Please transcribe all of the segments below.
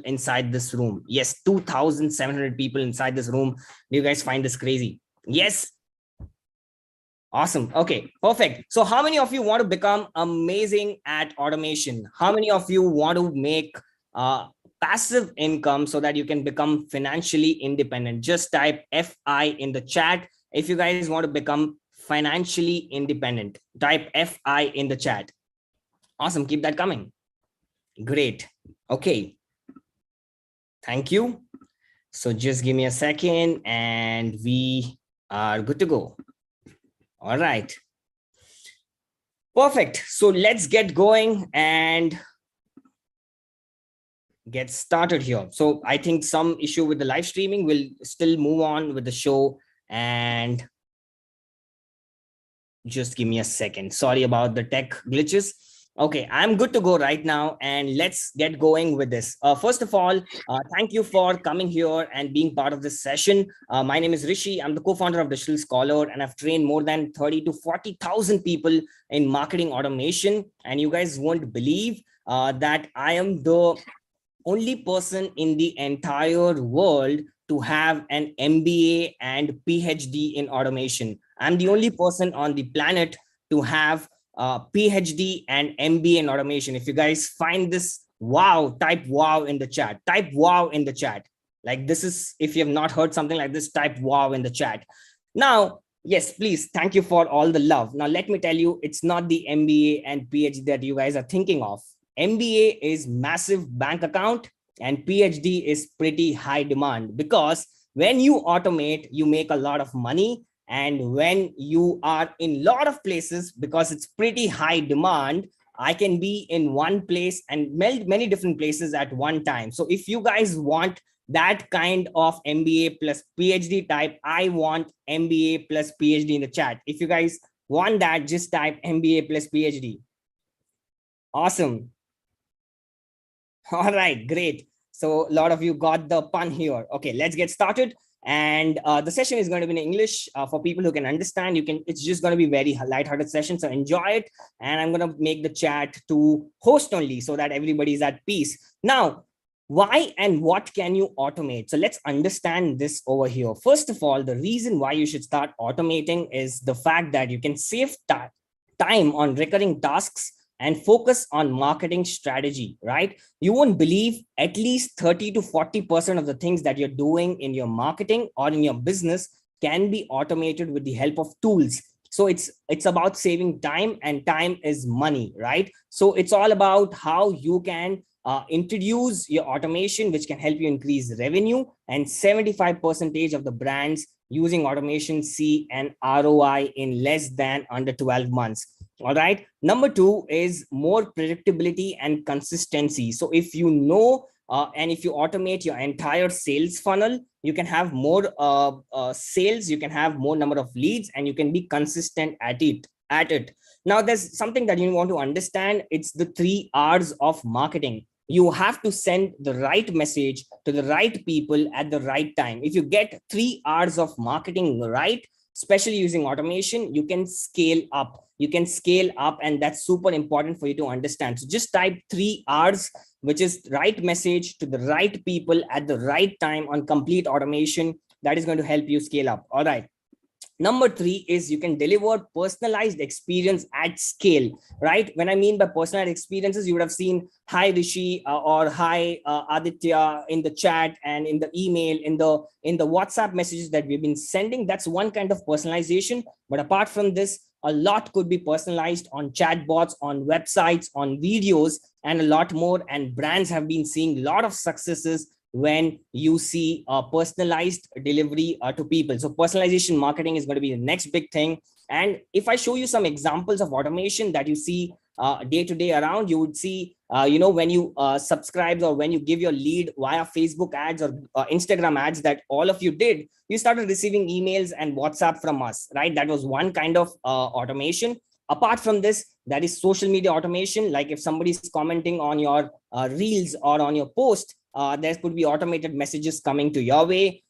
inside this room. Yes, 2,700 people inside this room. Do you guys find this crazy? Yes. Awesome. Okay, perfect. So how many of you want to become amazing at automation? How many of you want to make passive income so that you can become financially independent? Just type FI in the chat. If you guys want to become financially independent, type FI in the chat. Awesome. Keep that coming. Great. Okay. Thank you. So just give me a second and we are good to go. All right. Perfect. So let's get going and get started here. So I think some issue with the live streaming will still move on with the show, and just give me a second. Sorry about the tech glitches. Okay, I'm good to go right now, and let's get going with this. First of all, thank you for coming here and being part of this session. My name is Rishi. I'm the co-founder of Digital Scholar, and I've trained more than 30 to 40,000 people in marketing automation. And you guys won't believe that I am the only person in the entire world to have an MBA and PhD in automation. I'm the only person on the planet to have PhD and MBA in automation. If you guys find this wow, type wow in the chat. Type wow in the chat. Like this is, if you have not heard something like this, type wow in the chat. Now, yes, please, thank you for all the love. Now, let me tell you, it's not the MBA and PhD that you guys are thinking of. MBA is massive bank account and PhD is pretty high demand, because when you automate, you make a lot of money. And when you are in a lot of places, because it's pretty high demand, I can be in one place and many different places at one time. So if you guys want that kind of MBA plus PhD type, I want MBA plus PhD in the chat. If you guys want that, just type MBA plus PhD. Awesome. All right, great. So a lot of you got the pun here. Okay, let's get started. And the session is going to be in English for people who can understand. It's just going to be very lighthearted session, so enjoy it. And I'm going to make the chat to host only so that everybody is at peace. Now, why and what can you automate? So let's understand this over here. First of all, the reason why you should start automating is the fact that you can save time on recurring tasks and focus on marketing strategy, right? You won't believe at least 30 to 40% of the things that you're doing in your marketing or in your business can be automated with the help of tools. So it's about saving time, and time is money, right? So it's all about how you can introduce your automation, which can help you increase revenue. And 75% of the brands using automation see an ROI in less than under 12 months. All right. Number two is more predictability and consistency. So if you know and if you automate your entire sales funnel, you can have more sales, you can have more number of leads, and you can be consistent at it. Now, there's something that you want to understand. It's the 3 R's of marketing. You have to send the right message to the right people at the right time. If you get 3 R's of marketing right, especially using automation, you can scale up. And that's super important for you to understand. So just type 3 R's, which is right message to the right people at the right time on complete automation. That is going to help you scale up. All right. Number 3 is you can deliver personalized experience at scale, right? When I mean by personalized experiences, you would have seen hi Rishi or hi Aditya in the chat and in the email, in the WhatsApp messages that we've been sending. That's one kind of personalization. But apart from this, a lot could be personalized on chatbots, on websites, on videos, and a lot more. And brands have been seeing a lot of successes when you see a personalized delivery to people. So personalization marketing is going to be the next big thing. And if I show you some examples of automation that you see day to day around, you would see, when you subscribe or when you give your lead via Facebook ads or Instagram ads that all of you did, you started receiving emails and WhatsApp from us, right? That was one kind of automation. Apart from this, that is social media automation. Like if somebody is commenting on your reels or on your post, there could be automated messages coming to your way.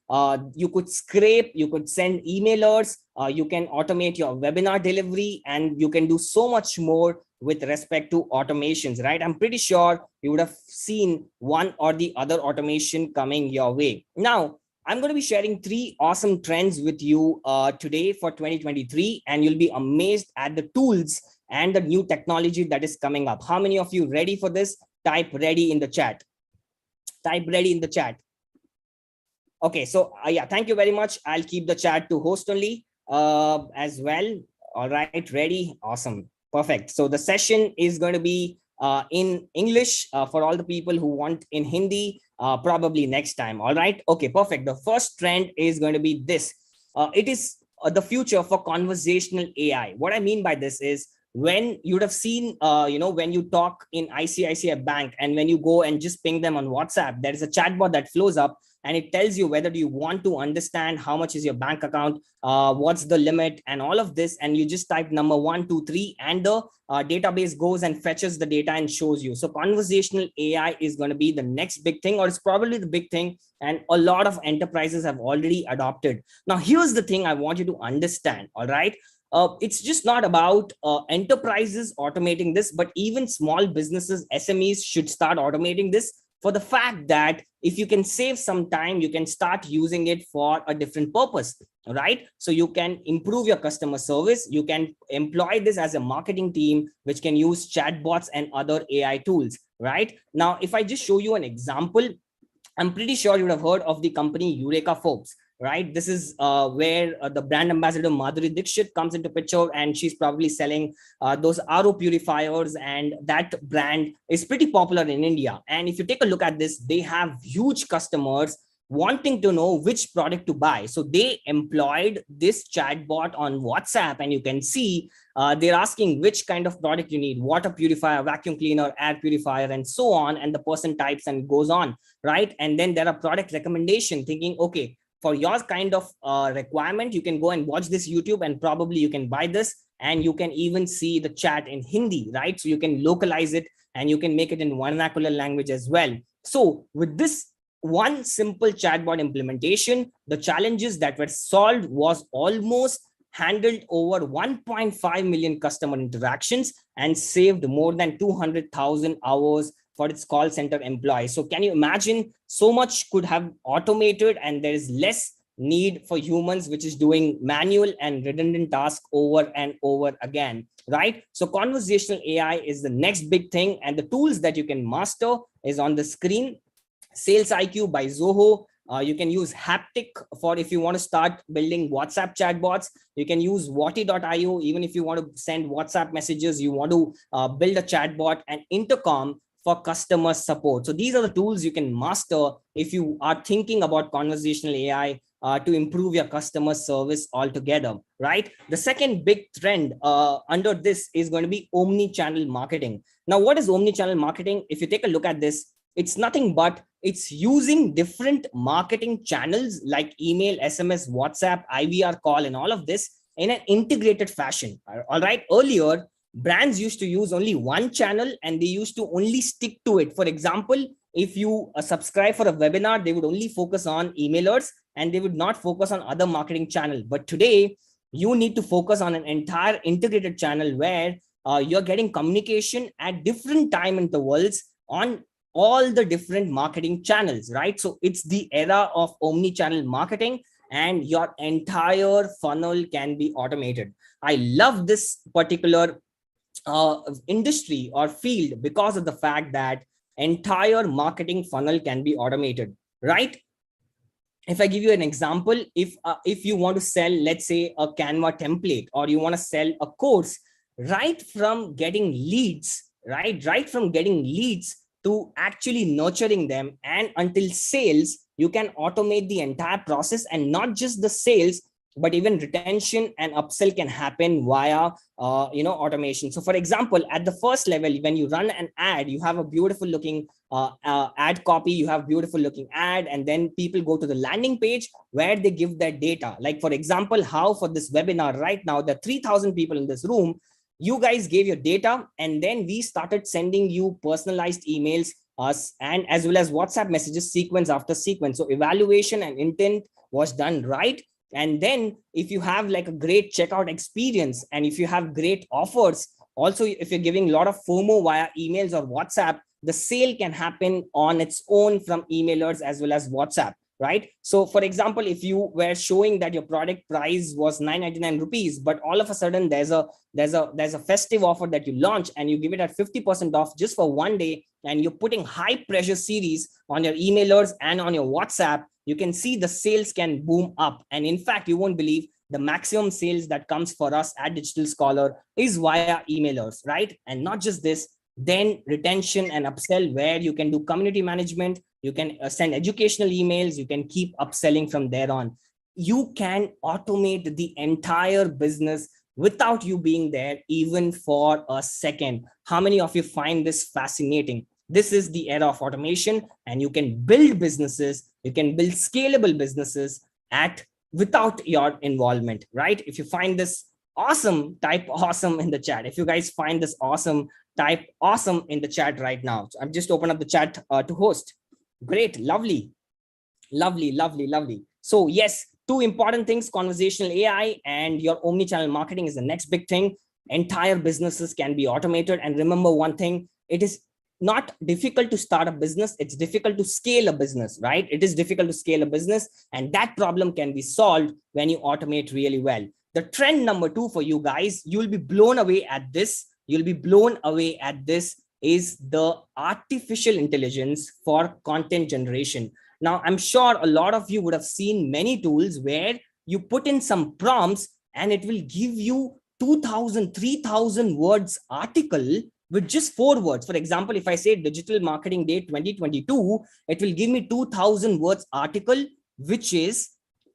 You could scrape, you could send emailers, you can automate your webinar delivery, and you can do so much more with respect to automations, right? I'm pretty sure you would have seen one or the other automation coming your way. Now, I'm going to be sharing 3 awesome trends with you today for 2023, and you'll be amazed at the tools and the new technology that is coming up. How many of you ready for this? Type ready in the chat. Type ready in the chat. Okay, so yeah, thank you very much. I'll keep the chat to host only as well. All right, ready? Awesome. Perfect. So the session is going to be in English for all the people who want in Hindi, probably next time. All right. Okay, perfect. The first trend is going to be this. It is the future for conversational AI. What I mean by this is, when you would have seen, when you talk in ICICI Bank and when you go and just ping them on WhatsApp, there is a chatbot that flows up and it tells you whether do you want to understand how much is your bank account, what's the limit, and all of this. And you just type number 1, 2, 3, and the database goes and fetches the data and shows you. So conversational AI is going to be the next big thing, or it's probably the big thing, and a lot of enterprises have already adopted. Now, here's the thing I want you to understand. All right. It's just not about enterprises automating this, but even small businesses, SMEs should start automating this, for the fact that if you can save some time, you can start using it for a different purpose, right? So you can improve your customer service. You can employ this as a marketing team, which can use chatbots and other AI tools, right? Now, if I just show you an example, I'm pretty sure you would have heard of the company Eureka Forbes, right? This is where the brand ambassador Madhuri Dixit comes into picture, and she's probably selling those RO purifiers, and that brand is pretty popular in India. And if you take a look at this, they have huge customers wanting to know which product to buy. So they employed this chatbot on WhatsApp, and you can see they're asking which kind of product you need: water purifier, vacuum cleaner, air purifier, and so on. And the person types and goes on, right? And then there are product recommendation, thinking, okay, for your kind of requirement, you can go and watch this YouTube, and probably you can buy this. And you can even see the chat in Hindi, right? So you can localize it and you can make it in vernacular language as well. So with this one simple chatbot implementation, the challenges that were solved was almost handled over 1.5 million customer interactions and saved more than 200,000 hours for its call center employees. So can you imagine, so much could have automated, and there is less need for humans, which is doing manual and redundant tasks over and over again, right? So conversational AI is the next big thing, and the tools that you can master is on the screen. Sales IQ by Zoho. You can use Haptic for if you want to start building WhatsApp chatbots. You can use Wati.io even if you want to send WhatsApp messages, you want to build a chatbot, and Intercom for customer support. So these are the tools you can master if you are thinking about conversational AI to improve your customer service altogether, right? The second big trend under this is going to be omni-channel marketing. Now, what is omni-channel marketing? If you take a look at this, it's nothing but it's using different marketing channels like email, SMS, WhatsApp, IVR call, and all of this in an integrated fashion. All right. Earlier, brands used to use only one channel and they used to only stick to it. For example, if you subscribe for a webinar, they would only focus on emailers and they would not focus on other marketing channel. But today, you need to focus on an entire integrated channel where you're getting communication at different time intervals on all the different marketing channels, right? So it's the era of omni-channel marketing, and your entire funnel can be automated. I love this particular industry or field because of the fact that entire marketing funnel can be automated, right? If I give you an example, if you want to sell, let's say, a Canva template, or you want to sell a course, right from getting leads, right from getting leads to actually nurturing them and until sales, you can automate the entire process. And not just the sales, but even retention and upsell can happen via automation. So for example, at the first level, when you run an ad, you have a beautiful looking ad copy, you have beautiful looking ad, and then people go to the landing page where they give their data. Like for example, how for this webinar right now, there are 3,000 people in this room. You guys gave your data, and then we started sending you personalized emails, and as well as WhatsApp messages, sequence after sequence. So evaluation and intent was done right. And then if you have like a great checkout experience, and if you have great offers, Also, if you're giving a lot of FOMO via emails or WhatsApp, the sale can happen on its own from emailers as well as WhatsApp, right? So for example, if you were showing that your product price was 999 rupees, but all of a sudden there's a festive offer that you launch and you give it at 50% off just for one day, and you're putting high pressure series on your emailers and on your WhatsApp, you can see the sales can boom up. And in fact, you won't believe the maximum sales that comes for us at Digital Scholar is via emailers, right? And not just this, then retention and upsell, where you can do community management, you can send educational emails, you can keep upselling from there on. You can automate the entire business without you being there even for a second. How many of you find this fascinating? This is the era of automation, and you can build businesses, you can build scalable businesses at without your involvement, right? If you find this awesome, type awesome in the chat. If you guys find this awesome, type awesome in the chat right now. So I've just opened up the chat to host. Great, lovely, lovely, lovely, lovely. So yes, two important things: conversational AI and your omni-channel marketing is the next big thing. Entire businesses can be automated. And remember one thing, it is not difficult to start a business, it's difficult to scale a business, right? It is difficult to scale a business, and that problem can be solved when you automate really well. The trend number 2 for you guys, you'll be blown away at this, is the artificial intelligence for content generation. Now, I'm sure a lot of you would have seen many tools where you put in some prompts and it will give you 2000, 3000 words article with just 4 words. For example, if I say Digital Marketing Day 2022, it will give me 2000 words article, which is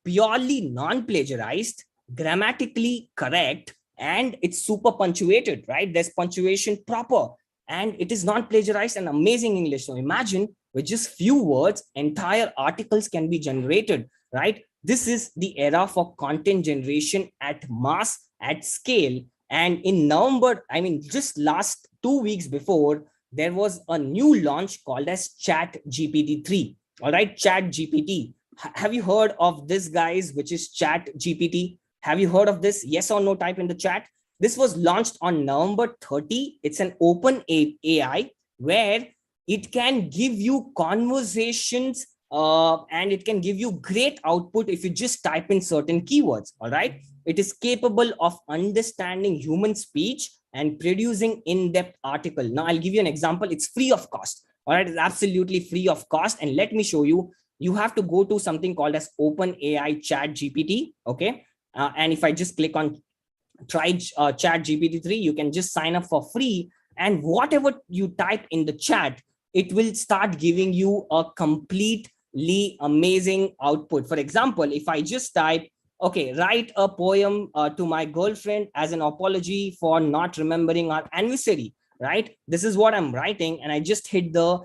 purely non-plagiarized, grammatically correct, and it's super punctuated, right? There's punctuation proper, and it is not plagiarized and amazing English. So imagine with just few words, entire articles can be generated, right? This is the era for content generation at mass, at scale. And in November, I mean, just last 2 weeks before, there was a new launch called as Chat GPT 3. All right, Chat GPT. Have you heard of this, guys, which is Chat GPT? Have you heard of this? Yes or no, type in the chat. This was launched on November 30. It's an open AI where it can give you conversations and it can give you great output if you just type in certain keywords. All right. It is capable of understanding human speech and producing in-depth article. Now, I'll give you an example. It's free of cost. All right. It's absolutely free of cost. And let me show you. You have to go to something called as OpenAI Chat GPT. Okay. And if I just click on try Chat GPT 3, you can just sign up for free. And whatever you type in the chat, it will start giving you a completely amazing output. For example, if I just type, okay, write a poem to my girlfriend as an apology for not remembering our anniversary, right? This is what I'm writing, and I just hit the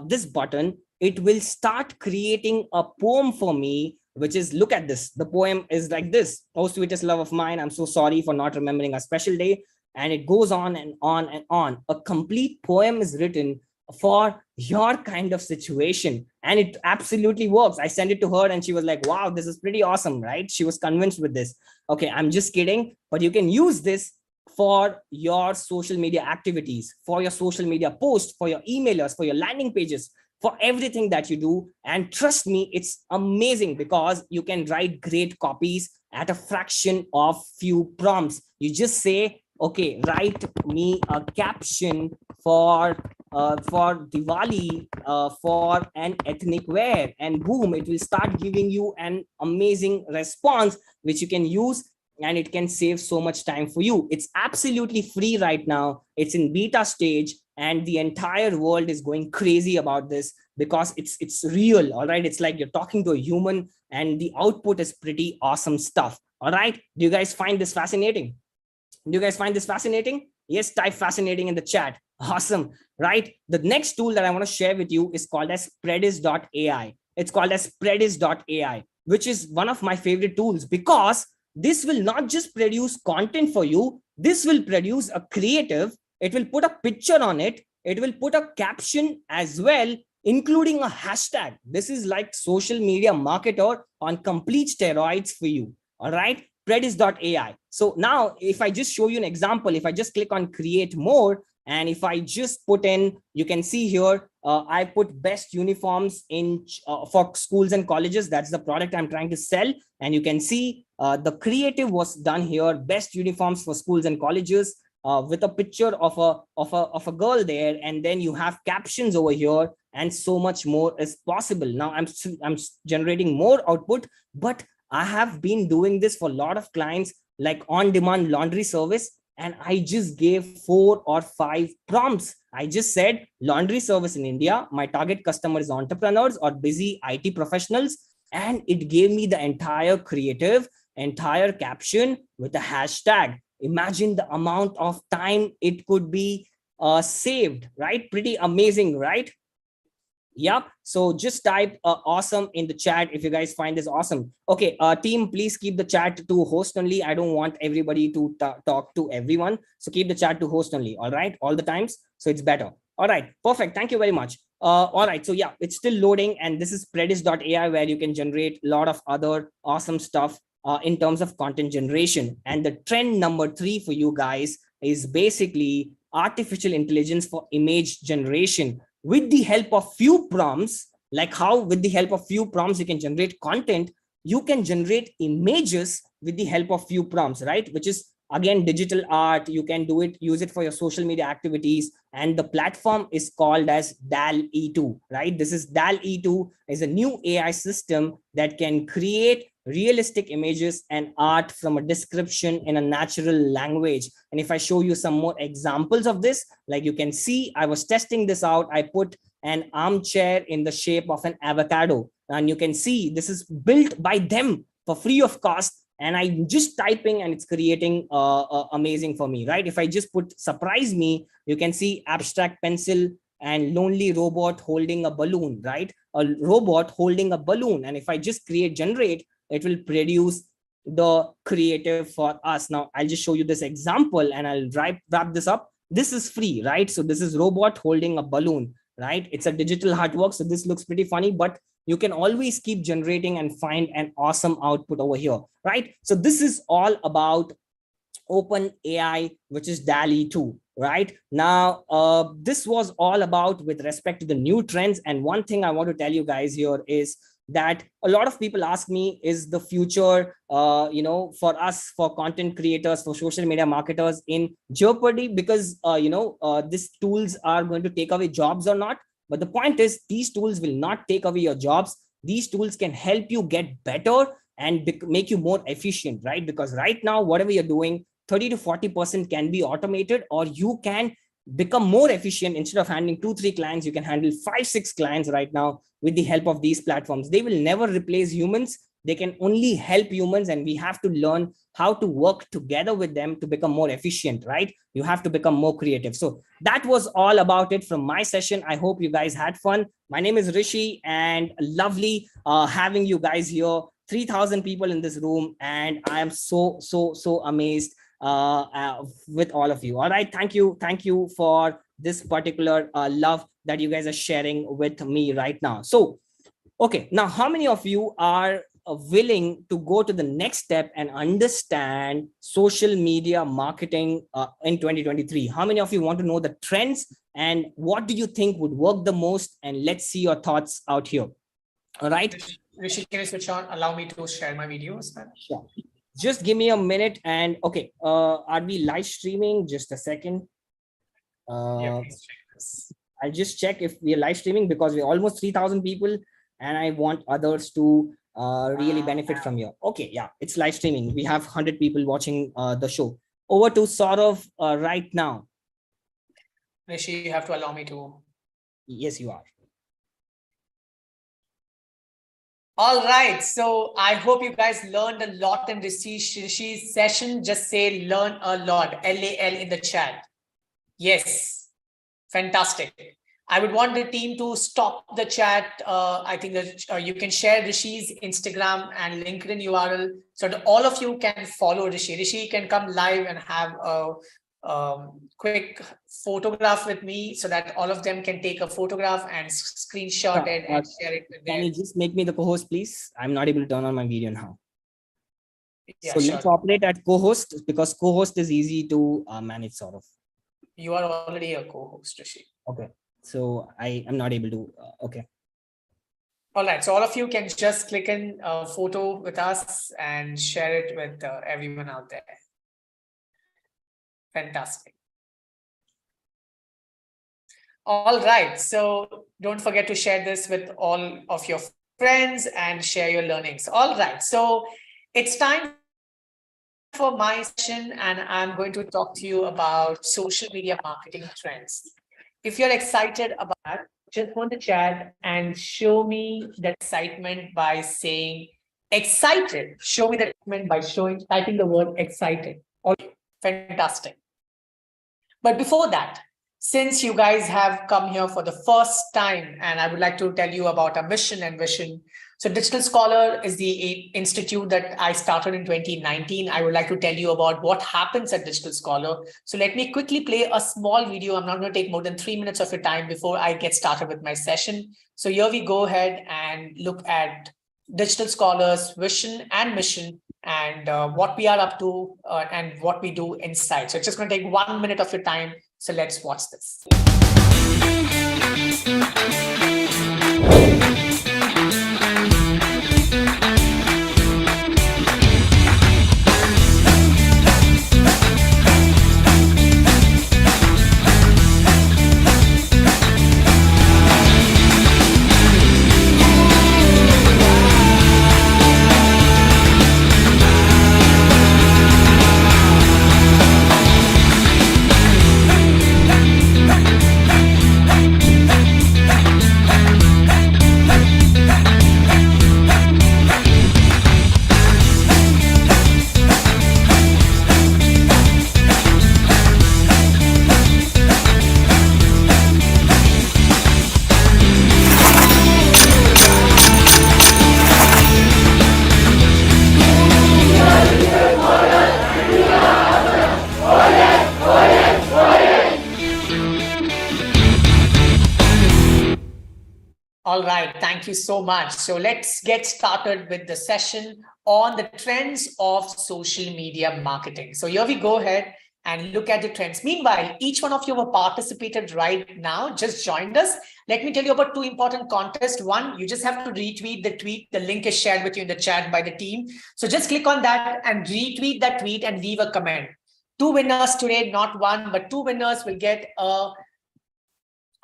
this button. It will start creating a poem for me, which is, look at this. The poem is like this: "Oh, sweetest love of mine, I'm so sorry for not remembering a special day." And it goes on and on and on. A complete poem is written for your kind of situation, and it absolutely works. I sent it to her and she was like, wow, this is pretty awesome, right? She was convinced with this. Okay, I'm just kidding, but you can use this for your social media activities, for your social media posts, for your emailers, for your landing pages, for everything that you do. And trust me, it's amazing because you can write great copies at a fraction of few prompts. You just say, okay, write me a caption for Diwali for an ethnic wear, and boom, it will start giving you an amazing response which you can use, and it can save so much time for you. It's absolutely free right now. It's in beta stage, and the entire world is going crazy about this because it's real. All right, it's like you're talking to a human, and the output is pretty awesome stuff. All right, do you guys find this fascinating? Do you guys find this fascinating? Yes, type fascinating in the chat. Awesome, right? The next tool that I want to share with you is called as Predis.ai. It's called as Predis.ai, which is one of my favorite tools because this will not just produce content for you. This will produce a creative. It will put a picture on it. It will put a caption as well, including a hashtag. This is like social media marketer on complete steroids for you. All right. Predis.ai. So now if I just show you an example, if I just click on create more, and if I just put in, you can see here, I put best uniforms in for schools and colleges. That's the product I'm trying to sell. And you can see the creative was done here, best uniforms for schools and colleges, with a picture of a girl there. And then you have captions over here, and so much more is possible. Now I'm generating more output, but I have been doing this for a lot of clients, like on-demand laundry service. And I just gave 4 or 5 prompts. I just said laundry service in India. My target customer is entrepreneurs or busy IT professionals. And it gave me the entire creative, entire caption with a hashtag. Imagine the amount of time it could be saved, right? Pretty amazing, right? Yep. So just type awesome in the chat if you guys find this awesome. Okay, team, please keep the chat to host only. I don't want everybody to talk to everyone. So keep the chat to host only. All right, all the times. So it's better. All right, perfect. Thank you very much. All right, so yeah, it's still loading, and this is Predis.ai, where you can generate a lot of other awesome stuff in terms of content generation. And the trend number 3 for you guys is basically artificial intelligence for image generation. With the help of few prompts, like how with the help of few prompts you can generate content, you can generate images with the help of few prompts, right? Which is again digital art. You can do it, use it for your social media activities, and the platform is called as DAL-E2, right? This is DAL-E2 is a new AI system that can create realistic images and art from a description in a natural language. And if I show you some more examples of this, like you can see, I was testing this out. I put an armchair in the shape of an avocado, and you can see this is built by them for free of cost. And I'm just typing and it's creating amazing for me, right? If I just put surprise me, you can see abstract pencil and lonely robot holding a balloon, right? A robot holding a balloon. And if I just create generate, it will produce the creative for us. Now I'll just show you this example and I'll wrap this up. This is free, right? So this is robot holding a balloon, right? It's a digital artwork, so this looks pretty funny, but you can always keep generating and find an awesome output over here, right? So this is all about Open AI, which is DALL-E 2, right? Now, this was all about with respect to the new trends. And one thing I want to tell you guys here is that a lot of people ask me, is the future, for us, for content creators, for social media marketers in jeopardy because, these tools are going to take away jobs or not? But the point is, these tools will not take away your jobs. These tools can help you get better and make you more efficient, right? Because right now, whatever you're doing, 30 to 40% can be automated, or you can become more efficient. Instead of handling 2-3 clients, you can handle 5-6 clients right now with the help of these platforms. They will never replace humans. They can only help humans, and we have to learn how to work together with them to become more efficient, right? You have to become more creative. So that was all about it from my session. I hope you guys had fun. My name is Rishi, and lovely having you guys here. 3,000 people in this room, and I am so amazed with all of you. All right, thank you for this particular love that you guys are sharing with me right now. So okay, now how many of you are willing to go to the next step and understand social media marketing in 2023? How many of you want to know the trends and what do you think would work the most? And let's see your thoughts out here. All right, Rishi, can you switch on? Allow me to share my videos. Sure. Just give me a minute. And okay, are we live streaming? Just a second. Yeah, please check this. I'll just check if we are live streaming, because we're almost 3,000 people and I want others to really benefit from here. Okay, yeah, it's live streaming. We have 100 people watching the show. Over to Saurav right now. Rishi, you have to allow me to. Yes, you are. All right, so I hope you guys learned a lot in Rishi's session. Just say learn a lot, LAL in the chat. Yes, fantastic. I would want the team to stop the chat. I think that you can share Rishi's Instagram and LinkedIn URL so that all of you can follow Rishi. Rishi can come live and have a quick photograph with me so that all of them can take a photograph and screenshot it and share it with them. Can you just make me the co-host, please? I'm not able to turn on my video now. Yeah, So let's sure. operate at co-host because co-host is easy to manage sort of. You are already a co-host, Rishi. Okay. So I am not able to. Okay. All right. So all of you can just click in a photo with us and share it with everyone out there. Fantastic. All right. So don't forget to share this with all of your friends and share your learnings. All right. So it's time for my session, and I'm going to talk to you about social media marketing trends. If you're excited about that, just go in the chat and show me the excitement by saying excited. Show me the excitement by typing the word excited. All fantastic. But before that, since you guys have come here for the first time, and I would like to tell you about our mission and vision. So Digital Scholar is the institute that I started in 2019. I would like to tell you about what happens at Digital Scholar. So let me quickly play a small video. I'm not going to take more than 3 minutes of your time before I get started with my session. So here we go ahead and look at Digital Scholars' vision and mission, and what we are up to and what we do inside. So it's just going to take 1 minute of your time. So let's watch this. All right, thank you so much. So let's get started with the session on the trends of social media marketing. So here we go ahead and look at the trends. Meanwhile, each one of you have participated right now, just joined us. Let me tell you about two important contests. One, you just have to retweet the tweet. The link is shared with you in the chat by the team. So just click on that and retweet that tweet and leave a comment. Two winners today, not one, but two winners will get a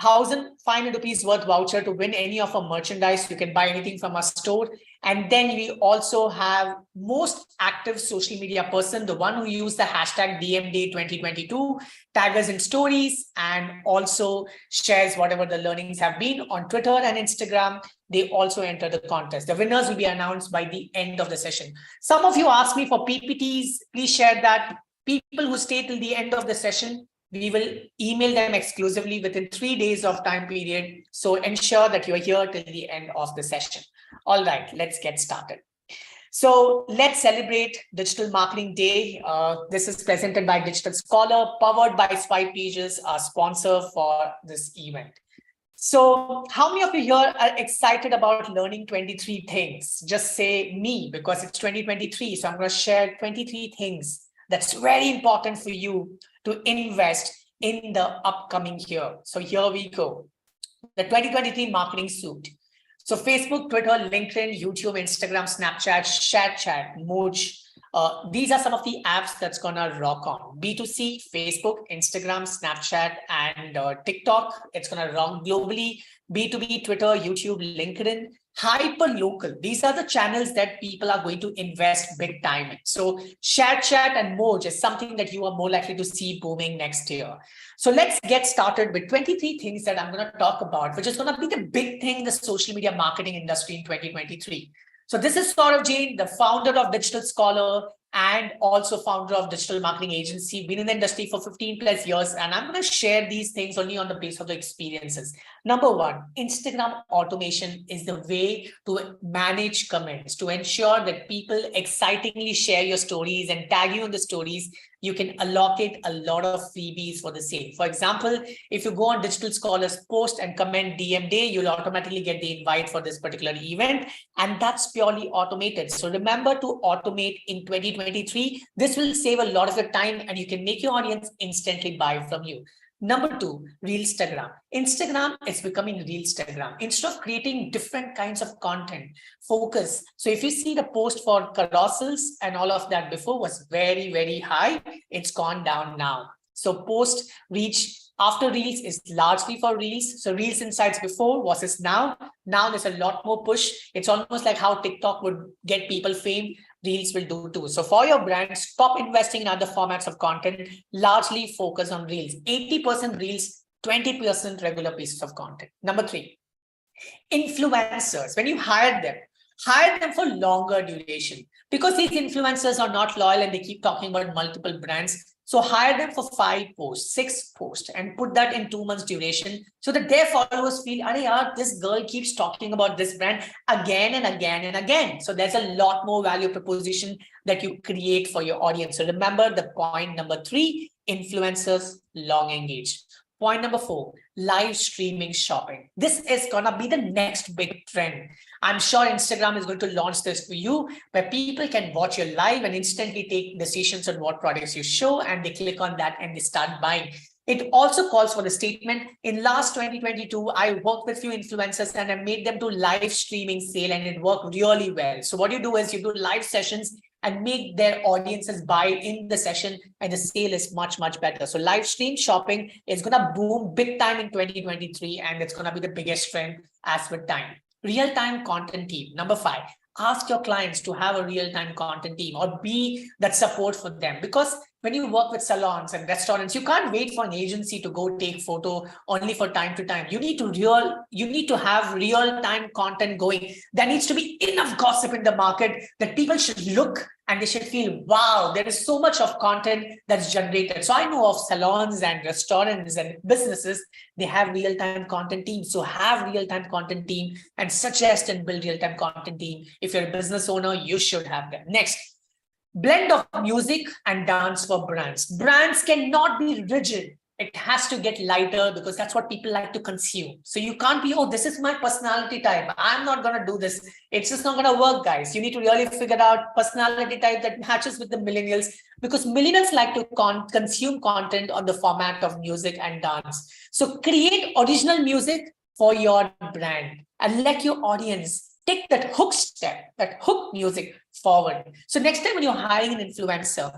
1,500 rupees worth voucher to win any of our merchandise. You can buy anything from our store. And then we also have most active social media person, the one who used the hashtag DMD 2022, tag us in stories, and also shares whatever the learnings have been on Twitter and Instagram. They also enter the contest. The winners will be announced by the end of the session. Some of you asked me for PPTs. Please share that. People who stay till the end of the session, we will email them exclusively within 3 days of time period. So ensure that you're here till the end of the session. All right, let's get started. So let's celebrate Digital Marketing Day. This is presented by Digital Scholar, powered by SwipePages, our sponsor for this event. So how many of you here are excited about learning 23 things? Just say me, because it's 2023. So I'm going to share 23 things that's very important for you to invest in the upcoming year. So here we go. The 2023 marketing suite. So Facebook, Twitter, LinkedIn, YouTube, Instagram, Snapchat, ShareChat, Moj. These are some of the apps that's gonna rock on. B2C, Facebook, Instagram, Snapchat, and TikTok. It's gonna rock globally. B2B, Twitter, YouTube, LinkedIn. Hyper local. These are the channels that people are going to invest big time in. So ShareChat and Moj is something that you are more likely to see booming next year. So let's get started with 23 things that I'm going to talk about, which is going to be the big thing in the social media marketing industry in 2023. So this is Saurabh Jain, the founder of Digital Scholar and also founder of Digital Marketing Agency, been in the industry for 15 plus years. And I'm going to share these things only on the basis of the experiences. Number one, Instagram automation is the way to manage comments, to ensure that people excitingly share your stories and tag you in the stories. You can allocate a lot of freebies for the same. For example, if you go on Digital Scholars post and comment DM Day, you'll automatically get the invite for this particular event. And that's purely automated. So remember to automate in 2023. This will save a lot of your time and you can make your audience instantly buy from you. Number two, Reelstagram. Instagram is becoming Reelstagram. Instead of creating different kinds of content, focus. So if you see the post for carousels and all of that before was very, very high, it's gone down now. So post reach after Reels is largely for Reels. So Reels insights before versus now. Now there's a lot more push. It's almost like how TikTok would get people fame. Reels will do too. So for your brand, stop investing in other formats of content, largely focus on Reels. 80% Reels, 20% regular pieces of content. Number three, influencers. When you hire them for longer duration, because these influencers are not loyal and they keep talking about multiple brands. So hire them for 5 posts, 6 posts, and put that in 2 months duration so that their followers feel, this girl keeps talking about this brand again and again and again. So there's a lot more value proposition that you create for your audience. So remember the point number 3, influencers long engaged. Point number 4, live streaming shopping. This is going to be the next big trend. I'm sure Instagram is going to launch this for you, where people can watch your live and instantly take decisions on what products you show, and they click on that and they start buying. It also calls for the statement, in last 2022, I worked with few influencers and I made them do live streaming sale and it worked really well. So what you do is you do live sessions and make their audiences buy in the session, and the sale is much, much better. So live stream shopping is going to boom big time in 2023, and it's going to be the biggest trend as with time. Real-time content team. Number 5, ask your clients to have a real-time content team or be that support for them. Because when you work with salons and restaurants, you can't wait for an agency to go take photo only for time to time. You need to have real-time content going. There needs to be enough gossip in the market that people should look and they should feel, wow, there is so much of content that's generated. So I know of salons and restaurants and businesses, they have real-time content teams. So have real-time content team and suggest and build real-time content team. If you're a business owner, you should have them. Next, blend of music and dance for brands. Brands cannot be rigid. It has to get lighter because that's what people like to consume. So you can't be, this is my personality type. I'm not going to do this. It's just not going to work, guys. You need to really figure out personality type that matches with the millennials, because millennials like to consume content on the format of music and dance. So create original music for your brand and let your audience take that hook step, that hook music forward. So next time when you're hiring an influencer,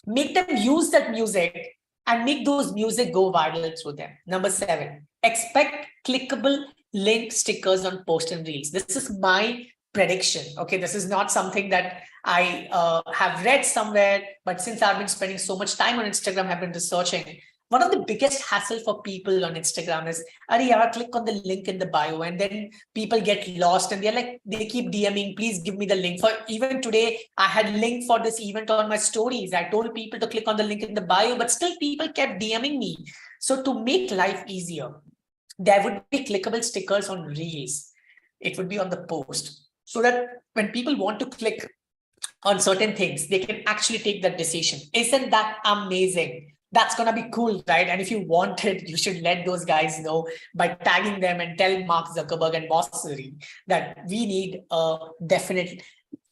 make them use that music and make those music go viral through them. Number 7, expect clickable link stickers on post and reels. This is my prediction. Okay, this is not something that I have read somewhere, but since I've been spending so much time on Instagram, I've been researching. One of the biggest hassle for people on Instagram is, click on the link in the bio, and then people get lost and they're like, they keep DMing, please give me the link. For even today, I had link for this event on my stories. I told people to click on the link in the bio, but still people kept DMing me. So to make life easier, there would be clickable stickers on reels. It would be on the post, so that when people want to click on certain things, they can actually take that decision. Isn't that amazing? That's going to be cool, right? And if you want it, you should let those guys know by tagging them and tell Mark Zuckerberg and Boss Siri that we need a definite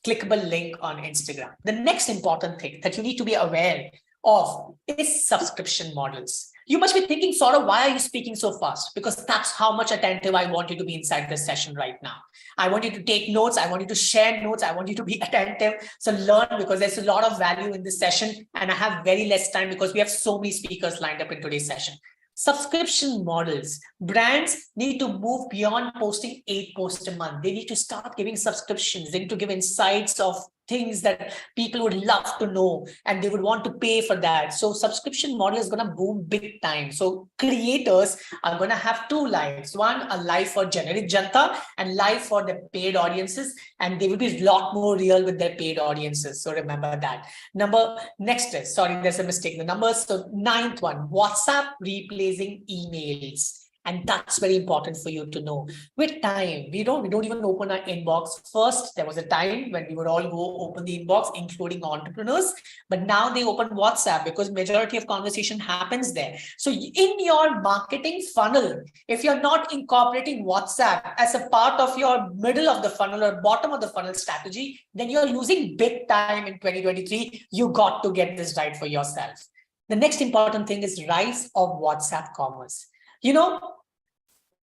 clickable link on Instagram. The next important thing that you need to be aware of is subscription models. You must be thinking, why are you speaking so fast? Because that's how much attentive I want you to be inside this session right now. I want you to take notes. I want you to share notes. I want you to be attentive. So learn, because there's a lot of value in this session. And I have very less time because we have so many speakers lined up in today's session. Subscription models. Brands need to move beyond posting 8 posts a month. They need to start giving subscriptions. They need to give insights of things that people would love to know and they would want to pay for that. So subscription model is going to boom big time. So creators are going to have 2 lives. One, a life for generic janta and life for the paid audiences. And they will be a lot more real with their paid audiences. So remember that. There's a mistake. The numbers. So 9th one, WhatsApp replacing emails. And that's very important for you to know. With time, we don't even open our inbox. First, there was a time when we would all go open the inbox, including entrepreneurs, but now they open WhatsApp because majority of conversation happens there. So in your marketing funnel, if you're not incorporating WhatsApp as a part of your middle of the funnel or bottom of the funnel strategy, then you're losing big time in 2023. You got to get this right for yourself. The next important thing is rise of WhatsApp commerce.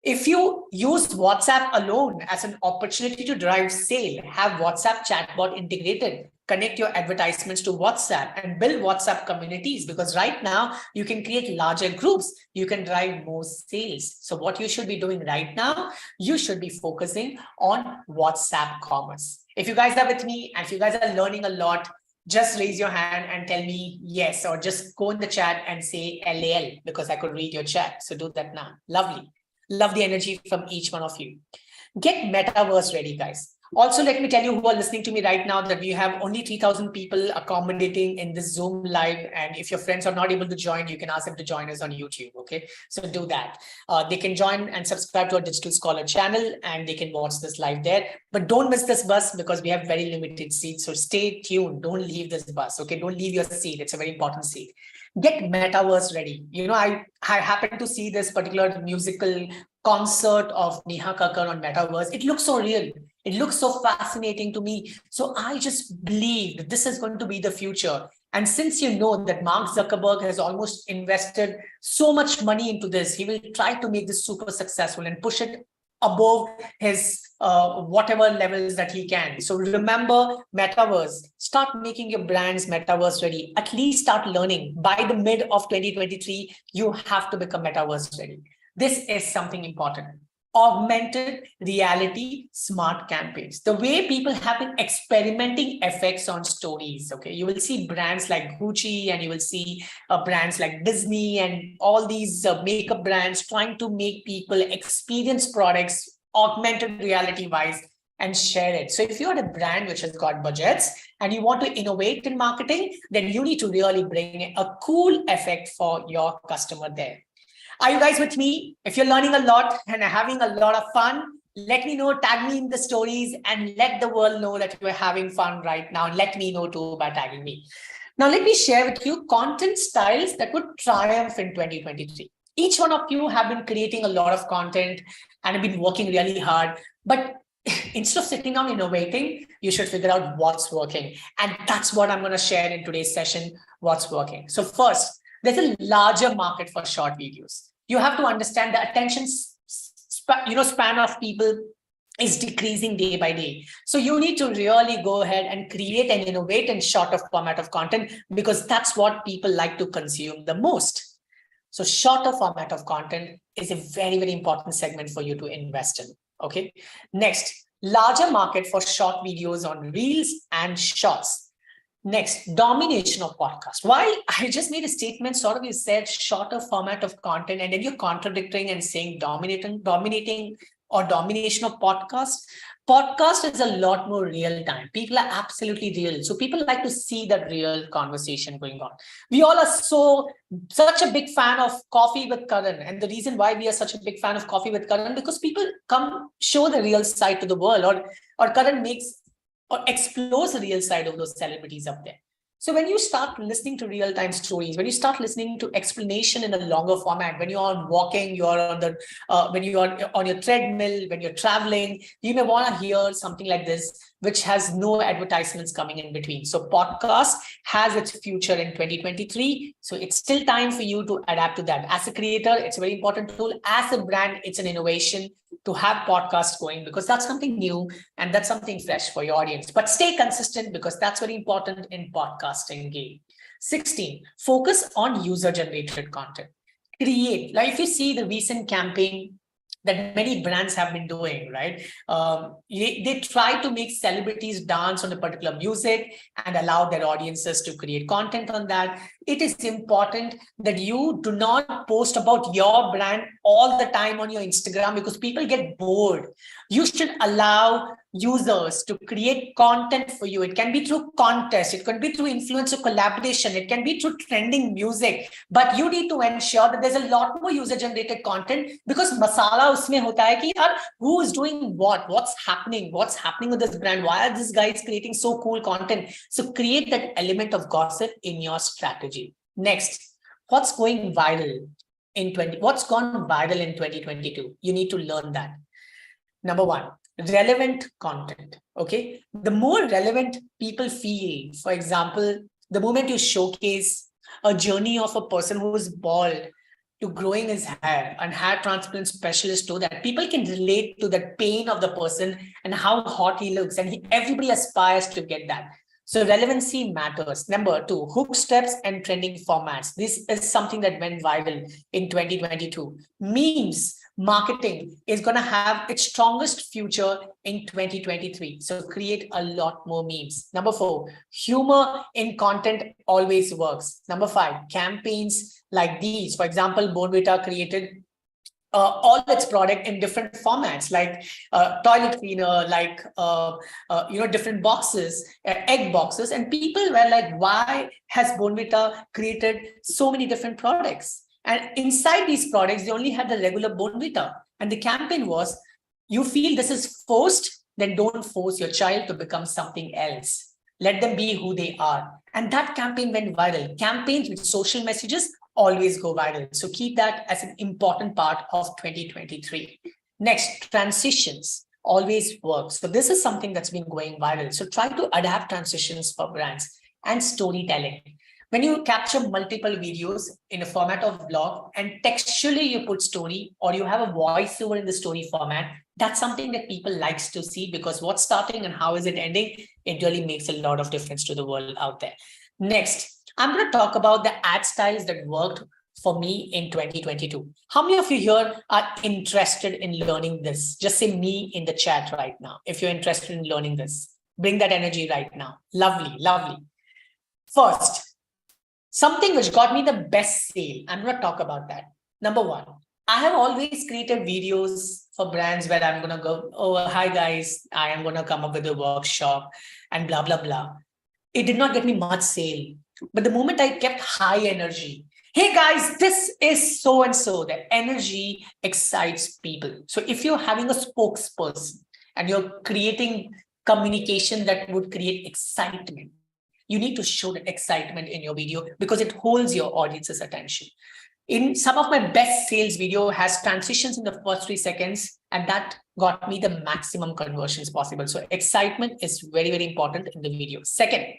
If you use WhatsApp alone as an opportunity to drive sale, have WhatsApp chatbot integrated, connect your advertisements to WhatsApp and build WhatsApp communities, because right now you can create larger groups, you can drive more sales. So what you should be doing right now, you should be focusing on WhatsApp commerce. If you guys are with me and if you guys are learning a lot, just raise your hand and tell me yes, or just go in the chat and say LAL because I could read your chat. So do that now. Lovely. Love the energy from each one of you. Get metaverse ready, guys. Also, let me tell you who are listening to me right now that we have only 3,000 people accommodating in this Zoom live. And if your friends are not able to join, you can ask them to join us on YouTube. Okay, so do that. They can join and subscribe to our Digital Scholar channel and they can watch this live there. But don't miss this bus because we have very limited seats. So stay tuned. Don't leave this bus. Okay, don't leave your seat. It's a very important seat. Get metaverse ready. I happened to see this particular musical concert of Neha on metaverse. It looks so real. It looks so fascinating to me. So I just believe that this is going to be the future. And since you know that Mark Zuckerberg has almost invested so much money into this, he will try to make this super successful and push it above his whatever levels that he can. So remember, metaverse, start making your brands metaverse ready. At least start learning. By the mid of 2023, you have to become metaverse ready. This is something important. Augmented reality smart campaigns. The way people have been experimenting effects on stories. Okay, you will see brands like Gucci and you will see brands like Disney and all these makeup brands trying to make people experience products augmented reality wise and share it. So if you're a brand which has got budgets and you want to innovate in marketing, then you need to really bring a cool effect for your customer there. Are you guys with me? If you're learning a lot and having a lot of fun, let me know, tag me in the stories and let the world know that you're having fun right now. And let me know too by tagging me. Now, let me share with you content styles that would triumph in 2023. Each one of you have been creating a lot of content and have been working really hard. But instead of sitting down innovating, you should figure out what's working. And that's what I'm going to share in today's session, what's working. So first, there's a larger market for short videos. You have to understand the attention span of people is decreasing day by day. So you need to really go ahead and create and innovate in shorter format of content because that's what people like to consume the most. So shorter format of content is a very, very important segment for you to invest in. Okay. Next, larger market for short videos on Reels and Shorts. Next, domination of podcast. While I just made a statement, sort of you said shorter format of content, and then you're contradicting and saying dominating or domination of podcast. Podcast is a lot more real time. People are absolutely real. So people like to see that real conversation going on. We all are such a big fan of Coffee with Karan. And the reason why we are such a big fan of Coffee with Karan, because people come show the real side to the world, or Karan makes or explores the real side of those celebrities up there. So when you start listening to real-time stories, when you start listening to explanation in a longer format, when you are walking, you are on when you are on your treadmill, when you're traveling, you may want to hear something like this, which has no advertisements coming in between. So podcast has its future in 2023. So it's still time for you to adapt to that. As a creator, it's a very important tool. As a brand, it's an innovation to have podcasts going because that's something new and that's something fresh for your audience. But stay consistent because that's very important in podcasting game. 16, focus on user-generated content. Create, like if you see the recent campaign that many brands have been doing, right? They try to make celebrities dance on a particular music and allow their audiences to create content on that. it is important that you do not post about your brand all the time on your Instagram because people get bored. You should allow users to create content for you. It can be through contests, it can be through influencer collaboration, it can be through trending music, but you need to ensure that there's a lot more user generated content because masala usme hota hai ki yaar, who is doing what's happening with this brand, why are these guys creating so cool content. So create that element of gossip in your strategy. Next, what's going viral what's gone viral in 2022? You need to learn that. Number one, relevant content. Okay, the more relevant people feel, for example, the moment you showcase a journey of a person who is bald to growing his hair and hair transplant specialist, so that people can relate to the pain of the person and how hot he looks, and everybody aspires to get that. So relevancy matters. Number two, hook steps and trending formats. This is something that went viral in 2022. Memes marketing is going to have its strongest future in 2023. So create a lot more memes. Number four, humor in content always works. Number five, campaigns like these. For example, Bonvita created all its product in different formats, like toilet cleaner, like different boxes, egg boxes, and people were like, why has Bonvita created so many different products? And inside these products, they only had the regular Bonvita. And the campaign was, you feel this is forced, then don't force your child to become something else. Let them be who they are. And that campaign went viral. Campaigns with social messages always go viral. So keep that as an important part of 2023. Next, transitions always work. So this is something that's been going viral. So try to adapt transitions for brands. And storytelling. When you capture multiple videos in a format of blog and textually you put story, or you have a voiceover in the story format, that's something that people likes to see, because what's starting and how is it ending, it really makes a lot of difference to the world out there. Next, I'm going to talk about the ad styles that worked for me in 2022. How many of you here are interested in learning this? Just say me in the chat right now if you're interested in learning this. Bring that energy right now. Lovely, lovely. First, something which got me the best sale. I'm going to talk about that. Number one, I have always created videos for brands where I'm going to go, oh, hi guys, I am going to come up with a workshop and blah, blah, blah. It did not get me much sale. But the moment I kept high energy, hey guys, this is so and so, the energy excites people. So if you're having a spokesperson and you're creating communication that would create excitement, you need to show the excitement in your video because it holds your audience's attention. In some of my best sales video has transitions in the first 3 seconds, and that got me the maximum conversions possible. So excitement is very, very important in the video. Second,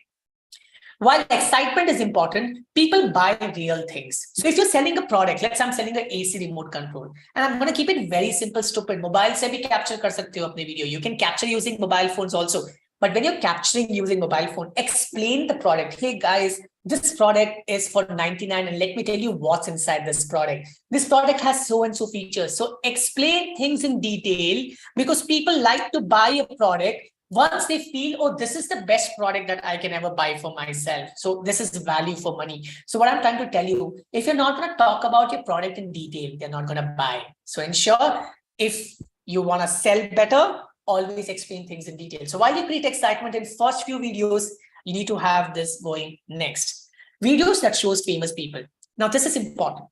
while excitement is important, people buy real things. So if you're selling a product, let's say I'm selling an AC remote control, and I'm going to keep it very simple, stupid. Mobile se bhi capture kar sakte ho apne video. You can capture using mobile phones also. But when you're capturing using mobile phone, explain the product. Hey guys, this product is for 99 and let me tell you what's inside this product. This product has so and so features. So explain things in detail because people like to buy a product once they feel, oh, this is the best product that I can ever buy for myself. So this is value for money. So what I'm trying to tell you, if you're not going to talk about your product in detail, they're not going to buy. So ensure if you want to sell better, always explain things in detail. So while you create excitement in first few videos, you need to have this going next. Videos that shows famous people. Now, this is important.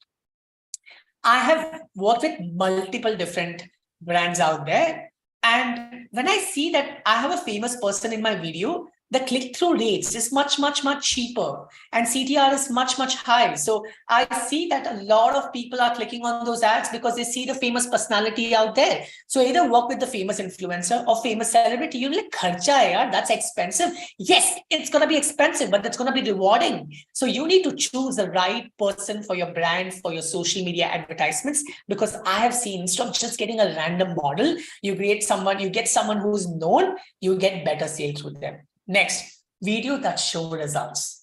I have worked with multiple different brands out there. And when I see that I have a famous person in my video, the click-through rates is much, much, much cheaper. And CTR is much, much high. So I see that a lot of people are clicking on those ads because they see the famous personality out there. So either work with the famous influencer or famous celebrity. You're like, kharcha hai yaar, that's expensive. Yes, it's going to be expensive, but it's going to be rewarding. So you need to choose the right person for your brand, for your social media advertisements, because I have seen, instead of just getting a random model, you get someone who's known, you get better sales with them. Next, video that show results.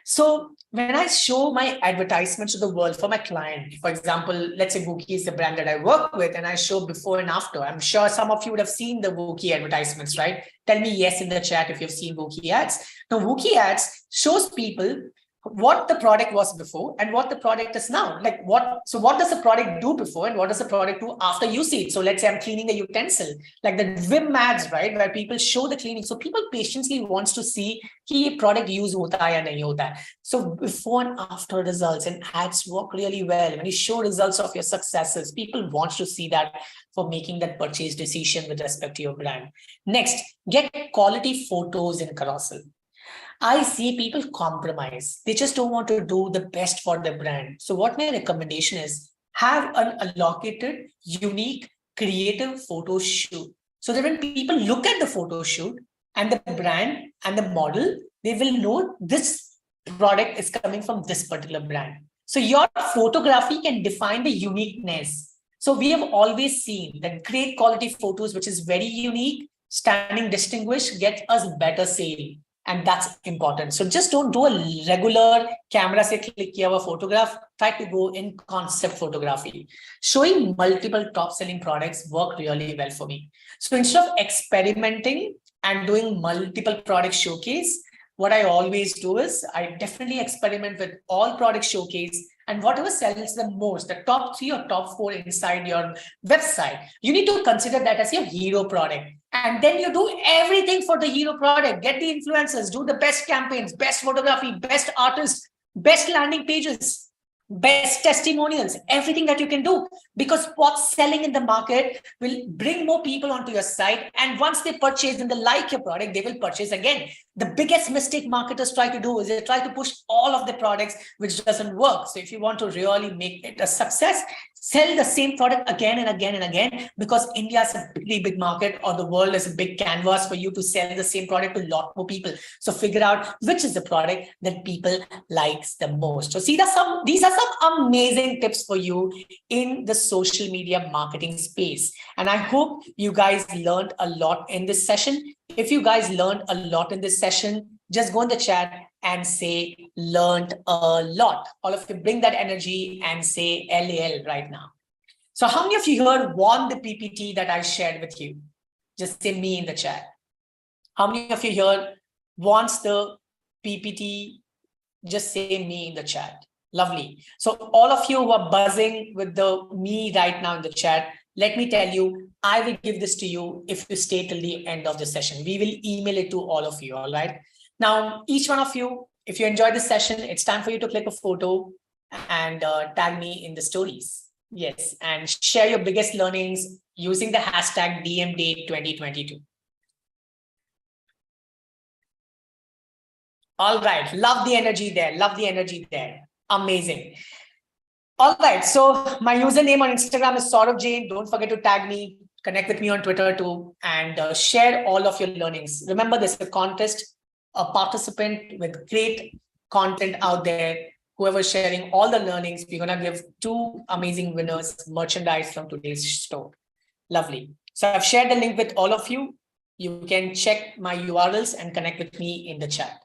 So when I show my advertisements to the world for my client, for example, let's say Wookie is the brand that I work with, and I show before and after. I'm sure some of you would have seen the Wookie advertisements, right? Tell me yes in the chat if you've seen Wookie ads. Now, Wookie ads shows people what the product was before and what the product is now. Like what does the product do before and what does the product do after you see it? So let's say I'm cleaning a utensil, like the Vim ads, right? Where people show the cleaning. So people patiently wants to see ki product use hota hai ya nahi hota hai. So before and after results, and ads work really well. When you show results of your successes, people want to see that for making that purchase decision with respect to your brand. Next, get quality photos in carousel. I see people compromise. They just don't want to do the best for their brand. So what my recommendation is, have an allocated, unique, creative photo shoot. So that when people look at the photo shoot and the brand and the model, they will know this product is coming from this particular brand. So your photography can define the uniqueness. So we have always seen that great quality photos, which is very unique, standing distinguished, get us better sale. And that's important. So just don't do a regular camera se click kiya hua photograph. Try to go in concept photography. Showing multiple top selling products work really well for me. So instead of experimenting and doing multiple product showcase, what I always do is I definitely experiment with all product showcase, and whatever sells the most, the top 3 or top 4 inside your website, you need to consider that as your hero product. And then you do everything for the hero product. Get the influencers, do the best campaigns, best photography, best artists, best landing pages, best testimonials, everything that you can do, because what's selling in the market will bring more people onto your site. And once they purchase and they like your product, they will purchase again. The biggest mistake marketers try to do is they try to push all of the products, which doesn't work. So if you want to really make it a success, sell the same product again and again and again, because India is a pretty big market, or the world is a big canvas for you to sell the same product to a lot more people. So figure out which is the product that people likes the most. So these are some amazing tips for you in the social media marketing space. And I hope you guys learned a lot in this session. If you guys learned a lot in this session, just go in the chat and say learned a lot. All of you bring that energy and say LAL right now. So how many of you here want the PPT that I shared with you? Just say me in the chat. How many of you here wants the PPT? Just say me in the chat. Lovely. So all of you who are buzzing with the me right now in the chat, let me tell you, I will give this to you if you stay till the end of the session. We will email it to all of you, all right? Now, each one of you, if you enjoyed this session, it's time for you to click a photo and tag me in the stories. Yes, and share your biggest learnings using the hashtag DMDate2022. All right, love the energy there. Love the energy there. Amazing. All right, so my username on Instagram is Saurabh Jain. Don't forget to tag me, connect with me on Twitter too, and share all of your learnings. Remember, this is a contest, a participant with great content out there. Whoever's sharing all the learnings, we're going to give 2 amazing winners merchandise from today's store. Lovely. So I've shared the link with all of you. You can check my URLs and connect with me in the chat.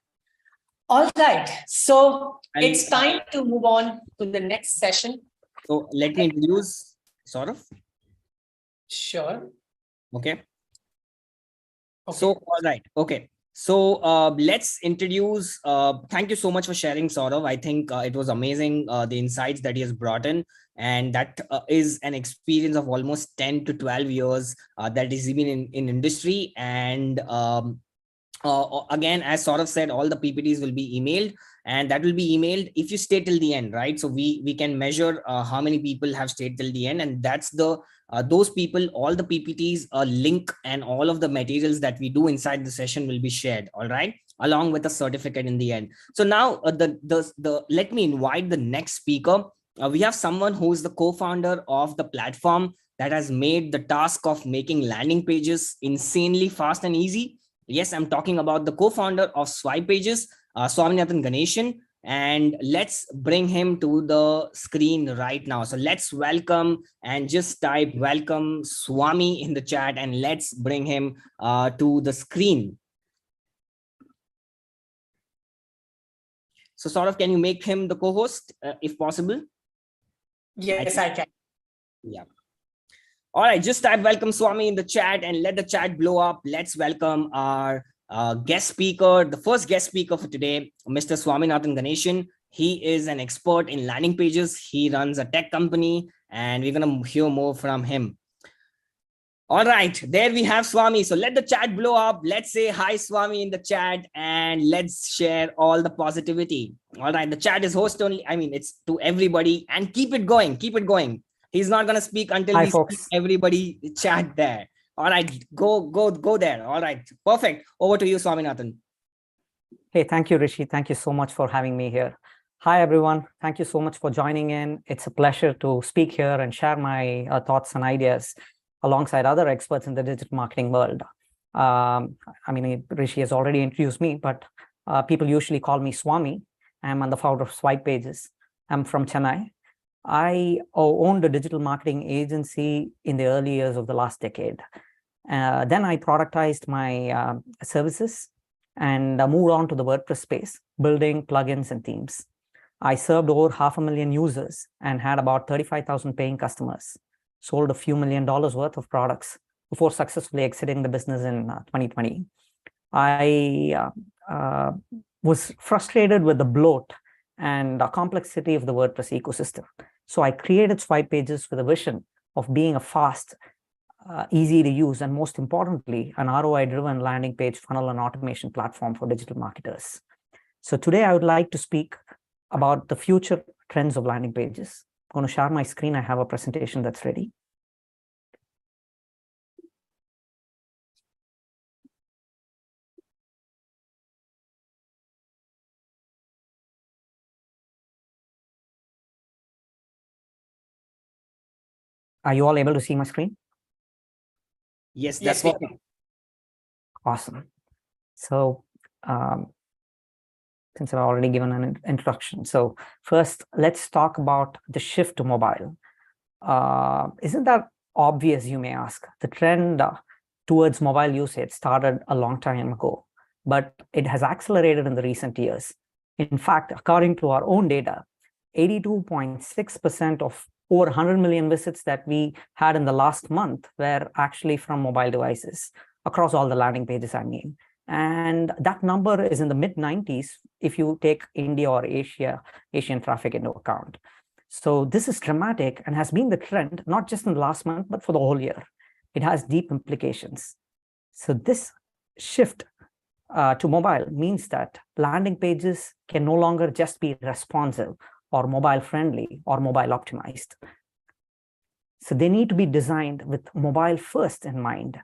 All right, so it's time to move on to the next session. So let me introduce Saurav. Sure. Okay. So, all right. Okay. So let's introduce, thank you so much for sharing, Saurav. I think it was amazing, the insights that he has brought in. And that is an experience of almost 10 to 12 years that he's been in industry. And again, as Saurav said, all the PPTs will be emailed, and that will be emailed if you stay till the end, right? So we can measure how many people have stayed till the end, and that's the those people, all the PPTs, a link, and all of the materials that we do inside the session will be shared, all right, along with a certificate in the end. So now let me invite the next speaker. We have someone who is the co-founder of the platform that has made the task of making landing pages insanely fast and easy. Yes, I'm talking about the co-founder of SwipePages, Swaminathan, and let's bring him to the screen right now. So let's welcome, and just type welcome Swami in the chat, and let's bring him to the screen. So Saurav, can you make him the co-host if possible? Yes, I can. Yeah. All right, just type welcome Swami in the chat and let the chat blow up. Let's welcome our guest speaker, the first guest speaker for today, Mr. Swaminathan Ganeshan. He is an expert in landing pages. He runs a tech company, and we're going to hear more from him. All right, there we have Swami. So let the chat blow up. Let's say hi, Swami, in the chat, and let's share all the positivity. All right, the chat is host only. I mean, it's to everybody, and keep it going. Keep it going. He's not going to speak until hi, we folks. speak everybody chat there. All right, go there. All right, perfect. Over to you, Swaminathan. Hey, thank you, Rishi. Thank you so much for having me here. Hi, everyone. Thank you so much for joining in. It's a pleasure to speak here and share my thoughts and ideas alongside other experts in the digital marketing world. I mean, Rishi has already introduced me, but people usually call me Swami. I'm the founder of SwipePages. I'm from Chennai. I owned a digital marketing agency in the early years of the last decade. Then I productized my services and moved on to the WordPress space, building plugins and themes. I served over 500,000 users and had about 35,000 paying customers, sold a few $1 million worth of products before successfully exiting the business in 2020. I was frustrated with the bloat and the complexity of the WordPress ecosystem. So I created SwipePages with a vision of being a fast, easy to use, and most importantly, an ROI-driven landing page funnel and automation platform for digital marketers. So today I would like to speak about the future trends of landing pages. I'm going to share my screen. I have a presentation that's ready. Are you all able to see my screen? Yes, that's perfect. Awesome. So since I've already given an introduction, so first let's talk about the shift to mobile. Isn't that obvious, you may ask? The trend towards mobile usage started a long time ago, but it has accelerated in the recent years. In fact, according to our own data, 82.6% of over 100 million visits that we had in the last month were actually from mobile devices across all the landing pages I mean. And that number is in the mid-90s if you take India or Asian traffic into account. So this is dramatic and has been the trend, not just in the last month, but for the whole year. It has deep implications. So this shift to mobile means that landing pages can no longer just be responsive or mobile friendly or mobile optimized. So they need to be designed with mobile first in mind,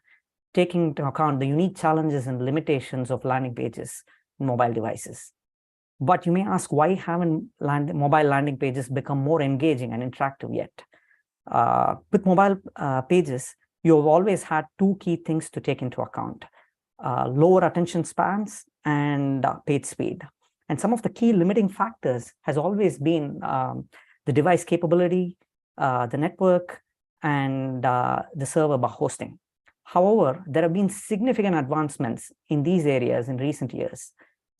taking into account the unique challenges and limitations of landing pages in mobile devices. But you may ask, why haven't mobile landing pages become more engaging and interactive yet? With mobile pages, you have always had two key things to take into account: lower attention spans and page speed. And some of the key limiting factors has always been the device capability, the network, and the server hosting. However, there have been significant advancements in these areas in recent years.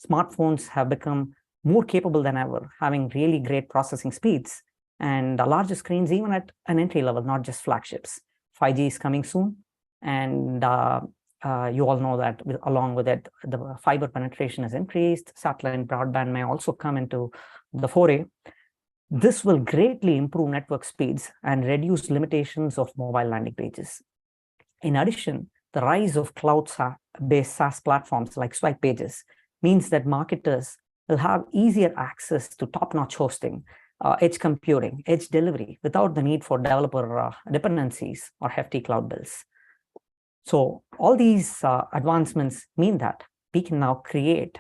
Smartphones have become more capable than ever, having really great processing speeds and larger screens, even at an entry level, not just flagships. 5G is coming soon, and you all know that along with it, the fiber penetration has increased. Satellite broadband may also come into the foray. This will greatly improve network speeds and reduce limitations of mobile landing pages. In addition, the rise of cloud-based SaaS platforms like SwipePages means that marketers will have easier access to top-notch hosting, edge computing, edge delivery without the need for developer dependencies or hefty cloud bills. So all these advancements mean that we can now create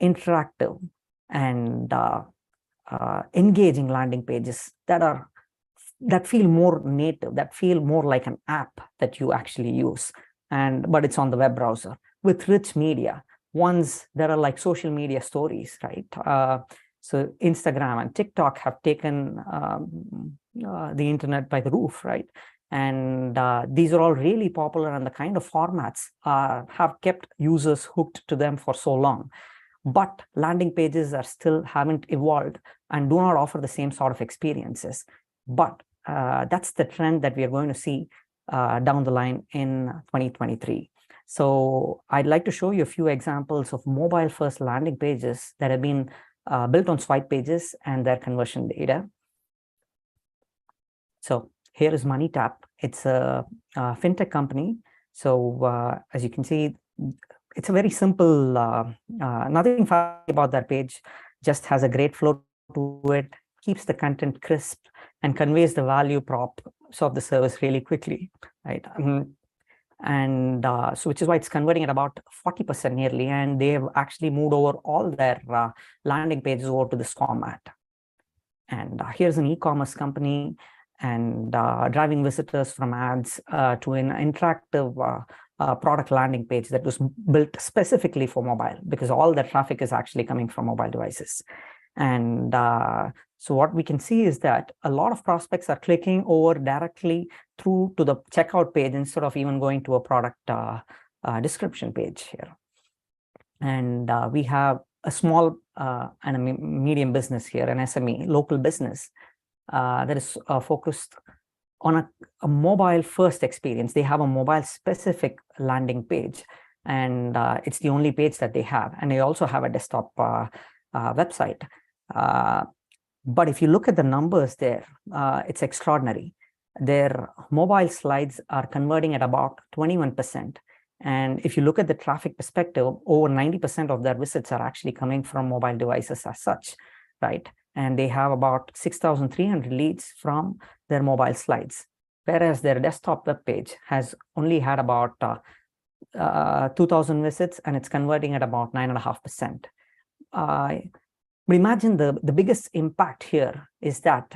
interactive and engaging landing pages that feel more native, that feel more like an app that you actually use, but it's on the web browser with rich media. Ones that are like social media stories, right? So Instagram and TikTok have taken the internet by the roof, right? And these are all really popular, and the kind of formats have kept users hooked to them for so long. But landing pages haven't evolved and do not offer the same sort of experiences. But that's the trend that we are going to see down the line in 2023. So I'd like to show you a few examples of mobile first landing pages that have been built on SwipePages and their conversion data. So here is MoneyTap. It's a fintech company. So as you can see, it's a very simple, nothing fancy about that page, just has a great flow to it, keeps the content crisp, and conveys the value props of the service really quickly, right? So which is why it's converting at about 40% nearly, and they have actually moved over all their landing pages over to this format. And here's an e-commerce company, and driving visitors from ads to an interactive product landing page that was built specifically for mobile, because all the traffic is actually coming from mobile devices. And so what we can see is that a lot of prospects are clicking over directly through to the checkout page instead of even going to a product description page here. And we have a small and a medium business here, an SME, local business that is focused on a mobile first experience. They have a mobile specific landing page, and it's the only page that they have. And they also have a desktop website. But if you look at the numbers there, it's extraordinary. Their mobile slides are converting at about 21%. And if you look at the traffic perspective, over 90% of their visits are actually coming from mobile devices as such, right? And they have about 6,300 leads from their mobile slides, whereas their desktop web page has only had about 2,000 visits, and it's converting at about 9.5%. But imagine the biggest impact here is that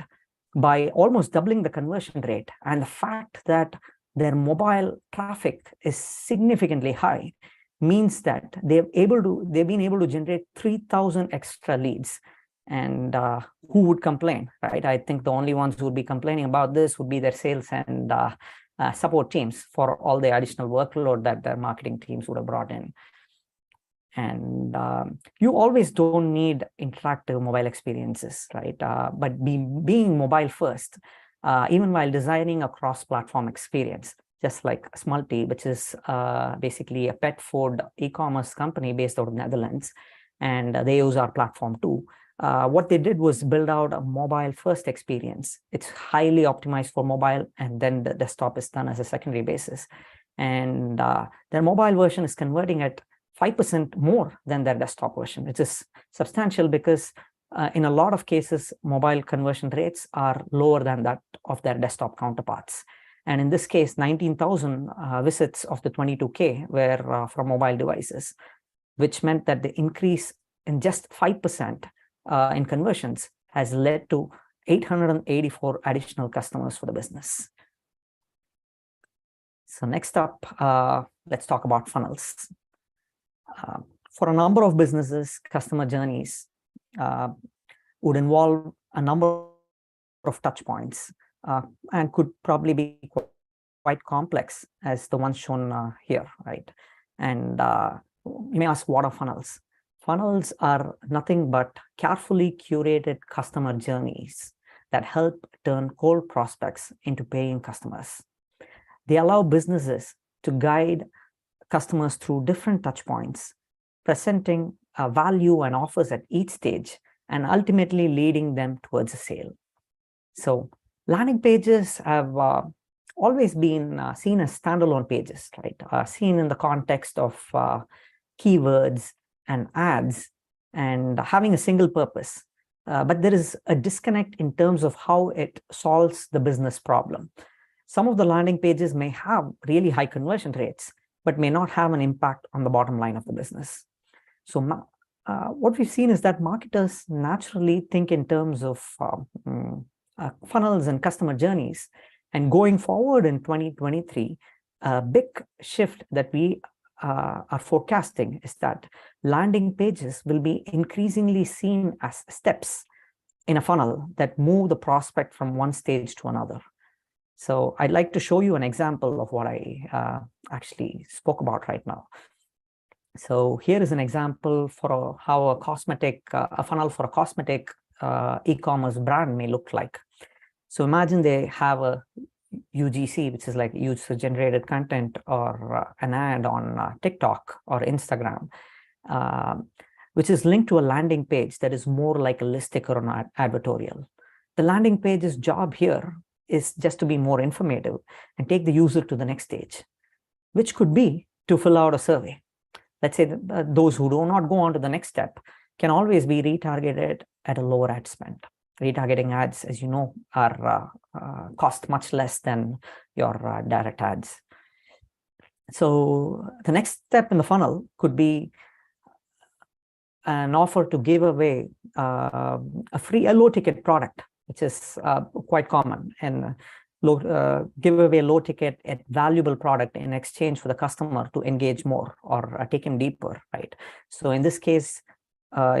by almost doubling the conversion rate, and the fact that their mobile traffic is significantly high, means that they've been able to generate 3,000 extra leads. And who would complain, right? I think the only ones who would be complaining about this would be their sales and support teams for all the additional workload that their marketing teams would have brought in. And you always don't need interactive mobile experiences, right? But being mobile first, even while designing a cross-platform experience, just like Smulti, which is basically a pet food e-commerce company based out of the Netherlands, and they use our platform too. What they did was build out a mobile first experience. It's highly optimized for mobile, and then the desktop is done as a secondary basis. And their mobile version is converting at 5% more than their desktop version, which is substantial because in a lot of cases, mobile conversion rates are lower than that of their desktop counterparts. And in this case, 19,000 visits of the 22K were from mobile devices, which meant that the increase in just 5% in conversions has led to 884 additional customers for the business. So next up, let's talk about funnels. For a number of businesses, customer journeys would involve a number of touch points and could probably be quite complex as the ones shown here, right? And you may ask, what are funnels? Funnels are nothing but carefully curated customer journeys that help turn cold prospects into paying customers. They allow businesses to guide customers through different touch points, presenting value and offers at each stage, and ultimately leading them towards a sale. So landing pages have always been seen as standalone pages, right? Seen in the context of keywords and ads and having a single purpose. But there is a disconnect in terms of how it solves the business problem. Some of the landing pages may have really high conversion rates, but may not have an impact on the bottom line of the business. So what we've seen is that marketers naturally think in terms of funnels and customer journeys. And going forward in 2023, a big shift that we are forecasting is that landing pages will be increasingly seen as steps in a funnel that move the prospect from one stage to another. So I'd like to show you an example of what I actually spoke about right now. So here is an example for how a funnel for a cosmetic e-commerce brand may look like. So imagine they have a UGC, which is like user-generated content, or an ad on TikTok or Instagram, which is linked to a landing page that is more like a listic or an advertorial. The landing page's job here is just to be more informative and take the user to the next stage, which could be to fill out a survey. Let's say that those who do not go on to the next step can always be retargeted at a lower ad spend. Retargeting ads, as you know, are cost much less than your direct ads. So the next step in the funnel could be an offer to give away a low ticket product, which is quite common, and give away a low ticket and valuable product in exchange for the customer to engage more or take him deeper, right? So in this case,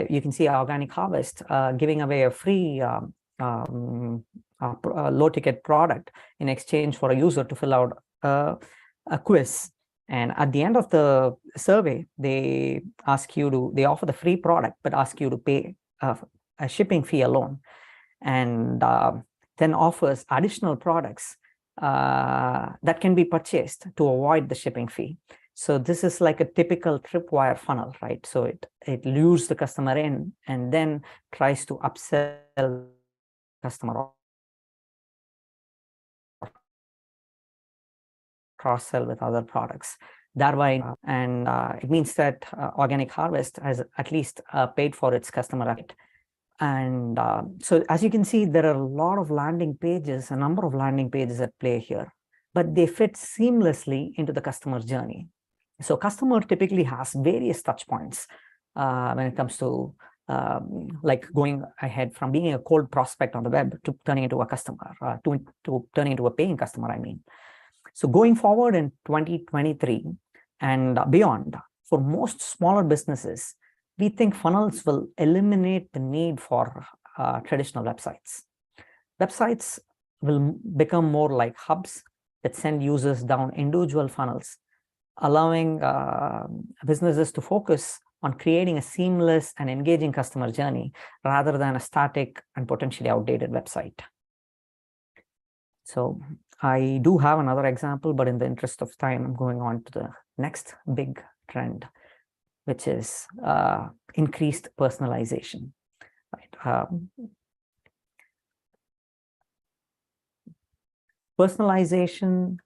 you can see Organic Harvest giving away a free low ticket product in exchange for a user to fill out a quiz. And at the end of the survey, they offer the free product, but ask you to pay a shipping fee alone, and then offers additional products that can be purchased to avoid the shipping fee. So this is like a typical tripwire funnel, right? So it lures the customer in and then tries to upsell the customer, cross-sell with other products. Thereby, and it means that Organic Harvest has at least paid for its customer account. And so as you can see, there are a lot of landing pages, a number of landing pages at play here, but they fit seamlessly into the customer journey. So customer typically has various touch points when it comes to like going ahead from being a cold prospect on the web to turning into a customer, to turning into a paying customer, I mean. So going forward in 2023 and beyond, for most smaller businesses, we think funnels will eliminate the need for traditional websites. Websites will become more like hubs that send users down individual funnels, allowing businesses to focus on creating a seamless and engaging customer journey rather than a static and potentially outdated website. So I do have another example, but in the interest of time, I'm going on to the next big trend, which is increased personalization. Right? Personalization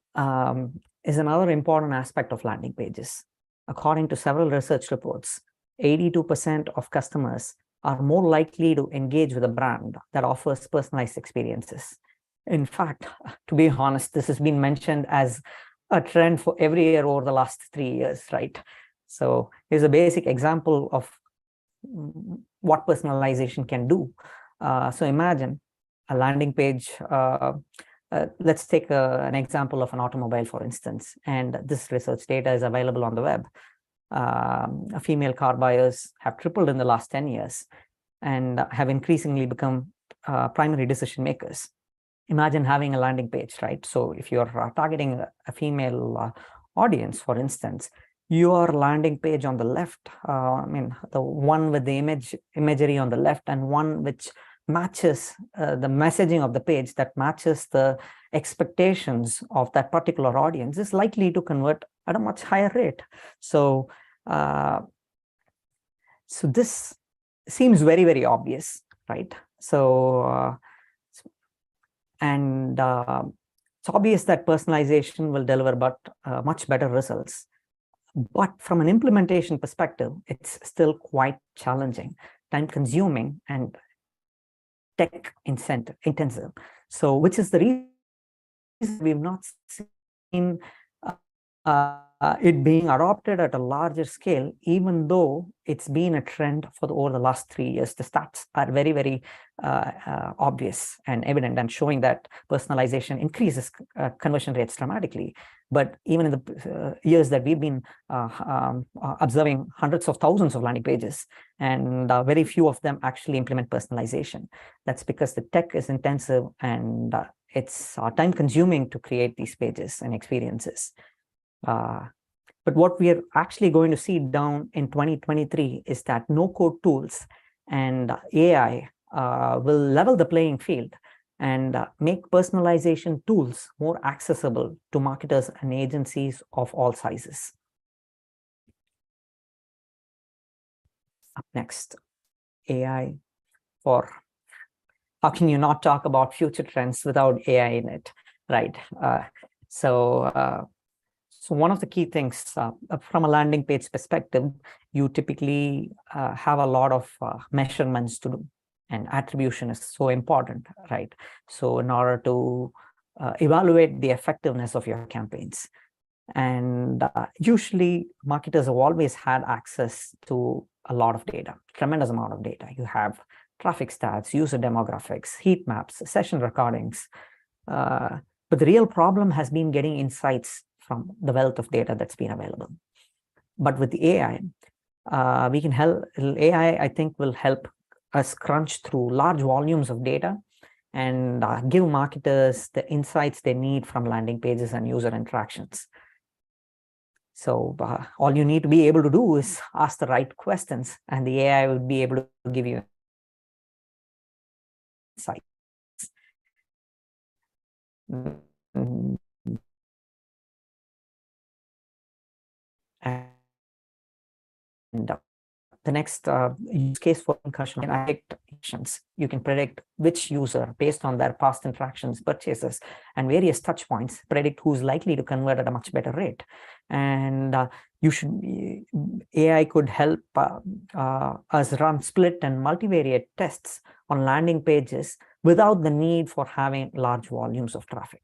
is another important aspect of landing pages. According to several research reports, 82% of customers are more likely to engage with a brand that offers personalized experiences. In fact, to be honest, this has been mentioned as a trend for every year over the last 3 years, right? So here's a basic example of what personalization can do. So imagine a landing page. Let's take an example of an automobile, for instance, and this research data is available on the web. Female car buyers have tripled in the last 10 years and have increasingly become primary decision makers. Imagine having a landing page, right? So if you're targeting a female audience, for instance, your landing page on the left, I mean, the one with the imagery on the left and one which matches the messaging of the page that matches the expectations of that particular audience is likely to convert at a much higher rate. So, so this seems very, very obvious, right? So, it's obvious that personalization will deliver much better results. But from an implementation perspective, it's still quite challenging, time-consuming, and tech-intensive. So, which is the reason we've not seen it being adopted at a larger scale, even though it's been a trend for over the last 3 years. The stats are very, very obvious and evident and showing that personalization increases conversion rates dramatically. But even in the years that we've been observing hundreds of thousands of landing pages, and very few of them actually implement personalization. That's because the tech is intensive and it's time consuming to create these pages and experiences. But what we are actually going to see down in 2023 is that no-code tools and AI will level the playing field and make personalization tools more accessible to marketers and agencies of all sizes. Up next, AI for, how can you not talk about future trends without AI in it, right? So one of the key things from a landing page perspective, you typically have a lot of measurements to do, and attribution is so important, right? So in order to evaluate the effectiveness of your campaigns, and usually marketers have always had access to a lot of data, tremendous amount of data. You have traffic stats, user demographics, heat maps, session recordings. But the real problem has been getting insights from the wealth of data that's been available. But with AI, we can help. AI, I think, will help us crunch through large volumes of data and give marketers the insights they need from landing pages and user interactions. So all you need to be able to do is ask the right questions, and the AI will be able to give you insights. And the next use case for concussion, you can predict which user, based on their past interactions, purchases, and various touch points, predict who's likely to convert at a much better rate. And AI could help us run split and multivariate tests on landing pages without the need for having large volumes of traffic.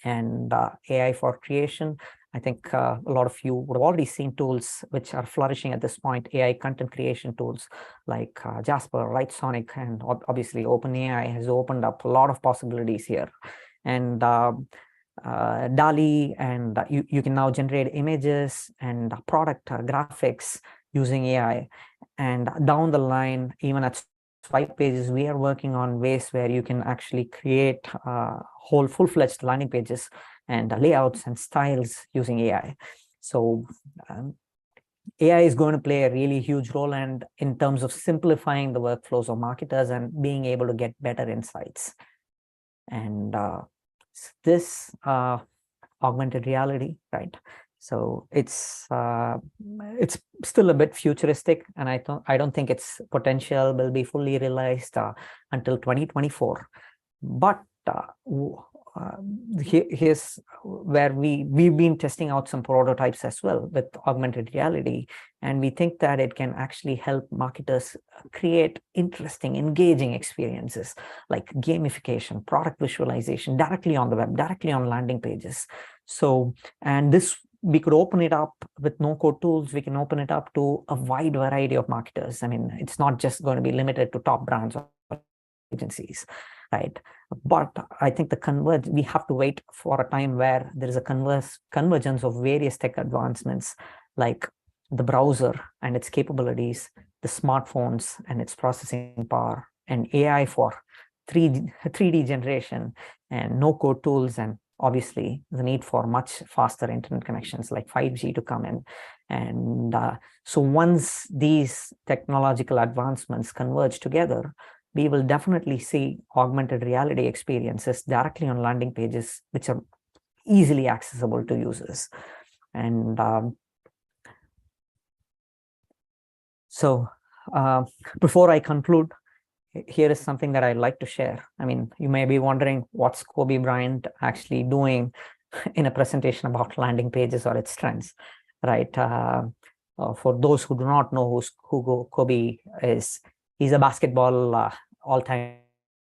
And AI for creation, I think a lot of you would have already seen tools which are flourishing at this point, AI content creation tools like Jasper, Writesonic, and obviously OpenAI has opened up a lot of possibilities here. And DALI, and you can now generate images and product graphics using AI. And down the line, even at SwipePages, we are working on ways where you can actually create whole full-fledged landing pages and layouts and styles using AI. So AI is going to play a really huge role, and in terms of simplifying the workflows of marketers and being able to get better insights. And this augmented reality, right? So it's still a bit futuristic, and I don't think its potential will be fully realized until 2024. But here's where we've been testing out some prototypes as well with augmented reality, and we think that it can actually help marketers create interesting, engaging experiences like gamification, product visualization directly on the web, directly on landing pages. So, and this, we could open it up with no-code tools. We can open it up to a wide variety of marketers. I mean, it's not just going to be limited to top brands or agencies, right? But I think we have to wait for a time where there is a convergence of various tech advancements, like the browser and its capabilities, the smartphones and its processing power, and AI for 3D generation, and no-code tools, and obviously the need for much faster internet connections like 5G to come in. And so once these technological advancements converge together, we will definitely see augmented reality experiences directly on landing pages, which are easily accessible to users. And so before I conclude, here is something that I'd like to share. I mean, you may be wondering, what's Kobe Bryant actually doing in a presentation about landing pages or its trends, right? For those who do not know who Kobe is, he's a basketball all-time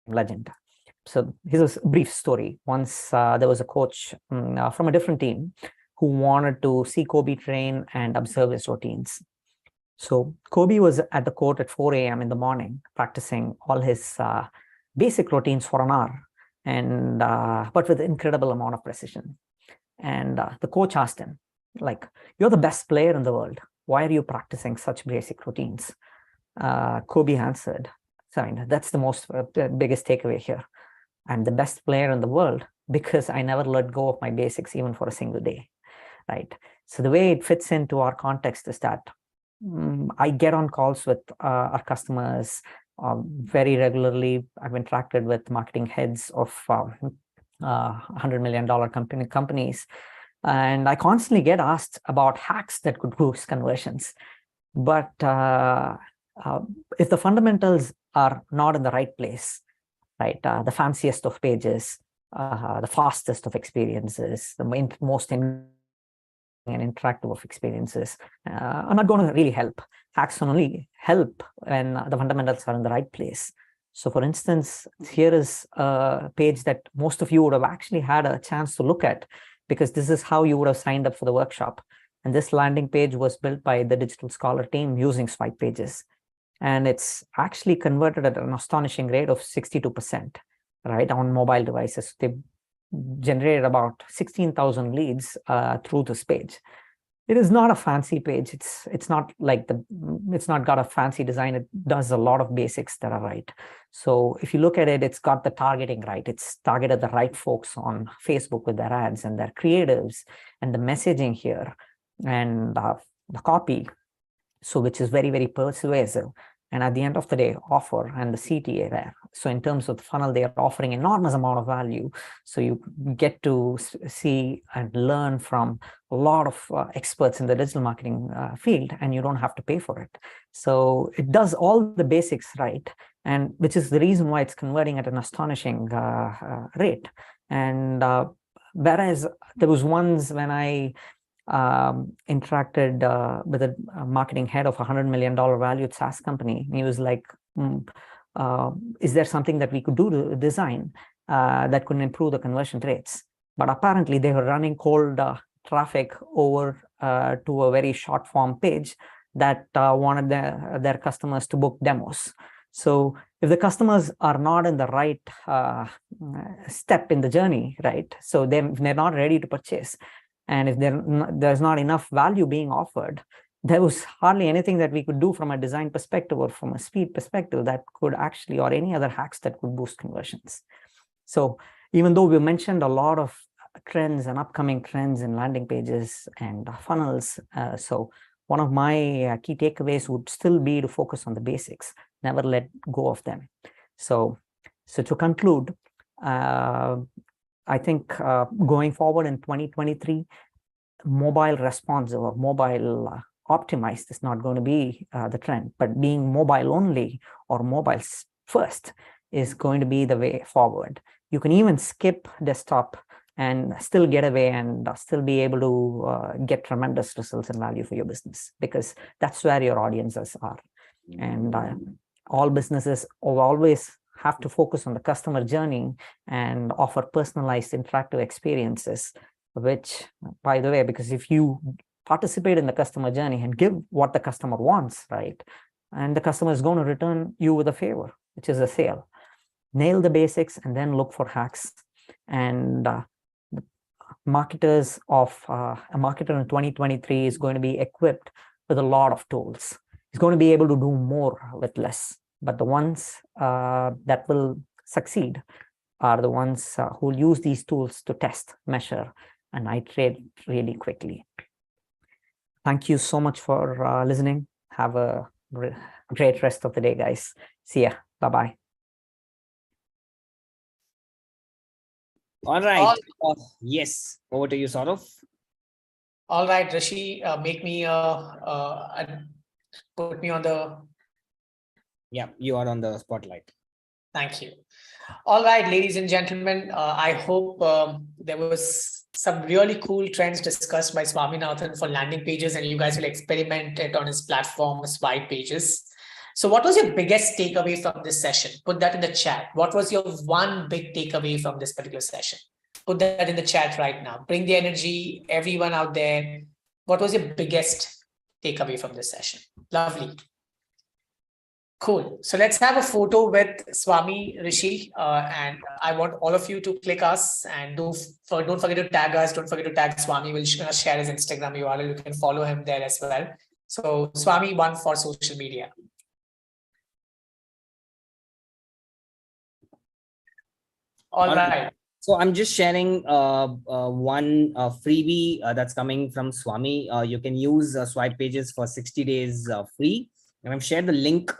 legend. So here's a brief story. Once there was a coach from a different team who wanted to see Kobe train and observe his routines. So Kobe was at the court at 4 a.m. in the morning, practicing all his basic routines for an hour, and but with incredible amount of precision. And the coach asked him, like, "You're the best player in the world. Why are you practicing such basic routines?" Kobe answered, "Sorry, that's the biggest takeaway here. I'm the best player in the world because I never let go of my basics even for a single day," right? So the way it fits into our context is that I get on calls with our customers very regularly. I've interacted with marketing heads of $100 million companies, and I constantly get asked about hacks that could boost conversions. But if the fundamentals are not in the right place, right, the fanciest of pages, the fastest of experiences, the most and interactive of experiences, are not going to really help. Hacks only help when the fundamentals are in the right place. So for instance, here is a page that most of you would have actually had a chance to look at, because this is how you would have signed up for the workshop. And this landing page was built by the Digital Scholar team using SwipePages. And it's actually converted at an astonishing rate of 62%, right, on mobile devices. They generated about 16,000 leads through this page. It is not a fancy page. It's not like it's not got a fancy design. It does a lot of basics that are right. So if you look at it, it's got the targeting right. It's targeted the right folks on Facebook with their ads and their creatives and the messaging here and the copy. So which is very, very persuasive. And at the end of the day, offer and the CTA there. So in terms of the funnel, they are offering enormous amount of value. So you get to see and learn from a lot of experts in the digital marketing field, and you don't have to pay for it. So it does all the basics right, and which is the reason why it's converting at an astonishing rate. And whereas there was ones when I interacted with a marketing head of $100 million valued SaaS company. And he was like, is there something that we could do to design that could improve the conversion rates? But apparently they were running cold traffic over to a very short form page that wanted their customers to book demos. So if the customers are not in the right step in the journey, right? So they're not ready to purchase. And if there's not enough value being offered, there was hardly anything that we could do from a design perspective or from a speed perspective that could actually, or any other hacks that could boost conversions. So even though we mentioned a lot of trends and upcoming trends in landing pages and funnels, so one of my key takeaways would still be to focus on the basics, never let go of them. So to conclude, I think going forward in 2023, mobile responsive or mobile optimized is not going to be the trend, but being mobile only or mobile first is going to be the way forward. You can even skip desktop and still get away and still be able to get tremendous results and value for your business, because that's where your audiences are. And all businesses always have to focus on the customer journey and offer personalized interactive experiences, which, by the way, because if you participate in the customer journey and give what the customer wants, right, and the customer is going to return you with a favor, which is a sale. Nail the basics and then look for hacks. And the marketers of a marketer in 2023 is going to be equipped with a lot of tools. He's going to be able to do more with less. But the ones that will succeed are the ones who will use these tools to test, measure, and iterate really quickly. Thank you so much for listening. Have a great rest of the day, guys. See ya. Bye-bye. All right. Yes. Over to you, Saurav. All right, Rishi, make me put me on the. Yeah, you are on the spotlight. Thank you. All right, ladies and gentlemen, I hope there was some really cool trends discussed by Swaminathan for landing pages, and you guys will experiment it on his platform, SwipePages. So what was your biggest takeaway from this session? Put that in the chat. What was your one big takeaway from this particular session? Put that in the chat right now. Bring the energy, everyone out there. What was your biggest takeaway from this session? Lovely. Cool. So let's have a photo with Swami, Rishi, and I want all of you to click us, and don't forget to tag us. Don't forget to tag Swami. We'll share his Instagram URL. You can follow him there as well. So Swami, one for social media. All right. So I'm just sharing one freebie that's coming from Swami. You can use SwipePages for 60 days free. and I've shared the link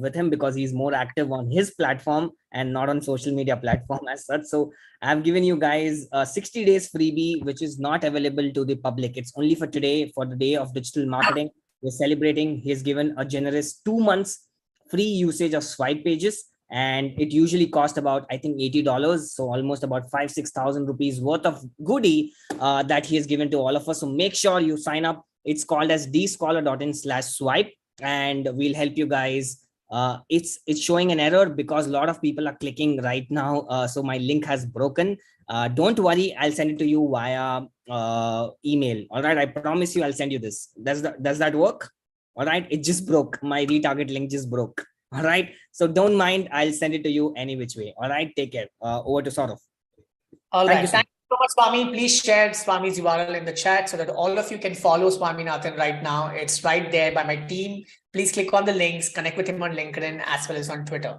with him because he's more active on his platform and not on social media platform as such. So I've given you guys a 60 days freebie, which is not available to the public. It's only for today, for the day of digital marketing. We're celebrating. He's given a generous 2 months free usage of SwipePages, and it usually cost about, I think, $80, so almost about 5,000-6,000 rupees worth of goodie that he has given to all of us. So make sure you sign up. It's called as dscholar.in/swipe, and we'll help you guys. It's showing an error because a lot of people are clicking right now, so my link has broken. Don't worry, I'll send it to you via email. All right, I promise you I'll send you this. Does that work? All right, it just broke. My retarget link just broke. All right, so don't mind, I'll send it to you any which way. All right, take care. Over to Saurav. All right, thank you so much, Swami. Please share Swami's URL in the chat so that all of you can follow Swaminathan right now. It's right there by my team. Please click on the links, connect with him on LinkedIn as well as on Twitter.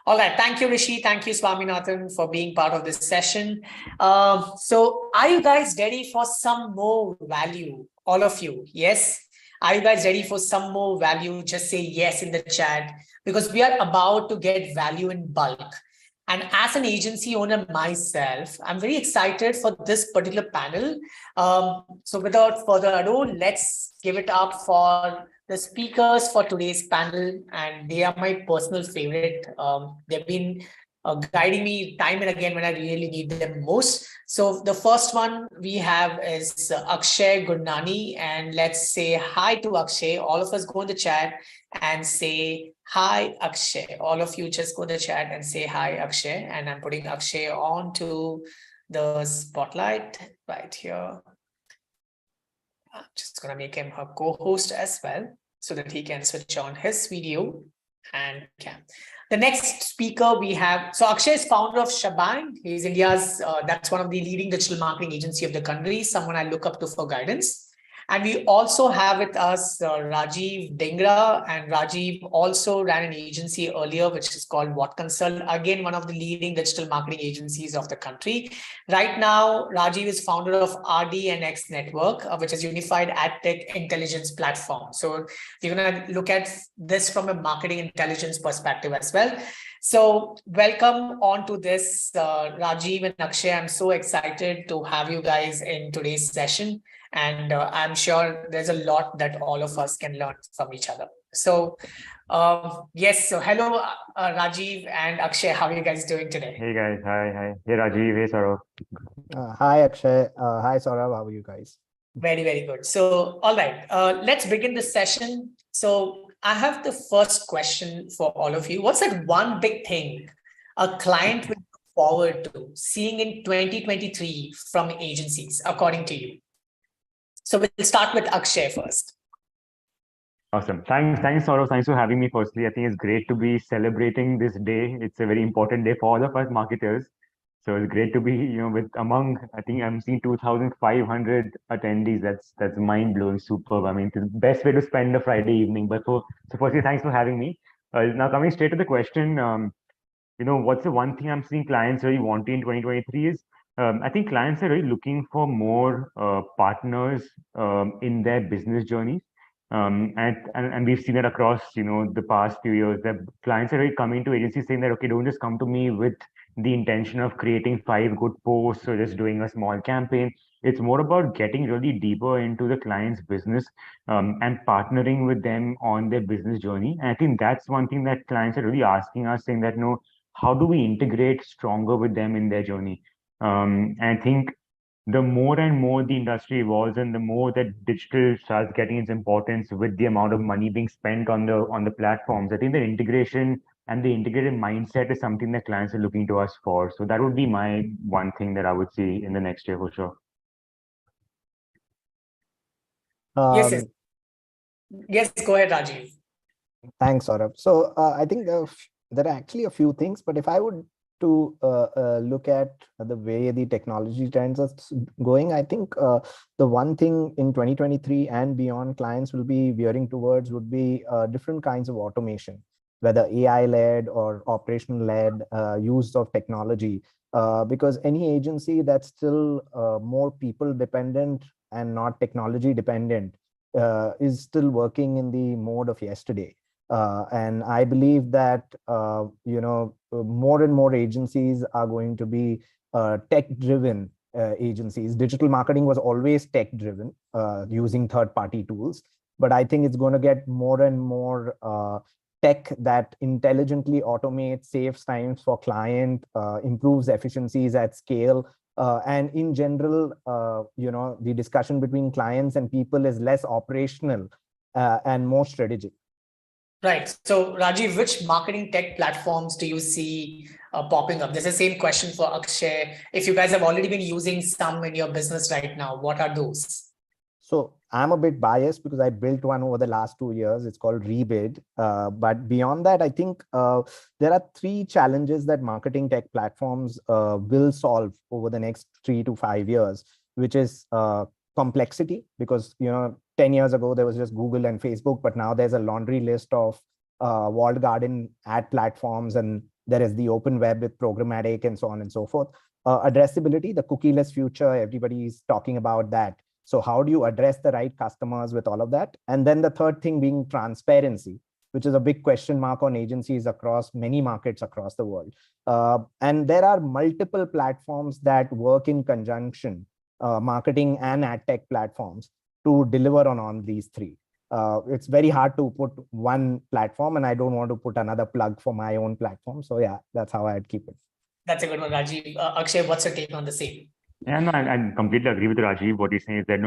All right, thank you, Rishi. Thank you, Swaminathan, for being part of this session. So are you guys ready for some more value? All of you, yes? Are you guys ready for some more value? Just say yes in the chat, because we are about to get value in bulk. And as an agency owner myself, I'm very excited for this particular panel. So without further ado, let's give it up for the speakers for today's panel. And they are my personal favorite. They've been guiding me time and again when I really need them most. So the first one we have is Akshay Gurnani. And let's say hi to Akshay. All of us go in the chat and say hi, Akshay. All of you just go to the chat and say hi, Akshay. And I'm putting Akshay onto the spotlight right here. I'm just going to make him a co-host as well so that he can switch on his video and cam. The next speaker we have, so Akshay is founder of Shabang. He's India's, that's one of the leading digital marketing agency of the country, someone I look up to for guidance. And we also have with us Rajiv Dingra, and Rajiv also ran an agency earlier, which is called What Consult, again, one of the leading digital marketing agencies of the country. Right now, Rajiv is founder of RD and X Network, which is unified ad tech intelligence platform. So we're going to look at this from a marketing intelligence perspective as well. So welcome on to this, Rajiv and Akshay. I'm so excited to have you guys in today's session. And I'm sure there's a lot that all of us can learn from each other. So yes, so hello, Rajiv and Akshay. How are you guys doing today? Hey guys, hi. Hey Rajiv, hey Saurav. Hi Akshay, hi Saurav, how are you guys? Very, very good. So, all right, let's begin the session. So I have the first question for all of you. What's that one big thing a client will look forward to seeing in 2023 from agencies, according to you? So we'll start with Akshay first. Awesome. Thanks, Saurav. Thanks for having me firstly. I think it's great to be celebrating this day. It's a very important day for all of us marketers. So it's great to be, with among, I think I'm seeing 2,500 attendees. That's mind-blowing, superb. I mean, it's the best way to spend a Friday evening. So firstly, thanks for having me. Now coming straight to the question, what's the one thing I'm seeing clients really wanting in 2023 is, I think clients are really looking for more partners in their business journeys. And we've seen it across, the past few years that clients are really coming to agencies saying that, okay, don't just come to me with the intention of creating 5 good posts or just doing a small campaign. It's more about getting really deeper into the client's business and partnering with them on their business journey. And I think that's one thing that clients are really asking us, saying that, how do we integrate stronger with them in their journey? And I think the more and more the industry evolves and the more that digital starts getting its importance with the amount of money being spent on the platforms, I think the integration and the integrated mindset is something that clients are looking to us for. So that would be my one thing that I would see in the next year for sure. Yes, go ahead, Rajiv. Thanks, Saurabh. So I think there are actually a few things, but if I would to look at the way the technology trends are going, I think the one thing in 2023 and beyond clients will be veering towards would be different kinds of automation, whether AI-led or operational-led use of technology, because any agency that's still more people-dependent and not technology-dependent is still working in the mode of yesterday. And I believe that, more and more agencies are going to be tech-driven agencies. Digital marketing was always tech-driven, using third-party tools. But I think it's going to get more and more tech that intelligently automates, saves times for client, improves efficiencies at scale. And in general, the discussion between clients and people is less operational and more strategic. Right. So, Rajiv, which marketing tech platforms do you see popping up? There's the same question for Akshay. If you guys have already been using some in your business right now, what are those? So I'm a bit biased because I built one over the last 2 years. It's called Rebid. But beyond that, I think there are three challenges that marketing tech platforms will solve over the next 3 to 5 years, which is complexity, because 10 years ago there was just Google and Facebook, but now there's a laundry list of walled garden ad platforms, and there is the open web with programmatic and so on and so forth. Addressability, the cookieless future, everybody's talking about that. So how do you address the right customers with all of that? And then the third thing being transparency, which is a big question mark on agencies across many markets across the world. And there are multiple platforms that work in conjunction, marketing and ad tech platforms, to deliver on these three. It's very hard to put one platform, and I don't want to put another plug for my own platform. So yeah, that's how I'd keep it. That's a good one, Rajiv. Akshay, what's your take on the same? Yeah, no, I completely agree with Rajiv. What he's saying is that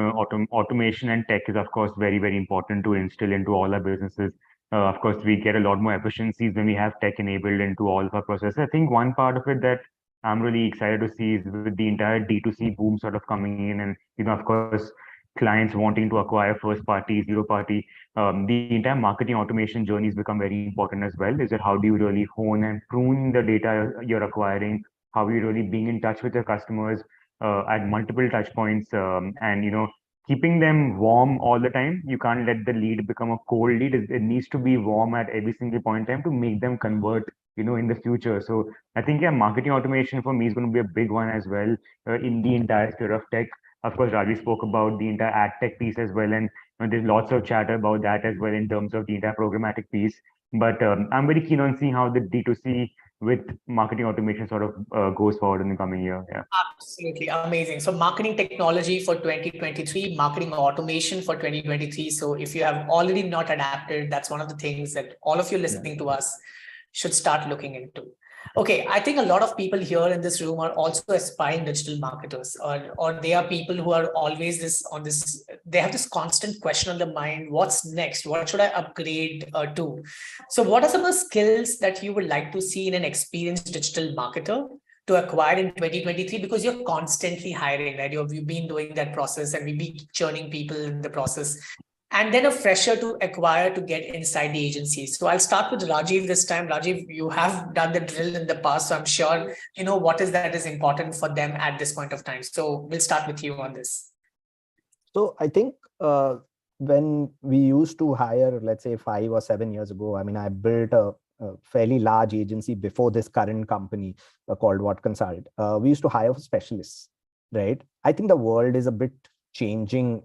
automation and tech is, of course, very, very important to instill into all our businesses. Of course, we get a lot more efficiencies when we have tech enabled into all of our processes. I think one part of it that I'm really excited to see is with the entire D2C boom sort of coming in, and of course, clients wanting to acquire first party, zero party. The entire marketing automation journeys become very important as well. Is that how do you really hone and prune the data you're acquiring? How are you really being in touch with your customers? At multiple touch points, and keeping them warm all the time. You can't let the lead become a cold lead. It needs to be warm at every single point in time to make them convert in the future. So I think marketing automation for me is going to be a big one as well, in the entire sphere of tech. Of course, Ravi spoke about the entire ad tech piece as well, and there's lots of chatter about that as well in terms of the entire programmatic piece. But I'm very keen on seeing how the D2C with marketing automation sort of goes forward in the coming year. Yeah. Absolutely amazing. So marketing technology for 2023, marketing automation for 2023. So if you have already not adapted, that's one of the things that all of you listening to us should start looking into. Okay, I think a lot of people here in this room are also aspiring digital marketers, or they are people who are always they have this constant question on the mind, what's next? What should I upgrade to? So what are some of the skills that you would like to see in an experienced digital marketer to acquire in 2023? Because you're constantly hiring, right? You've been doing that process, and we've been churning people in the process. And then a fresher to acquire to get inside the agency. So I'll start with Rajiv this time. Rajiv, you have done the drill in the past, so I'm sure you know what is important for them at this point of time. So we'll start with you on this. So I think when we used to hire, let's say 5 or 7 years ago, I mean, I built a fairly large agency before this current company called What Consult. We used to hire for specialists, right? I think the world is a bit changing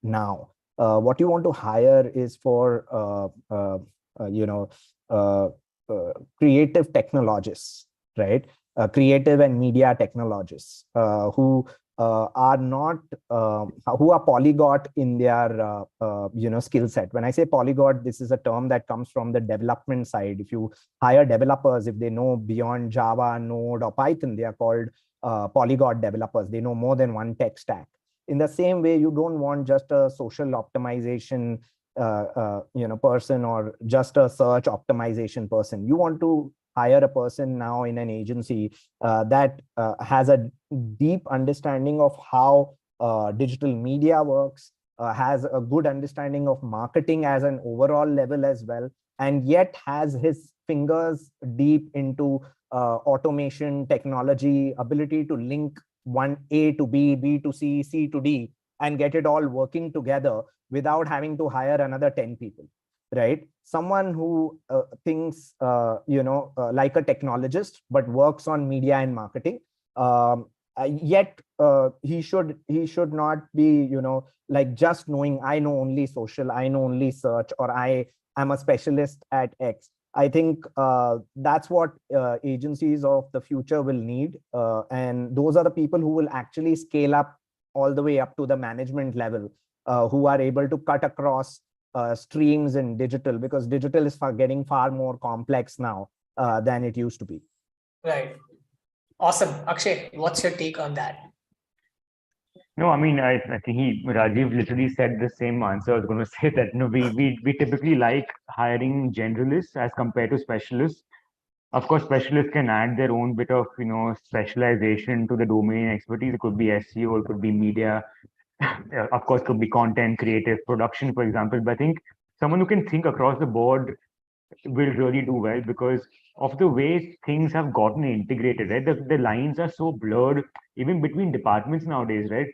now. What you want to hire is for creative technologists, right? Creative and media technologists who are not who are polyglot in their skill set. When I say polyglot, this is a term that comes from the development side. If you hire developers, if they know beyond Java, Node, or Python, they are called polyglot developers. They know more than one tech stack. In the same way, you don't want just a social optimization person, or just a search optimization person. You want to hire a person now in an agency that has a deep understanding of how digital media works, has a good understanding of marketing as an overall level as well, and yet has his fingers deep into automation, technology, ability to link one A to B, B to C, C to D, and get it all working together without having to hire another 10 people, right? Someone who thinks, like a technologist, but works on media and marketing, yet he should not be, like just knowing I know only social, I know only search, or I am a specialist at X. I think that's what agencies of the future will need, and those are the people who will actually scale up all the way up to the management level, who are able to cut across streams in digital, because digital is getting far more complex now than it used to be. Right. Awesome. Akshay, what's your take on that? No, I mean, I think Rajiv literally said the same answer. I was going to say that, we typically like hiring generalists as compared to specialists. Of course, specialists can add their own bit of, specialization to the domain expertise. It could be SEO, it could be media, of course, could be content, creative, production, for example. But I think someone who can think across the board will really do well, because of the way things have gotten integrated, right? The lines are so blurred, even between departments nowadays, right?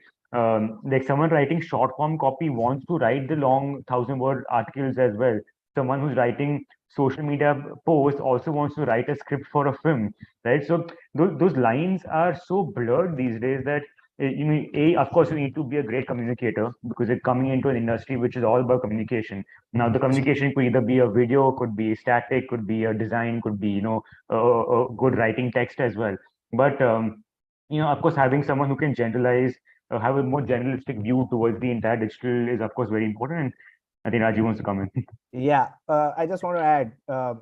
Like someone writing short form copy wants to write the long 1,000-word articles as well. Someone who's writing social media posts also wants to write a script for a film, right? So those lines are so blurred these days that of course, you need to be a great communicator, because you're coming into an industry which is all about communication. Now, the communication could either be a video, could be static, could be a design, could be, a good writing text as well. But, of course, having someone who can generalize, have a more generalistic view towards the entire digital is, of course, very important. And I think Rajiv wants to come in. Yeah, I just want to add,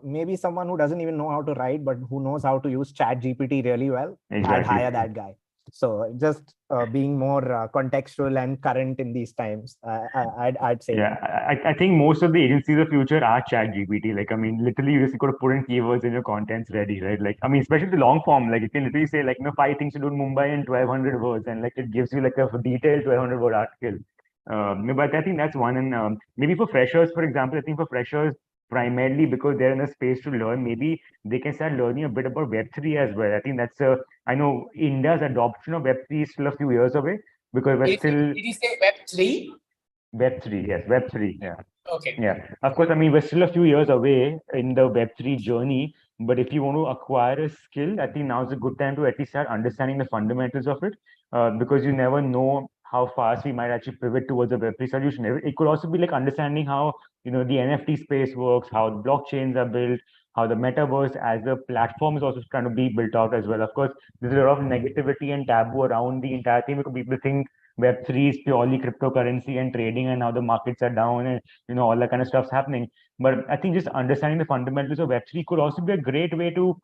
maybe someone who doesn't even know how to write, but who knows how to use Chat GPT really well, Exactly. I'd hire that guy. So just being more contextual and current in these times, I'd say. Yeah, I think most of the agencies of future are Chat GPT. Like, I mean, literally, you just got to put in keywords and your content's ready, right? Like, I mean, especially the long form, like you can literally say, like, 5 things to do in Mumbai in 1,200 words, and like it gives you like a detailed 1,200-word article. But I think that's one. And maybe for freshers, for example, I think for freshers, primarily because they're in a space to learn, maybe they can start learning a bit about Web3 as well. I think that's I know India's adoption of Web3 is still a few years away, because we're still. Did you say Web3? Web3, yes, Web3, yeah. Okay. Yeah, of course, I mean, we're still a few years away in the Web3 journey, but if you want to acquire a skill, I think now is a good time to at least start understanding the fundamentals of it, because you never know how fast we might actually pivot towards a Web3 solution. It could also be like understanding how, the NFT space works, how the blockchains are built, how the metaverse as a platform is also trying to be built out as well. Of course, there's a lot of negativity and taboo around the entire thing, because people think Web3 is purely cryptocurrency and trading, and now the markets are down, and all that kind of stuff's happening. But I think just understanding the fundamentals of Web3 could also be a great way to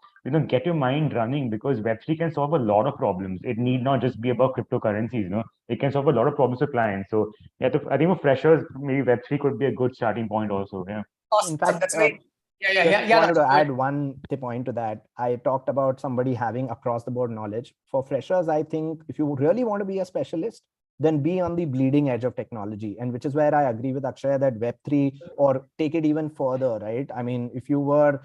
get your mind running, because Web3 can solve a lot of problems. It need not just be about cryptocurrencies. It can solve a lot of problems for clients. So yeah, I think for freshers, maybe Web3 could be a good starting point also. Yeah. Awesome. In fact, That's great. Just wanted to add one point to that. I talked about somebody having across the board knowledge. For freshers, I think if you really want to be a specialist, then be on the bleeding edge of technology. And which is where I agree with Akshay that Web3, or take it even further, right? I mean, if you were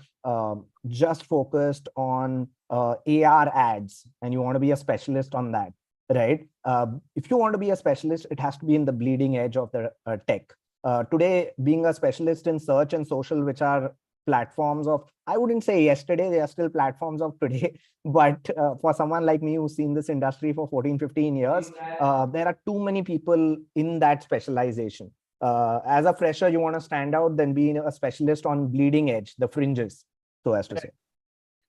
just focused on AR ads and you want to be a specialist on that, right? If you want to be a specialist, it has to be in the bleeding edge of the tech. Today, being a specialist in search and social, which are platforms of, I wouldn't say yesterday, they are still platforms of today, but for someone like me who's seen this industry for 14, 15 years, there are too many people in that specialization. As a fresher, you want to stand out, then be a specialist on bleeding edge, the fringes, so as to say.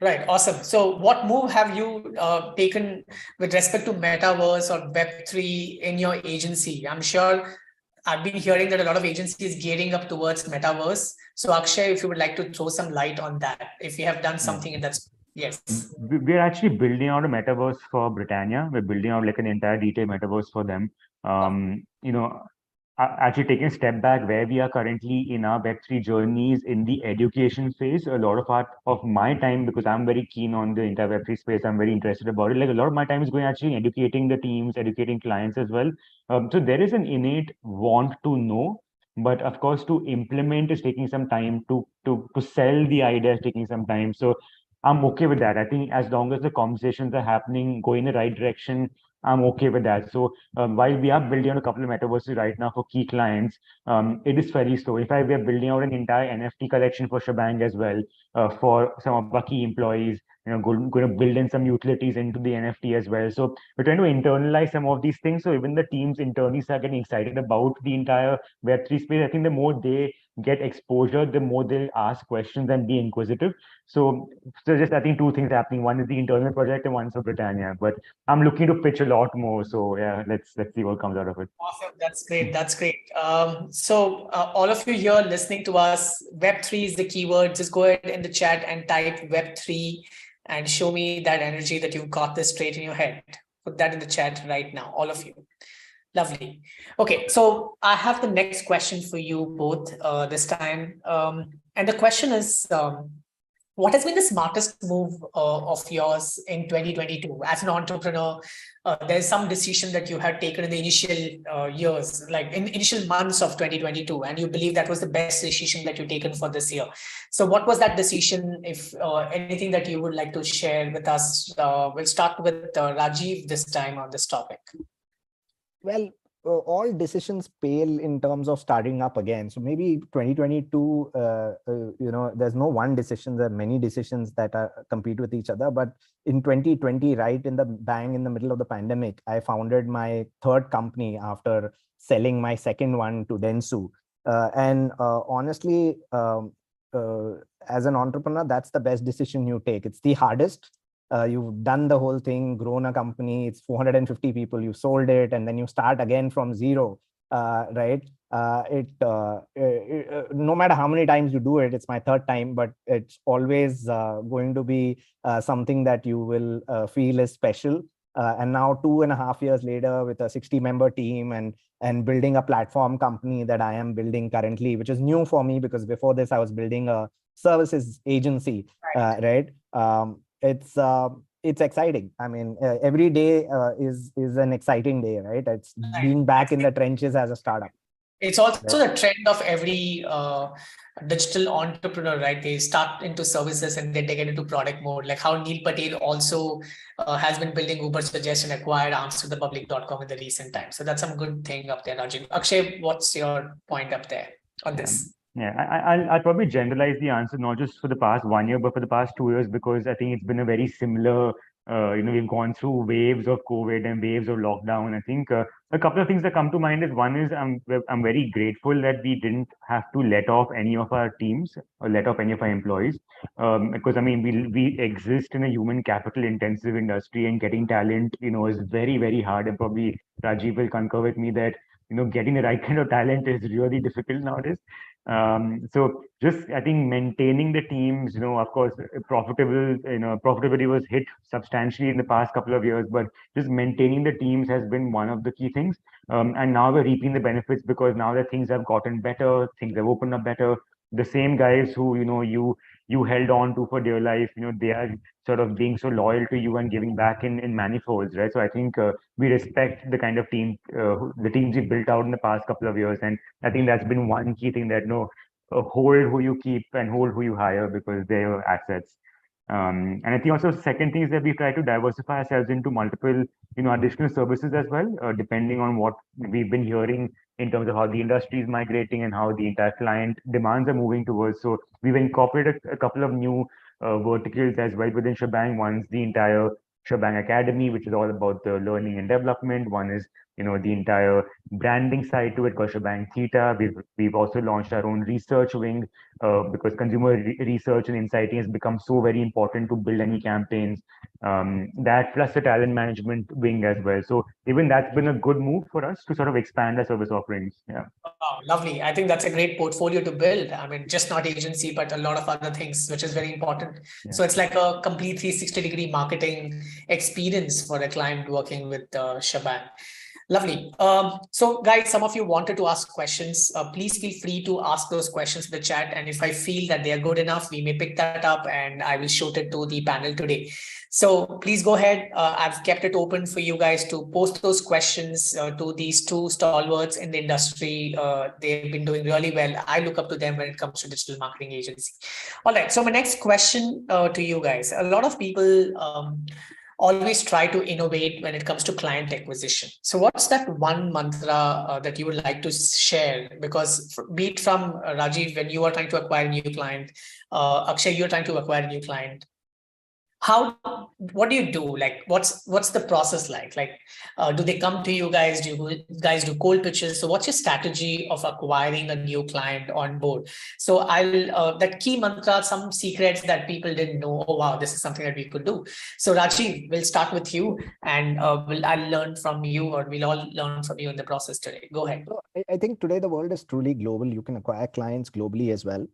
Right. Awesome. So what move have you taken with respect to Metaverse or Web3 in your agency? I'm sure I've been hearing that a lot of agencies gearing up towards Metaverse. So Akshay, if you would like to throw some light on that, if you have done something in that. Yes. We're actually building out a metaverse for Britannia. We're building out like an entire detailed metaverse for them. Actually taking a step back, where we are currently in our Web3 journeys in the education phase, a lot of my time, because I'm very keen on the entire Web3 space, I'm very interested about it. Like a lot of my time is going actually educating the teams, educating clients as well. So there is an innate want to know, but of course to implement is taking some time, to sell the idea is taking some time. So I'm okay with that. I think as long as the conversations are happening, go in the right direction, I'm okay with that. So while we are building on a couple of metaverses right now for key clients, it is fairly slow. In fact, we are building out an entire NFT collection for Shebang as well, for some of our key employees. going to build in some utilities into the NFT as well. So we're trying to internalize some of these things. So even the teams internally start getting excited about the entire Web3 space. I think the more they get exposure, the more they'll ask questions and be inquisitive. So just I think two things happening. One is the internal project and one's for Britannia. But I'm looking to pitch a lot more. So yeah, let's see what comes out of it. Awesome. That's great. That's great. All of you here listening to us, Web3 is the keyword. Just go ahead in the chat and type Web3 and show me that energy that you've got this straight in your head. Put that in the chat right now, all of you. Lovely. Okay, so I have the next question for you both this time. And the question is, what has been the smartest move of yours in 2022 as an entrepreneur? There's some decision that you had taken in the initial years, like in initial months of 2022, and you believe that was the best decision that you've taken for this year. So what was that decision? If anything that you would like to share with us, we'll start with Rajiv this time on this topic. Well, all decisions pale in terms of starting up again. So maybe 2022, there's no one decision. There are many decisions that compete with each other. But in 2020, right in the middle of the pandemic, I founded my third company after selling my second one to Dentsu. Honestly, as an entrepreneur, that's the best decision you take. It's the hardest. You've done the whole thing, grown a company, it's 450 people, you sold it, and then you start again from zero, right? No matter how many times you do it, it's my third time, but it's always going to be something that you will feel is special. And now 2.5 years later, with a 60-member team and building a platform company that I am building currently, which is new for me because before this I was building a services agency, right? It's exciting. I mean, every day is an exciting day, right? It's being back in the trenches as a startup. It's also the trend of every digital entrepreneur, right? They start into services and then they get into product mode. Like how Neil Patel also has been building Uber Suggest and acquired answerthepublic.com in the recent times. So that's some good thing up there, Rajiv. Akshay, what's your point up there on this? Yeah, I'll probably generalize the answer, not just for the past 1 year, but for the past 2 years, because I think it's been a very similar, we've gone through waves of COVID and waves of lockdown. I think a couple of things that come to mind is one is I'm very grateful that we didn't have to let off any of our teams or let off any of our employees. Because I mean, we exist in a human capital intensive industry, and getting talent, is very, very hard. And probably Rajiv will concur with me that, getting the right kind of talent is really difficult nowadays. So just I think maintaining the teams, of course, profitability was hit substantially in the past couple of years, but just maintaining the teams has been one of the key things. And now we're reaping the benefits because now that things have gotten better, things have opened up better. The same guys who, you held on to for dear life, they are sort of being so loyal to you and giving back in manifolds, right? So I think we respect the kind of team, the teams we built out in the past couple of years. And I think that's been one key thing that, hold who you keep and hold who you hire because they're your assets. And I think also second thing is that we try to diversify ourselves into multiple, additional services as well, depending on what we've been hearing in terms of how the industry is migrating and how the entire client demands are moving towards. So we've incorporated a couple of new verticals as well within Shebang. One's the entire Shebang Academy, which is all about the learning and development. One is, the entire branding side to it called Shebang Theta. We've also launched our own research wing because consumer research and insighting has become so very important to build any campaigns. That plus the talent management wing as well. So even that's been a good move for us to sort of expand our service offerings. Yeah. Oh, lovely. I think that's a great portfolio to build. I mean, just not agency, but a lot of other things, which is very important. Yeah. So it's like a complete 360-degree marketing experience for a client working with Shebang. Lovely. So guys, some of you wanted to ask questions. Please feel free to ask those questions in the chat. And if I feel that they are good enough, we may pick that up and I will shoot it to the panel today. So please go ahead. I've kept it open for you guys to post those questions to these two stalwarts in the industry. They've been doing really well. I look up to them when it comes to digital marketing agency. All right. So my next question to you guys, a lot of people always try to innovate when it comes to client acquisition. So what's that one mantra that you would like to share? Because be it from Rajiv, when you are trying to acquire a new client, Akshay, you're trying to acquire a new client. what do you do? Like, what's the process like? Do they come to you guys? Do you guys do cold pitches? So what's your strategy of acquiring a new client on board? So that key mantra, some secrets that people didn't know. Oh wow, this is something that we could do. So Rajiv, we'll start with you, and I'll learn from you, or we'll all learn from you in the process today. Go ahead. So I think today the world is truly global. You can acquire clients globally as well.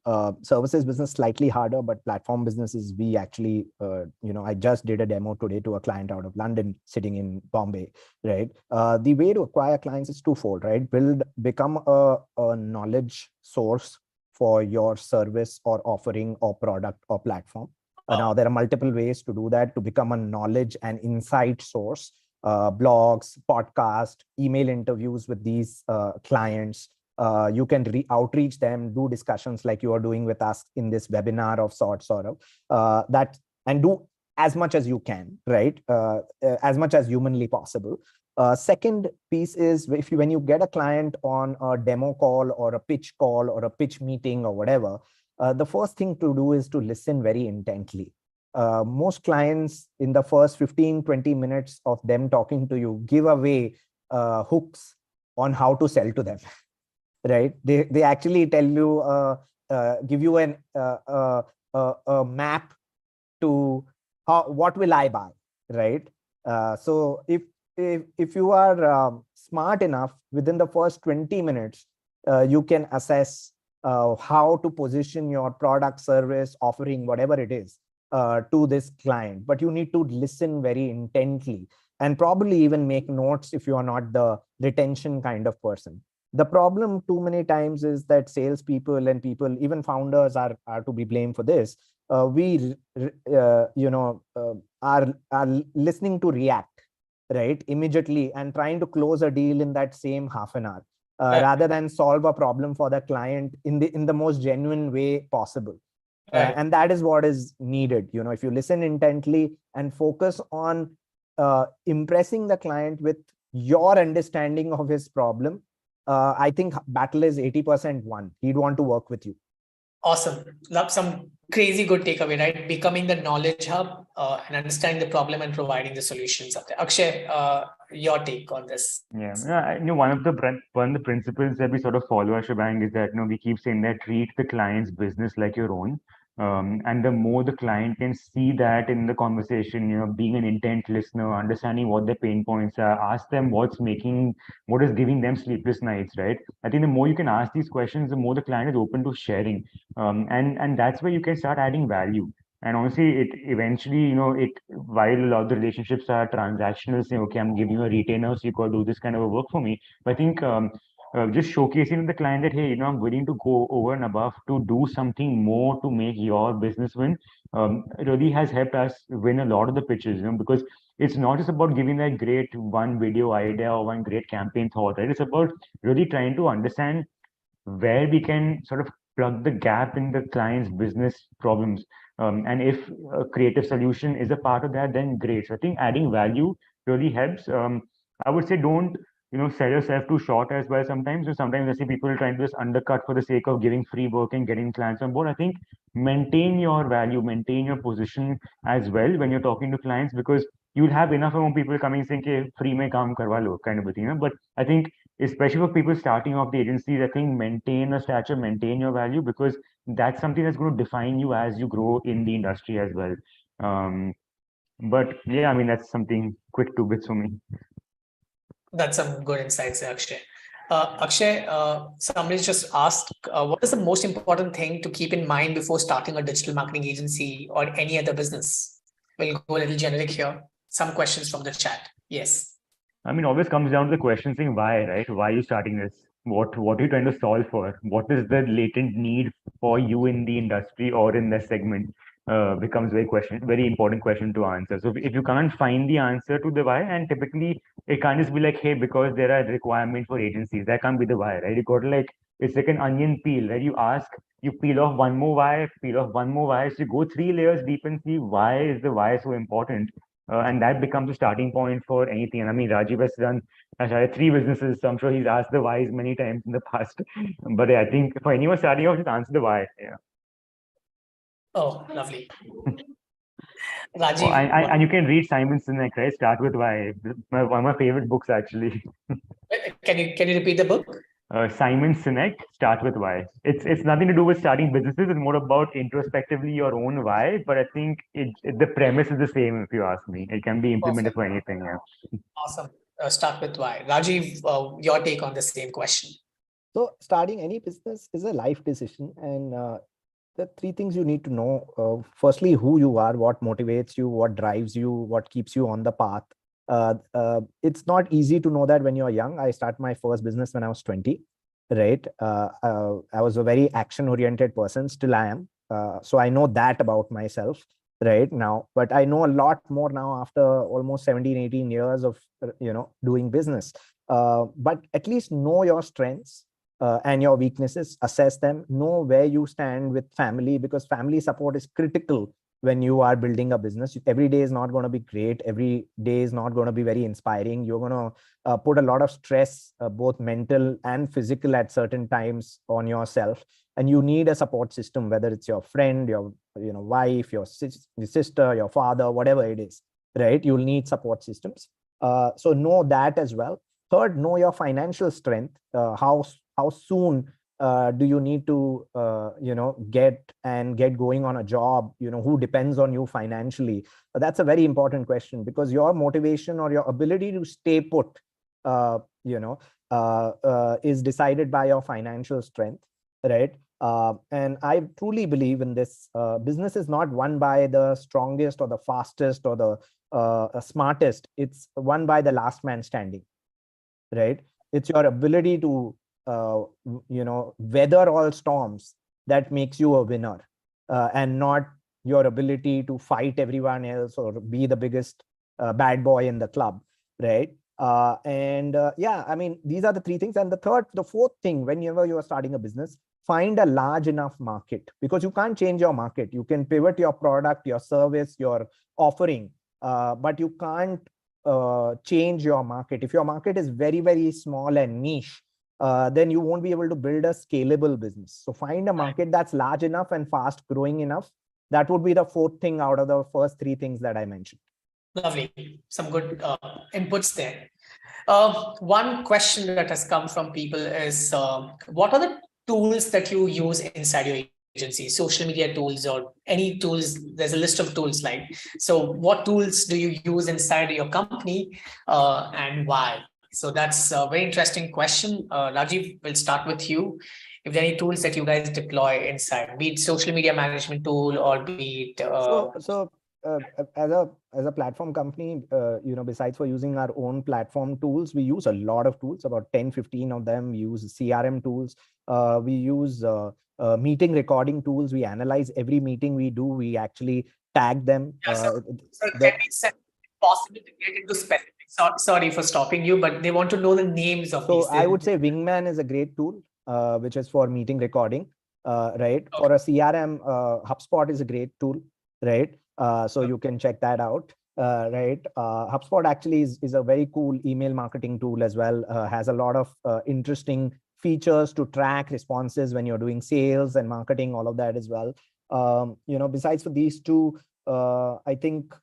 Services business slightly harder, but platform businesses, we actually, I just did a demo today to a client out of London sitting in Bombay, right? The way to acquire clients is twofold, right? Become a knowledge source for your service or offering or product or platform. Now, there are multiple ways to do that, to become a knowledge and insight source. Blogs, podcast, email interviews with these clients. You can outreach them, do discussions like you are doing with us in this webinar of sorts, and do as much as you can, right? As much as humanly possible. Second piece is when you get a client on a demo call or a pitch call or a pitch meeting or whatever, the first thing to do is to listen very intently. Most clients in the first 15-20 minutes of them talking to you give away hooks on how to sell to them, right? They actually tell you, give you a map to what will I buy, right? So if you are smart enough, within the first 20 minutes, you can assess how to position your product, service, offering, whatever it is, to this client. But you need to listen very intently and probably even make notes if you are not the retention kind of person. The problem too many times is that salespeople and people, even founders, are to be blamed for this. We are listening to react, right, immediately, and trying to close a deal in that same half an hour, rather than solve a problem for the client in the most genuine way possible. And that is what is needed. If you listen intently and focus on impressing the client with your understanding of his problem, I think battle is 80% won. He'd want to work with you. Awesome. Love some crazy good takeaway, right? Becoming the knowledge hub and understanding the problem and providing the solutions up there. Akshay, your take on this? Yeah, one of the principles that we sort of follow at Shebang is that we keep saying that treat the client's business like your own. And the more the client can see that in the conversation, being an intent listener, understanding what their pain points are, ask them what is giving them sleepless nights, right? I think the more you can ask these questions, the more the client is open to sharing. And that's where you can start adding value. And honestly, it eventually, while a lot of the relationships are transactional, saying, okay, I'm giving you a retainer, so you got to do this kind of a work for me. But I think just showcasing to the client that, hey, I'm willing to go over and above to do something more to make your business win, really has helped us win a lot of the pitches, because it's not just about giving that great one video idea or one great campaign thought, right? It's about really trying to understand where we can sort of plug the gap in the client's business problems. And if a creative solution is a part of that, then great. So I think adding value really helps. I would say don't sell yourself too short as well sometimes. So sometimes I see people trying to just undercut for the sake of giving free work and getting clients on board. I think maintain your value, maintain your position as well when you're talking to clients, because you'll have enough amount of people coming saying, "Hey, free mein kaam karwa lo," kind of a thing. But I think especially for people starting off the agencies, I think maintain a stature, maintain your value, because that's something that's going to define you as you grow in the industry as well. But yeah, I mean, that's something quick 2 bits for me. That's some good insights, Akshay. Akshay, somebody just asked, what is the most important thing to keep in mind before starting a digital marketing agency or any other business? We'll go a little generic here. Some questions from the chat. Yes. I mean, always comes down to the question saying why, right? Why are you starting this? What are you trying to solve for? What is the latent need for you in the industry or in the segment? Becomes very important question to answer. So if you can't find the answer to the why, and typically it can't just be like, hey, because there are requirements for agencies, that can't be the why, right? You got to it's like an onion peel, right? You peel off one more why, peel off one more why. So you go 3 layers deep and see why is the why so important. And that becomes a starting point for anything. And I mean, Rajiv has started 3 businesses, so I'm sure he's asked the whys many times in the past. But yeah, I think for anyone starting off, just answer the why. Yeah. Oh, lovely. Rajiv, and you can read Simon Sinek, right? Start with Why. One of my favorite books, actually. can you repeat the book? Simon Sinek, Start with Why. It's nothing to do with starting businesses. It's more about introspectively your own why. But I think the premise is the same. If you ask me, it can be implemented for anything. Yeah. Awesome. Start with why. Rajiv, your take on the same question. So starting any business is a life decision, and the three things you need to know. Firstly, who you are, what motivates you, what drives you, what keeps you on the path. It's not easy to know that when you're young. I started my first business when I was 20, right? I was a very action-oriented person, still I am. So I know that about myself right now, but I know a lot more now after almost 17, 18 years of, doing business. But at least know your strengths and your weaknesses, assess them, know where you stand with family, because family support is critical when you are building a business. Every day is not going to be great. Every day is not going to be very inspiring. You're going to put a lot of stress, both mental and physical at certain times on yourself. And you need a support system, whether it's your friend, your wife, your sister, your father, whatever it is, right? You'll need support systems. So know that as well. Third, know your financial strength. How soon do you need to get going on a job, who depends on you financially? That's a very important question, because your motivation or your ability to stay put is decided by your financial strength, right? And I truly believe in this. Business is not won by the strongest or the fastest or the smartest. It's won by the last man standing, right? It's your ability to weather all storms that makes you a winner, and not your ability to fight everyone else or be the biggest bad boy in the club, right? Yeah, I mean, these are the three things. And the fourth thing, whenever you are starting a business, find a large enough market, because you can't change your market. You can pivot your product, your service, your offering, but you can't change your market. If your market is very, very small and niche, then you won't be able to build a scalable business. So find a market that's large enough and fast growing enough. That would be the fourth thing out of the first three things that I mentioned. Lovely. Some good inputs there. One question that has come from people is, what are the tools that you use inside your agency? Social media tools or any tools? There's a list of tools, like, so what tools do you use inside your company and why? So that's a very interesting question. Rajiv, we'll start with you. If there are any tools that you guys deploy inside, be it social media management tool or be it as a platform company, besides for using our own platform tools, we use a lot of tools, about 10-15 of them. We use CRM tools. We use meeting recording tools. We analyze every meeting we do. We actually tag them. So can we set possible to get into specifics? Sorry for stopping you, but they want to know the names of these. So I would say Wingman is a great tool, which is for meeting recording, right? Okay. For a CRM, HubSpot is a great tool, right? So you can check that out, right? HubSpot actually is a very cool email marketing tool as well. Has a lot of interesting features to track responses when you're doing sales and marketing, all of that as well. Besides for these two, I think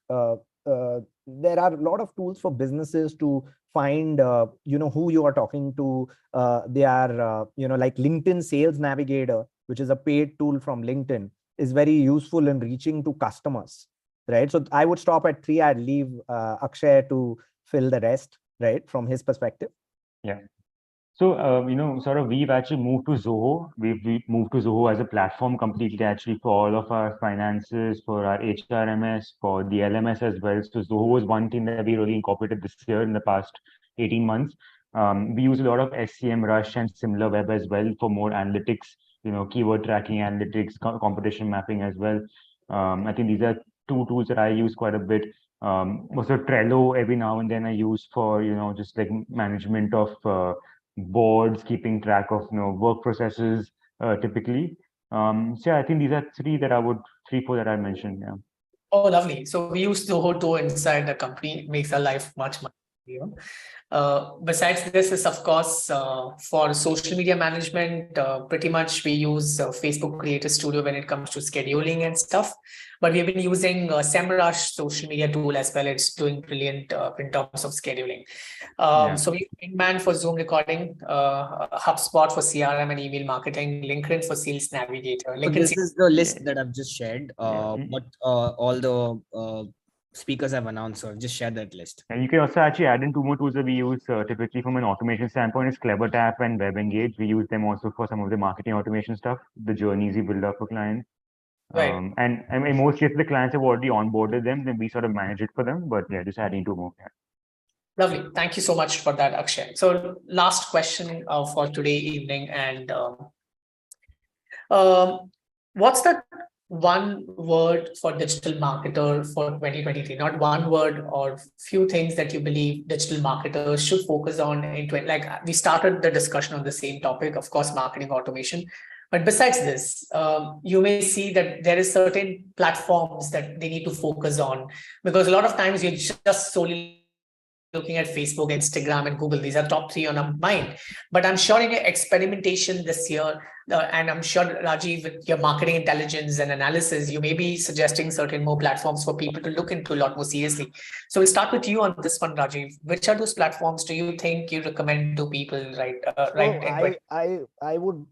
there are a lot of tools for businesses to find, who you are talking to. They are, like LinkedIn Sales Navigator, which is a paid tool from LinkedIn, is very useful in reaching to customers, right? So I would stop at 3. I'd leave Akshay to fill the rest, right, from his perspective. Yeah. So, we've actually moved to Zoho. We've moved to Zoho as a platform completely, actually, for all of our finances, for our HRMS, for the LMS as well. So Zoho was one thing that we really incorporated this year in the past 18 months. We use a lot of SCM Rush and SimilarWeb as well for more analytics, keyword tracking analytics, competition mapping as well. I think these are two tools that I use quite a bit. Also Trello every now and then I use for, just like management of boards, keeping track of work processes typically. So yeah, I think these are 3, 4 that I mentioned. Yeah. Oh, lovely. So we use Zoho inside the company. It makes our life much easier. Besides this is, of course, for social media management, pretty much we use Facebook Creator Studio when it comes to scheduling and stuff. But we've been using SEMrush social media tool as well. It's doing brilliant in terms of scheduling. So we Wingman for Zoom recording, HubSpot for CRM and email marketing, LinkedIn for Sales Navigator. So this is the list that I've just shared. But all the speakers have announced, so just share that list. And you can also actually add in two more tools that we use typically from an automation standpoint is CleverTap and WebEngage. We use them also for some of the marketing automation stuff, the journeys we build up for clients. Right. And in most cases, the clients have already onboarded them, then we sort of manage it for them. But yeah, just adding two more. Lovely. Thank you so much for that, Akshay. So last question for today evening. And what's the one word for digital marketer for 2023? Not one word or few things that you believe digital marketers should focus on in like we started the discussion on the same topic, of course, marketing automation. But besides this, you may see that there is certain platforms that they need to focus on, because a lot of times you're just solely looking at Facebook, Instagram, and Google. These are top three on our mind. But I'm sure in your experimentation this year, and I'm sure, Rajiv, with your marketing intelligence and analysis, you may be suggesting certain more platforms for people to look into a lot more seriously. So we'll start with you on this one, Rajiv. Which are those platforms do you think you recommend to people, right? I would,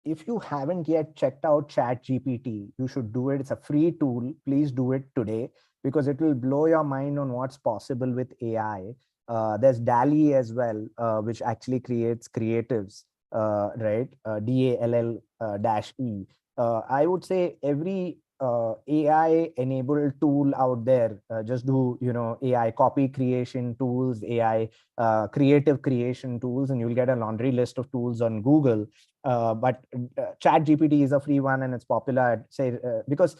if you haven't yet checked out ChatGPT, you should do it. It's a free tool. Please do it today, because it will blow your mind on what's possible with AI. There's DALL-E as well, which actually creates creatives, right? DALL-E. I would say every AI-enabled tool out there, just do, AI copy creation tools, AI creative creation tools, and you'll get a laundry list of tools on Google. But ChatGPT is a free one, and it's popular, I'd say, because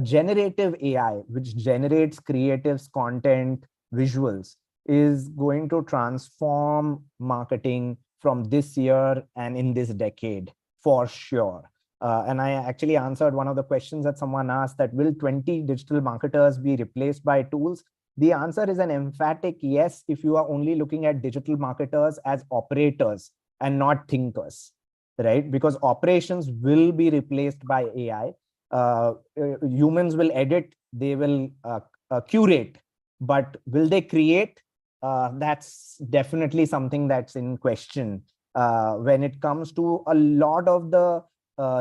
generative AI, which generates creatives, content, visuals, is going to transform marketing from this year and in this decade for sure. And I actually answered one of the questions that someone asked, that will 20 digital marketers be replaced by tools? The answer is an emphatic yes, if you are only looking at digital marketers as operators and not thinkers, right? Because operations will be replaced by AI. Humans will edit, they will curate, but will they create? That's definitely something that's in question when it comes to a lot of the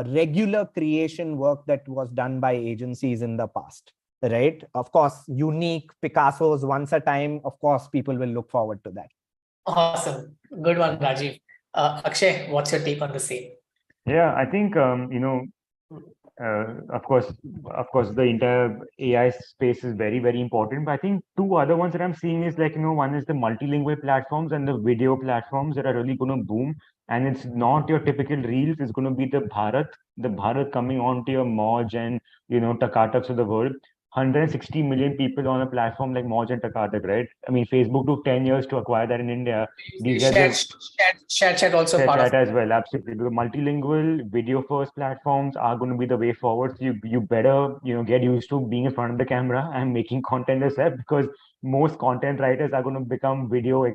regular creation work that was done by agencies in the past, right? Of course, unique Picassos once a time, of course, people will look forward to that. Awesome. Good one, Rajiv. Akshay, what's your take on the same? Yeah, I think, of course, the entire AI space is very, very important. But I think two other ones that I'm seeing is like, one is the multilingual platforms and the video platforms that are really going to boom. And it's not your typical reels. It's going to be the Bharat coming onto your Moj and, Takataks of the world. 160 million people on a platform like Moj and Takatak, right? I mean, Facebook took 10 years to acquire that in India. These Chat also Share part chat of as well, absolutely. Because multilingual video first platforms are going to be the way forward. So you better get used to being in front of the camera and making content yourself, because most content writers are going to become video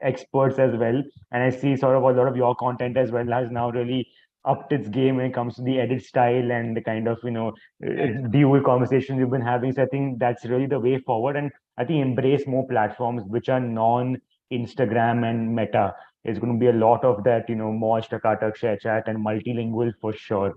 experts as well. And I see sort of a lot of your content as well has now really upped its game when it comes to the edit style and the kind of dual conversations you've been having. So I think that's really the way forward. And I think embrace more platforms which are non-Instagram and Meta. It's going to be a lot of that, Moj, Takatak, Share Chat, and multilingual for sure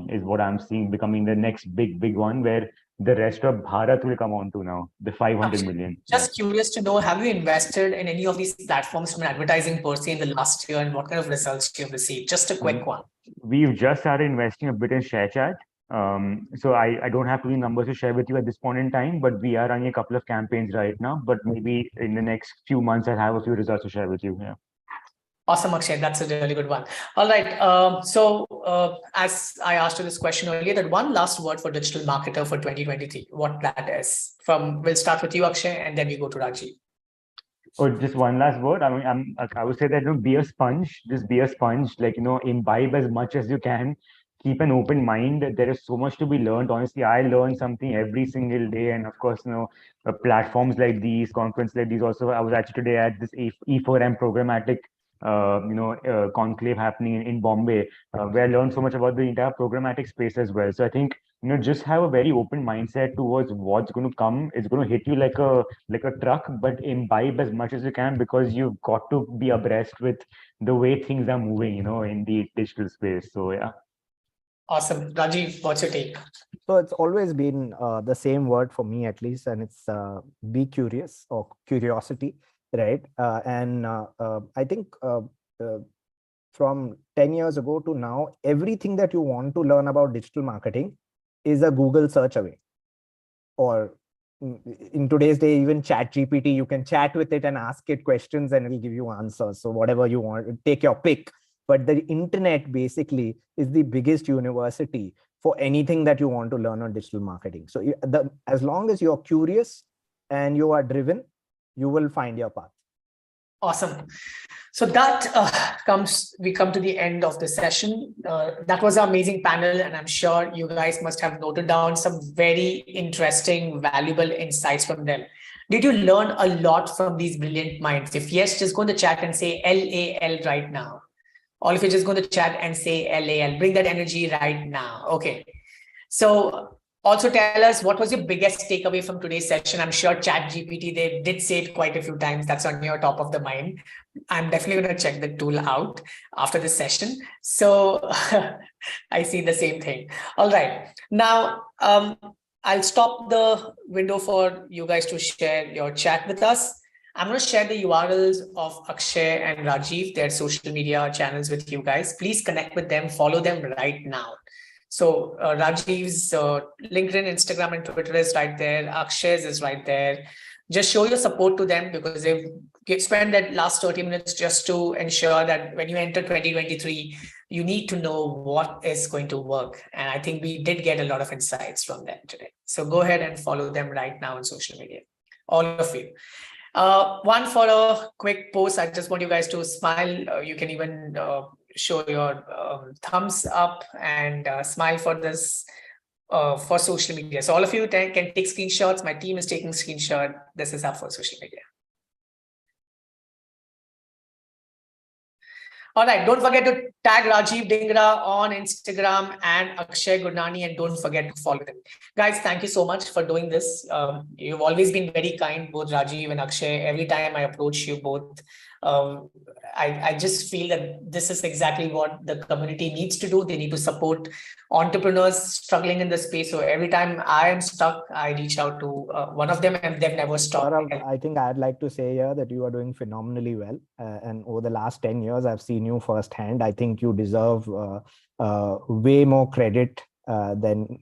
is what I'm seeing becoming the next big one, where the rest of Bharat will come on to now, the 500 million. Just curious to know, have you invested in any of these platforms from an advertising per se in the last year, and what kind of results you have received? Just a quick one. We've just started investing a bit in Share Chat. So I don't have any numbers to share with you at this point in time, but we are running a couple of campaigns right now. But maybe in the next few months, I'll have a few results to share with you. Yeah. Awesome, Akshay. That's a really good one. All right. As I asked you this question earlier, that one last word for digital marketer for 2023, what that is. We'll start with you, Akshay, and then we go to Rajiv. Oh, just one last word. I mean, I would say that be a sponge. Just be a sponge. Like imbibe as much as you can keep an open mind. There is so much to be learned. Honestly, I learn something every single day. And of course, platforms like these, conferences like these also, I was actually today at this E4M programmatic conclave happening in Bombay, where I learned so much about the entire programmatic space as well. So I think, just have a very open mindset towards what's going to come. It's going to hit you like a truck, but imbibe as much as you can, because you've got to be abreast with the way things are moving, in the digital space. So yeah. Awesome. Rajiv, what's your take? So it's always been the same word for me, at least, and it's be curious, or curiosity, right? I think from 10 years ago to now, everything that you want to learn about digital marketing is a Google search away. Or in today's day, even ChatGPT, you can chat with it and ask it questions and it'll give you answers. So whatever you want, take your pick. But the internet basically is the biggest university for anything that you want to learn on digital marketing. So as long as you're curious and you are driven, you will find your path. Awesome. So that we come to the end of the session. That was an amazing panel, and I'm sure you guys must have noted down some very interesting, valuable insights from them. Did you learn a lot from these brilliant minds? If yes, just go in the chat and say LAL right now. Or if you just go to the chat and say LAL, bring that energy right now. Okay. So also tell us, what was your biggest takeaway from today's session? I'm sure ChatGPT, they did say it quite a few times. That's on your top of the mind. I'm definitely going to check the tool out after this session. So I see the same thing. All right. Now, I'll stop the window for you guys to share your chat with us. I'm going to share the URLs of Akshay and Rajiv, their social media channels, with you guys. Please connect with them, follow them right now. So Rajiv's LinkedIn, Instagram, and Twitter is right there. Akshay's is right there. Just show your support to them, because they've spent that last 30 minutes just to ensure that when you enter 2023, you need to know what is going to work. And I think we did get a lot of insights from them today. So go ahead and follow them right now on social media, all of you. One for a quick post, I just want you guys to smile. You can even show your thumbs up and smile for this for social media. So all of you can take screenshots. My team is taking screenshot. This is up for social media. All right, don't forget to tag Rajiv Dhingra on Instagram and Akshay Gurnani, and don't forget to follow them. Guys, thank you so much for doing this. You've always been very kind, both Rajiv and Akshay. Every time I approach you both, I just feel that this is exactly what the community needs to do. They need to support entrepreneurs struggling in the space. So every time I am stuck, I reach out to one of them, and they've never stopped. I think I'd like to say here that you are doing phenomenally well. And over the last 10 years, I've seen you firsthand. I think you deserve way more credit than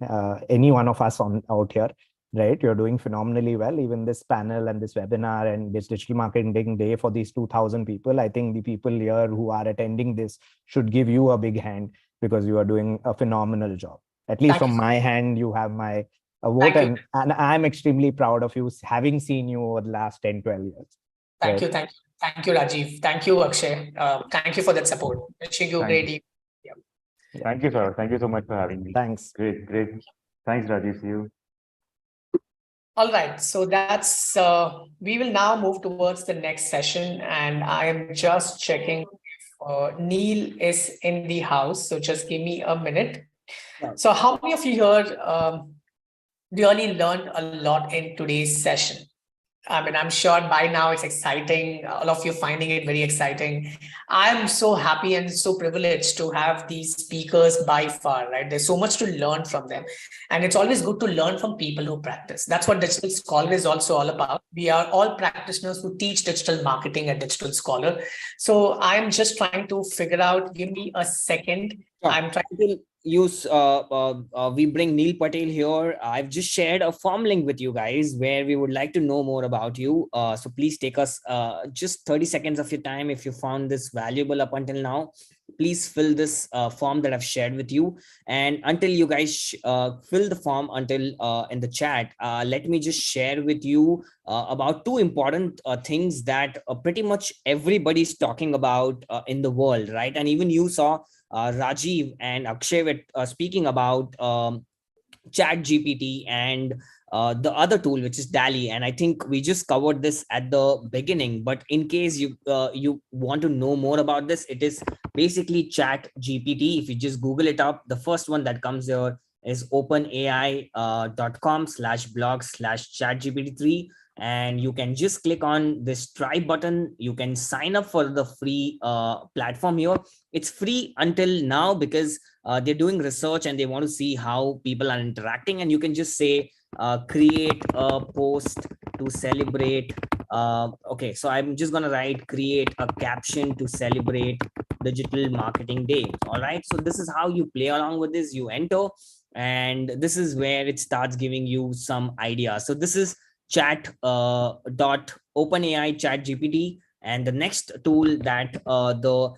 any one of us out here. Right, you're doing phenomenally well. Even this panel and this webinar and this digital marketing day for these 2,000 people, I think the people here who are attending this should give you a big hand, because you are doing a phenomenal job. At least from my hand, you have my vote, and I'm extremely proud of you, having seen you over the last 10, 12 years. Thank you, Rajiv. Thank you, Akshay. Thank you for that support. Wishing you great evening. Yeah. Thank you, sir. Thank you so much for having me. Thanks. Great. Thanks, Rajiv. See you. All right, so that's we will now move towards the next session, and I am just checking if Neil is in the house. So just give me a minute. Right. So how many of you here really learned a lot in today's session? I mean, I'm sure by now it's exciting. All of you finding it very exciting. I'm so happy and so privileged to have these speakers by far, right? There's so much to learn from them. And it's always good to learn from people who practice. That's what Digital Scholar is also all about. We are all practitioners who teach digital marketing at Digital Scholar. So I'm just trying to figure out, give me a second. Sure. I'm trying to use we bring Neil Patel here. I've just shared a form link with you guys where we would like to know more about you. So please take us just 30 seconds of your time. If you found this valuable up until now, please fill this form that I've shared with you. And until you guys fill the form until in the chat, let me just share with you about two important things that pretty much everybody's talking about in the world, right? And even you saw Rajiv and Akshay were speaking about Chat GPT and the other tool, which is DALI. And I think we just covered this at the beginning, but in case you want to know more about this, it is basically Chat GPT. If you just Google it up, the first one that comes there is openai.com/blog/chatgpt3. And you can just click on this try button. You can sign up for the free platform here. It's free until now because they're doing research and they want to see how people are interacting. And you can just say, create a post to celebrate. Okay, so I'm just going to write, create a caption to celebrate Digital Marketing Day. All right. So this is how you play along with this. You enter, and this is where it starts giving you some ideas. So this is OpenAI Chat GPT. And the next tool that the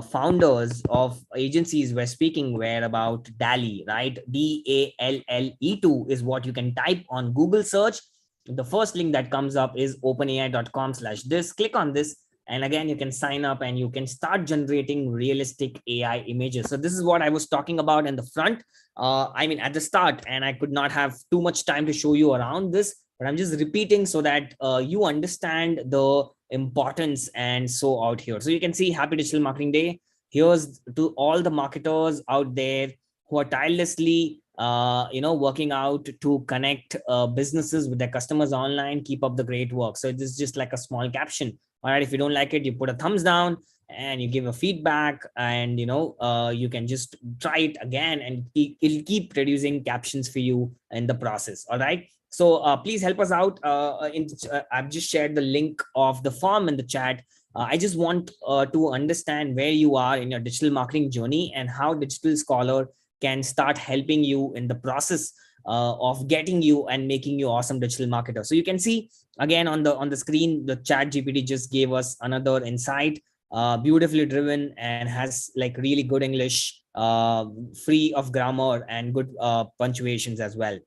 founders of agencies were speaking were about DALI, right? DALLE2 is what you can type on Google search. The first link that comes up is openai.com/this. Click on this, and again, you can sign up and you can start generating realistic AI images. So this is what I was talking about in the front. I mean, at the start, and I could not have too much time to show you around this, but I'm just repeating so that you understand the importance and so out here. So you can see Happy Digital Marketing Day. Here's to all the marketers out there who are tirelessly working out to connect businesses with their customers online. Keep up the great work. So this is just like a small caption. All right, if you don't like it, you put a thumbs down and you give a feedback, and you can just try it again, and it'll keep producing captions for you in the process. All right. So please help us out. I've just shared the link of the form in the chat. I just want to understand where you are in your digital marketing journey and how Digital Scholar can start helping you in the process of getting you and making you awesome digital marketer. So you can see again on the screen, the Chat GPT just gave us another insight, beautifully driven, and has like really good English, free of grammar and good punctuations as well.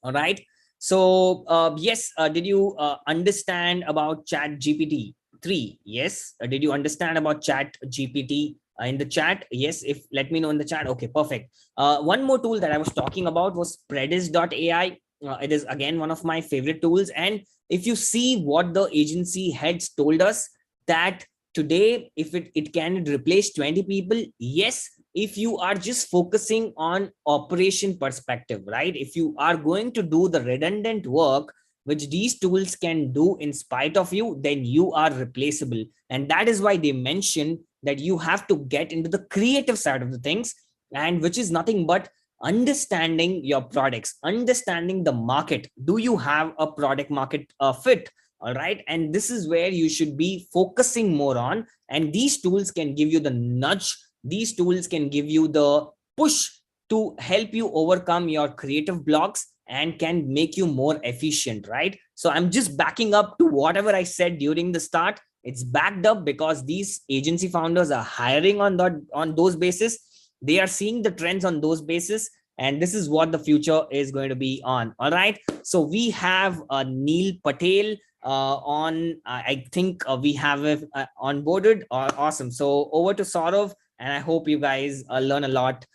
All right. So yes, did you understand about Chat GPT 3? Yes. Did you understand about Chat GPT in the chat? Yes. If let me know in the chat. Okay, perfect. One more tool that I was talking about was Predis.ai. It is again one of my favorite tools. And if you see what the agency heads told us, that today, if it can replace 20 people, yes, if you are just focusing on operation perspective, right? If you are going to do the redundant work, which these tools can do in spite of you, then you are replaceable. And that is why they mention that you have to get into the creative side of the things, and which is nothing but understanding your products, understanding the market. Do you have a product market fit? All right. And this is where you should be focusing more on. And these tools can give you the nudge. These tools can give you the push to help you overcome your creative blocks and can make you more efficient, right? So I'm just backing up to whatever I said during the start. It's backed up because these agency founders are hiring on those basis. They are seeing the trends on those basis. And this is what the future is going to be on. All right. So we have Neil Patel on, I think we have onboarded. Awesome. So over to Saurav. And I hope you guys learn a lot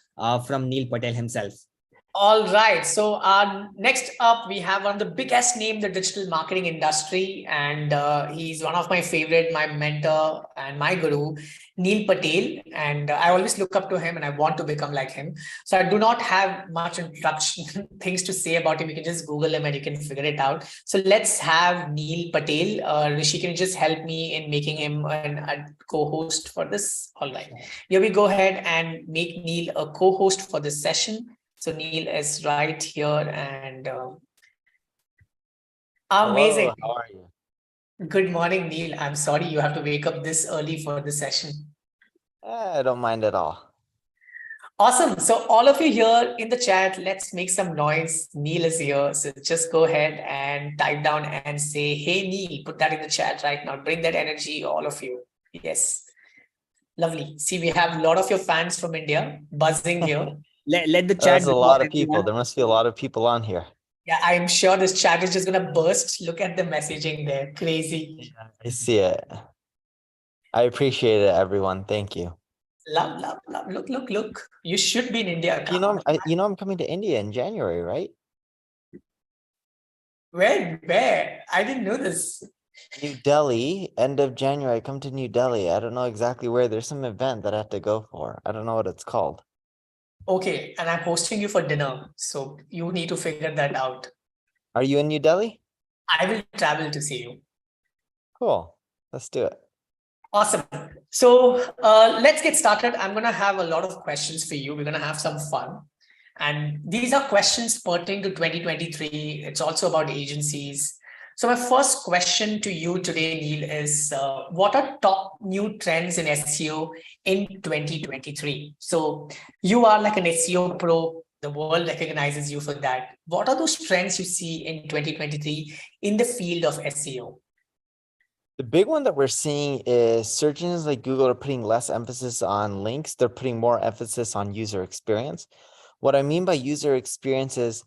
from Neil Patel himself. All right. So next up, we have one of the biggest name in the digital marketing industry. And he's one of my favorite, my mentor and my guru, Neil Patel. And I always look up to him and I want to become like him. So I do not have much introduction things to say about him. You can just Google him and you can figure it out. So let's have Neil Patel. Rishi, can you just help me in making him a co-host for this? All right. Here we go ahead and make Neil a co-host for this session. So Neil is right here, and amazing. Hello, how are you? Good morning, Neil. I'm sorry you have to wake up this early for this session. I don't mind at all. Awesome. So all of you here in the chat, let's make some noise. Neil is here. So just go ahead and type down and say, hey, Neil, put that in the chat right now. Bring that energy, all of you. Yes. Lovely. See, we have a lot of your fans from India buzzing here. Let the chat. There's a lot of people. There must be a lot of people on here. Yeah, I'm sure this chat is just going to burst. Look at the messaging there. Crazy. I see it. I appreciate it, everyone. Thank you. Love, love, love. Look, look, look. You should be in India. You know, I'm coming to India in January, right? Where? I didn't know this. New Delhi, end of January. I come to New Delhi. I don't know exactly where. There's some event that I have to go for. I don't know what it's called. Okay, and I'm hosting you for dinner, so you need to figure that out. Are you in New Delhi? I will travel to see you. Cool. Let's do it. Awesome. So let's get started. I'm going to have a lot of questions for you. We're going to have some fun. And these are questions pertaining to 2023. It's also about agencies. So my first question to you today, Neil, is what are top new trends in SEO in 2023? So you are like an SEO pro. The world recognizes you for that. What are those trends you see in 2023 in the field of SEO? The big one that we're seeing is search engines like Google are putting less emphasis on links. They're putting more emphasis on user experience. What I mean by user experience is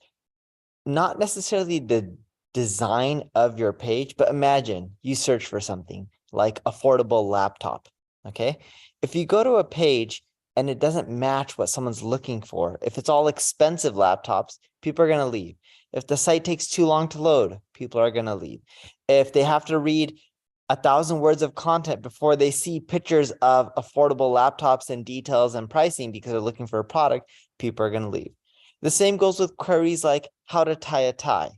not necessarily the design of your page, but imagine you search for something like affordable laptop. Okay. If you go to a page and it doesn't match what someone's looking for, if it's all expensive laptops, people are going to leave. If the site takes too long to load, people are going to leave. If they have to read 1,000 words of content before they see pictures of affordable laptops and details and pricing because they're looking for a product, people are going to leave. The same goes with queries like how to tie a tie.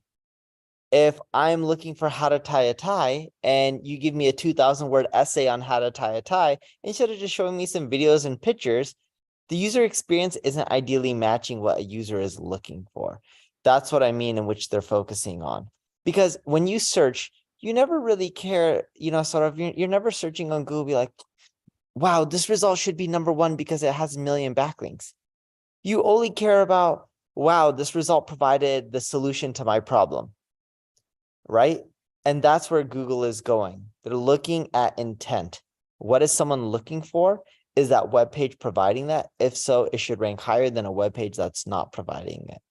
If I'm looking for how to tie a tie and you give me a 2,000 word essay on how to tie a tie, instead of just showing me some videos and pictures, the user experience isn't ideally matching what a user is looking for. That's what I mean in which they're focusing on. Because when you search, you never really care, you're never searching on Google, be like, wow, this result should be #1 because it has 1 million backlinks. You only care about, wow, this result provided the solution to my problem, right? And that's where Google is going. They're looking at intent. What is someone looking for? Is that web page providing that? If so, it should rank higher than a web page that's not providing it.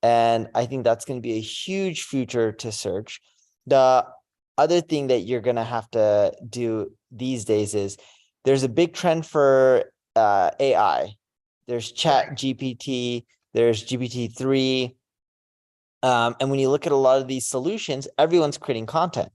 And I think that's going to be a huge future to search. The other thing that you're going to have to do these days is there's a big trend for AI. There's Chat GPT, there's GPT-3. And when you look at a lot of these solutions, everyone's creating content,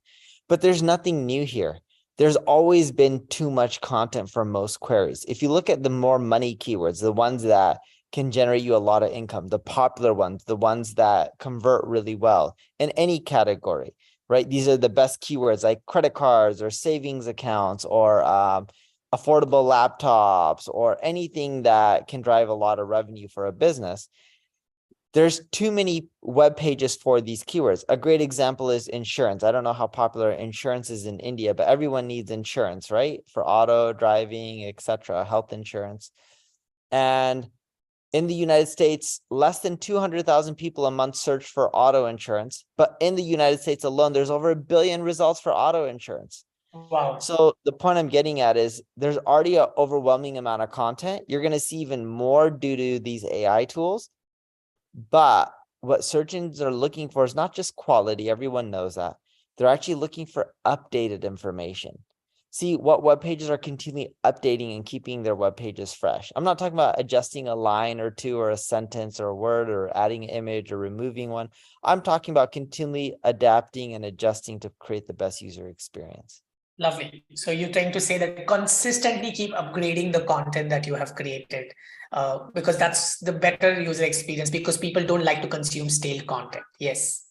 but there's nothing new here. There's always been too much content for most queries. If you look at the more money keywords, the ones that can generate you a lot of income, the popular ones, the ones that convert really well in any category, right? These are the best keywords like credit cards or savings accounts or affordable laptops or anything that can drive a lot of revenue for a business. There's too many web pages for these keywords. A great example is insurance. I don't know how popular insurance is in India, but everyone needs insurance, right? For auto, driving, etc., health insurance. And in the United States, less than 200,000 people a month search for auto insurance. But in the United States alone, there's over 1 billion results for auto insurance. Wow. So the point I'm getting at is there's already an overwhelming amount of content. You're going to see even more due to these AI tools. But what search engines are looking for is not just quality. Everyone knows that. They're actually looking for updated information. See what web pages are continually updating and keeping their web pages fresh. I'm not talking about adjusting a line or two or a sentence or a word or adding an image or removing one. I'm talking about continually adapting and adjusting to create the best user experience. Lovely. So you're trying to say that consistently keep upgrading the content that you have created because that's the better user experience because people don't like to consume stale content. Yes.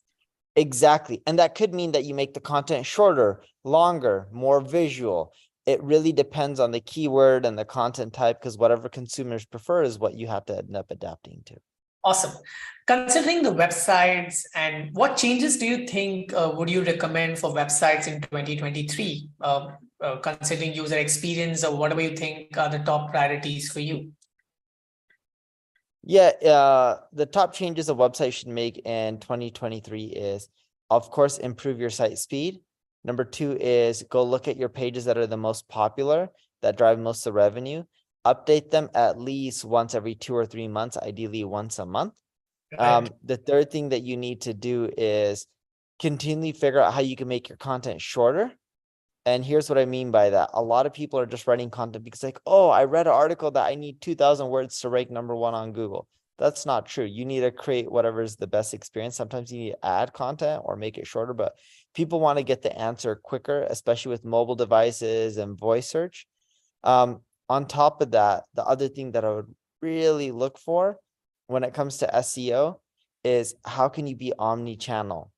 Exactly. And that could mean that you make the content shorter, longer, more visual. It really depends on the keyword and the content type because whatever consumers prefer is what you have to end up adapting to. Awesome. Considering the websites and what changes do you think would you recommend for websites in 2023? Considering user experience or whatever you think are the top priorities for you? Yeah, the top changes a website should make in 2023 is, of course, improve your site speed. Number 2 is go look at your pages that are the most popular, that drive most of the revenue. Update them at least once every 2 or 3 months, ideally once a month. Right. The third thing that you need to do is continually figure out how you can make your content shorter And here's what I mean by that. A lot of people are just writing content because like, oh, I read an article that I need 2,000 words to rank #1 on Google. That's not true. You need to create whatever is the best experience. Sometimes you need to add content or make it shorter, but people want to get the answer quicker, especially with mobile devices and voice search. On top of that, the other thing that I would really look for when it comes to SEO is how can you be omni-channel?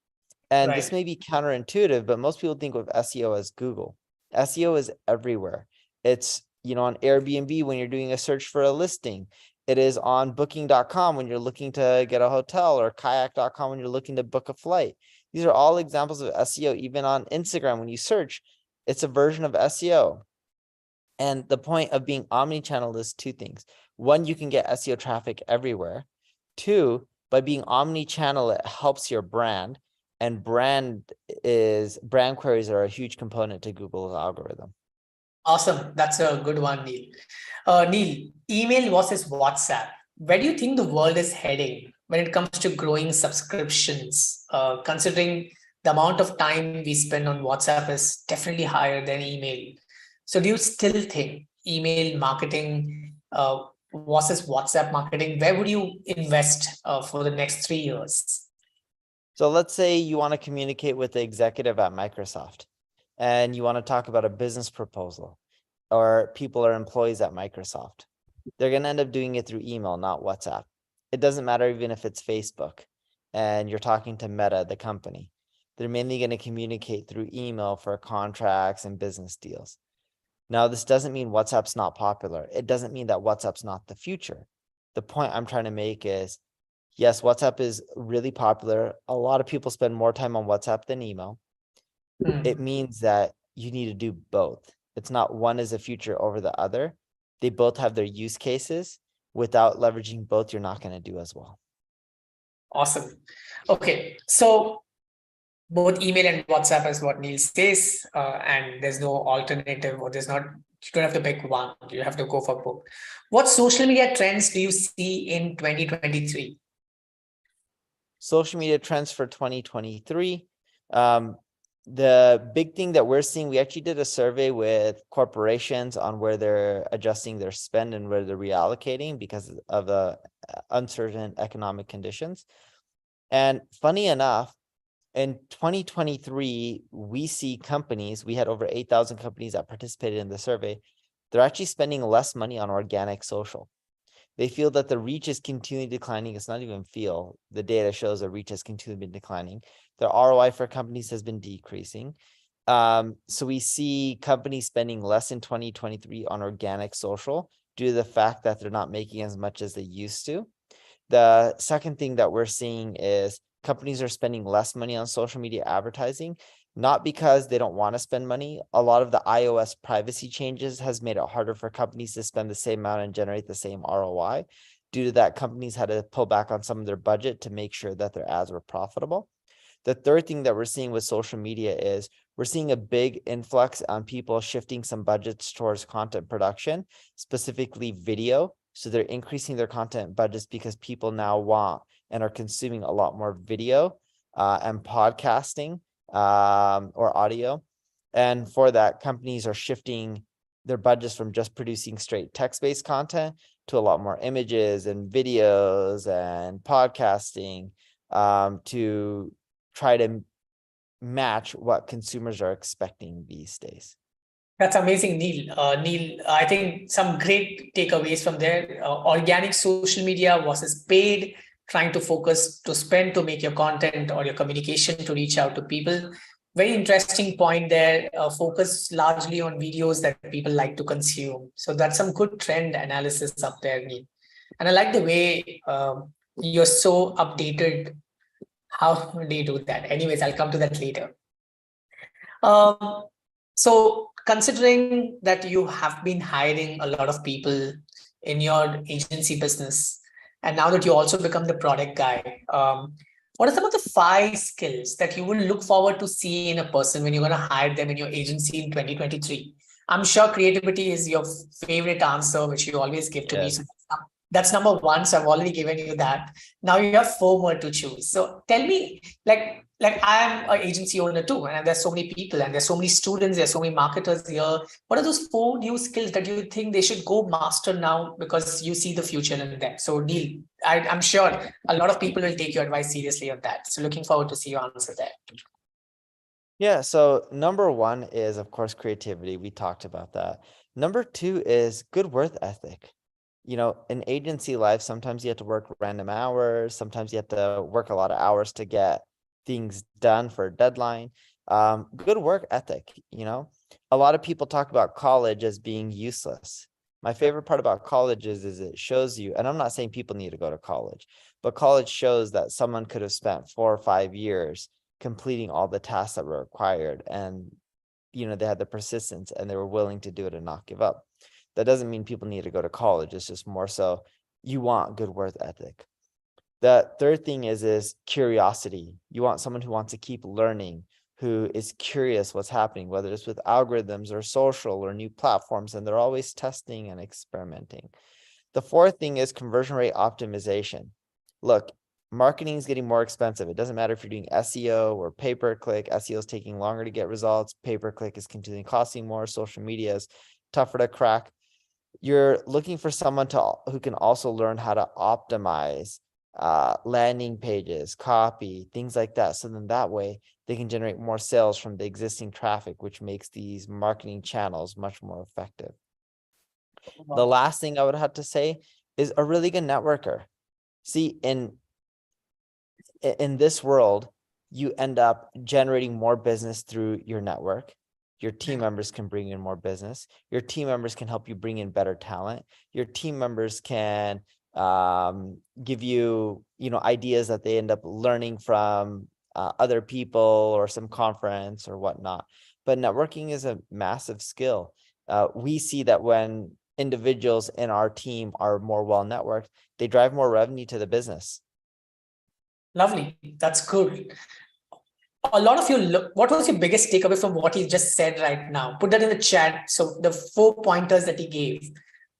And this Right. may be counterintuitive, but most people think of SEO as Google. SEO is everywhere. It's, on Airbnb when you're doing a search for a listing. It is on booking.com when you're looking to get a hotel, or kayak.com when you're looking to book a flight. These are all examples of SEO. Even on Instagram, when you search, it's a version of SEO. And the point of being omni-channel is two things. One, you can get SEO traffic everywhere. Two, by being omni-channel, it helps your brand. And brand queries are a huge component to Google's algorithm. Awesome. That's a good one, Neil. Neil, email versus WhatsApp. Where do you think the world is heading when it comes to growing subscriptions? Considering the amount of time we spend on WhatsApp is definitely higher than email. So do you still think email marketing versus WhatsApp marketing, where would you invest for the next 3 years? So let's say you want to communicate with the executive at Microsoft and you want to talk about a business proposal, or people are employees at Microsoft. They're going to end up doing it through email, not WhatsApp. It doesn't matter even if it's Facebook and you're talking to Meta, the company. They're mainly going to communicate through email for contracts and business deals. Now, this doesn't mean WhatsApp's not popular. It doesn't mean that WhatsApp's not the future. The point I'm trying to make is, yes, WhatsApp is really popular. A lot of people spend more time on WhatsApp than email. It means that you need to do both. It's not one is a future over the other. They both have their use cases. Without leveraging both, you're not going to do as well. Awesome. Okay, so both email and WhatsApp is what Neil says, and there's no alternative, or you don't have to pick one. You have to go for both. What social media trends do you see in 2023? Social media trends for 2023. The big thing that we're seeing, we actually did a survey with corporations on where they're adjusting their spend and where they're reallocating because of the uncertain economic conditions. And funny enough, in 2023, we see companies, we had over 8,000 companies that participated in the survey. They're actually spending less money on organic social. They feel that the reach is continually declining. It's not even feel. The data shows the reach has continually been declining. The ROI for companies has been decreasing. So we see companies spending less in 2023 on organic social due to the fact that they're not making as much as they used to. The second thing that we're seeing is companies are spending less money on social media advertising, not because they don't want to spend money. A lot of the iOS privacy changes has made it harder for companies to spend the same amount and generate the same ROI. Due to that, companies had to pull back on some of their budget to make sure that their ads were profitable. The third thing that we're seeing with social media is we're seeing a big influx on people shifting some budgets towards content production, specifically video. So they're increasing their content budgets because people now want and are consuming a lot more video and podcasting or audio. And for that, companies are shifting their budgets from just producing straight text-based content to a lot more images and videos and podcasting to try to match what consumers are expecting these days. That's amazing, Neil. Neil, I think some great takeaways from there. Organic social media versus paid, trying to focus to spend to make your content or your communication to reach out to people. Very interesting point there. Focus largely on videos that people like to consume. So that's some good trend analysis up there, Neil. And I like the way you're so updated. How do you do that? Anyways, I'll come to that later. So considering that you have been hiring a lot of people in your agency business, and now that you also become the product guy, what are some of the 5 skills that you will look forward to see in a person when you're going to hire them in your agency in 2023? I'm sure creativity is your favorite answer, which you always give to me. So That's number one. So I've already given you that. Now you have four more to choose. So tell me, like I'm an agency owner too, and there's so many people, and there's so many students, there's so many marketers here. What are those four new skills that you think they should go master now because you see the future in them? So Neil, I'm sure a lot of people will take your advice seriously on that. So looking forward to see your answer there. Yeah, so number one is, of course, creativity. We talked about that. Number two is good work ethic. You know, in agency life, sometimes you have to work random hours. Sometimes you have to work a lot of hours to get things done for a deadline. Good work ethic, you know. A lot of people talk about college as being useless. My favorite part about college is it shows you, and I'm not saying people need to go to college, but college shows that someone could have spent 4 or 5 years completing all the tasks that were required, and you know, they had the persistence and they were willing to do it and not give up. That doesn't mean people need to go to college. It's just more so you want good work ethic. The third thing is curiosity. You want someone who wants to keep learning, who is curious what's happening, whether it's with algorithms or social or new platforms, and they're always testing and experimenting. The fourth thing is conversion rate optimization. Look, marketing is getting more expensive. It doesn't matter if you're doing SEO or pay-per-click. SEO is taking longer to get results. Pay-per-click is continuing costing more. Social media is tougher to crack. You're looking for someone who can also learn how to optimize landing pages, copy, things like that. So then that way they can generate more sales from the existing traffic, which makes these marketing channels much more effective. Wow. The last thing I would have to say is a really good networker. See, in this world, you end up generating more business through your network. Your team members can bring in more business. Your team members can help you bring in better talent. Your team members can give you, ideas that they end up learning from other people or some conference or whatnot. But networking is a massive skill. We see that when individuals in our team are more well networked, they drive more revenue to the business. Lovely. That's good. A lot of you, what was your biggest takeaway from what he just said right now? Put that in the chat. So the 4 pointers that he gave,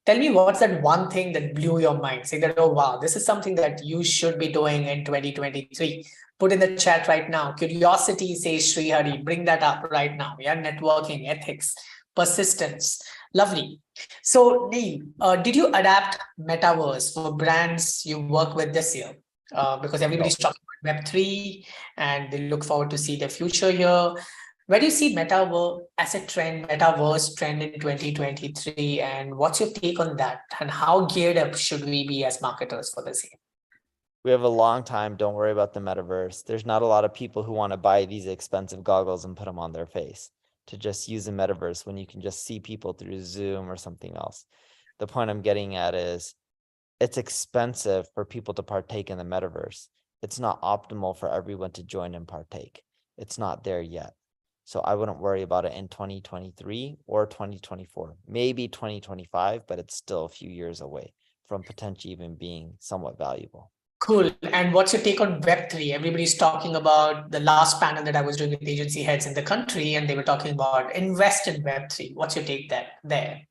tell me what's that one thing that blew your mind? Say that, oh, wow, this is something that you should be doing in 2023. Put in the chat right now. Curiosity, says Srihari. Bring that up right now. Yeah, networking, ethics, persistence. Lovely. So Neil, did you adapt metaverse for brands you work with this year? Because everybody's talking about Web3 and they look forward to see the future here. Where do you see metaverse as a trend, metaverse trend in 2023? And what's your take on that? And how geared up should we be as marketers for this year? We have a long time. Don't worry about the metaverse. There's not a lot of people who want to buy these expensive goggles and put them on their face to just use the metaverse when you can just see people through Zoom or something else. The point I'm getting at is it's expensive for people to partake in the metaverse. It's not optimal for everyone to join and partake. It's not there yet. So I wouldn't worry about it in 2023 or 2024, maybe 2025, but it's still a few years away from potentially even being somewhat valuable. Cool. And what's your take on Web3? Everybody's talking about the last panel that I was doing with agency heads in the country, and they were talking about invest in Web3. What's your take there?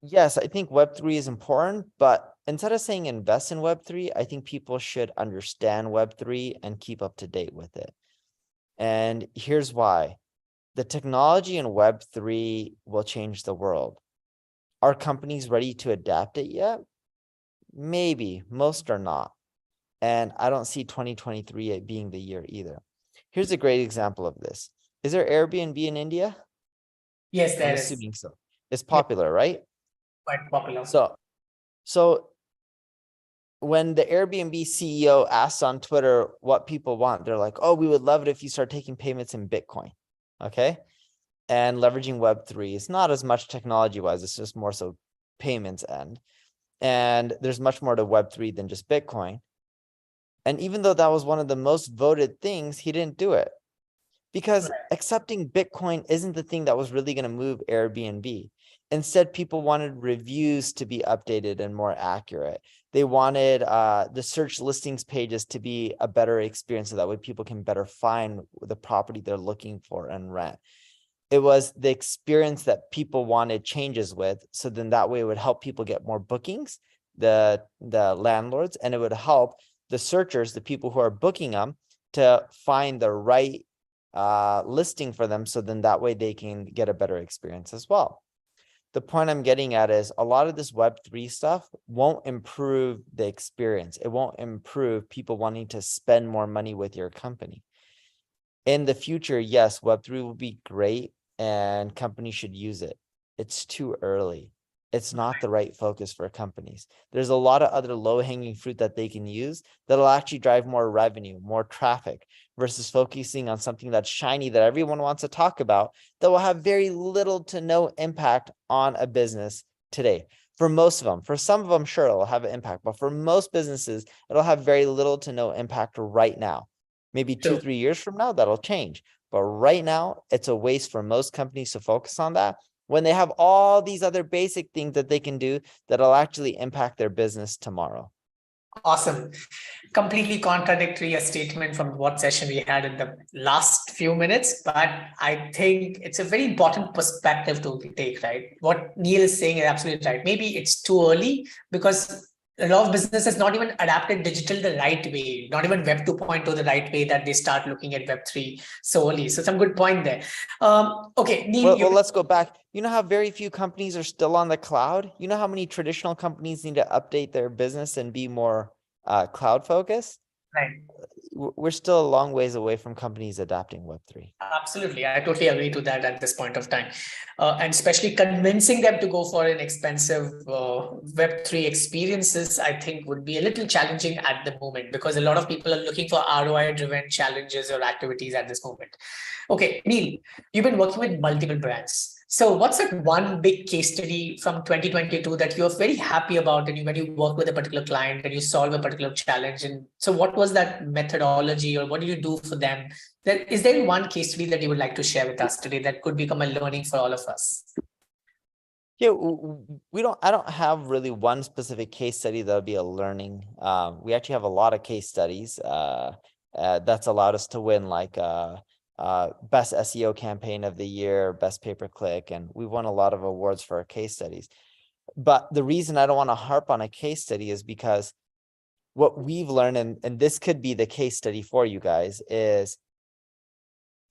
Yes, I think Web3 is important, but instead of saying invest in Web3, I think people should understand Web3 and keep up to date with it. And here's why. The technology in Web3 will change the world. Are companies ready to adapt it yet? Maybe, most are not. And I don't see 2023 being the year either. Here's a great example of this. Is there Airbnb in India? Yes, there I'm is. assuming so. It's popular, right? Quite popular. So when the Airbnb CEO asks on Twitter what people want, they're like, oh, we would love it if you start taking payments in Bitcoin. Okay. And leveraging Web3 is not as much technology wise. It's just more so payments end. And there's much more to Web3 than just Bitcoin. And even though that was one of the most voted things, he didn't do it because accepting Bitcoin isn't the thing that was really going to move Airbnb. Instead, people wanted reviews to be updated and more accurate. They wanted the search listings pages to be a better experience so that way people can better find the property they're looking for and rent. It was the experience that people wanted changes with. So then that way it would help people get more bookings the landlords, and it would help the searchers, the people who are booking them, to find the right listing for them, so then that way they can get a better experience as well. The point I'm getting at is a lot of this Web3 stuff won't improve the experience. It won't improve people wanting to spend more money with your company. In the future, yes, Web3 will be great and companies should use it. It's too early. It's not the right focus for companies. There's a lot of other low-hanging fruit that they can use that'll actually drive more revenue, more traffic, versus focusing on something that's shiny that everyone wants to talk about that will have very little to no impact on a business today. For most of them, for some of them, sure, it'll have an impact, but for most businesses, it'll have very little to no impact right now. Maybe 2-3 years from now, that'll change. But right now, it's a waste for most companies to focus on that when they have all these other basic things that they can do that'll actually impact their business tomorrow. Awesome. Completely contradictory a statement from what session we had in the last few minutes, but I think it's a very important perspective to take, right? What Neil is saying is absolutely right. Maybe it's too early because a lot of businesses not even adapted digital the right way, not even Web 2.0 the right way, that they start looking at Web 3 so early. So some good point there. Okay, Neil, well, let's go back. You know how very few companies are still on the cloud? You know how many traditional companies need to update their business and be more cloud focused? Right. We're still a long ways away from companies adapting Web3. Absolutely. I totally agree to that at this point of time. And especially convincing them to go for an expensive Web3 experiences, I think would be a little challenging at the moment, because a lot of people are looking for ROI-driven challenges or activities at this moment. Okay, Neil, you've been working with multiple brands. So what's that one big case study from 2022 that you're very happy about, and when you work with a particular client and you solve a particular challenge? And so what was that methodology, or what did you do for them? Is there one case study that you would like to share with us today that could become a learning for all of us? Yeah, I don't have really one specific case study that'll be a learning. We actually have a lot of case studies that's allowed us to win, like best SEO campaign of the year, best pay-per-click, and we won a lot of awards for our case studies. But the reason I don't want to harp on a case study is because what we've learned, and this could be the case study for you guys, is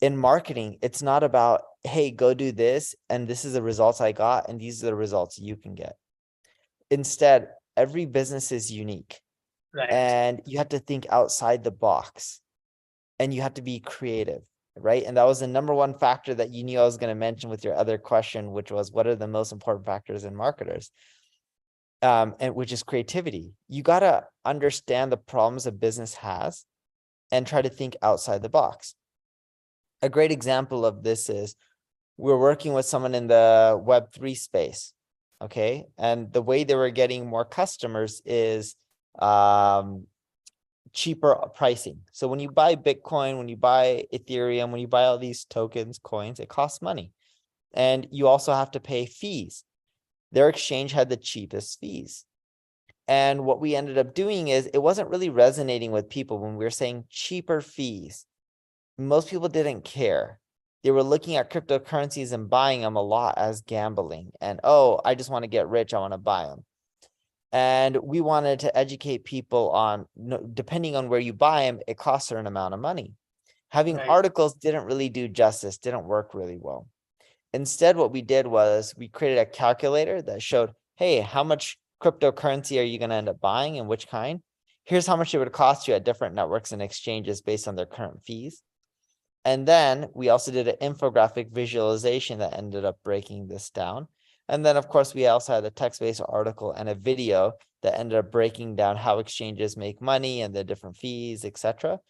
in marketing, it's not about, hey, go do this, and this is the results I got, and these are the results you can get. Instead, every business is unique, Right. And you have to think outside the box, and you have to be creative, right? And that was the number one factor that you knew I was going to mention with your other question, which was, what are the most important factors in marketers? And which is creativity. You got to understand the problems a business has and try to think outside the box. A great example of this is we're working with someone in the Web3 space, okay? And the way they were getting more customers is cheaper pricing. So when you buy Bitcoin, when you buy Ethereum, when you buy all these tokens, coins, it costs money. And you also have to pay fees. Their exchange had the cheapest fees. And what we ended up doing is it wasn't really resonating with people when we were saying cheaper fees. Most people didn't care. They were looking at cryptocurrencies and buying them a lot as gambling. And, oh, I just want to get rich, I want to buy them. And we wanted to educate people on, depending on where you buy them, it costs a certain amount of money. Having articles didn't really do justice, didn't work really well. Instead, what we did was we created a calculator that showed, hey, how much cryptocurrency are you going to end up buying and which kind? Here's how much it would cost you at different networks and exchanges based on their current fees. And then we also did an infographic visualization that ended up breaking this down. And then, of course, we also had a text-based article and a video that ended up breaking down how exchanges make money and the different fees, etc.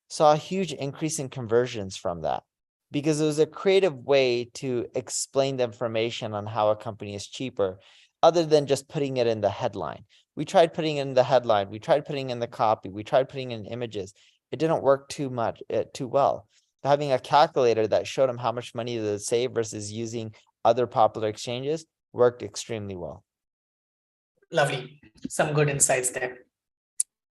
Saw a huge increase in conversions from that because it was a creative way to explain the information on how a company is cheaper, other than just putting it in the headline. We tried putting it in the headline. We tried putting in the copy. We tried putting in images. It didn't work too well. Having a calculator that showed them how much money they would save versus using other popular exchanges worked extremely well. Lovely. Some good insights there.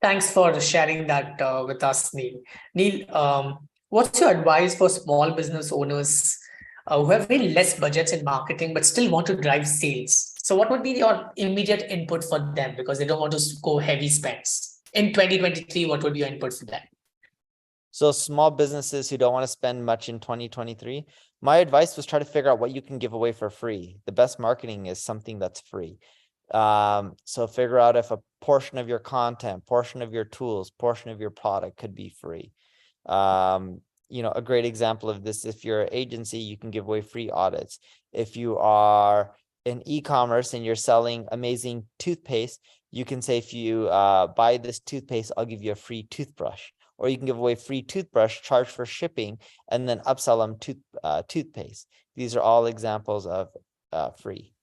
Thanks for sharing that with us, Neil. Neil, what's your advice for small business owners who have very less budgets in marketing but still want to drive sales? So what would be your immediate input for them because they don't want to go heavy spends? In 2023, what would be your input for them? So small businesses who don't want to spend much in 2023, my advice was try to figure out what you can give away for free. The best marketing is something that's free. So figure out if a portion of your content, portion of your tools, portion of your product could be free. A great example of this, if you're an agency, you can give away free audits. If you are in e-commerce and you're selling amazing toothpaste, you can say, if you buy this toothpaste, I'll give you a free toothbrush. Or you can give away free toothbrush, charge for shipping, and then upsell them toothpaste. These are all examples of free.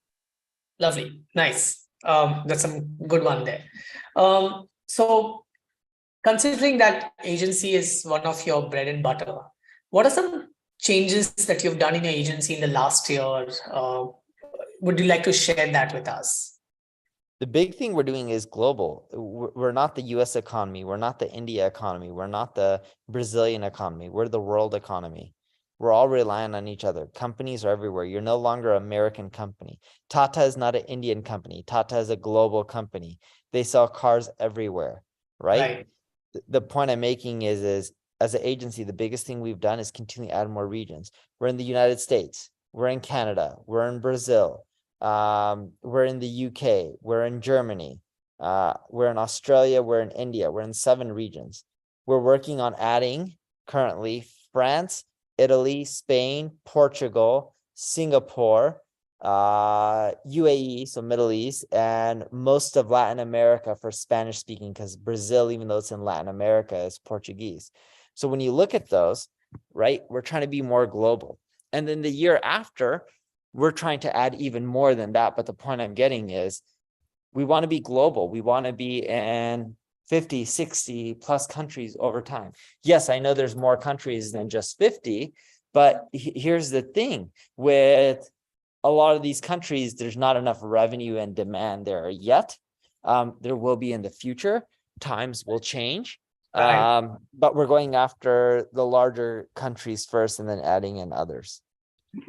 Lovely, nice. That's some good one there. So considering that agency is one of your bread and butter, what are some changes that you've done in your agency in the last year? Would you like to share that with us? The big thing we're doing is global. We're not the US economy. We're not the India economy. We're not the Brazilian economy. We're the world economy. We're all relying on each other. Companies are everywhere. You're no longer an American company. Tata is not an Indian company. Tata is a global company. They sell cars everywhere, right? The point I'm making is as an agency, the biggest thing we've done is continue to add more regions. We're in the United States. We're in Canada. We're in Brazil. We're in the UK, we're in Germany, we're in Australia, we're in India, we're in 7 regions. We're working on adding currently France, Italy, Spain, Portugal, Singapore, UAE, so Middle East, and most of Latin America for Spanish speaking, because Brazil, even though it's in Latin America, is Portuguese. So when you look at those, right, we're trying to be more global. And then the year after, we're trying to add even more than that. But the point I'm getting is we want to be global. We want to be in 50, 60 plus countries over time. Yes, I know there's more countries than just 50, but here's the thing. With a lot of these countries, there's not enough revenue and demand there yet. There will be in the future. Times will change. But we're going after the larger countries first and then adding in others.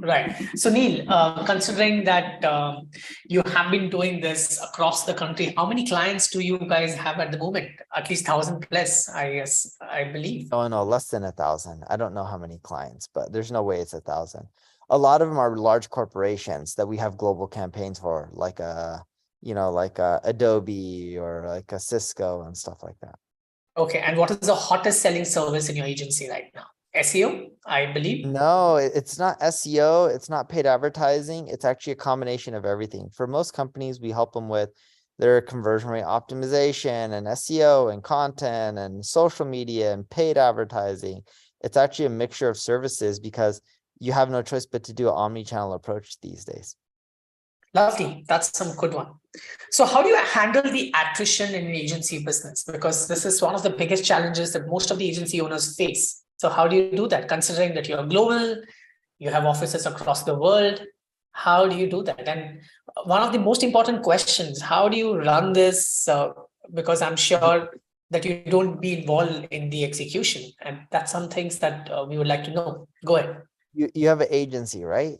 Right. So Neil, considering that you have been doing this across the country, how many clients do you guys have at the moment? At least 1,000 plus, I believe. Oh no, less than 1,000. I don't know how many clients, but there's no way it's 1,000. A lot of them are large corporations that we have global campaigns for, like Adobe or like a Cisco and stuff like that. Okay. And what is the hottest selling service in your agency right now? SEO, I believe? No, it's not SEO. It's not paid advertising. It's actually a combination of everything. For most companies, we help them with their conversion rate optimization and SEO and content and social media and paid advertising. It's actually a mixture of services because you have no choice but to do an omni-channel approach these days. Lovely. That's some good one. So how do you handle the attrition in an agency business? Because this is one of the biggest challenges that most of the agency owners face. So how do you do that? Considering that you're global, you have offices across the world, how do you do that? And one of the most important questions, how do you run this? Because I'm sure that you don't be involved in the execution. And that's some things that we would like to know. Go ahead. You have an agency, right?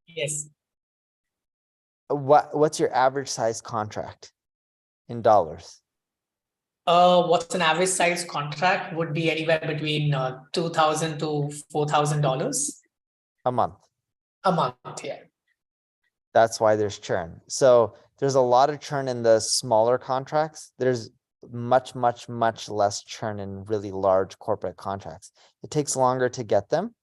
Yes. What's your average size contract in dollars? What's an average size contract would be anywhere between $2,000 to $4,000 a month. A month, yeah. That's why there's churn. So there's a lot of churn in the smaller contracts. There's much less churn in really large corporate contracts. It takes longer to get them.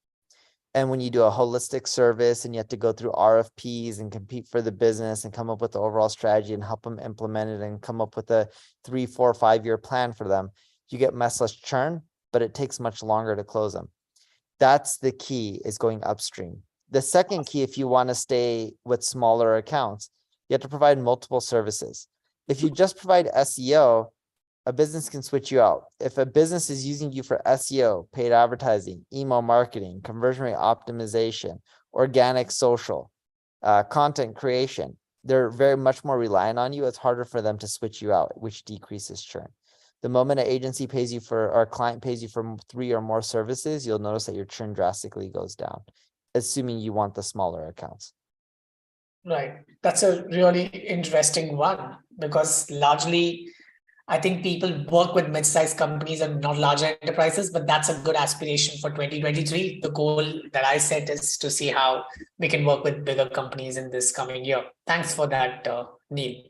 And when you do a holistic service and you have to go through RFPs and compete for the business and come up with the overall strategy and help them implement it and come up with a 3, 4, 5-year plan for them, you get much less churn, but it takes much longer to close them. That's the key, is going upstream. The second key, if you want to stay with smaller accounts, you have to provide multiple services. If you just provide SEO, a business can switch you out. If a business is using you for SEO, paid advertising, email marketing, conversion rate optimization, organic social, content creation, they're very much more reliant on you. It's harder for them to switch you out, which decreases churn. The moment an agency pays you for, or a client pays you for 3 or more services, you'll notice that your churn drastically goes down, assuming you want the smaller accounts. Right. That's a really interesting one because largely I think people work with mid-sized companies and not larger enterprises, but that's a good aspiration for 2023. The goal that I set is to see how we can work with bigger companies in this coming year. Thanks for that, Neil.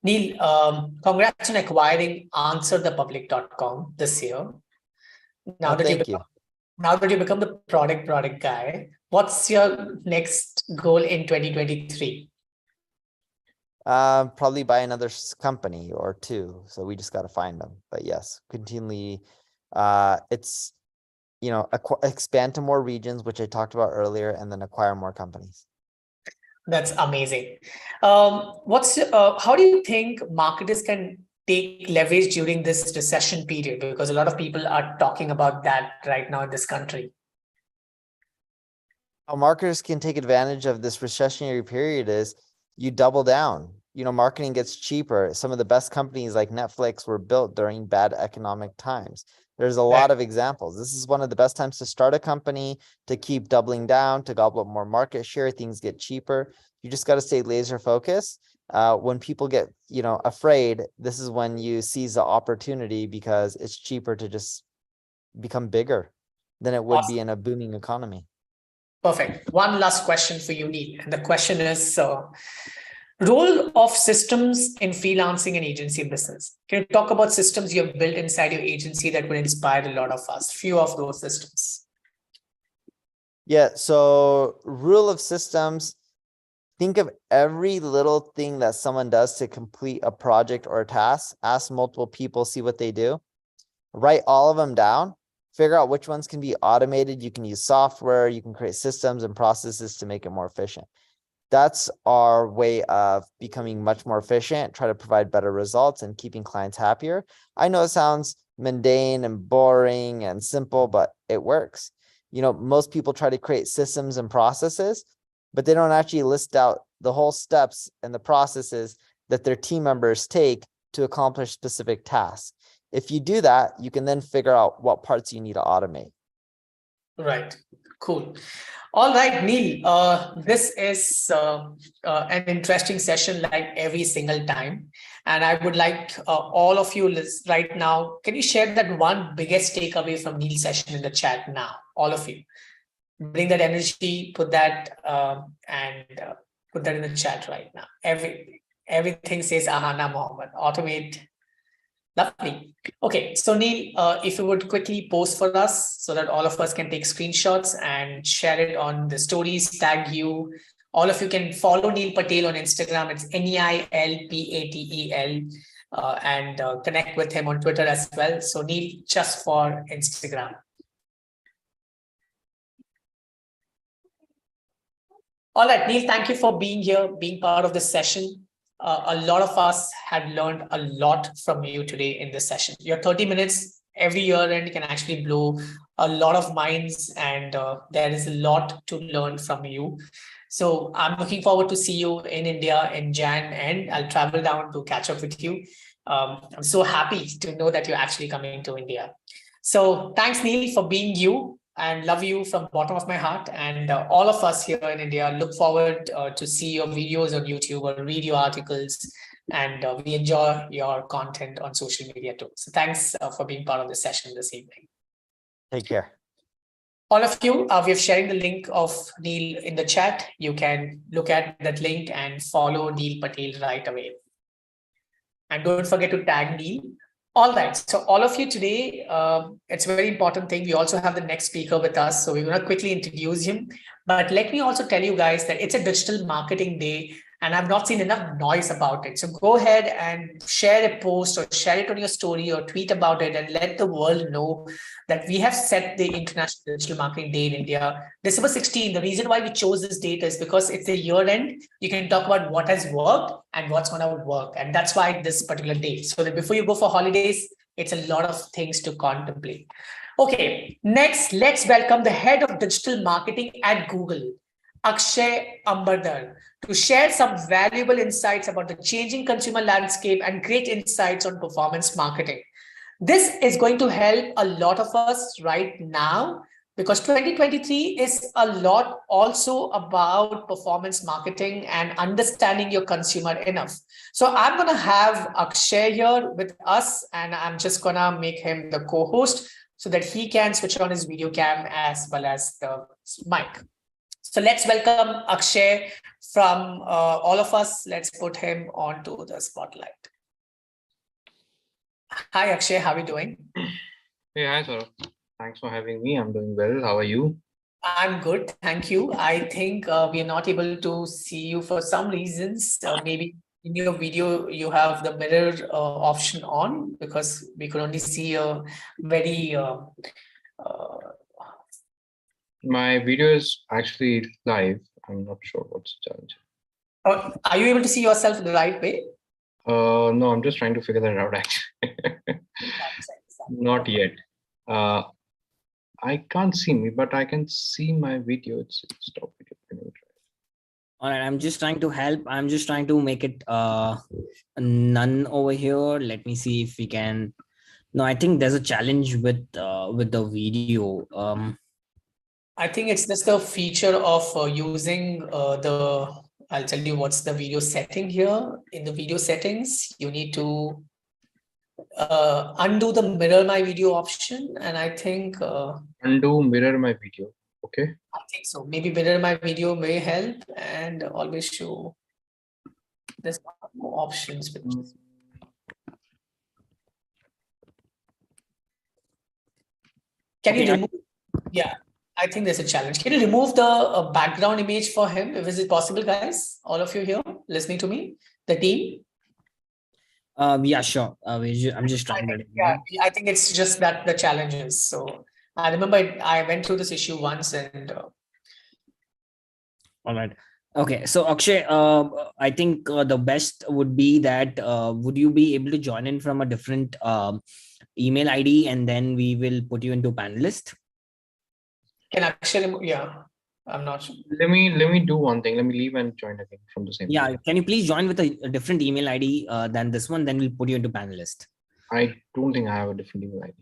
Neil, congrats on acquiring answerthepublic.com this year. Now Oh, that you thank you. now that you become the product guy, what's your next goal in 2023? Probably buy another company or two. So we just got to find them. But yes, continually, it's, expand to more regions, which I talked about earlier, and then acquire more companies. That's amazing. How do you think marketers can take leverage during this recession period? Because a lot of people are talking about that right now in this country. How marketers can take advantage of this recessionary period is you double down. Marketing gets cheaper. Some of the best companies like Netflix were built during bad economic times. There's a lot of examples. This is one of the best times to start a company, to keep doubling down, to gobble up more market share. Things get cheaper. You just got to stay laser focused. When people get, afraid, this is when you seize the opportunity because it's cheaper to just become bigger than it would be in a booming economy. Perfect. One last question for you, Neil. And the question is, role of systems in freelancing and agency business. Can you talk about systems you have built inside your agency that would inspire a lot of us? Few of those systems. Yeah. So rule of systems, think of every little thing that someone does to complete a project or a task. Ask multiple people, see what they do. Write all of them down. Figure out which ones can be automated. You can use software. You can create systems and processes to make it more efficient. That's our way of becoming much more efficient, try to provide better results and keeping clients happier. I know it sounds mundane and boring and simple, but it works. Most people try to create systems and processes, but they don't actually list out the whole steps and the processes that their team members take to accomplish specific tasks. If you do that, you can then figure out what parts you need to automate. Right. Cool. All right, Neil, this is an interesting session like every single time. And I would like all of you right now, can you share that one biggest takeaway from Neil's session in the chat now? All of you. Bring that energy, put that put that in the chat right now. Everything says Ahana Mohammed. Automate. Lovely. Okay, so Neil, if you would quickly post for us so that all of us can take screenshots and share it on the stories, tag you. All of you can follow Neil Patel on Instagram. It's NEILPATEL and connect with him on Twitter as well. So Neil, just for Instagram. All right, Neil, thank you for being here, being part of this session. A lot of us had learned a lot from you today in this session. Your 30 minutes every year and can actually blow a lot of minds, and there is a lot to learn from you. So I'm looking forward to see you in India in Jan, and I'll travel down to catch up with you. I'm so happy to know that you're actually coming to India. So thanks, Neil, for being you. And love you from the bottom of my heart. And all of us here in India look forward to see your videos on YouTube or read your articles. And we enjoy your content on social media too. So thanks for being part of the session this evening. Take care. All of you, we're sharing the link of Neil in the chat. You can look at that link and follow Neil Patel right away. And don't forget to tag Neil. All right, so all of you today, it's a very important thing. We also have the next speaker with us, so we're going to quickly introduce him. But let me also tell you guys that it's a digital marketing day, and I've not seen enough noise about it. So go ahead and share a post or share it on your story or tweet about it and let the world know that we have set the International Digital Marketing Day in India. December 16, the reason why we chose this date is because it's a year end. You can talk about what has worked and what's going to work. And that's why this particular date. So that before you go for holidays, it's a lot of things to contemplate. Okay, next, let's welcome the head of digital marketing at Google, Akshay Ambardar, to share some valuable insights about the changing consumer landscape and great insights on performance marketing. This is going to help a lot of us right now because 2023 is a lot also about performance marketing and understanding your consumer enough. So I'm going to have Akshay here with us, and I'm just going to make him the co-host so that he can switch on his video cam as well as the mic. So let's welcome Akshay from all of us. Let's put him onto the spotlight. Hi, Akshay. How are you doing? Hey, hi, Saurabh. Thanks for having me. I'm doing well. How are you? I'm good. Thank you. I think we are not able to see you for some reasons. Maybe in your video, you have the mirror option on, because we could only see a very My video is actually live. I'm not sure what's the challenge. are you able to see yourself the right way? No, I'm just trying to figure that out actually. Not yet. I can't see me, but I can see my video. It's stop video. Can you try? All right, I'm just trying to help. I'm just trying to make it none over here. Let me see if we can. No, I think there's a challenge with the video. I think it's just a feature of using I'll tell you what's the video setting here. In the video settings, you need to undo the mirror my video option, and I think Undo mirror my video. Okay. I think so. Maybe mirror my video may help, and always show. There's more options. Can you remove? Yeah, I think there's a challenge. Can you remove the background image for him? Is it possible, guys? All of you here listening to me, the team? Yeah, sure. I'm just trying to. Yeah, I think it's just that the challenges. So I remember I went through this issue once, and All right. Okay. So Akshay, I think the best would be that would you be able to join in from a different email ID, and then we will put you into panelist? can actually, yeah, I'm not sure. Let me do one thing. Let me leave and join again from the same. Yeah. email. Can you please join with a different email ID than this one? Then we'll put you into panelist. I don't think I have a different email ID.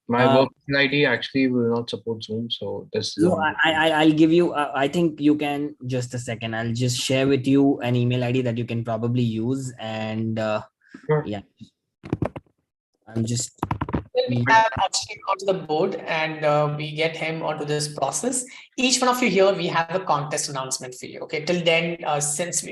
My work email ID actually will not support Zoom, so this is. So I'll give you. I think you can. Just a second. I'll just share with you an email ID that you can probably use, and Sure. yeah, I'm just. We have Akshay onto the board, and we get him onto this process. Each one of you here, we have a contest announcement for you. Okay, till then, since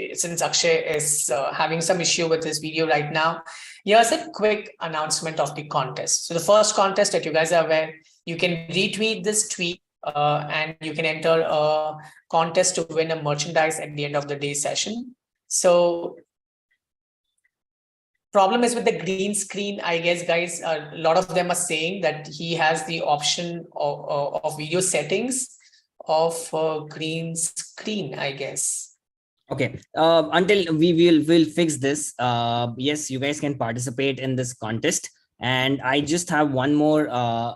Akshay is having some issue with his video right now, here's a quick announcement of the contest. So the first contest that you guys are aware, you can retweet this tweet and you can enter a contest to win a merchandise at the end of the day session. So problem is with the green screen, I guess, guys, a lot of them are saying that he has the option of video settings of green screen, I guess. Okay. Until we'll fix this. Yes, you guys can participate in this contest, and I just have one more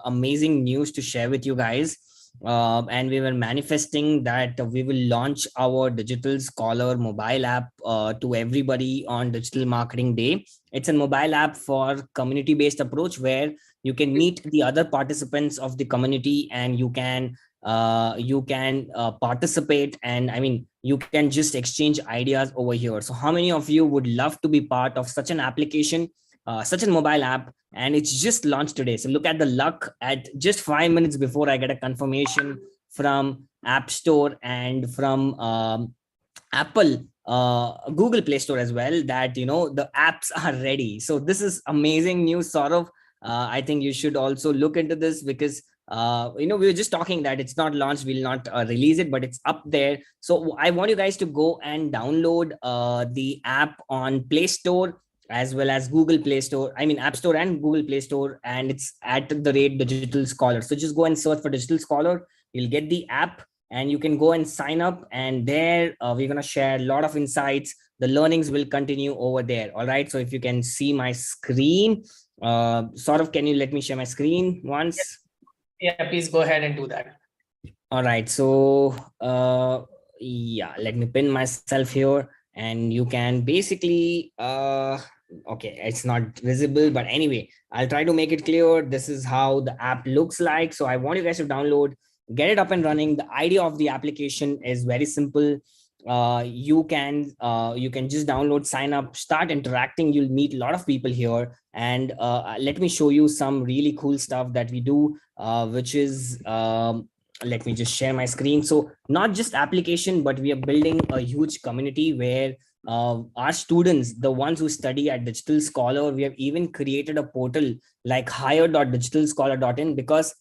amazing news to share with you guys. And we were manifesting that we will launch our Digital Scholar mobile app to everybody on Digital Marketing Day. It's a mobile app for community-based approach where you can meet the other participants of the community, and you can participate, and I mean you can just exchange ideas over here. So how many of you would love to be part of such an application, such a mobile app? And it's just launched today. So look at the luck. At just 5 minutes before, I get a confirmation from App Store and from Apple, Google Play Store as well, that the apps are ready. So this is amazing news, Saurav. I think you should also look into this, because we were just talking that it's not launched, we'll not release it, but it's up there. So I want you guys to go and download the app on Play Store as well as Google Play Store. I mean App Store and Google Play Store, and it's at the rate Digital Scholar. So just go and search for Digital Scholar. You'll get the app, and you can go and sign up, and there we're going to share a lot of insights. The learnings will continue over there. All right. So if you can see my screen, can you let me share my screen once? Yeah, please go ahead and do that. All right. So yeah, let me pin myself here, and you can basically okay, it's not visible, but anyway, I'll try to make it clear. This is how the app looks like. So I want you guys to download get it up and running. The idea of the application is very simple. You can just download, sign up, start interacting. You'll meet a lot of people here, and let me show you some really cool stuff that we do, which is let me just share my screen. So not just application, but we are building a huge community where our students, the ones who study at Digital Scholar, we have even created a portal like hire.digitalscholar.in, because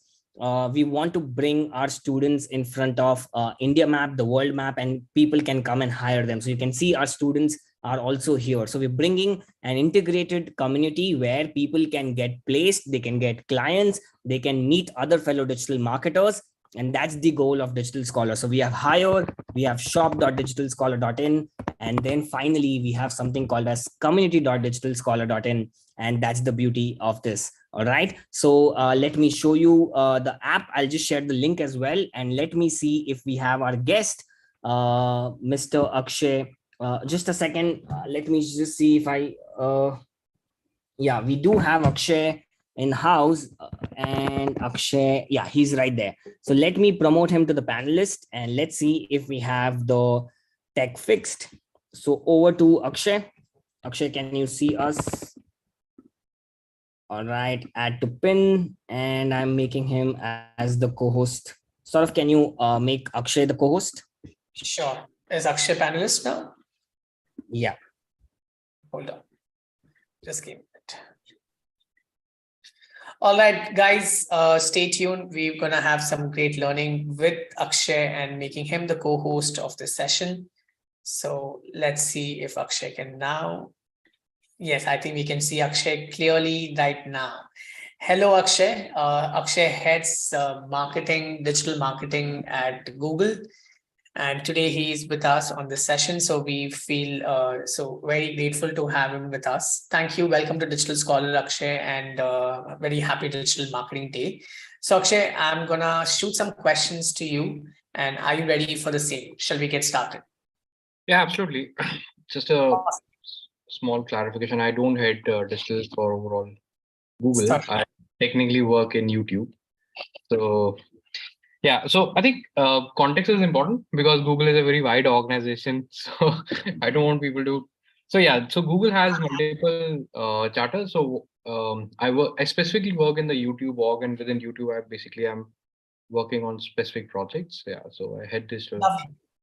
we want to bring our students in front of India map, the world map, and people can come and hire them. So you can see our students are also here. So we're bringing an integrated community where people can get placed, they can get clients, they can meet other fellow digital marketers. And that's the goal of Digital Scholar. So we have hire, we have shop.digitalscholar.in, and then finally we have something called as community.digitalscholar.in. And that's the beauty of this. All right. So let me show you the app. I'll just share the link as well. And let me see if we have our guest, Mr. Akshay. Just a second. Let me just see if yeah, we do have Akshay in house, and Akshay, yeah, he's right there. So let me promote him to the panelist, and let's see if we have the tech fixed. So over to Akshay. Akshay, can you see us? All right, add to pin, and I'm making him as the co-host. Saurav, can you make Akshay the co-host? Sure. Is Akshay panelist now? Yeah. Hold on. Just give it. All right, guys, stay tuned. We're going to have some great learning with Akshay and making him the co-host of this session. So let's see if Akshay can now. Yes, I think we can see Akshay clearly right now. Hello, Akshay. Akshay heads marketing, digital marketing at Google. And today he is with us on this session. So we feel so very grateful to have him with us. Thank you. Welcome to Digital Scholar, Akshay, and very happy Digital Marketing Day. So Akshay, I'm going to shoot some questions to you. And are you ready for the same? Shall we get started? Yeah, absolutely. Just a small clarification. I don't head digital for overall Google. I technically work in YouTube. So yeah, so I think context is important because Google is a very wide organization. So I don't want people to. So yeah, so Google has multiple charters. So I specifically work in the YouTube org, and within YouTube, I'm working on specific projects. Yeah, so I head digital.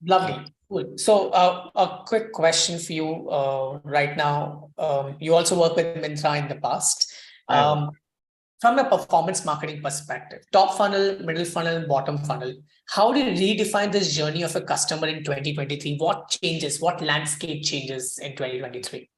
Lovely. Cool. So a quick question for you right now. You also work with Myntra in the past. From a performance marketing perspective, top funnel, middle funnel, bottom funnel, how do you redefine this journey of a customer in 2023? What changes, what landscape changes in 2023?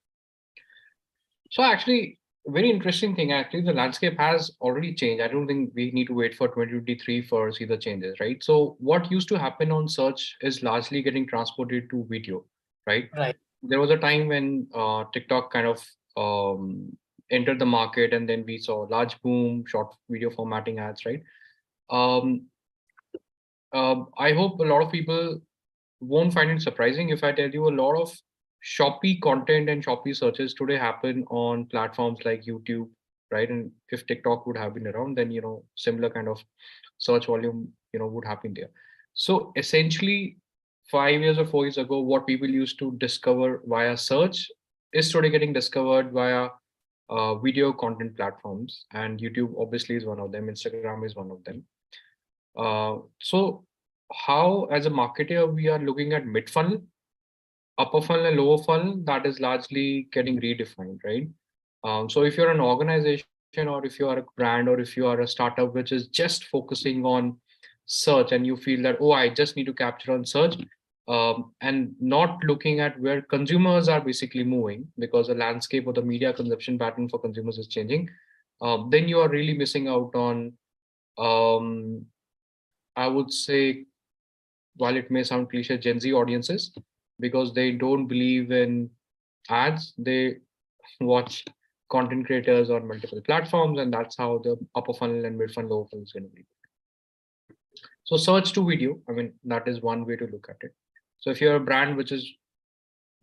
So actually, very interesting thing. Actually, the landscape has already changed. I don't think we need to wait for 2023 for see the changes, right? So what used to happen on search is largely getting transported to video, right? Right. There was a time when TikTok kind of entered the market, and then we saw large boom, short video formatting ads, right? I hope a lot of people won't find it surprising if I tell you a lot of Shopee content and Shopee searches today happen on platforms like YouTube, right? And if TikTok would have been around, then, similar kind of search volume, would happen there. So essentially 5 years or 4 years ago, what people used to discover via search is today getting discovered via video content platforms, and YouTube obviously is one of them. Instagram is one of them. So how, as a marketer, we are looking at mid funnel, upper funnel, and lower funnel, that is largely getting redefined, right? So if you're an organization, or if you are a brand, or if you are a startup which is just focusing on search, and you feel that, oh, I just need to capture on search, and not looking at where consumers are basically moving, because the landscape or the media consumption pattern for consumers is changing, then you are really missing out on, I would say, while it may sound cliche, Gen Z audiences, because they don't believe in ads. They watch content creators on multiple platforms, and that's how the upper funnel and mid funnel, lower funnel is going to be. So search to video, that is one way to look at it. So if you're a brand which is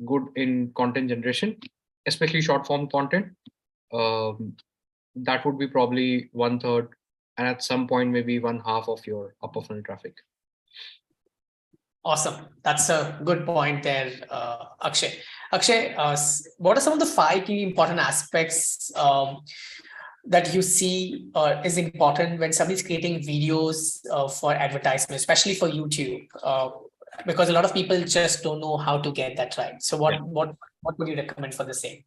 good in content generation, especially short form content, that would be probably 1/3 and at some point maybe 1/2 of your upper funnel traffic. Awesome. That's a good point there, Akshay. Akshay, what are some of the 5 key important aspects that you see is important when somebody's creating videos for advertisement, especially for YouTube? Because a lot of people just don't know how to get that right. So what would you recommend for the same?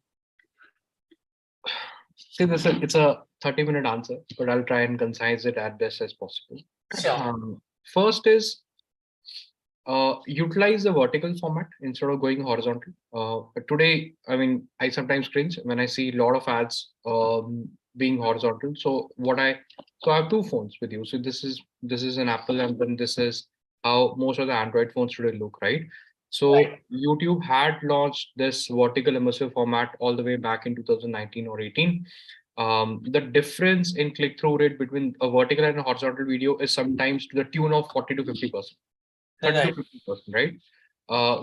See, it's a 30-minute answer, but I'll try and concise it as best as possible. Sure. First is utilize the vertical format instead of going horizontal. Today, I mean, I sometimes cringe when I see a lot of ads being horizontal. So I have 2 phones with you. So this is an Apple, and then this is how most of the Android phones today look, right? So Right. YouTube had launched this vertical immersive format all the way back in 2019 or 18. The difference in click-through rate between a vertical and a horizontal video is sometimes to the tune of 40 to 50%. 30 to 50%, right?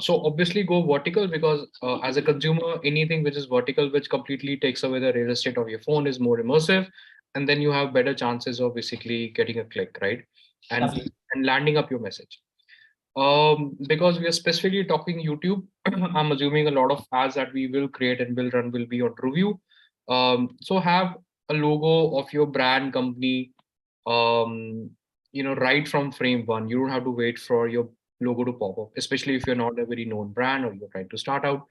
So obviously go vertical, because as a consumer, anything which is vertical, which completely takes away the real estate of your phone, is more immersive, and then you have better chances of basically getting a click, right? And Lovely. and landing up your message. Because we are specifically talking YouTube, I'm assuming a lot of ads that we will create and will run will be on review. So have a logo of your brand company, right from frame 1. You don't have to wait for your logo to pop up, especially if you're not a very known brand or you're trying to start out.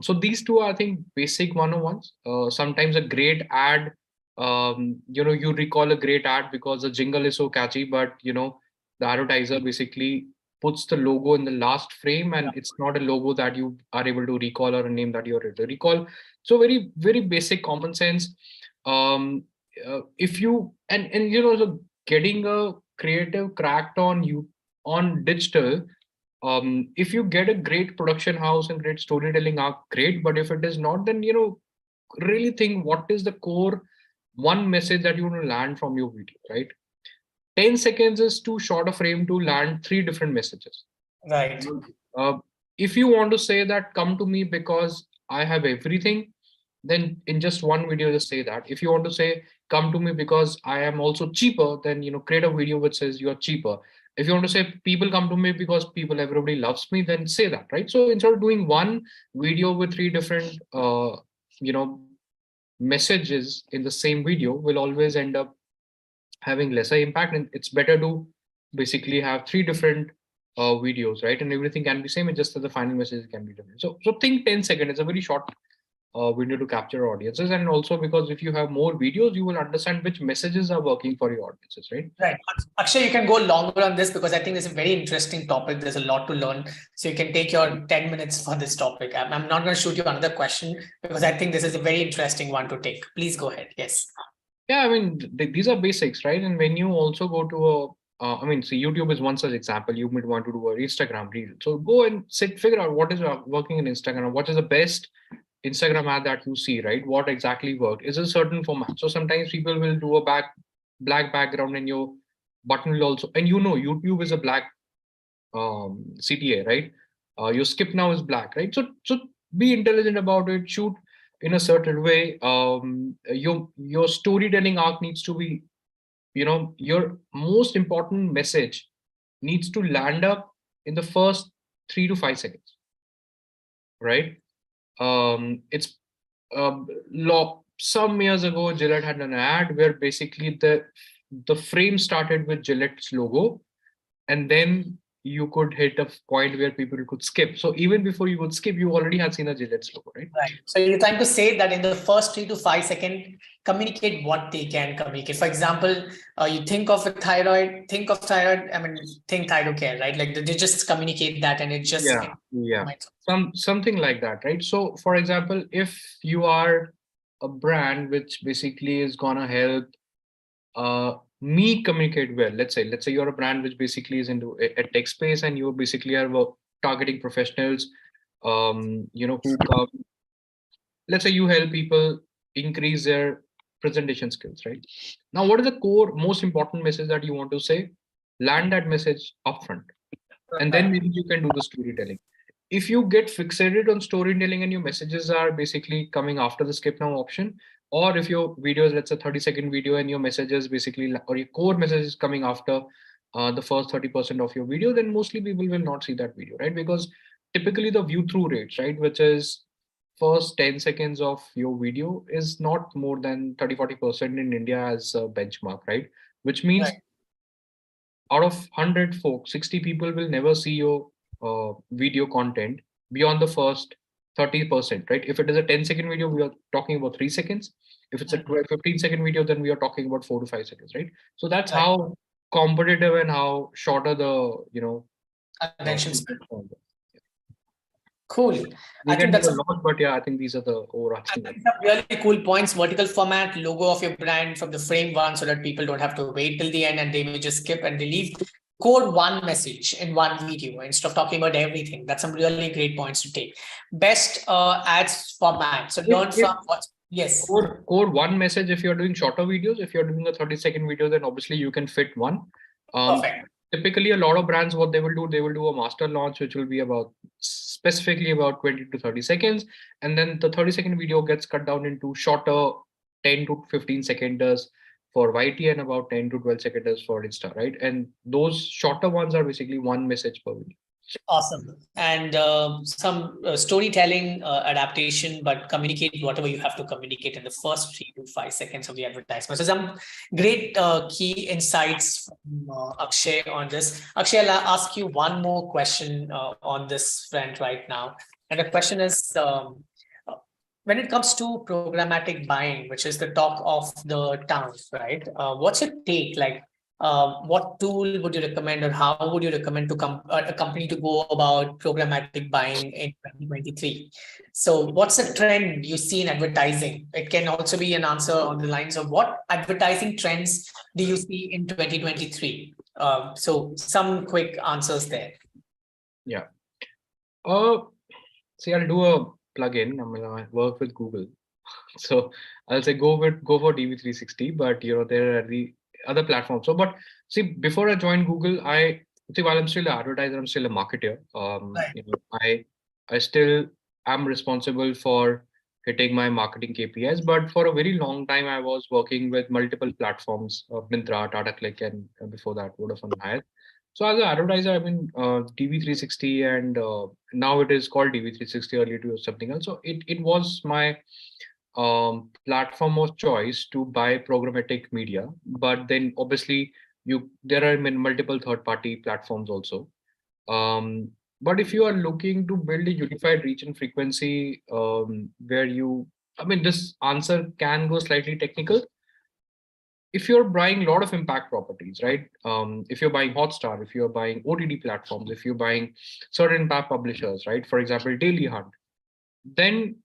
So these 2 are, I think, basic 101s. Sometimes a great ad, you recall a great ad because the jingle is so catchy, but the advertiser basically puts the logo in the last frame, and it's not a logo that you are able to recall or a name that you're able to recall. So very, very basic common sense. If you so getting a creative cracked on digital, if you get a great production house and great storytelling arc, great. But if it is not, then really think what is the core one message that you want to land from your video, right? 10 seconds is too short a frame to land 3 different messages. Right. If you want to say that, come to me because I have everything, then in just one video, just say that. If you want to say, come to me because I am also cheaper, then create a video which says you are cheaper. If you want to say people come to me because everybody loves me, then say that, right? So instead of doing one video with 3 different messages in the same video, will always end up having lesser impact, and it's better to basically have 3 different videos, right? And everything can be same, it's just that the final message can be different. So think 10 seconds. It's a very short window to capture audiences, and also because if you have more videos, you will understand which messages are working for your audiences, right? Right. Akshay, you can go longer on this because I think this is a very interesting topic. There's a lot to learn. So you can take your 10 minutes for this topic. I'm not going to shoot you another question because I think this is a very interesting one to take. Please go ahead. Yes. Yeah, I mean, these are basics, right? And when you also go to YouTube is one such example. You might want to do an Instagram reel. So go and figure out what is working in Instagram, what is the best Instagram ad that you see, right? What exactly worked? Is a certain format. So sometimes people will do a black background, and your button will also, and YouTube is a black CTA, right? Your skip now is black, right? So be intelligent about it. Shoot in a certain way. Your storytelling arc needs to be, your most important message needs to land up in the first 3 to 5 seconds, right? It's some years ago, Gillette had an ad where basically the frame started with Gillette's logo, and then you could hit a point where people could skip. So even before you would skip, you already had seen a Gillette's logo, right? Right. So you're trying to say that in the first 3 to 5 seconds, communicate what they can communicate. For example, you think of thyroid, think thyroid care, right? Like they just communicate that, and it just something like that, right? So for example, if you are a brand which basically is gonna help me communicate well, let's say you're a brand which basically is into a tech space, and you basically are targeting professionals who come, let's say you help people increase their presentation skills, right? Now what is the core most important message that you want to say? Land that message upfront, and then maybe you can do the storytelling. If you get fixated on storytelling and your messages are basically coming after the skip now option, Or if your video is, let's say 30-second video and your messages basically, or your core message is coming after the first 30% of your video, then mostly people will not see that video, right? Because typically the view through rates, right, which is first 10 seconds of your video is not more than 30-40% in India as a benchmark, right? Which means out of 100 folks, 60 people will never see your video content beyond the first 30%, right? If it is a 10-second video, we are talking about 3 seconds. If it's a 15-second video, then we are talking about 4 to 5 seconds, right? So that's how competitive and how shorter the, attention span. Cool. We can do a lot, but yeah, I think these are the overarching. I think some really cool points. Vertical format, logo of your brand from the frame one, so that people don't have to wait till the end and they may just skip and they leave. Code one message in one video instead of talking about everything. That's some really great points to take. Best ads format. So learn from what. Yes. Code one message if you're doing shorter videos. If you're doing a 30-second video, then obviously you can fit one. Perfect. Typically, a lot of brands, what they will do a master launch, which will be about specifically about 20 to 30 seconds. And then the 30-second video gets cut down into shorter 10 to 15 seconds for YT and about 10 to 12 seconds for Insta, right? And those shorter ones are basically one message per video. Awesome. And some storytelling adaptation, but communicate whatever you have to communicate in the first 3 to 5 seconds of the advertisement. So some great key insights from Akshay on this. Akshay, I'll ask you one more question on this front right now. And the question is, when it comes to programmatic buying, which is the talk of the town, right? What's your take? Like, what tool would you recommend, or how would you recommend to a company to go about programmatic buying in 2023? So what's the trend you see in advertising? It can also be an answer on the lines of what advertising trends do you see in 2023? So some quick answers there. Yeah. See, I'll do a plugin. I'm gonna work with Google. So I'll say go for DV360, but there are the other platforms. So, but see, before I joined Google, while I'm still an advertiser, I'm still a marketer. I still am responsible for hitting my marketing KPIs, but for a very long time, I was working with multiple platforms, Myntra, Tata Click, and before that, Vodafone Hire. So as an advertiser, I've been DV360, and now it is called DV360. Earlier it was something else. So it was my platform of choice to buy programmatic media, but then obviously there are multiple third-party platforms also. But if you are looking to build a unified reach and frequency, this answer can go slightly technical. If you're buying a lot of impact properties, right? If you're buying Hotstar, if you're buying OTT platforms, if you're buying certain impact publishers, right? For example, Daily Hunt, then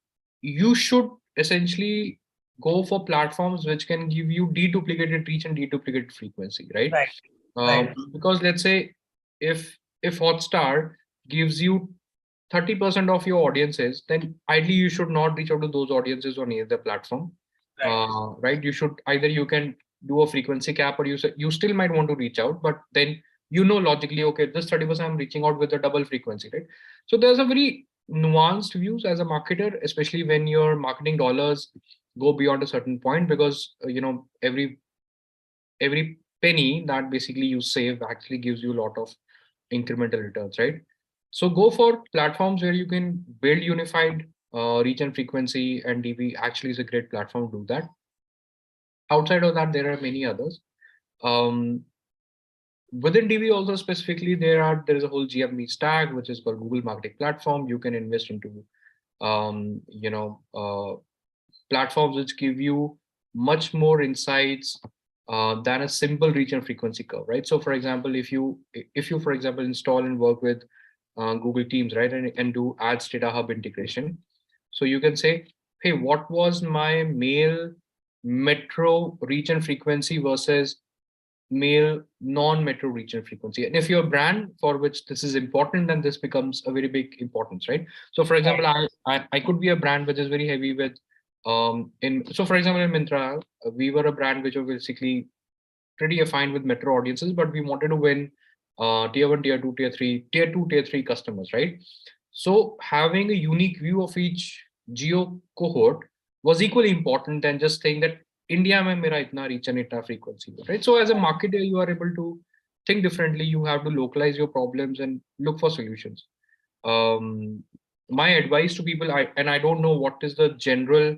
you should essentially go for platforms which can give you deduplicated reach and deduplicated frequency, right? Because let's say if Hotstar gives you 30% of your audiences, then ideally you should not reach out to those audiences on either platform, right? You can do a frequency cap, or you still might want to reach out, but then logically, okay, this 30% I'm reaching out with a double frequency, right? So there's a very nuanced views as a marketer, especially when your marketing dollars go beyond a certain point, because every penny that basically you save actually gives you a lot of incremental returns, right? So go for platforms where you can build unified reach and frequency, and DV actually is a great platform to do that. Outside of that, there are many others. Within DV also specifically, there is a whole GMV stack, which is called Google Marketing Platform. You can invest into, platforms which give you much more insights than a simple reach and frequency curve, right? So for example, if you for example, install and work with Google Teams, right, and do Ads Data Hub integration. So you can say, hey, what was my mail metro reach and frequency versus mail non-metro reach and frequency? And if you're a brand for which this is important, then this becomes a very big importance, right? So for example, I could be a brand which is very heavy with so for example, in Myntra, we were a brand which was basically pretty affine with metro audiences, but we wanted to win tier 1, tier 2, tier 3, tier 2, tier 3 customers, right? So having a unique view of each geo cohort was equally important than just saying that India mein mera itna reach and itna frequency, right? So as a marketer, you are able to think differently. You have to localize your problems and look for solutions. My advice to people, I don't know what is the general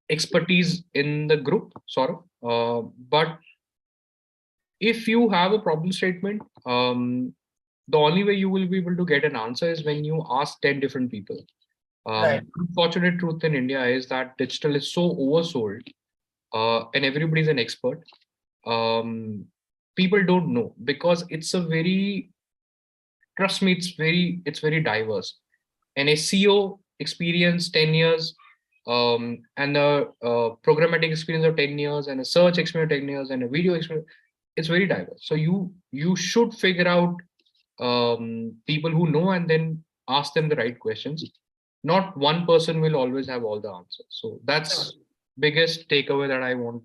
expertise in the group, but if you have a problem statement, the only way you will be able to get an answer is when you ask 10 different people. Right. Unfortunate truth in India is that digital is so oversold, and everybody's an expert. People don't know because it's a very, trust me, it's very diverse. And a SEO experience 10 years, and a programmatic experience of 10 years, and a search experience of 10 years, and a video experience, it's very diverse. So you should figure out people who know and then ask them the right questions. Not one person will always have all the answers. So that's biggest takeaway that I want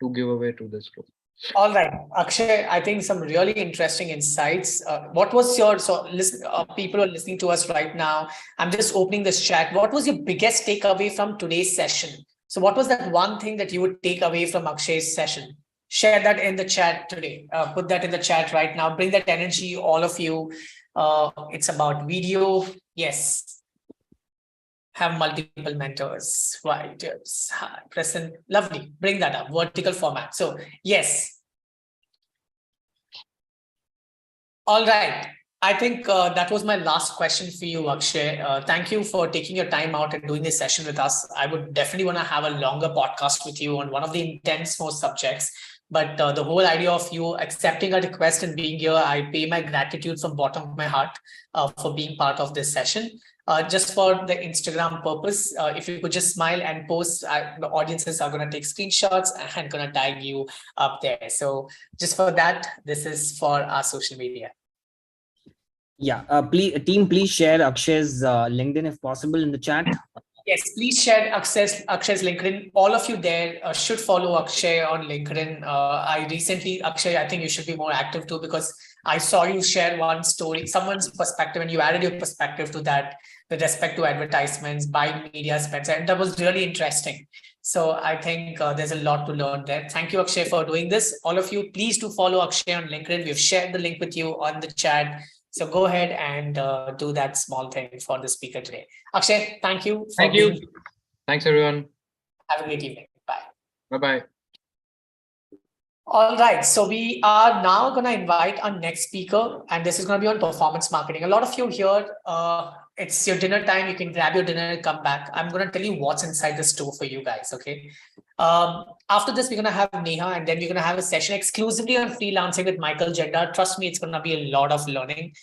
to give away to this group. All right, Akshay, I think some really interesting insights. What was your, so listen, people are listening to us right now. I'm just opening this chat. What was your biggest takeaway from today's session? So what was that one thing that you would take away from Akshay's session? Share that in the chat today. Put that in the chat right now. Bring that energy, all of you. It's about video. Yes. Have multiple mentors, writers, present, lovely, bring that up, vertical format. So yes. All right, I think that was my last question for you, Akshay. Thank you for taking your time out and doing this session with us. I would definitely want to have a longer podcast with you on one of the intense most subjects. But the whole idea of you accepting a request and being here, I pay my gratitude from bottom of my heart for being part of this session. Just for the Instagram purpose, if you could just smile and post, the audiences are going to take screenshots and going to tag you up there. So just for that, this is for our social media. Yeah, please share Akshay's LinkedIn if possible in the chat. Yes, please share Akshay's LinkedIn. All of you there should follow Akshay on LinkedIn. I recently, Akshay, I think you should be more active too, because I saw you share one story, someone's perspective, and you added your perspective to that with respect to advertisements, buying media spends, and that was really interesting. So I think there's a lot to learn there. Thank you, Akshay, for doing this. All of you, please do follow Akshay on LinkedIn. We've shared the link with you on the chat. So go ahead and do that small thing for the speaker today. Akshay, thank you. Thank you. Thanks, everyone. Have a great evening. Bye. Bye-bye. All right. So we are now going to invite our next speaker, and this is going to be on performance marketing. A lot of you here, it's your dinner time. You can grab your dinner and come back. I'm going to tell you what's inside the store for you guys. Okay. After this, we're going to have Neha, and then we're going to have a session exclusively on freelancing with Michael Jenda. Trust me, it's going to be a lot of learning.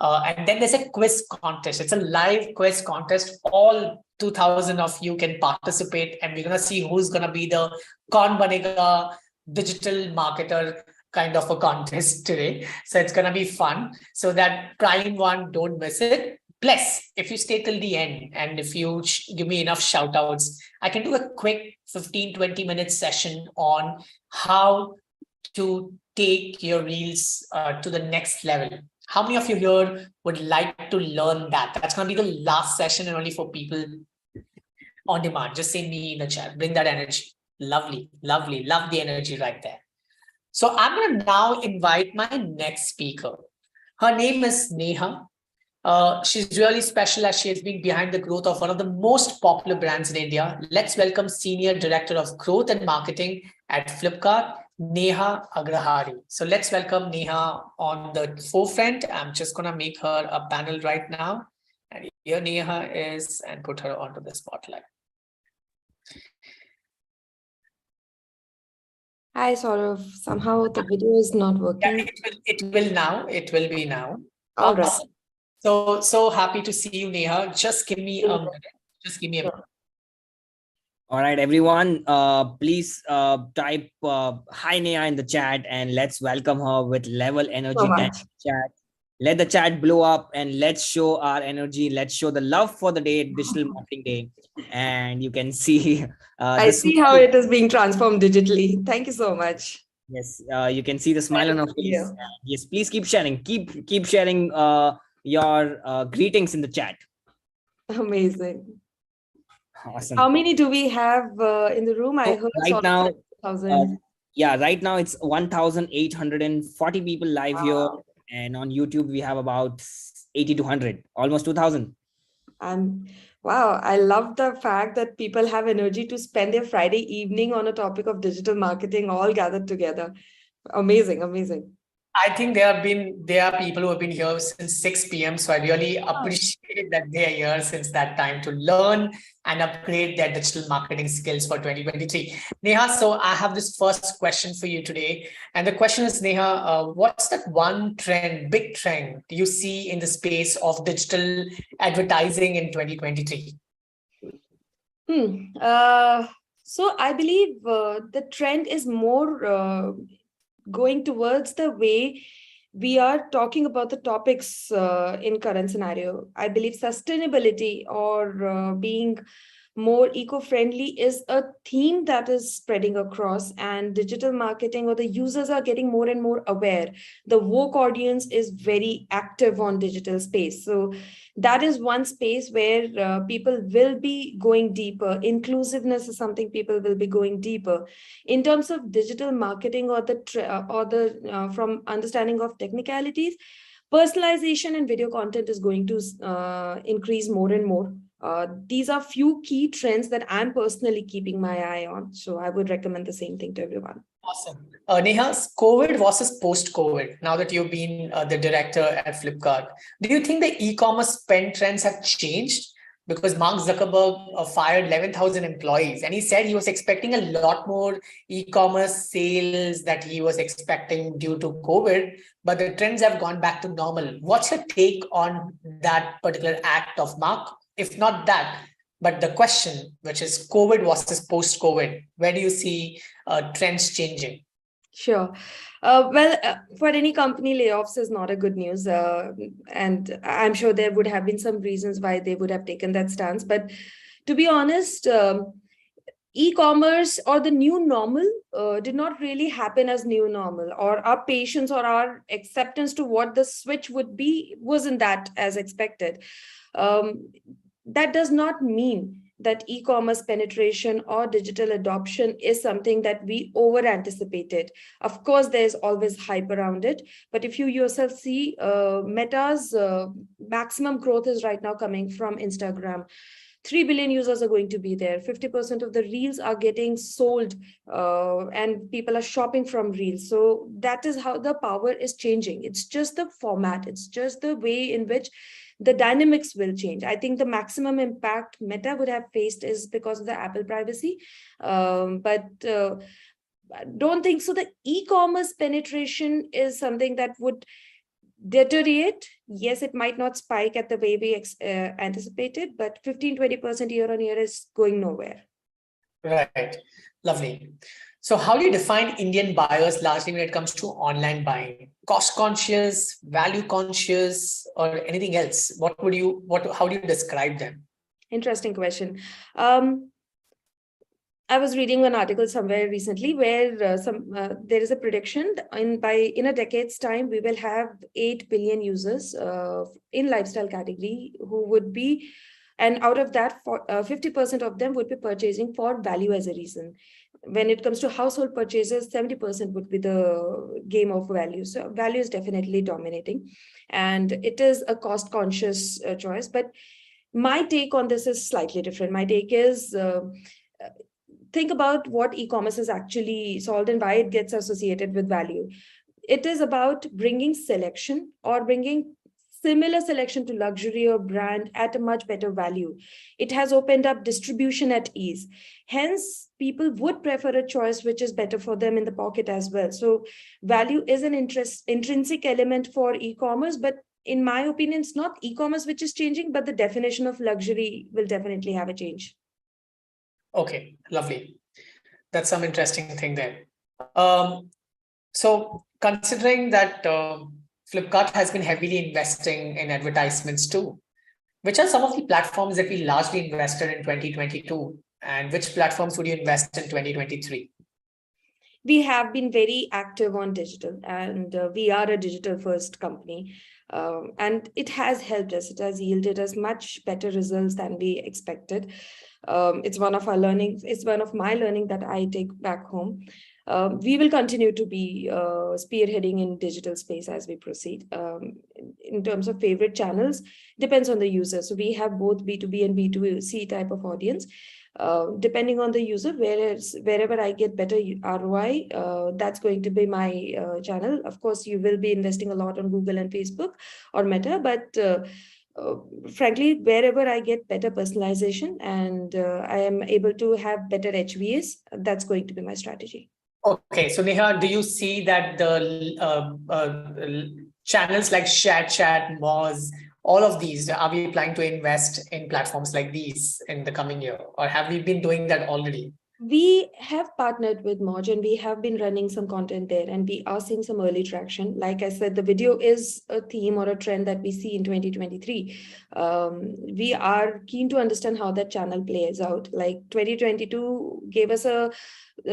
And then there's a quiz contest. It's a live quiz contest. All 2,000 of you can participate, and we're going to see who's going to be the Kaun Banega digital marketer kind of a contest today. So it's going to be fun. So that prime one, don't miss it. Plus, if you stay till the end and if you give me enough shout outs, I can do a quick 15-20 minute session on how to take your reels to the next level. How many of you here would like to learn that? That's going to be the last session and only for people on demand. Just say me in the chat. Bring that energy. Lovely, lovely. Love the energy right there. So I'm going to now invite my next speaker. Her name is Neha. She's really special as she has been behind the growth of one of the most popular brands in India. Let's welcome Senior Director of Growth and Marketing at Flipkart, Neha Agrahari. So let's welcome Neha on the forefront. I'm just going to make her a panel right now. And here Neha is, and put her onto the spotlight. Hi, Saurav. Somehow the video is not working. Yeah, it will now. It will be now. All right. So happy to see you, Neha. Just give me a minute. Just give me a minute. All right, everyone, please type hi Neha in the chat, and let's welcome her with level energy chat. Let the chat blow up, and let's show our energy. Let's show the love for the day, Digital Marketing Day. And you can see I see how it is being transformed digitally. Thank you so much. Yes, you can see the smile on her face. Yes, please keep sharing. Keep sharing your greetings in the chat. Amazing. Awesome. How many do we have in the room? I So heard right now, 1,000. yeah, right now it's 1,840 people live here. Wow. And on YouTube, we have about 80 to 100, almost 2,000. Wow, I love the fact that people have energy to spend their Friday evening on a topic of digital marketing all gathered together. Amazing, amazing. I think there are people who have been here since 6 p.m. So I really appreciate that they are here since that time to learn and upgrade their digital marketing skills for 2023. Neha, so I have this first question for you today. And the question is, Neha, what's that one trend, big trend you see in the space of digital advertising in 2023? So I believe the trend is more going towards the way we are talking about the topics in current scenario. I believe sustainability or being more eco-friendly is a theme that is spreading across, and digital marketing or the users are getting more and more aware. The woke audience is very active on digital space. So that is one space where people will be going deeper. Inclusiveness is something people will be going deeper in terms of digital marketing or the from understanding of technicalities. Personalization and video content is going to increase more and more. These are few key trends that I'm personally keeping my eye on. So I would recommend the same thing to everyone. Awesome. Neha, COVID versus post-COVID, now that you've been the director at Flipkart, do you think the e-commerce spend trends have changed? Because Mark Zuckerberg fired 11,000 employees and he said he was expecting a lot more e-commerce sales that he was expecting due to COVID, but the trends have gone back to normal. What's your take on that particular act of Mark? If not that, but the question, which is COVID versus post-COVID, where do you see trends changing? Sure. For any company, layoffs is not a good news. And I'm sure there would have been some reasons why they would have taken that stance. But to be honest, e-commerce or the new normal did not really happen as new normal, or our patience or our acceptance to what the switch would be wasn't that as expected. That does not mean that e-commerce penetration or digital adoption is something that we over anticipated. Of course, there's always hype around it, but if you yourself see Meta's maximum growth is right now coming from Instagram. 3 billion users are going to be there. 50% of the reels are getting sold and people are shopping from reels. So that is how the power is changing. It's just the format. It's just the way in which the dynamics will change. I think the maximum impact Meta would have faced is because of the Apple privacy. But don't think so. The e-commerce penetration is something that would deteriorate. Yes, it might not spike at the way we anticipated, but 15-20% year on year is going nowhere. Right. Lovely. So how do you define Indian buyers largely when it comes to online buying? Cost conscious, value conscious, or anything else? How do you describe them? Interesting question. I was reading an article somewhere recently where there is a prediction in a decade's time, we will have 8 billion users in lifestyle category who would be, and out of that, 50% of them would be purchasing for value as a reason. When it comes to household purchases, 70% would be the game of value. So value is definitely dominating, and it is a cost conscious choice. But my take on this is slightly different. My take is, think about what e-commerce is actually solved and why it gets associated with value. It is about bringing selection or bringing similar selection to luxury or brand at a much better value. It has opened up distribution at ease. Hence, people would prefer a choice which is better for them in the pocket as well. So value is an intrinsic element for e-commerce, but in my opinion, it's not e-commerce which is changing, but the definition of luxury will definitely have a change. Okay, lovely. That's some interesting thing there. So considering that Flipkart has been heavily investing in advertisements too, which are some of the platforms that we largely invested in 2022, and which platforms would you invest in 2023? We have been very active on digital, and we are a digital first company. And it has helped us. It has yielded us much better results than we expected. It's one of our learnings. It's one of my learning that I take back home. We will continue to be spearheading in digital space as we proceed. In terms of favorite channels, depends on the user. So we have both B2B and B2C type of audience. Depending on the user, wherever I get better ROI, that's going to be my channel. Of course, you will be investing a lot on Google and Facebook or Meta, but frankly, wherever I get better personalization and I am able to have better HVAs, that's going to be my strategy. Okay, so Neha, do you see that the channels like ShareChat, Moz, all of these, are we planning to invest in platforms like these in the coming year, or have we been doing that already? We have partnered with Moj and we have been running some content there, and we are seeing some early traction. Like I said, the video is a theme or a trend that we see in 2023. We are keen to understand how that channel plays out. Like 2022 gave us a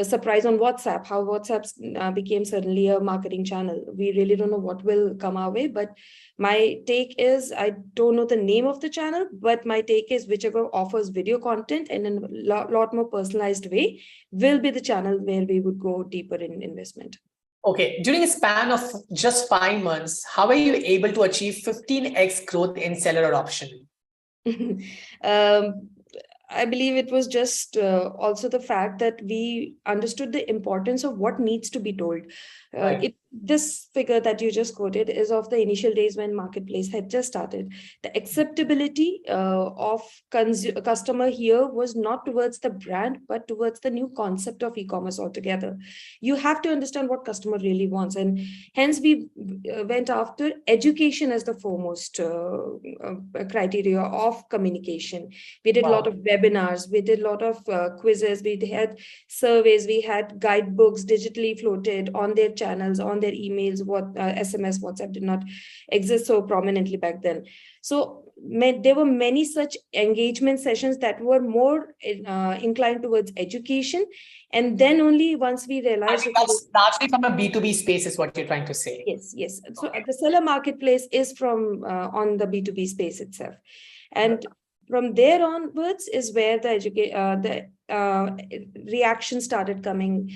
surprise on WhatsApp, how WhatsApp became suddenly a marketing channel. We really don't know what will come our way, but my take is, I don't know the name of the channel, but my take is whichever offers video content in a lot more personalized way will be the channel where we would go deeper in investment. Okay, during a span of just 5 months, how are you able to achieve 15x growth in seller adoption? I believe it was just also the fact that we understood the importance of what needs to be told. Right. This figure that you just quoted is of the initial days when marketplace had just started. The acceptability of customer here was not towards the brand, but towards the new concept of e-commerce altogether. You have to understand what customer really wants, and hence we went after education as the foremost criteria of communication. We did a lot of webinars, we did a lot of quizzes, we had surveys, we had guidebooks digitally floated on their channels, on their emails. SMS, WhatsApp did not exist so prominently back then. So there were many such engagement sessions that were more inclined towards education. And then only once we realized— I think that's largely from a B2B space is what you're trying to say. Yes, yes. So the seller marketplace is from on the B2B space itself. And from there onwards is where the reaction started coming.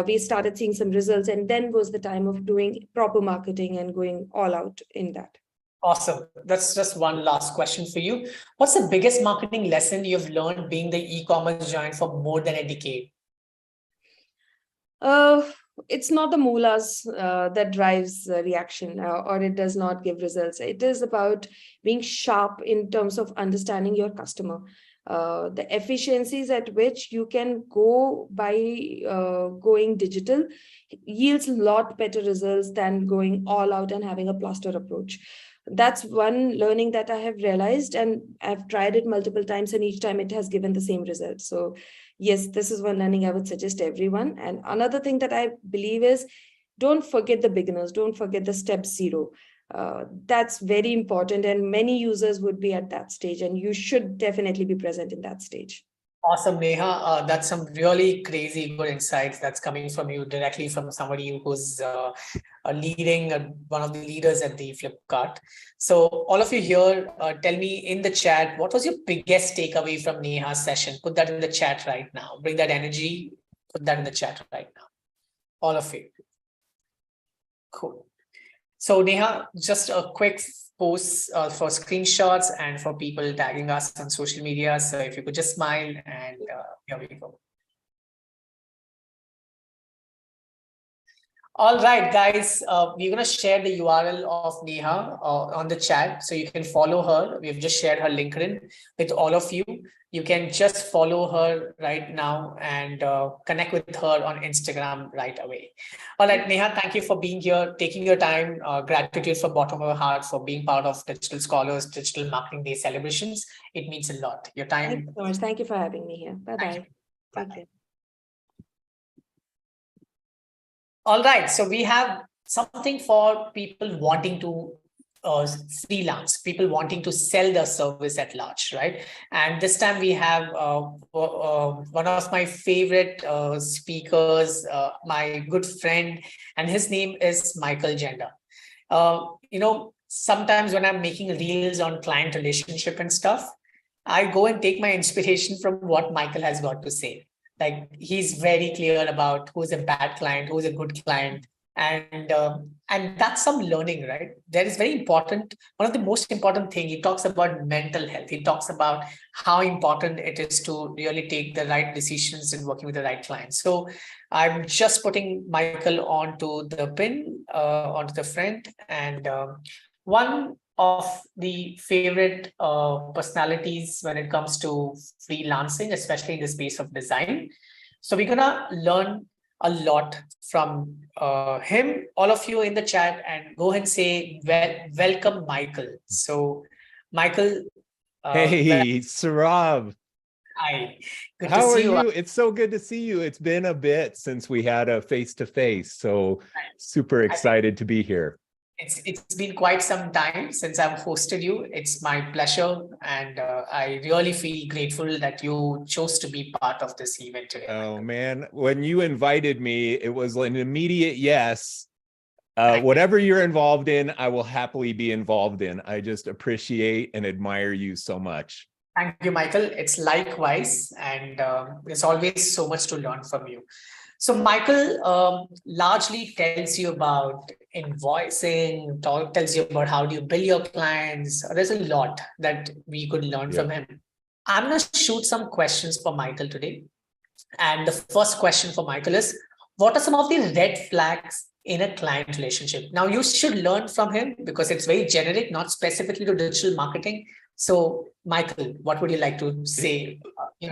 We started seeing some results, and then was the time of doing proper marketing and going all out in that. Awesome. That's just one last question for you. What's the biggest marketing lesson you've learned being the e-commerce giant for more than a decade? It's not the mullahs that drives reaction or it does not give results. It is about being sharp in terms of understanding your customer. The efficiencies at which you can go by going digital yields a lot better results than going all out and having a plaster approach. That's one learning that I have realized, and I've tried it multiple times, and each time it has given the same result. So yes, this is one learning I would suggest everyone. And another thing that I believe is, don't forget the beginners, don't forget the step zero. That's very important, and many users would be at that stage, and you should definitely be present in that stage. Awesome, Neha. That's some really crazy good insights that's coming from you directly from somebody who's leading one of the leaders at the Flipkart. So all of you here, tell me in the chat, what was your biggest takeaway from Neha's session? Put that in the chat right now. Bring that energy, put that in the chat right now. All of you. Cool. So Neha, just a quick post for screenshots and for people tagging us on social media. So if you could just smile, and here we go. All right, guys, we're going to share the URL of Neha on the chat, so you can follow her. We've just shared her LinkedIn with all of you. You can just follow her right now and connect with her on Instagram right away. All right, Neha, thank you for being here, taking your time. Gratitude from bottom of our heart for being part of Digital Scholars Digital Marketing Day celebrations. It means a lot. Your time. Thank you so much. Thank you for having me here. Bye-bye. Take care. All right, so we have something for people wanting to freelance, people wanting to sell their service at large, right? And this time we have one of my favorite speakers, my good friend, and his name is Michael Gender. You know, sometimes when I'm making reels on client relationship and stuff, I go and take my inspiration from what Michael has got to say. Like he's very clear about who's a bad client, who's a good client, and that's some learning, right? That is very important. One of the most important thing, he talks about mental health. He talks about how important it is to really take the right decisions in working with the right clients. So I'm just putting Michael onto the pin, onto the front, and one of the favorite personalities when it comes to freelancing, especially in the space of design. So we're gonna learn a lot from him. All of you in the chat, and go ahead and say welcome, Michael. So, Michael. Hey, Saurabh. Hi. Good How to are see you. you? It's so good to see you. It's been a bit since we had a face-to-face, so super excited to be here. It's been quite some time since I've hosted you. It's my pleasure, and I really feel grateful that you chose to be part of this event today. Oh man, when you invited me, it was an immediate yes. Whatever you're involved in, I will happily be involved in. I just appreciate and admire you so much. Thank you, Michael. It's likewise, and there's always so much to learn from you. So Michael largely tells you about invoicing, tells you about how do you bill your clients. There's a lot that we could learn from him. I'm going to shoot some questions for Michael today. And the first question for Michael is, what are some of the red flags in a client relationship? Now, you should learn from him because it's very generic, not specifically to digital marketing. So, Michael, what would you like to say?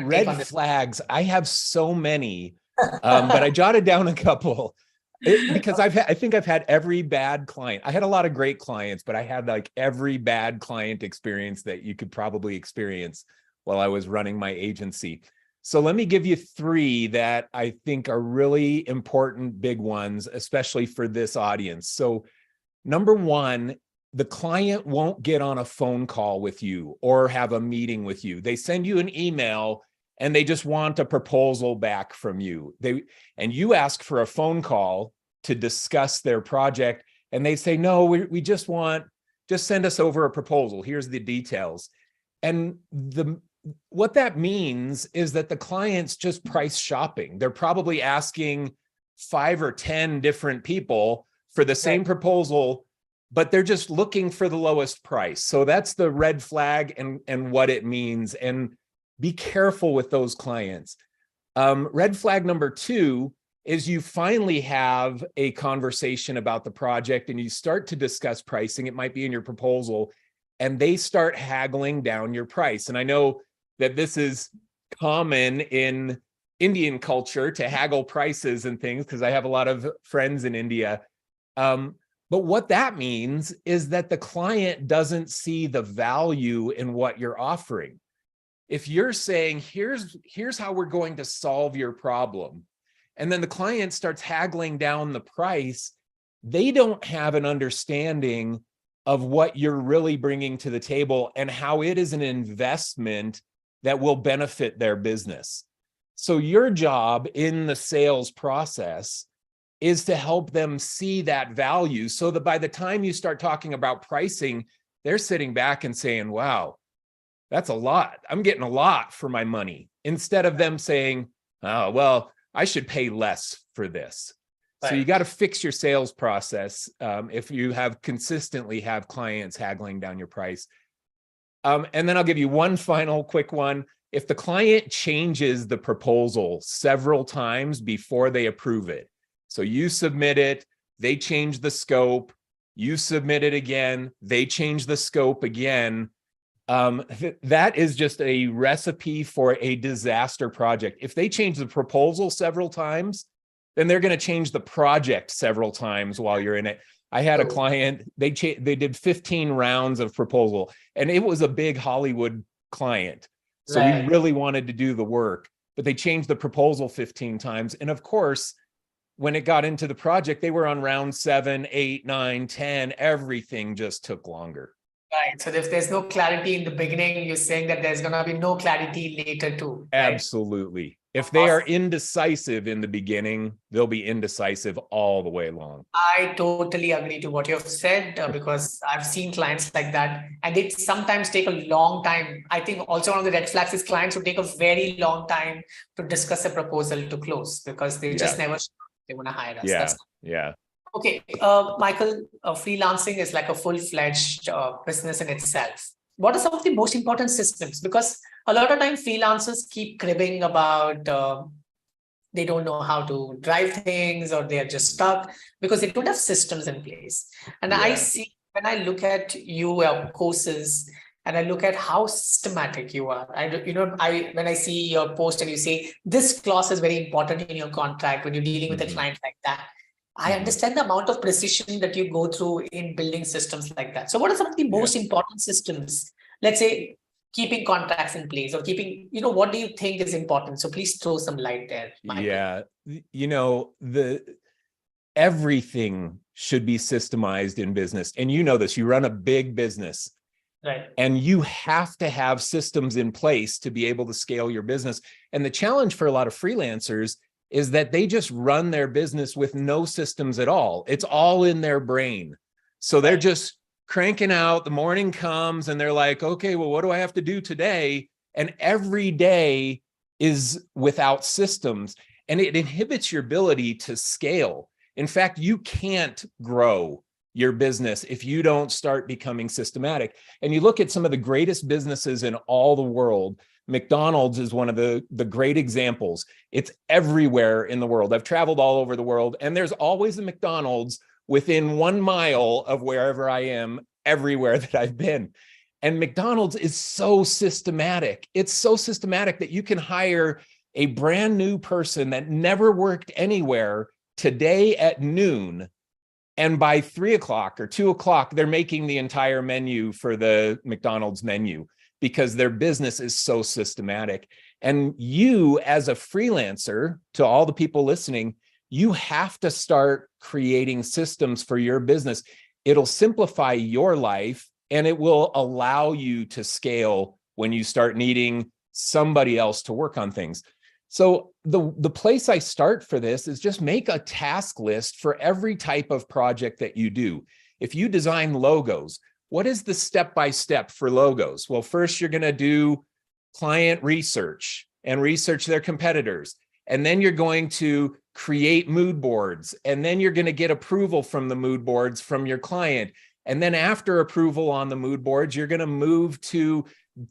Red flags. I have so many. But I jotted down a couple because I think I've had every bad client. I had a lot of great clients, but I had like every bad client experience that you could probably experience while I was running my agency. So let me give you three that I think are really important, big ones, especially for this audience. So number one, the client won't get on a phone call with you or have a meeting with you. They send you an email and they just want a proposal back from you. And you ask for a phone call to discuss their project, and they say, no, we just send us over a proposal. Here's the details. And what that means is that the client's just price shopping. They're probably asking 5 or 10 different people for the same proposal, but they're just looking for the lowest price. So that's the red flag and what it means. And be careful with those clients. Red flag number two is you finally have a conversation about the project and you start to discuss pricing. It might be in your proposal, and they start haggling down your price. And I know that this is common in Indian culture to haggle prices and things because I have a lot of friends in India. But what that means is that the client doesn't see the value in what you're offering. If you're saying, here's how we're going to solve your problem, and then the client starts haggling down the price, they don't have an understanding of what you're really bringing to the table and how it is an investment that will benefit their business. So your job in the sales process is to help them see that value so that by the time you start talking about pricing, they're sitting back and saying, wow, that's a lot. I'm getting a lot for my money, instead of them saying, oh, well, I should pay less for this. So you got to fix your sales process if you consistently have clients haggling down your price. And then I'll give you one final quick one. If the client changes the proposal several times before they approve it, so you submit it, they change the scope, you submit it again, they change the scope again, that is just a recipe for a disaster project. If they change the proposal several times, then they're going to change the project several times while you're in it. I had a client, they did 15 rounds of proposal, and it was a big Hollywood client. So we really wanted to do the work, but they changed the proposal 15 times. And of course, when it got into the project, they were on round 7, 8, 9, 10, everything just took longer. Right. So if there's no clarity in the beginning, you're saying that there's going to be no clarity later too. Right? Absolutely. If they are indecisive in the beginning, they'll be indecisive all the way along. I totally agree to what you have said because I've seen clients like that, and it sometimes take a long time. I think also one of the red flags is clients who take a very long time to discuss a proposal to close because they just never they want to hire us. Yeah, yeah. Okay, Michael, freelancing is like a full-fledged business in itself. What are some of the most important systems? Because a lot of time freelancers keep cribbing about they don't know how to drive things or they are just stuck because they don't have systems in place. And I see when I look at your courses and I look at how systematic you are, when I see your post and you say this clause is very important in your contract when you're dealing with a client like that, I understand the amount of precision that you go through in building systems like that. So what are some of the most important systems? Let's say keeping contracts in place or keeping, what do you think is important? So please throw some light there, Michael. Yeah, everything should be systemized in business. And you know this, you run a big business. Right. And you have to have systems in place to be able to scale your business. And the challenge for a lot of freelancers is that they just run their business with no systems at all. It's all in their brain. So they're just cranking out, the morning comes and they're like, okay, well, what do I have to do today? And every day is without systems, and it inhibits your ability to scale. In fact, you can't grow your business if you don't start becoming systematic. And you look at some of the greatest businesses in all the world. McDonald's is one of the great examples. It's everywhere in the world. I've traveled all over the world, and there's always a McDonald's within 1 mile of wherever I am, everywhere that I've been. And McDonald's is so systematic. It's so systematic that you can hire a brand new person that never worked anywhere today at noon. And by 3 o'clock or 2 o'clock, they're making the entire menu for the McDonald's menu because their business is so systematic. And you, as a freelancer, to all the people listening, you have to start creating systems for your business. It'll simplify your life and it will allow you to scale when you start needing somebody else to work on things. So the place I start for this is just make a task list for every type of project that you do. If you design logos, what is the step-by-step for logos? Well, first you're going to do client research and research their competitors. And then you're going to create mood boards. And then you're going to get approval from the mood boards from your client. And then after approval on the mood boards, you're going to move to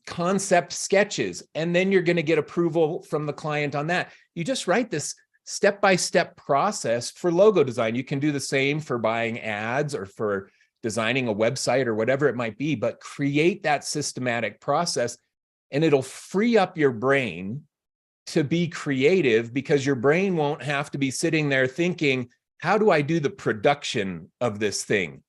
concept sketches. And then you're going to get approval from the client on that. You just write this step-by-step process for logo design. You can do the same for buying ads or for designing a website or whatever it might be, but create that systematic process and it'll free up your brain to be creative because your brain won't have to be sitting there thinking, how do I do the production of this thing?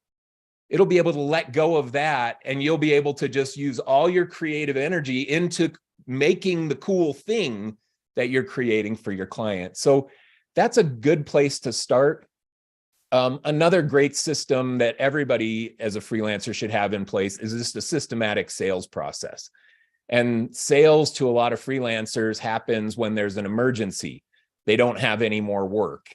It'll be able to let go of that and you'll be able to just use all your creative energy into making the cool thing that you're creating for your client. So that's a good place to start. Another great system that everybody as a freelancer should have in place is just a systematic sales process. And sales to a lot of freelancers happens when there's an emergency. They don't have any more work.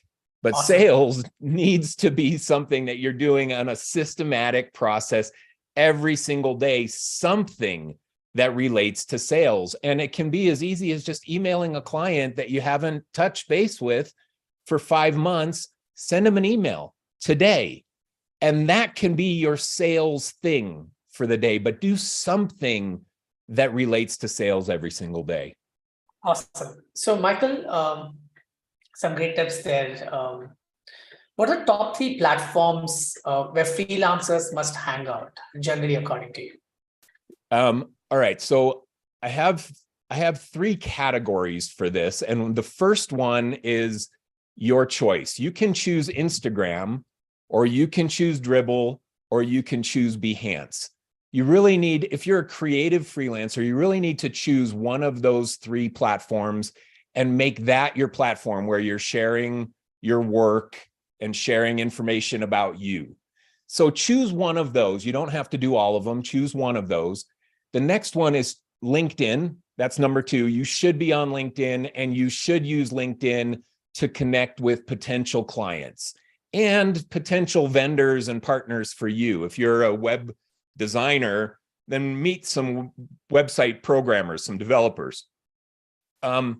But awesome. Sales needs to be something that you're doing on a systematic process every single day, something that relates to sales. And it can be as easy as just emailing a client that you haven't touched base with for 5 months. Send them an email today. And that can be your sales thing for the day, but do something that relates to sales every single day. Awesome. So Michael, some great tips there. What are top 3 platforms where freelancers must hang out, generally, according to you? All right. So I have 3 categories for this. And the first one is your choice. You can choose Instagram, or you can choose Dribbble, or you can choose Behance. You really need, if you're a creative freelancer, you really need to choose one of those 3 platforms and make that your platform where you're sharing your work and sharing information about you. So choose one of those. You don't have to do all of them. Choose one of those. The next one is LinkedIn. That's number two. You should be on LinkedIn, and you should use LinkedIn to connect with potential clients and potential vendors and partners for you. If you're a web designer, then meet some website programmers, some developers. And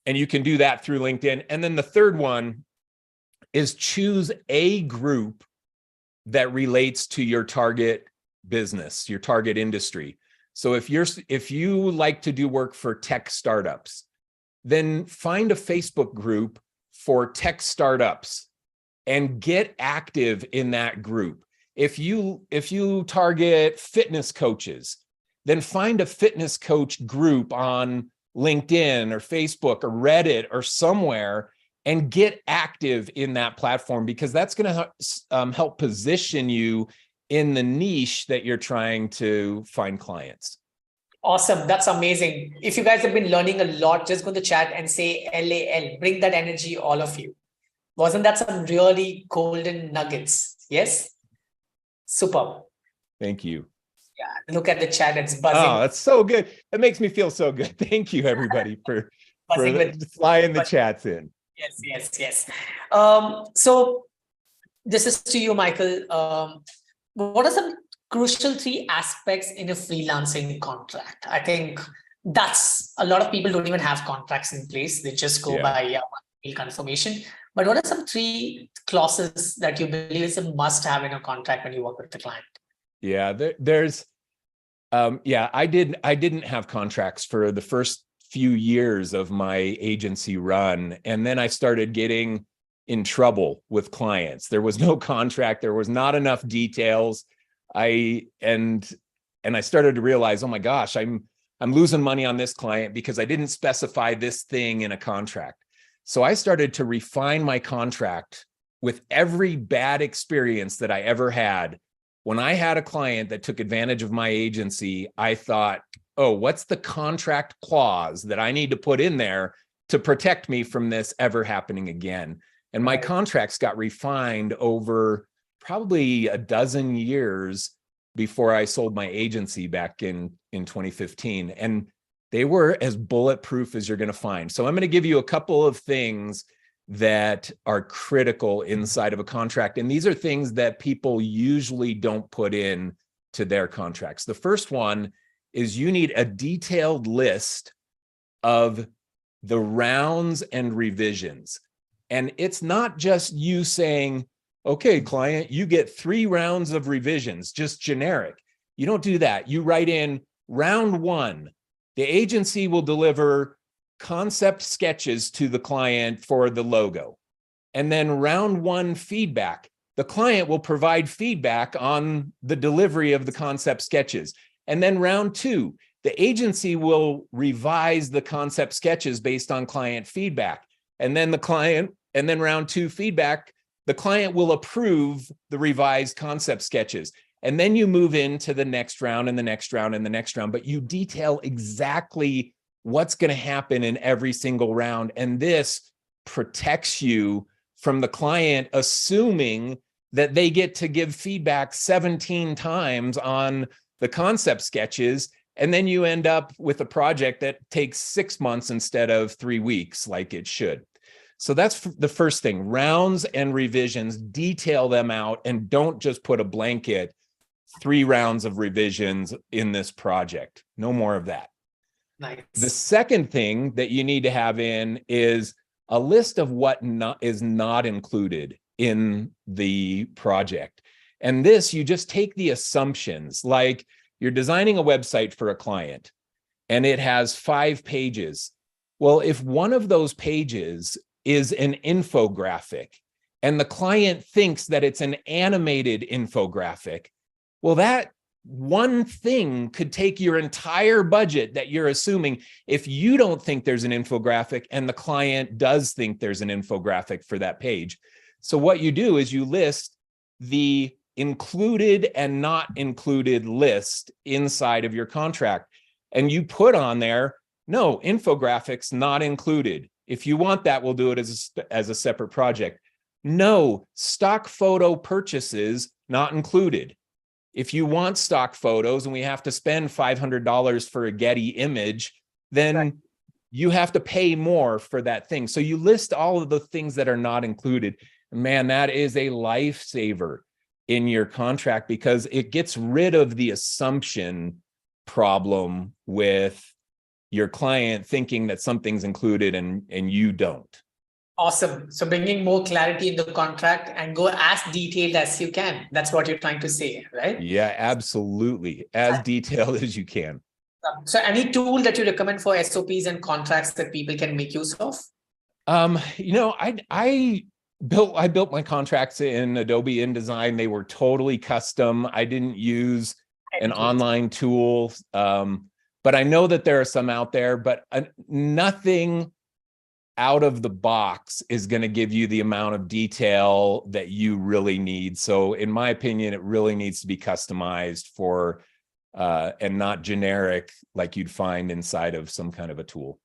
you can do that through LinkedIn. And then the third one is choose a group that relates to your target business, your target industry. So if you like to do work for tech startups, then find a Facebook group for tech startups and get active in that group. If you target fitness coaches, then find a fitness coach group on LinkedIn or Facebook or Reddit or somewhere and get active in that platform, because that's going to help position you in the niche that you're trying to find clients. Awesome. That's amazing. If you guys have been learning a lot, just go to the chat and say LAL. Bring that energy, all of you. Wasn't that some really golden nuggets? Yes? Super. Thank you. Yeah, look at the chat. It's buzzing. Oh, that's so good. That makes me feel so good. Thank you, everybody, for flying the chats in. Yes. So this is to you, Michael. What are some crucial 3 aspects in a freelancing contract? I think that's a lot of people don't even have contracts in place. They just go by one confirmation. But what are some 3 clauses that you believe is a must have in a contract when you work with the client? Yeah, I didn't have contracts for the first few years of my agency run. And then I started getting in trouble with clients. There was no contract. There was not enough details. I started to realize, oh my gosh, I'm losing money on this client because I didn't specify this thing in a contract. So I started to refine my contract with every bad experience that I ever had. When I had a client that took advantage of my agency, I thought, oh, what's the contract clause that I need to put in there to protect me from this ever happening again? And my contracts got refined over probably a dozen years before I sold my agency back in 2015. And they were as bulletproof as you're going to find. So I'm going to give you a couple of things that are critical inside of a contract. And these are things that people usually don't put in to their contracts. The first one is you need a detailed list of the rounds and revisions. And it's not just you saying, okay, client, you get 3 rounds of revisions, just generic. You don't do that. You write in round 1, the agency will deliver concept sketches to the client for the logo. And then round 1 feedback, the client will provide feedback on the delivery of the concept sketches. And then round 2, the agency will revise the concept sketches based on client feedback. And then round 2 feedback, the client will approve the revised concept sketches. And then you move into the next round and the next round and the next round, but you detail exactly what's going to happen in every single round. And this protects you from the client assuming that they get to give feedback 17 times on the concept sketches. And then you end up with a project that takes 6 months instead of 3 weeks like it should. So that's the first thing. Rounds and revisions, detail them out, and don't just put a blanket 3 rounds of revisions in this project. No more of that. Nice. The second thing that you need to have in is a list of what is not included in the project. And this, you just take the assumptions, like you're designing a website for a client and it has 5 pages. Well, if one of those pages is an infographic and the client thinks that it's an animated infographic, well, that one thing could take your entire budget that you're assuming if you don't think there's an infographic and the client does think there's an infographic for that page. So what you do is you list the included and not included list inside of your contract. And you put on there, no, infographics not included. If you want that, we'll do it as a separate project. No, stock photo purchases not included. If you want stock photos and we have to spend $500 for a Getty image, then you have to pay more for that thing. So you list all of the things that are not included. Man, that is a lifesaver in your contract because it gets rid of the assumption problem with your client thinking that something's included and you don't. Awesome. So bringing more clarity in the contract and go as detailed as you can. That's what you're trying to say, right? Yeah, absolutely. As detailed as you can. So any tool that you recommend for SOPs and contracts that people can make use of? I built my contracts in Adobe InDesign. They were totally custom. I didn't use an online tool. But I know that there are some out there, but nothing out of the box is going to give you the amount of detail that you really need. So in my opinion, it really needs to be customized for and not generic like you'd find inside of some kind of a tool.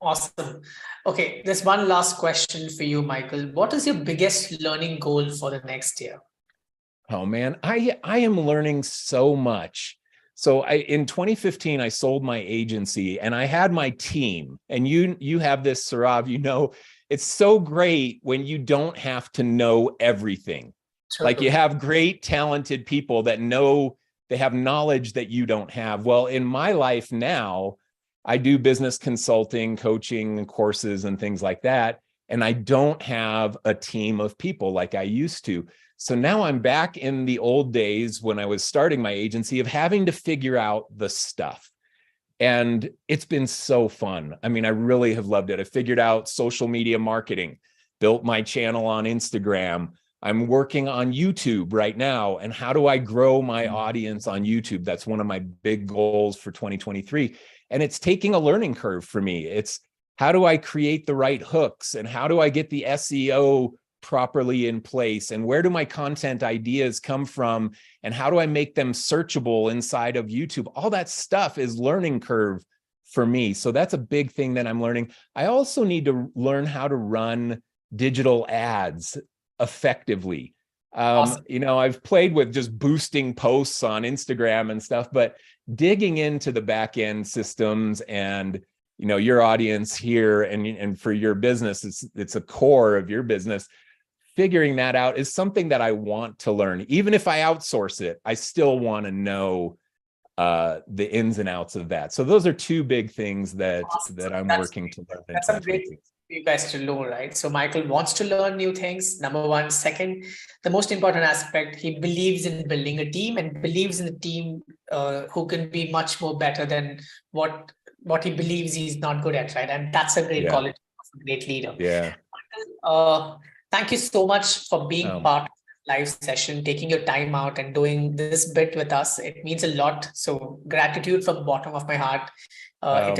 Awesome. Okay, there's one last question for you, Michael. What is your biggest learning goal for the next year? Oh man, I am learning so much. So in 2015, I sold my agency and I had my team. And you have this, Saurav, it's so great when you don't have to know everything. Sure. Like you have great, talented people that know, they have knowledge that you don't have. Well, in my life now, I do business consulting, coaching, and courses and things like that. And I don't have a team of people like I used to. So now I'm back in the old days when I was starting my agency of having to figure out the stuff. And it's been so fun. I mean, I really have loved it. I figured out social media marketing, built my channel on Instagram. I'm working on YouTube right now. And how do I grow my audience on YouTube? That's one of my big goals for 2023. And it's taking a learning curve for me. It's how do I create the right hooks and how do I get the SEO properly in place and where do my content ideas come from and how do I make them searchable inside of YouTube? All that stuff is learning curve for me. So that's a big thing that I'm learning. I also need to learn how to run digital ads effectively. Awesome. I've played with just boosting posts on Instagram and stuff, but digging into the back end systems and your audience here and for your business, it's a core of your business. Figuring that out is something that I want to learn. Even if I outsource it, I still want to know the ins and outs of that. So those are two big things that I'm working to learn. That's a great thing for you guys to know, right? So Michael wants to learn new things. Number one. Second, the most important aspect, he believes in building a team and believes in the team who can be much more better than what he believes he's not good at, right? And that's a great quality of a great leader. Yeah. Thank you so much for being part of the live session, taking your time out and doing this bit with us. It means a lot. So gratitude from the bottom of my heart. It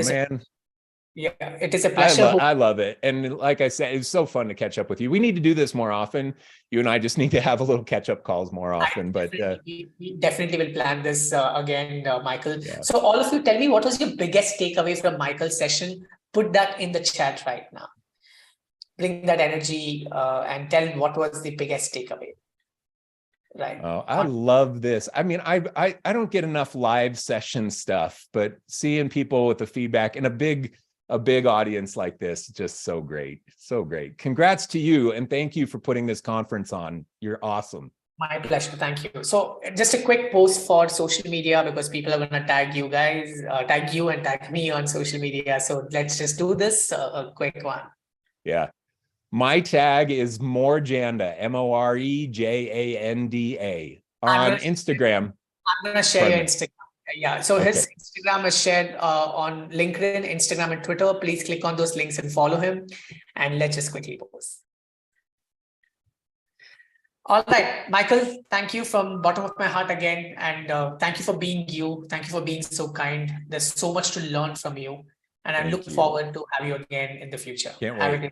is a pleasure. I love it. And like I said, it's so fun to catch up with you. We need to do this more often. You and I just need to have a little catch-up calls more often. We definitely will plan this again, Michael. Yeah. So all of you, tell me, what was your biggest takeaway from Michael's session? Put that in the chat right now. Bring that energy and tell what was the biggest takeaway. Right. Oh, I love this. I mean, I don't get enough live session stuff, but seeing people with the feedback and a big audience like this, just so great. So great. Congrats to you. And thank you for putting this conference on. You're awesome. My pleasure. Thank you. So just a quick post for social media, because people are going to tag you guys, tag you and tag me on social media. So let's just do this, a quick one. Yeah. My tag is Morejanda, Morejanda on Instagram. I'm going to share your Instagram. Yeah. So his Instagram is shared on LinkedIn, Instagram, and Twitter. Please click on those links and follow him. And let's just quickly post. All right, Michael, thank you from bottom of my heart again. And thank you for being you. Thank you for being so kind. There's so much to learn from you. And I look forward to have you again in the future. Can't wait.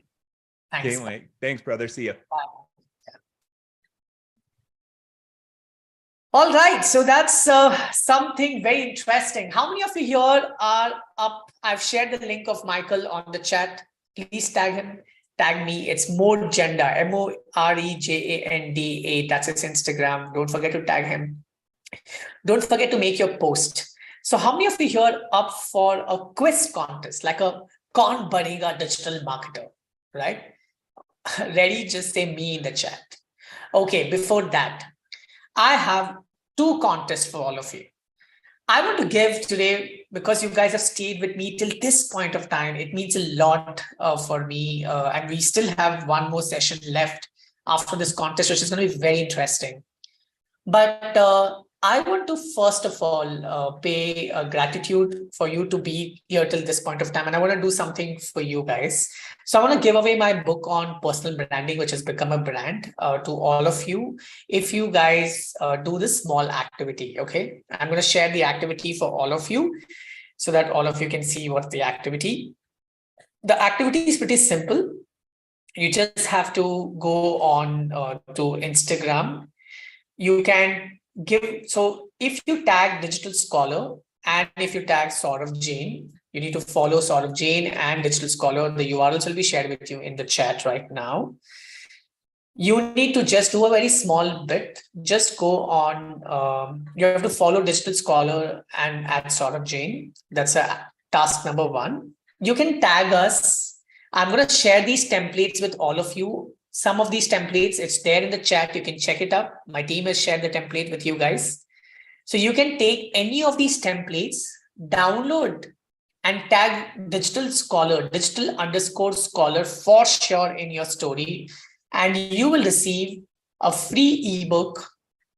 Thanks. Can't wait. Thanks, brother. See you. Bye. All right, so that's something very interesting. How many of you here are up? I've shared the link of Michael on the chat. Please tag him, tag me. It's Morejanda, Morejanda. That's his Instagram. Don't forget to tag him. Don't forget to make your post. So how many of you here up for a quiz contest, like a Kaun Banega Digital Marketer, right? Ready? Just say me in the chat. Okay, before that, I have 2 contests for all of you. I want to give today, because you guys have stayed with me till this point of time, it means a lot for me. And we still have one more session left after this contest, which is going to be very interesting. But I want to first of all pay gratitude for you to be here till this point of time. And I want to do something for you guys. So I want to give away my book on personal branding, which has become a brand, to all of you. If you guys do this small activity, okay? I'm going to share the activity for all of you so that all of you can see what's the activity. The activity is pretty simple. You just have to go on to Instagram. You can give, so if you tag Digital Scholar and if you tag Saurav Jain, you need to follow Saurav Jain and Digital Scholar. The URLs will be shared with you in the chat right now. You need to just do a very small bit. Just go on, you have to follow Digital Scholar and add Saurav Jain. That's a task number 1. You can tag us. I'm going to share these templates with all of you. Some of these templates, it's there in the chat. You can check it up. My team has shared the template with you guys. So you can take any of these templates, download and tag Digital Scholar, digital_scholar for sure in your story. And you will receive a free ebook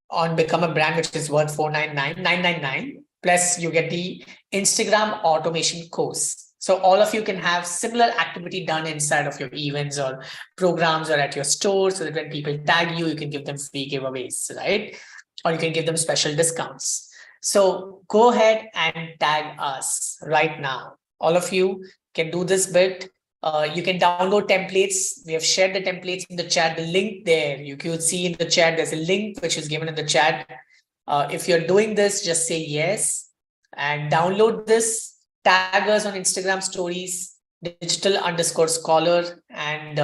on Become a Brand, which is worth $499. Plus you get the Instagram automation course. So all of you can have similar activity done inside of your events or programs or at your store, so that when people tag you, you can give them free giveaways, right? Or you can give them special discounts. So go ahead and tag us right now. All of you can do this bit. You can download templates. We have shared the templates in the chat, the link there. You could see in the chat, there's a link which is given in the chat. If you're doing this, just say yes and download this. Tag us on Instagram stories, digital_scholar, and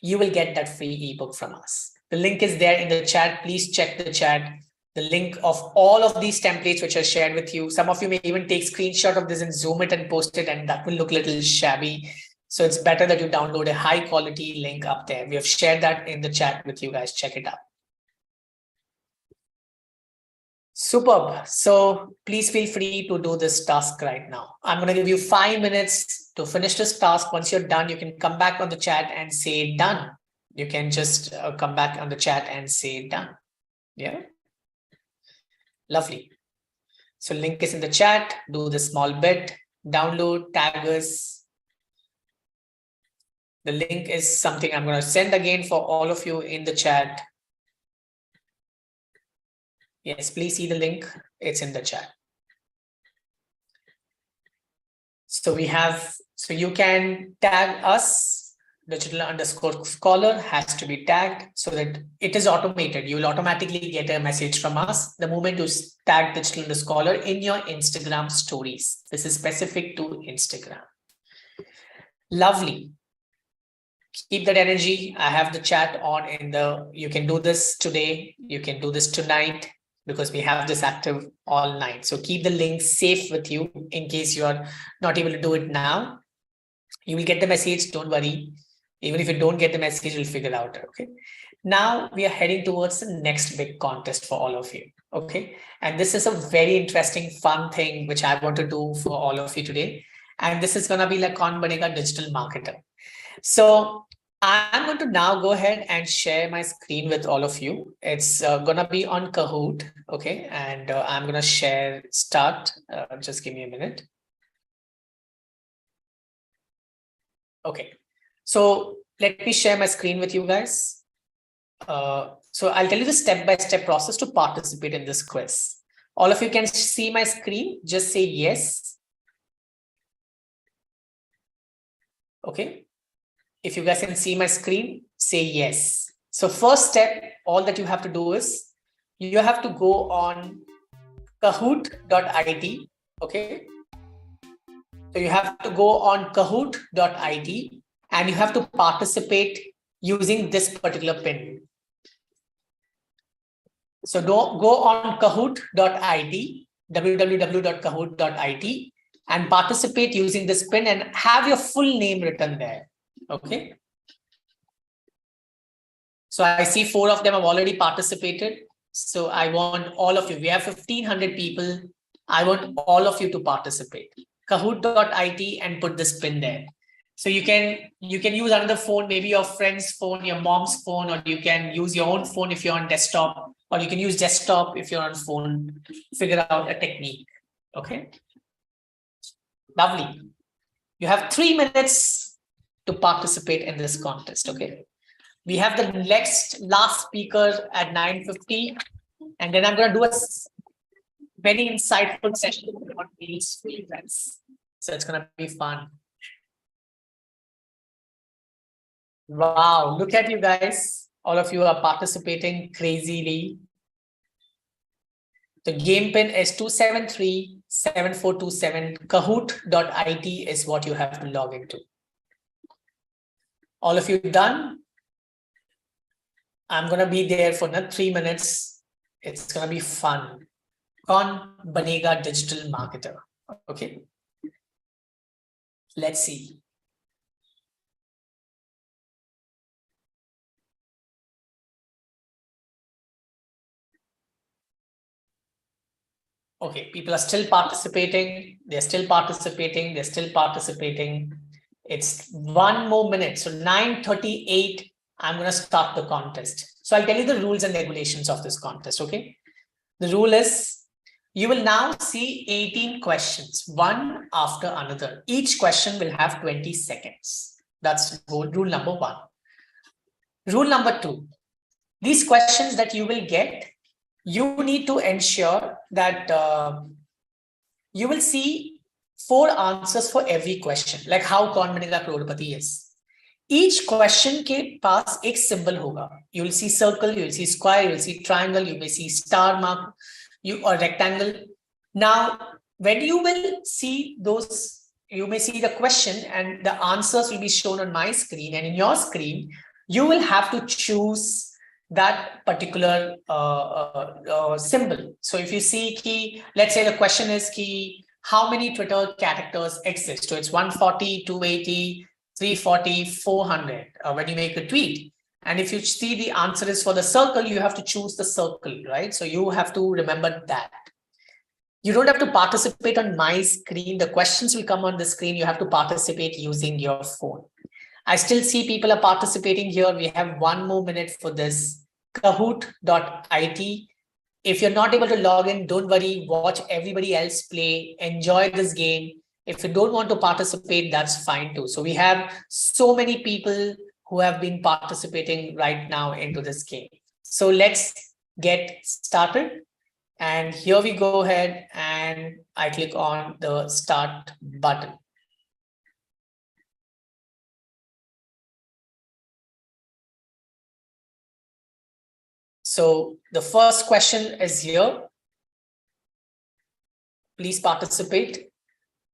you will get that free ebook from us. The link is there in the chat. Please check the chat. The link of all of these templates which are shared with you. Some of you may even take screenshot of this and zoom it and post it, and that will look a little shabby. So it's better that you download a high quality link up there. We have shared that in the chat with you guys. Check it out. Superb. So please feel free to do this task right now. I'm going to give you 5 minutes to finish this task. Once you're done, you can come back on the chat and say done. You can just come back on the chat and say done. Yeah. Lovely. So link is in the chat. Do the small bit, download, tag us. The link is something I'm going to send again for all of you in the chat. Yes, please see the link. It's in the chat. So we have, so you can tag us, digital_scholar has to be tagged so that it is automated. You will automatically get a message from us the moment you tag digital_scholar in your Instagram stories. This is specific to Instagram. Lovely. Keep that energy. I have the chat on in the, you can do this today. You can do this tonight, because we have this active all night. So keep the link safe with you in case you are not able to do it now. You will get the message, don't worry. Even if you don't get the message, you'll figure out, okay? Now we are heading towards the next big contest for all of you, okay? And this is a very interesting, fun thing which I want to do for all of you today. And this is gonna be like Kaun Banega Digital Marketer. So I'm going to now go ahead and share my screen with all of you. It's going to be on Kahoot. Okay. And I'm going to share start. Just give me a minute. Okay. So let me share my screen with you guys. So I'll tell you the step-by-step process to participate in this quiz. All of you can see my screen. Just say yes. Okay. If you guys can see my screen, say yes. So first step, all that you have to do is you have to go on kahoot.it. Okay. So you have to go on kahoot.it and you have to participate using this particular pin. So don't go on kahoot.it www.kahoot.it, and participate using this pin and have your full name written there. Okay. So I see 4 of them have already participated. So I want all of you. We have 1,500 people. I want all of you to participate. Kahoot.it and put this pin there. So you can use another phone, maybe your friend's phone, your mom's phone, or you can use your own phone if you're on desktop, or you can use desktop if you're on phone. Figure out a technique. Okay. Lovely. You have 3 minutes to participate in this contest. Okay. We have the last speaker at 9:50, and then I'm going to do a very insightful session on these events. So it's going to be fun. Wow, look at you guys. All of you are participating crazily. The game pin is 273-7427. Kahoot.it is what you have to log into. All of you done? I'm going to be there for another 3 minutes. It's going to be fun. Kaun banega digital marketer. Okay. Let's see. Okay, people are still participating. They're still participating. They're still participating. It's 1 more minute. So 9:38, I'm going to start the contest. So I'll tell you the rules and regulations of this contest. Okay. The rule is you will now see 18 questions, one after another. Each question will have 20 seconds. That's rule number 1. Rule number 2, these questions that you will get, you need to ensure that you will see 4 answers for every question, like how Kaun Banega Crorepati is. Each question के पास एक symbol होगा. You will see circle, you will see square, you will see triangle, you may see star mark, or rectangle. Now, when you will see those, you may see the question and the answers will be shown on my screen, and in your screen, you will have to choose that particular symbol. So if you see key, let's say the question is key, how many Twitter characters exist? So it's 140, 280, 340, 400 when you make a tweet. And if you see the answer is for the circle, you have to choose the circle, right? So you have to remember that. You don't have to participate on my screen. The questions will come on the screen. You have to participate using your phone. I still see people are participating here. We have 1 more minute for this. Kahoot.it. If you're not able to log in, don't worry. Watch everybody else play. Enjoy this game. If you don't want to participate, that's fine too. So we have so many people who have been participating right now into this game. So let's get started. And here we go ahead and I click on the start button. So the first question is here. Please participate.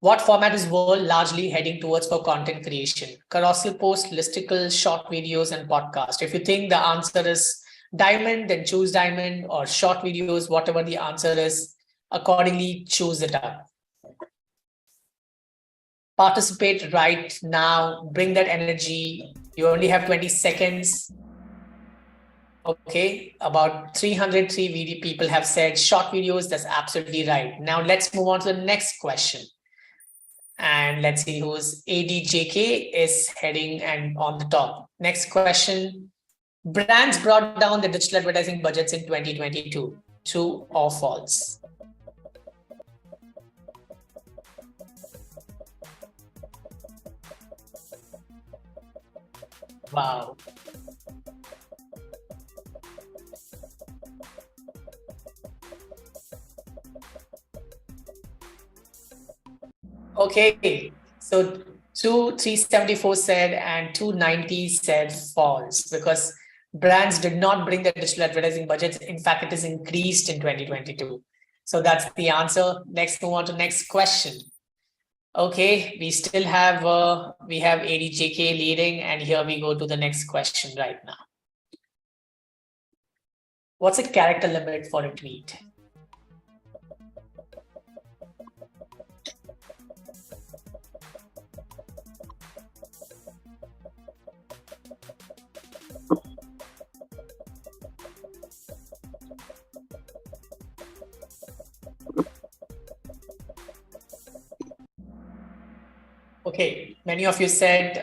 What format is world largely heading towards for content creation? Carousel post, listicle, short videos, and podcast. If you think the answer is diamond, then choose diamond, or short videos, whatever the answer is, accordingly choose it up. Participate right now. Bring that energy. You only have 20 seconds. Okay, about 303 people have said short videos. That's absolutely right. Now let's move on to the next question. And let's see who's ADJK is heading and on the top. Next question. Brands brought down the digital advertising budgets in 2022. True or false? Wow. Okay, so 374 said and 290 said false, because brands did not bring the digital advertising budgets. In fact, it is increased in 2022. So that's the answer. Next, move on to next question. Okay, we still have we have ADJK leading, and here we go to the next question right now. What's a character limit for a tweet? Okay, many of you said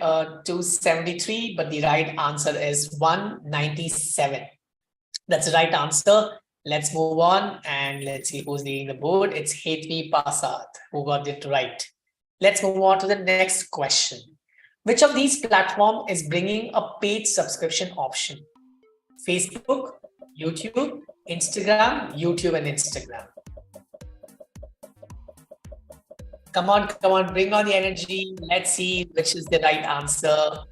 273, but the right answer is 197. That's the right answer. Let's move on and let's see who's leading the board. It's Hetvi Pasad who got it right. Let's move on to the next question. Which of these platforms is bringing a paid subscription option? Facebook, YouTube, Instagram, YouTube and Instagram. Come on, bring on the energy. Let's see which is the right answer.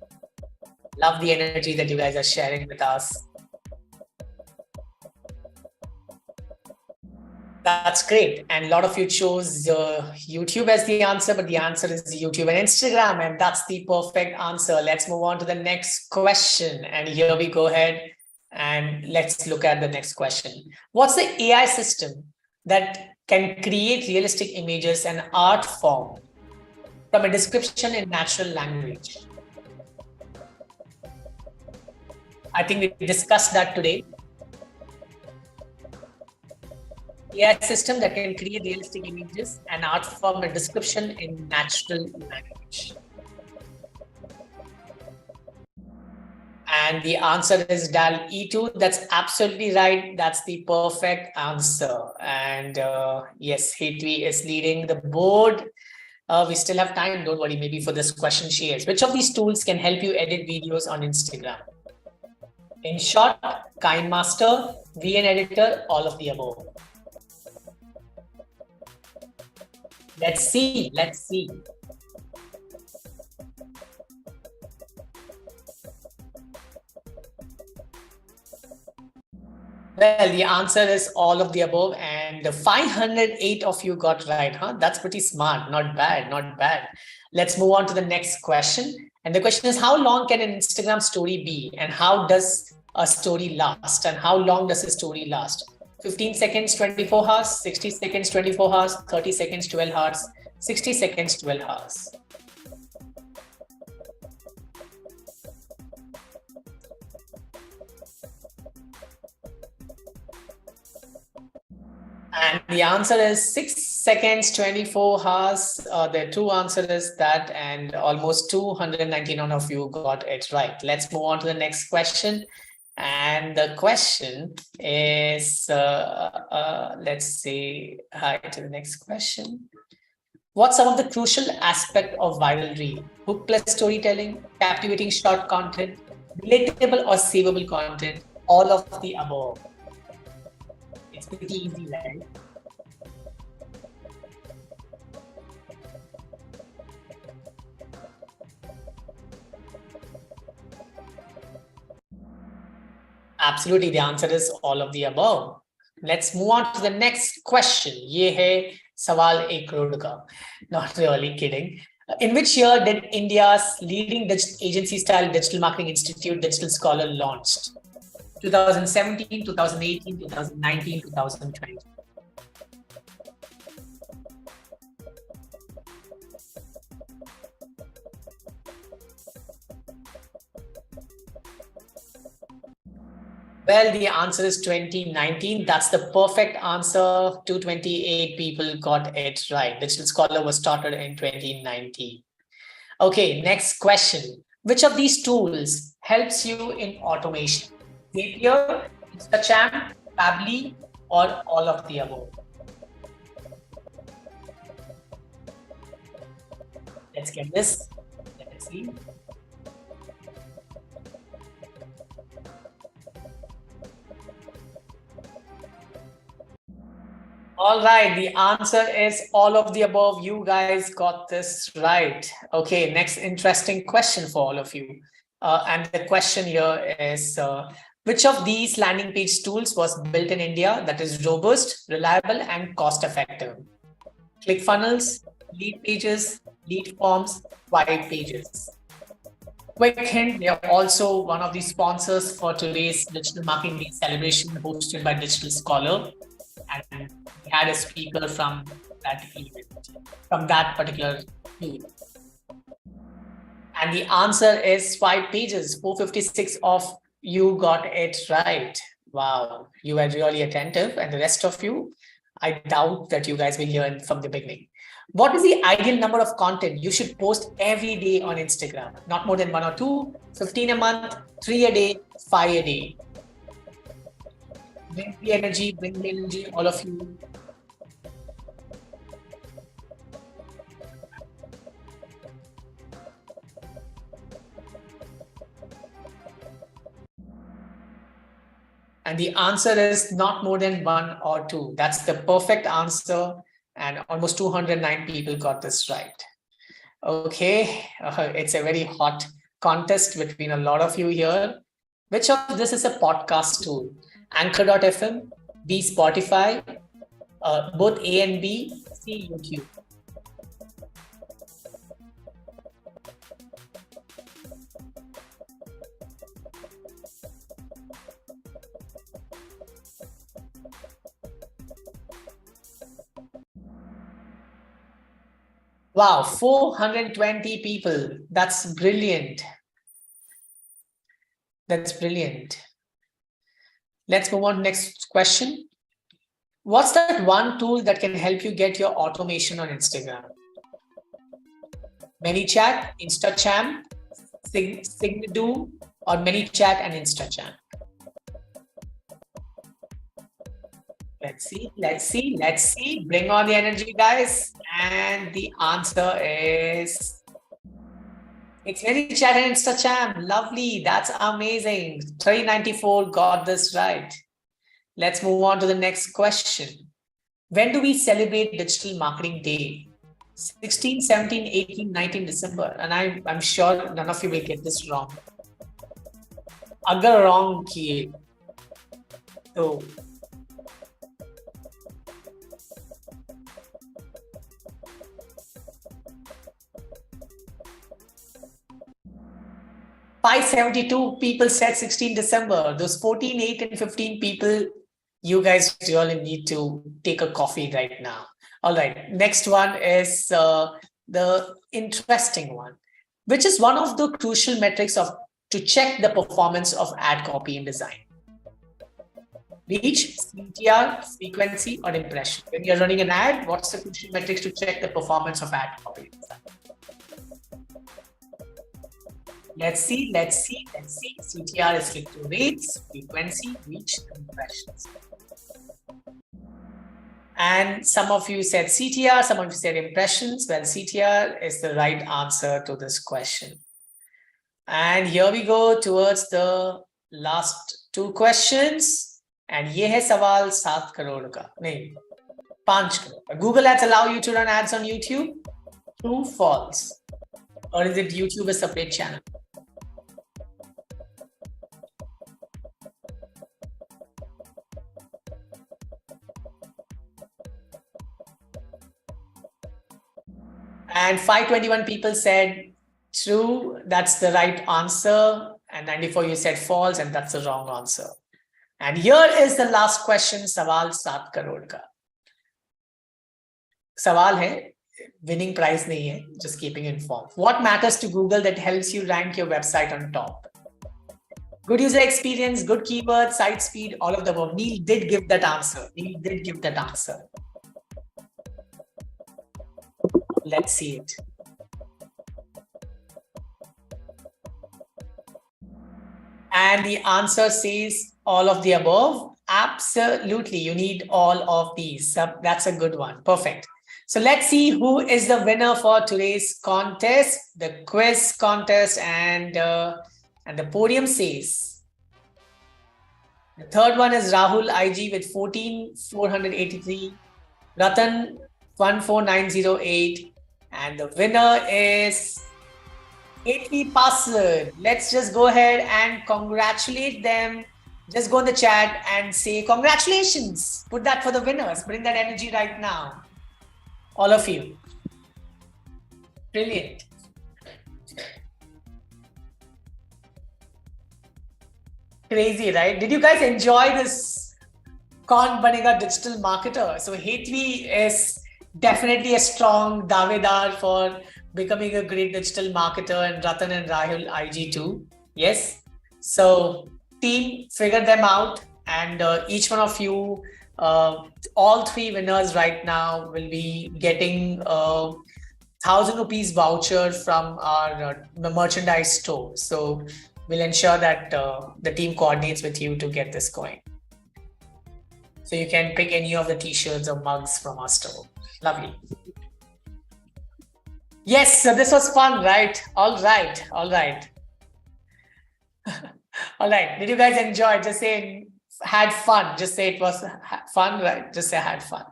Love the energy that you guys are sharing with us. That's great. And a lot of you chose YouTube as the answer, but the answer is YouTube and Instagram. And that's the perfect answer. Let's move on to the next question. And here we go ahead and let's look at the next question. What's the AI system that can create realistic images and art form from a description in natural language? I think we discussed that today. AI system that can create realistic images and art form a description in natural language. And the answer is DAL-E2. That's absolutely right. That's the perfect answer. And yes, Hetvi is leading the board. We still have time. Don't worry. Maybe for this question she is. Which of these tools can help you edit videos on Instagram? In short, KineMaster, VN Editor, all of the above. Let's see. Let's see. Well, the answer is all of the above, and 508 of you got right, huh? That's pretty smart. Not bad, not bad. Let's move on to the next question. And the question is, how long can an Instagram story be? And how does a story last? And how long does a story last? 15 seconds, 24 hours, 60 seconds, 24 hours, 30 seconds, 12 hours, 60 seconds, 12 hours. And the answer is 6 seconds, 24 hours. The true answer is that, and almost 299 of you got it right. Let's move on to the next question. And the question is, let's say hi to the next question. What's some of the crucial aspect of viral reel? Hook plus storytelling, captivating short content, relatable or savable content, all of the above. It's pretty easy, right? Absolutely, the answer is all of the above. Let's move on to the next question. Ye hai sawal ek crore ka. Not really kidding. In which year did India's leading agency-style digital marketing institute, Digital Scholar, launched? 2017, 2018, 2019, 2020. Well, the answer is 2019. That's the perfect answer. 228 people got it right. Digital Scholar was started in 2019. Okay, next question. Which of these tools helps you in automation? Zapier, Instachamp, Pabbly, or all of the above? Let's get this. Let's see. All right, the answer is all of the above. You guys got this right. Okay, next interesting question for all of you. And the question here is, which of these landing page tools was built in India that is robust, reliable, and cost-effective? ClickFunnels, Lead Pages, Lead Forms, SwipePages. Quick hint, they are also one of the sponsors for today's Digital Marketing Day celebration hosted by Digital Scholar. And we had a speaker from that event, from that particular tool. And the answer is SwipePages. 456 of you got it right. Wow, you were really attentive. And the rest of you, I doubt that you guys will hear from the beginning. What is the ideal number of content you should post every day on Instagram? Not more than 1 or 2, 15 a month, 3 a day, 5 a day. Bring the energy, all of you. And the answer is not more than 1 or 2. That's the perfect answer. And almost 209 people got this right. Okay, it's a very hot contest between a lot of you here. Which of this is a podcast tool? Anchor.fm, B, Spotify, both A and B, C, YouTube. Wow, 420 people. That's brilliant. That's brilliant. Let's move on to next question. What's that one tool that can help you get your automation on Instagram? ManyChat, InstaCham, Signado, or ManyChat and InstaCham? Let's see. Bring on the energy, guys. And the answer is it's ManyChat and InstaCham. Lovely. That's amazing. 394 got this right. Let's move on to the next question. When do we celebrate Digital Marketing Day? 16, 17, 18, 19 December. And I'm sure none of you will get this wrong. Agar wrong kiye, so 572 people said 16 December. Those 14, 8, and 15 people, you guys really need to take a coffee right now. All right. Next one is the interesting one, which is one of the crucial metrics to check the performance of ad copy and design. Reach, CTR, frequency, or impression. When you're running an ad, what's the crucial metrics to check the performance of ad copy and design? Let's see. CTR is click-through rates, frequency, reach, and impressions. And some of you said CTR, some of you said impressions. Well, CTR is the right answer to this question. And here we go towards the last two questions. And ये है सवाल 7 करोड़ का, नहीं, 5 crore. Google Ads allow you to run ads on YouTube? True, false? Or is it YouTube a separate channel? And 521 people said true, that's the right answer. And 94 you said false, and that's the wrong answer. And here is the last question, सवाल 7 करोड़ का. सवाल है, winning prize नहीं है, just keeping you informed. What matters to Google that helps you rank your website on top? Good user experience, good keywords, site speed, all of the above. Neil did give that answer. Let's see it. And the answer says all of the above. Absolutely, you need all of these. That's a good one. Perfect. So let's see who is the winner for today's contest, the quiz contest, and the podium says. The third one is Rahul IG with 14,483, Ratan 14908, and the winner is Gately Password. Let's just go ahead and congratulate them. Just go in the chat and say congratulations. Put that for the winners. Bring that energy right now. All of you. Brilliant. Crazy, right? Did you guys enjoy this Kaun Banega Digital Marketer? So Hetvi is definitely a strong davedar for becoming a great digital marketer, and Ratan and Rahul IG too. Yes. So team, figure them out, and each one of you All three winners right now will be getting 1,000 rupees voucher from our merchandise store. So we'll ensure that the team coordinates with you to get this going. So you can pick any of the t-shirts or mugs from our store. Lovely. Yes, so this was fun, right? All right. All right. Did you guys enjoy? Just say had fun. Just say it was fun, right? Just say had fun.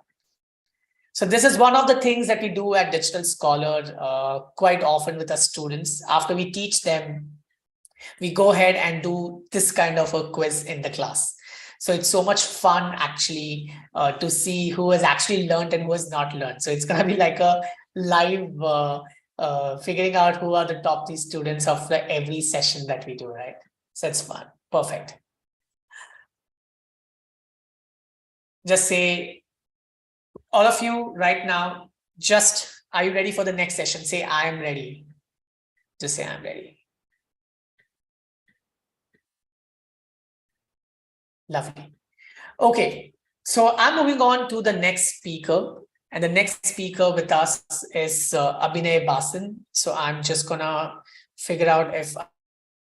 So this is one of the things that we do at Digital Scholar quite often with our students. After we teach them, we go ahead and do this kind of a quiz in the class. So it's so much fun actually to see who has actually learned and who has not learned. So it's going to be like a live figuring out who are the top 3 students of every session that we do, right? So it's fun. Perfect. Just say, all of you right now, are you ready for the next session? Say, I am ready. Just say, I'm ready. Lovely. Okay, so I'm moving on to the next speaker. And the next speaker with us is Abhinay Basan. So I'm just gonna figure out if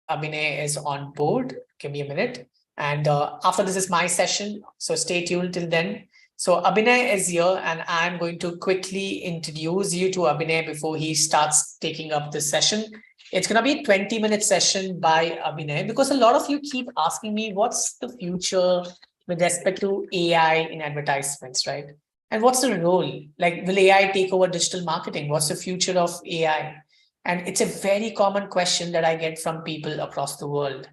Abhinay is on board. Give me a minute. And after this is my session, so stay tuned till then. So Abhinay is here and I'm going to quickly introduce you to Abhinay before he starts taking up the session. It's going to be a 20-minute session by Abhinay because a lot of you keep asking me what's the future with respect to AI in advertisements, right? And what's the role? Like, will AI take over digital marketing? What's the future of AI? And it's a very common question that I get from people across the world.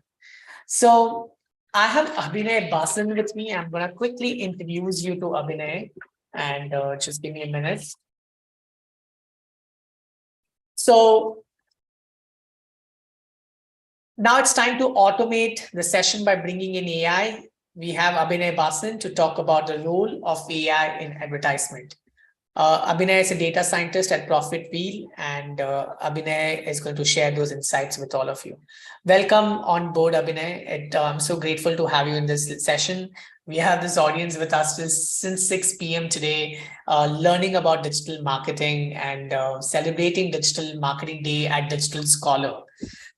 So I have Abhinay Basan with me. I'm going to quickly introduce you to Abhinay and just give me a minute. So now it's time to automate the session by bringing in AI. We have Abhinay Basan to talk about the role of AI in advertisement. Abhinay is a data scientist at Profit Wheel, and Abhinay is going to share those insights with all of you. Welcome on board, Abhinay. I'm so grateful to have you in this session. We have this audience with us since 6 p.m. today, learning about digital marketing and celebrating Digital Marketing Day at Digital Scholar.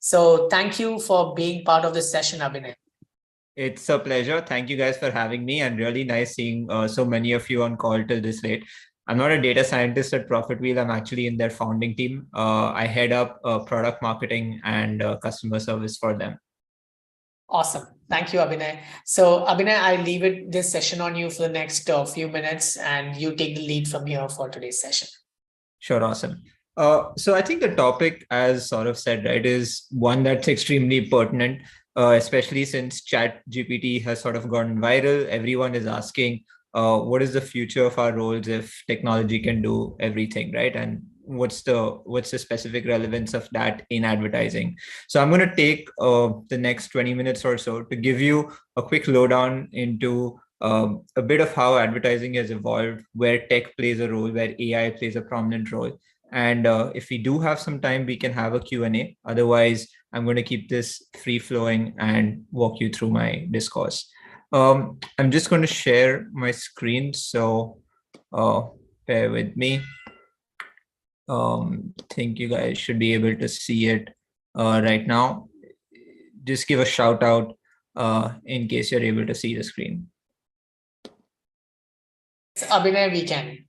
So thank you for being part of this session, Abhinay. It's a pleasure. Thank you guys for having me, and really nice seeing so many of you on call till this late. I'm not a data scientist at Profit Wheel. I'm actually in their founding team. I head up product marketing and customer service for them. Awesome. Thank you, Abhinay. So Abhinay, I leave this session on you for the next few minutes, and you take the lead from here for today's session. Sure. Awesome. So I think the topic, as sort of said, right, is one that's extremely pertinent, especially since ChatGPT has sort of gone viral. Everyone is asking, what is the future of our roles if technology can do everything, right? And what's the specific relevance of that in advertising? So I'm going to take the next 20 minutes or so to give you a quick lowdown into a bit of how advertising has evolved, where tech plays a role, where AI plays a prominent role. And if we do have some time, we can have a Q&A. Otherwise, I'm going to keep this free flowing and walk you through my discourse. I'm just going to share my screen, so bear with me. Think you guys should be able to see it right now. Just give a shout out in case you're able to see the screen. Abhinay, we can.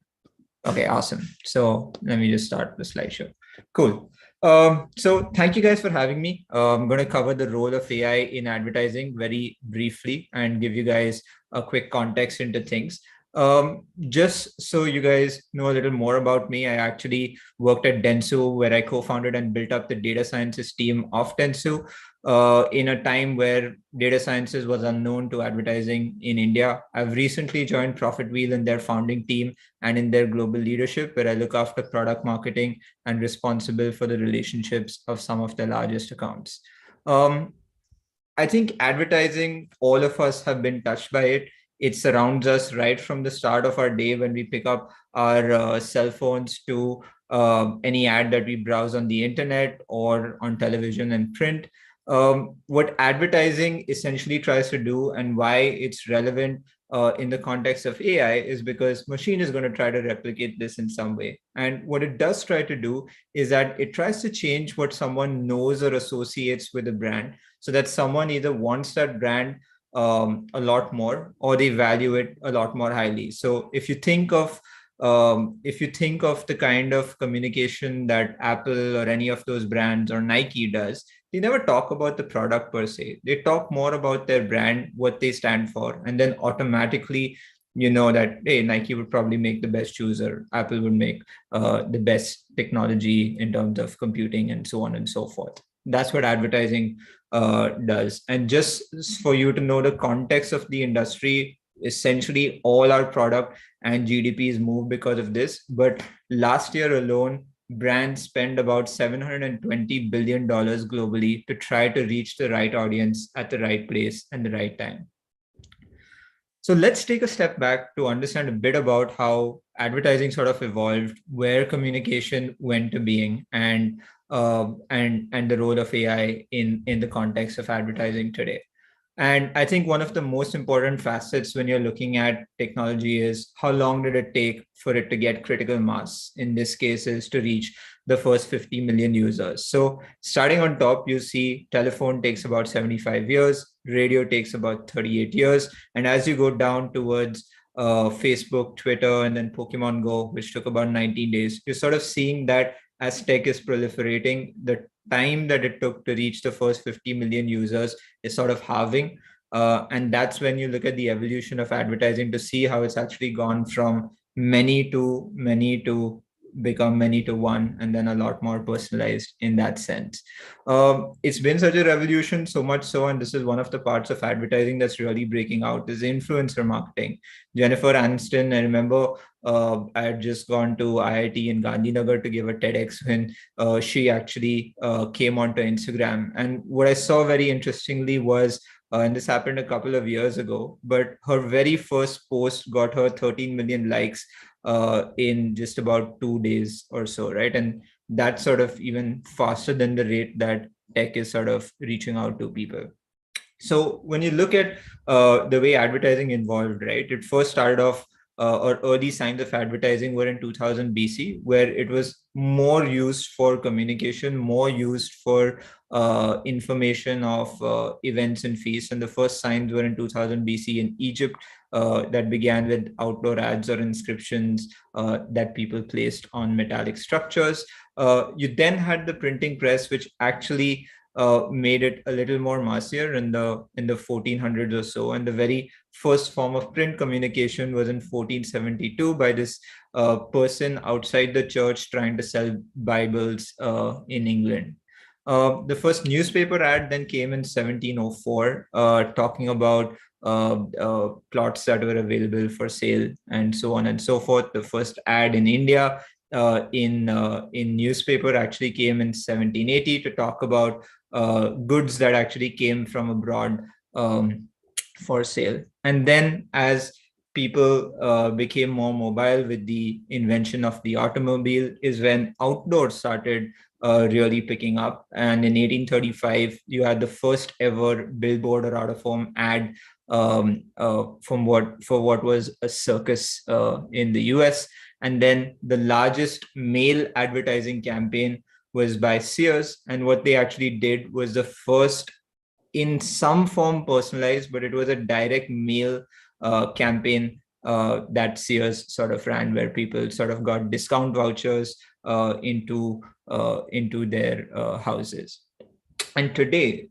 Okay, awesome. So let me just start the slideshow. Cool. So thank you guys for having me. I'm going to cover the role of AI in advertising very briefly and give you guys a quick context into things. Just so you guys know a little more about me, I actually worked at Dentsu, where I co-founded and built up the data sciences team of Dentsu in a time where data sciences was unknown to advertising in India. I've recently joined Profit Wheel in their founding team and in their global leadership, where I look after product marketing and responsible for the relationships of some of the largest accounts. I think advertising, all of us have been touched by it. It surrounds us right from the start of our day when we pick up our cell phones to any ad that we browse on the internet or on television and print. What advertising essentially tries to do and why it's relevant in the context of AI is because machine is going to try to replicate this in some way. And what it does try to do is that it tries to change what someone knows or associates with a brand, so that someone either wants that brand a lot more, or they value it a lot more highly. So if you think of the kind of communication that Apple or any of those brands or Nike does, they never talk about the product per se. They talk more about their brand, what they stand for, and then automatically you know that, hey, Nike would probably make the best shoes, or Apple would make the best technology in terms of computing, and so on and so forth. That's what advertising does. And just for you to know the context of the industry, essentially all our product and GDPs move because of this. But last year alone, brands spend about $720 billion globally to try to reach the right audience at the right place and the right time. So let's take a step back to understand a bit about how advertising sort of evolved, where communication went to being, and the role of AI in the context of advertising today. And I think one of the most important facets when you're looking at technology is how long did it take for it to get critical mass? In this case, is to reach the first 50 million users. So starting on top, you see telephone takes about 75 years, radio takes about 38 years. And as you go down towards Facebook, Twitter, and then Pokemon Go, which took about 19 days, you're sort of seeing that as tech is proliferating, the time that it took to reach the first 50 million users is sort of halving. And that's when you look at the evolution of advertising to see how it's actually gone from many to become many to one, and then a lot more personalized in that sense. It's been such a revolution, so much so, and this is one of the parts of advertising that's really breaking out, is influencer marketing. Jennifer Aniston, I remember I had just gone to IIT in Gandhinagar to give a TEDx when she actually came onto Instagram. And what I saw very interestingly was, and this happened a couple of years ago, but her very first post got her 13 million likes in just about 2 days or so, right? And that's sort of even faster than the rate that tech is sort of reaching out to people. So when you look at the way advertising evolved, right, it first started off, or early signs of advertising were in 2000 BC, where it was more used for communication, more used for information of events and feasts. And the first signs were in 2000 BC in Egypt, that began with outdoor ads or inscriptions that people placed on metallic structures. You then had the printing press, which actually made it a little more massier in the 1400s or so. And the very first form of print communication was in 1472 by this person outside the church trying to sell Bibles in England. The first newspaper ad then came in 1704, talking about plots that were available for sale and so on and so forth. The first ad in India in newspaper actually came in 1780 to talk about goods that actually came from abroad for sale. And then as people became more mobile with the invention of the automobile is when outdoors started really picking up. And in 1835, you had the first ever billboard or out-of-home ad for what was a circus in the US. And then the largest male advertising campaign was by Sears. And what they actually did was the first in some form personalized, but it was a direct mail campaign that Sears sort of ran, where people sort of got discount vouchers into their houses. And today,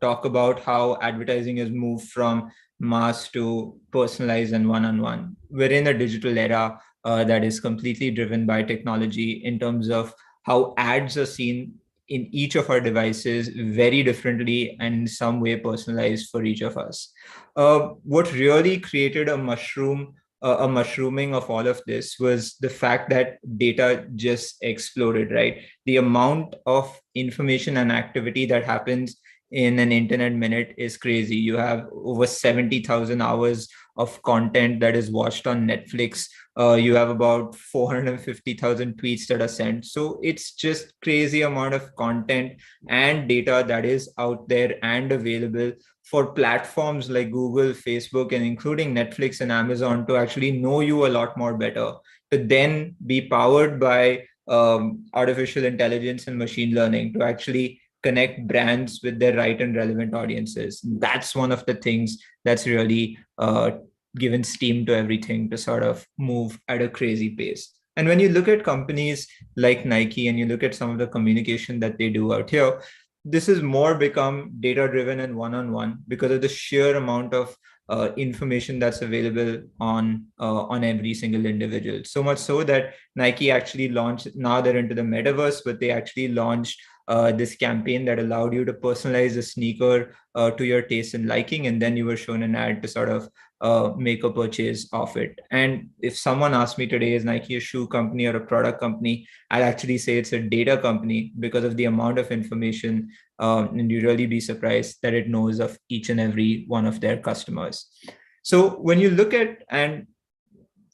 talk about how advertising has moved from mass to personalized and one-on-one. We're in a digital era that is completely driven by technology in terms of how ads are seen in each of our devices very differently and in some way personalized for each of us. What really created a mushrooming of all of this was the fact that data just exploded, right? The amount of information and activity that happens in an internet minute is crazy. You have over 70,000 hours of content that is watched on Netflix. You have about 450,000 tweets that are sent. So it's just crazy amount of content and data that is out there and available for platforms like Google, Facebook, and including Netflix and Amazon to actually know you a lot more better, to then be powered by artificial intelligence and machine learning to actually connect brands with their right and relevant audiences. That's one of the things that's really given steam to everything to sort of move at a crazy pace. And when you look at companies like Nike and you look at some of the communication that they do out here, this has more become data driven and one-on-one because of the sheer amount of information that's available on every single individual. So much so that Nike actually launched, now they're into the metaverse, but they actually launched this campaign that allowed you to personalize a sneaker to your taste and liking, and then you were shown an ad to sort of make a purchase of it. And if someone asked me today, is Nike a shoe company or a product company, I'll actually say it's a data company because of the amount of information, and you'd really be surprised that it knows of each and every one of their customers. So when you look at, and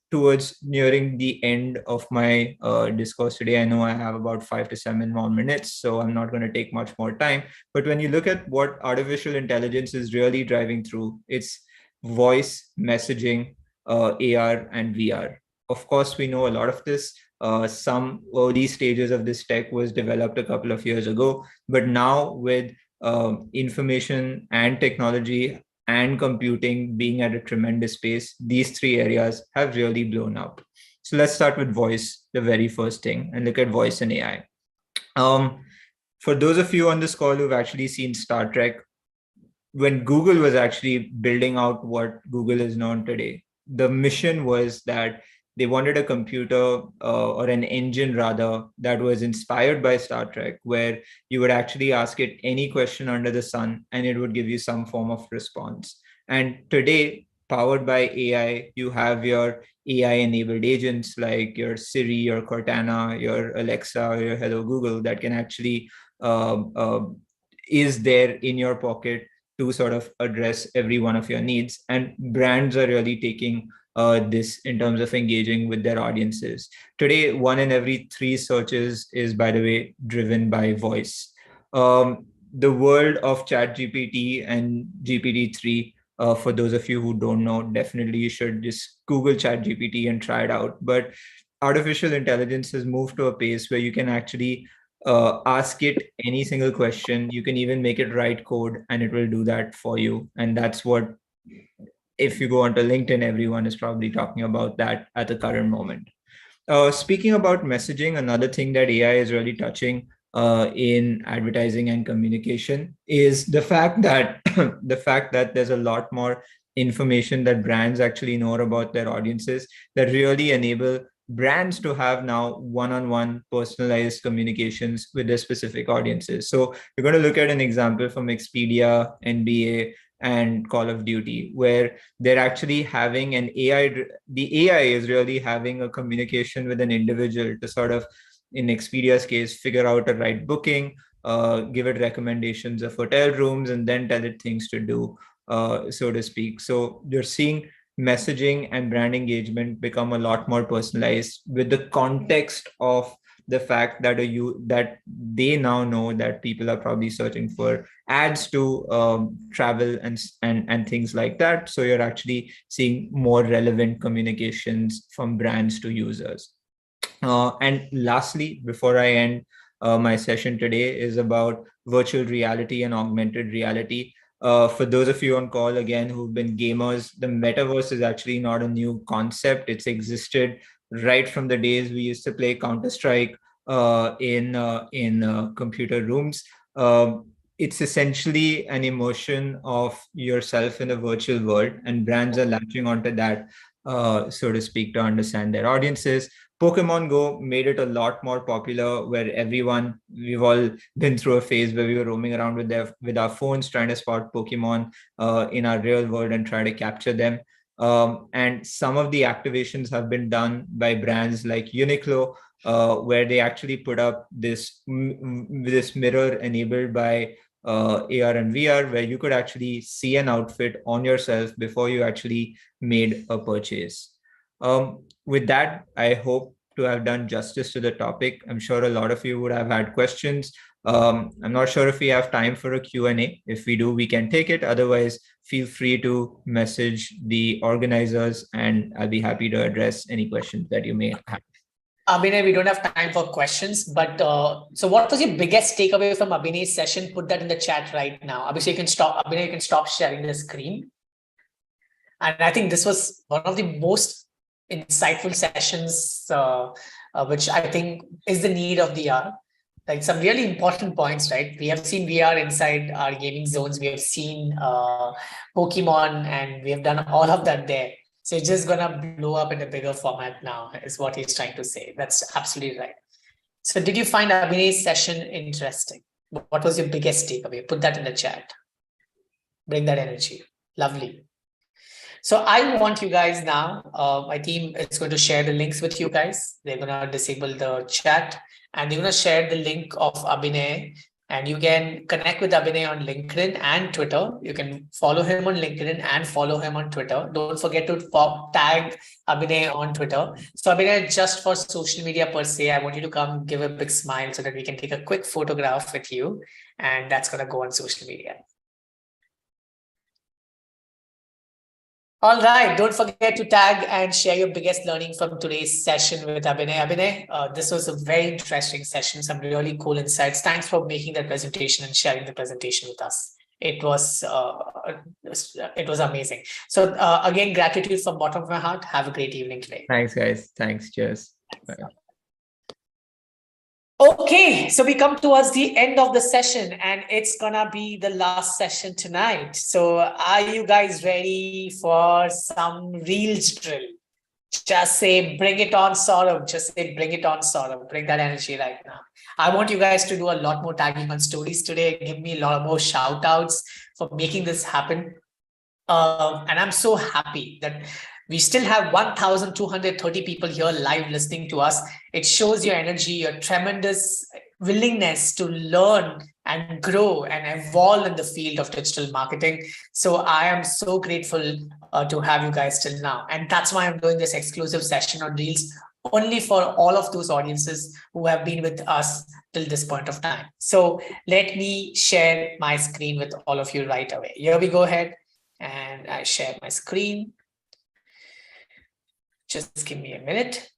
towards nearing the end of my discourse today, I know I have about 5 to 7 more minutes, so I'm not going to take much more time. But when you look at what artificial intelligence is really driving through, it's voice, messaging, AR, and VR. Of course, we know a lot of this. Some early stages of this tech was developed a couple of years ago, but now with information and technology and computing being at a tremendous pace, these 3 areas have really blown up. So let's start with voice, the very first thing, and look at voice and AI. For those of you on this call who've actually seen Star Trek, when Google was actually building out what Google is known today, the mission was that they wanted a computer or an engine rather that was inspired by Star Trek, where you would actually ask it any question under the sun and it would give you some form of response. And today, powered by AI, you have your AI-enabled agents like your Siri, your Cortana, your Alexa, your Hello Google that can actually is there in your pocket to sort of address every one of your needs. And brands are really taking this in terms of engaging with their audiences. Today, 1 in every 3 searches is, by the way, driven by voice. The world of ChatGPT and GPT-3, for those of you who don't know, definitely you should just Google ChatGPT and try it out. But artificial intelligence has moved to a pace where you can actually ask it any single question. You can even make it write code and it will do that for you. And that's what, if you go onto LinkedIn, everyone is probably talking about that at the current moment. Speaking about messaging, another thing that AI is really touching in advertising and communication is the fact that there's a lot more information that brands actually know about their audiences that really enable brands to have now one-on-one personalized communications with their specific audiences. So we're going to look at an example from Expedia, NBA, and Call of Duty, where they're actually having an AI, the AI is really having a communication with an individual to sort of, in Expedia's case, figure out a right booking, give it recommendations of hotel rooms, and then tell it things to do, so to speak. So you're seeing messaging and brand engagement become a lot more personalized with the context of the fact that that they now know that people are probably searching for ads to travel and things like that. So you're actually seeing more relevant communications from brands to users. And lastly, before I end my session today, is about virtual reality and augmented reality. For those of you on call, again, who've been gamers, the metaverse is actually not a new concept. It's existed right from the days we used to play Counter-Strike in computer rooms. It's essentially an immersion of yourself in a virtual world, and brands are latching onto that, so to speak, to understand their audiences. Pokemon Go made it a lot more popular, where we've all been through a phase where we were roaming around with our phones trying to spot Pokemon in our real world and try to capture them. And some of the activations have been done by brands like Uniqlo, where they actually put up this mirror enabled by AR and VR, where you could actually see an outfit on yourself before you actually made a purchase. With that, I hope to have done justice to the topic. I'm sure a lot of you would have had questions. I'm not sure if we have time for a Q&A. If we do, we can take it. Otherwise, feel free to message the organizers and I'll be happy to address any questions that you may have. Abhinay, we don't have time for questions, but so what was your biggest takeaway from Abhinay's session? Put that in the chat right now. Abhinay, you can stop sharing the screen. And I think this was one of the most insightful sessions, which I think is the need of the hour. Like some really important points, right? We have seen VR inside our gaming zones. We have seen Pokemon, and we have done all of that there. So it's just going to blow up in a bigger format now, is what he's trying to say. That's absolutely right. So did you find Abhinay's session interesting? What was your biggest takeaway? Put that in the chat. Bring that energy. Lovely. So I want you guys now, my team is going to share the links with you guys. They're going to disable the chat and they're going to share the link of Abhinay. And you can connect with Abhinay on LinkedIn and Twitter. You can follow him on LinkedIn and follow him on Twitter. Don't forget to tag Abhinay on Twitter. So Abhinay, just for social media per se, I want you to come give a big smile so that we can take a quick photograph with you. And that's going to go on social media. All right, don't forget to tag and share your biggest learning from today's session with Abhinay. Abhinay, this was a very interesting session, some really cool insights. Thanks for making that presentation and sharing the presentation with us. It was amazing. So again, gratitude from the bottom of my heart. Have a great evening today. Thanks, guys. Thanks. Cheers. Bye. Okay, so we come towards the end of the session and it's gonna be the last session tonight. So are you guys ready for some reels drill? Just say, bring it on, Saurabh. Just say, bring it on, Saurabh. Bring that energy right now. I want you guys to do a lot more tagging on stories today. Give me a lot more shout outs for making this happen. And I'm so happy that we still have 1,230 people here live listening to us. It shows your energy, your tremendous willingness to learn and grow and evolve in the field of digital marketing. So I am so grateful to have you guys till now. And that's why I'm doing this exclusive session on Reels only for all of those audiences who have been with us till this point of time. So let me share my screen with all of you right away. Here we go ahead and I share my screen. Just give me a minute.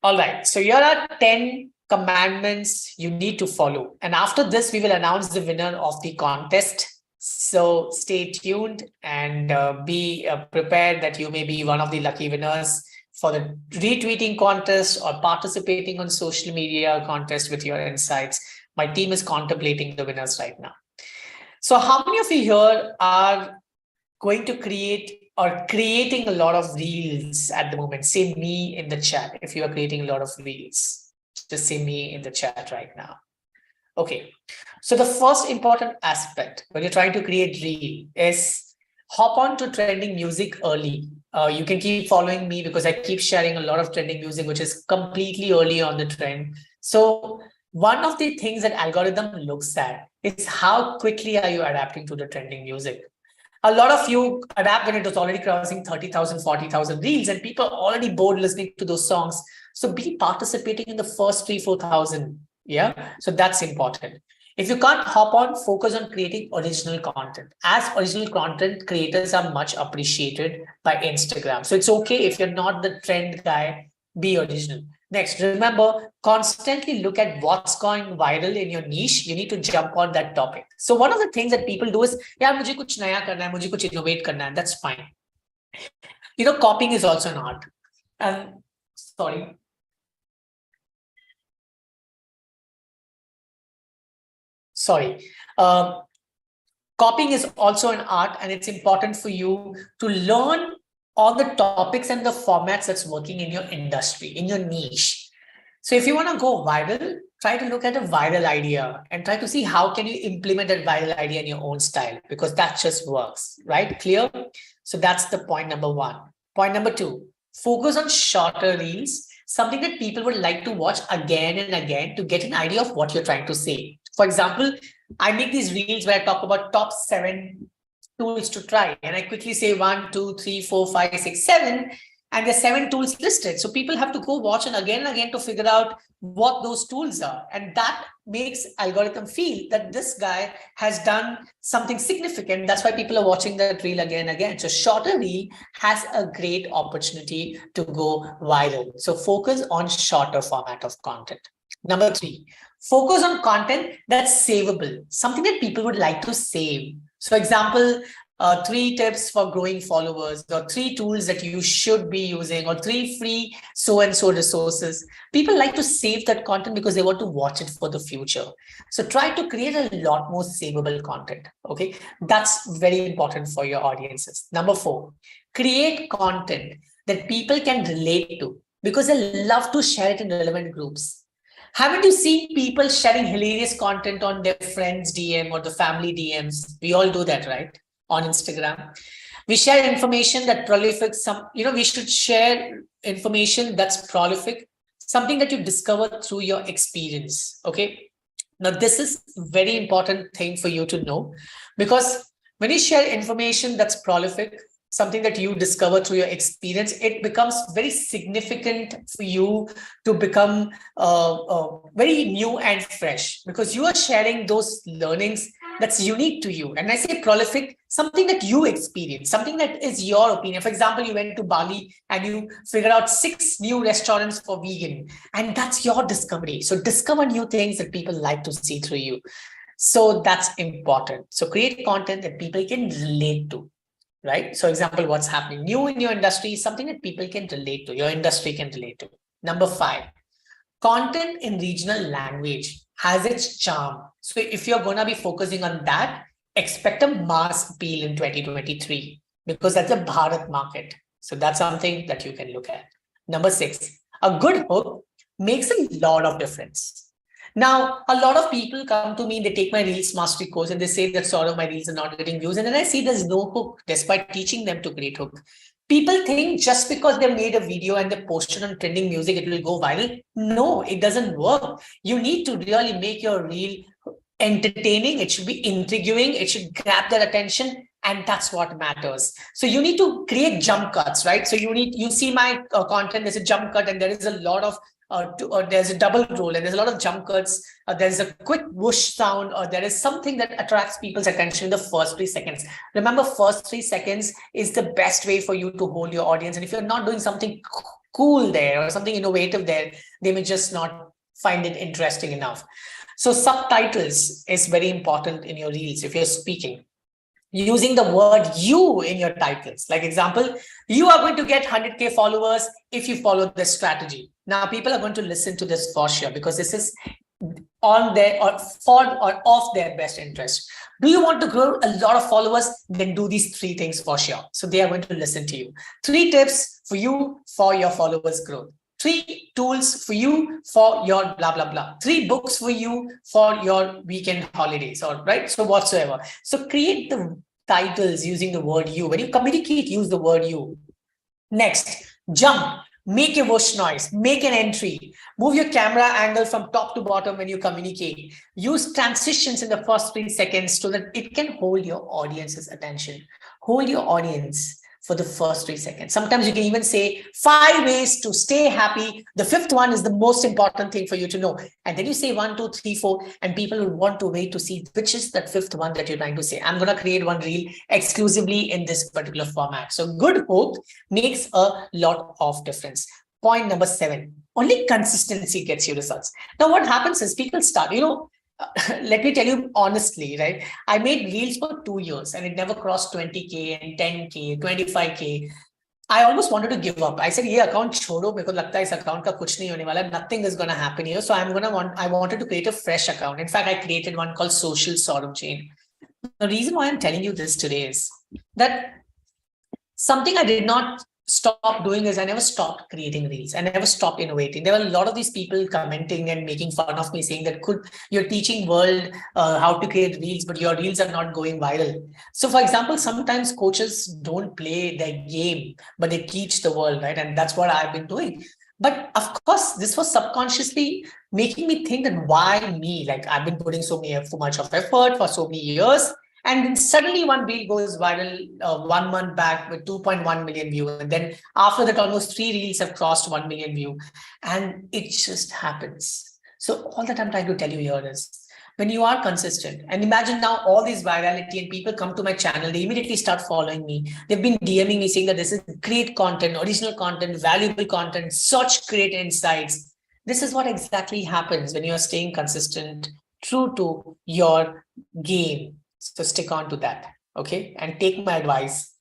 All right, so here are 10 commandments you need to follow. And after this, we will announce the winner of the contest. So stay tuned and be prepared that you may be one of the lucky winners for the retweeting contest or participating on social media contest with your insights. My team is contemplating the winners right now. So how many of you here are going to create or creating a lot of reels at the moment? Say me in the chat if you are creating a lot of reels. Just say me in the chat right now. Okay, so the first important aspect when you're trying to create reel is hop on to trending music early. You can keep following me because I keep sharing a lot of trending music, which is completely early on the trend. So one of the things that algorithm looks at is how quickly are you adapting to the trending music. A lot of you adapt when it was already crossing 30,000, 40,000 reels and people are already bored listening to those songs. So be participating in the first 3,000, 4,000. Yeah, so that's important. If you can't hop on, focus on creating original content. As original content creators are much appreciated by Instagram. So it's okay if you're not the trend guy, be original. Next, remember, constantly look at what's going viral in your niche. You need to jump on that topic. So one of the things that people do is, yeah, mujhe kuch naya karna hai, mujhe kuch innovate karna hai. That's fine. You know, copying is also an art. Sorry. Copying is also an art, and it's important for you to learn all the topics and the formats that's working in your industry, in your niche. So if you want to go viral, try to look at a viral idea and try to see how can you implement that viral idea in your own style, because that just works, right? Clear? So that's the point number one. Point number two, focus on shorter reels, something that people would like to watch again and again to get an idea of what you're trying to say. For example, I make these reels where I talk about top 7 tools to try. And I quickly say 1, 2, 3, 4, 5, 6, 7. And there's 7 tools listed. So people have to go watch and again to figure out what those tools are. And that makes algorithm feel that this guy has done something significant. That's why people are watching that reel again and again. So shorter reel has a great opportunity to go viral. So focus on shorter format of content. Number 3, focus on content that's savable, something that people would like to save. So example, 3 tips for growing followers, or 3 tools that you should be using, or 3 free so-and-so resources. People like to save that content because they want to watch it for the future. So try to create a lot more savable content. Okay, that's very important for your audiences. Number 4, create content that people can relate to because they love to share it in relevant groups. Haven't you seen people sharing hilarious content on their friends' DM or the family DMs? We all do that, right? On Instagram. We share information that prolific, we should share information that's prolific, something that you discover through your experience. Okay. Now, this is very important thing for you to know, because when you share information that's prolific, something that you discover through your experience, it becomes very significant for you to become very new and fresh, because you are sharing those learnings that's unique to you. And I say prolific, something that you experience, something that is your opinion. For example, you went to Bali and you figured out 6 new restaurants for vegan, and that's your discovery. So discover new things that people like to see through you. So that's important. So create content that people can relate to. Right? So example, what's happening new in your industry is something that people can relate to, your industry can relate to. Number 5, content in regional language has its charm. So if you're going to be focusing on that, expect a mass appeal in 2023, because that's a Bharat market. So that's something that you can look at. Number 6, a good hook makes a lot of difference. Now, a lot of people come to me, they take my Reels Mastery course and they say that sort of my Reels are not getting views. And then I see there's no hook, despite teaching them to create hook. People think just because they made a video and they posted on trending music, it will go viral. No, it doesn't work. You need to really make your reel entertaining. It should be intriguing. It should grab their attention. And that's what matters. So you need to create jump cuts, right? So you see my content, there's a jump cut and there is a lot of there's a double roll and there's a lot of jump cuts. There's a quick whoosh sound, or there is something that attracts people's attention in the first 3 seconds. Remember, first 3 seconds is the best way for you to hold your audience. And if you're not doing something cool there or something innovative there, they may just not find it interesting enough. So subtitles is very important in your reels if you're speaking. Using the word you in your titles. Like example, you are going to get 100K followers if you follow this strategy. Now people are going to listen to this for sure, because this is on their or for or of their best interest. Do you want to grow a lot of followers? Then do these 3 things for sure. So they are going to listen to you. 3 tips for you for your followers growth. 3 tools for you for your blah, blah, blah. 3 books for you for your weekend holidays, or right? So whatsoever. So create the titles using the word you. When you communicate, use the word you. Next, jump. Make a whoosh noise, make an entry, move your camera angle from top to bottom when you communicate. Use transitions in the first 3 seconds so that it can hold your audience's attention. Hold your audience for the first 3 seconds. Sometimes you can even say 5 ways to stay happy. The 5th one is the most important thing for you to know. And then you say 1, 2, 3, 4, and people will want to wait to see which is that 5th one that you're trying to say. I'm going to create one reel exclusively in this particular format. So good hook makes a lot of difference. Point number 7, only consistency gets you results. Now what happens is people start, let me tell you honestly, right? I made reels for 2 years and it never crossed 20K and 10K, 25K. I almost wanted to give up. I said, "Ye account chodo, meko lagta hai is account ka kuch nahi hone wala. Nothing is going to happen here." So I wanted to create a fresh account. In fact, I created one called Social Sorum Chain. The reason why I'm telling you this today is that something I did not stop doing is I never stopped creating reels. I never stopped innovating. There were a lot of these people commenting and making fun of me, saying that you're teaching world how to create reels, but your reels are not going viral. So for example, sometimes coaches don't play their game, but they teach the world, right? And that's what I've been doing. But of course, this was subconsciously making me think that why me? Like I've been putting so much of effort for so many years. And then suddenly one reel goes viral 1 month back with 2.1 million views. And then after that, almost 3 reels have crossed 1 million view. And it just happens. So all that I'm trying to tell you here is, when you are consistent, and imagine now all this virality and people come to my channel, they immediately start following me. They've been DMing me saying that this is great content, original content, valuable content, such great insights. This is what exactly happens when you are staying consistent, true to your game. So stick on to that, okay? And take my advice.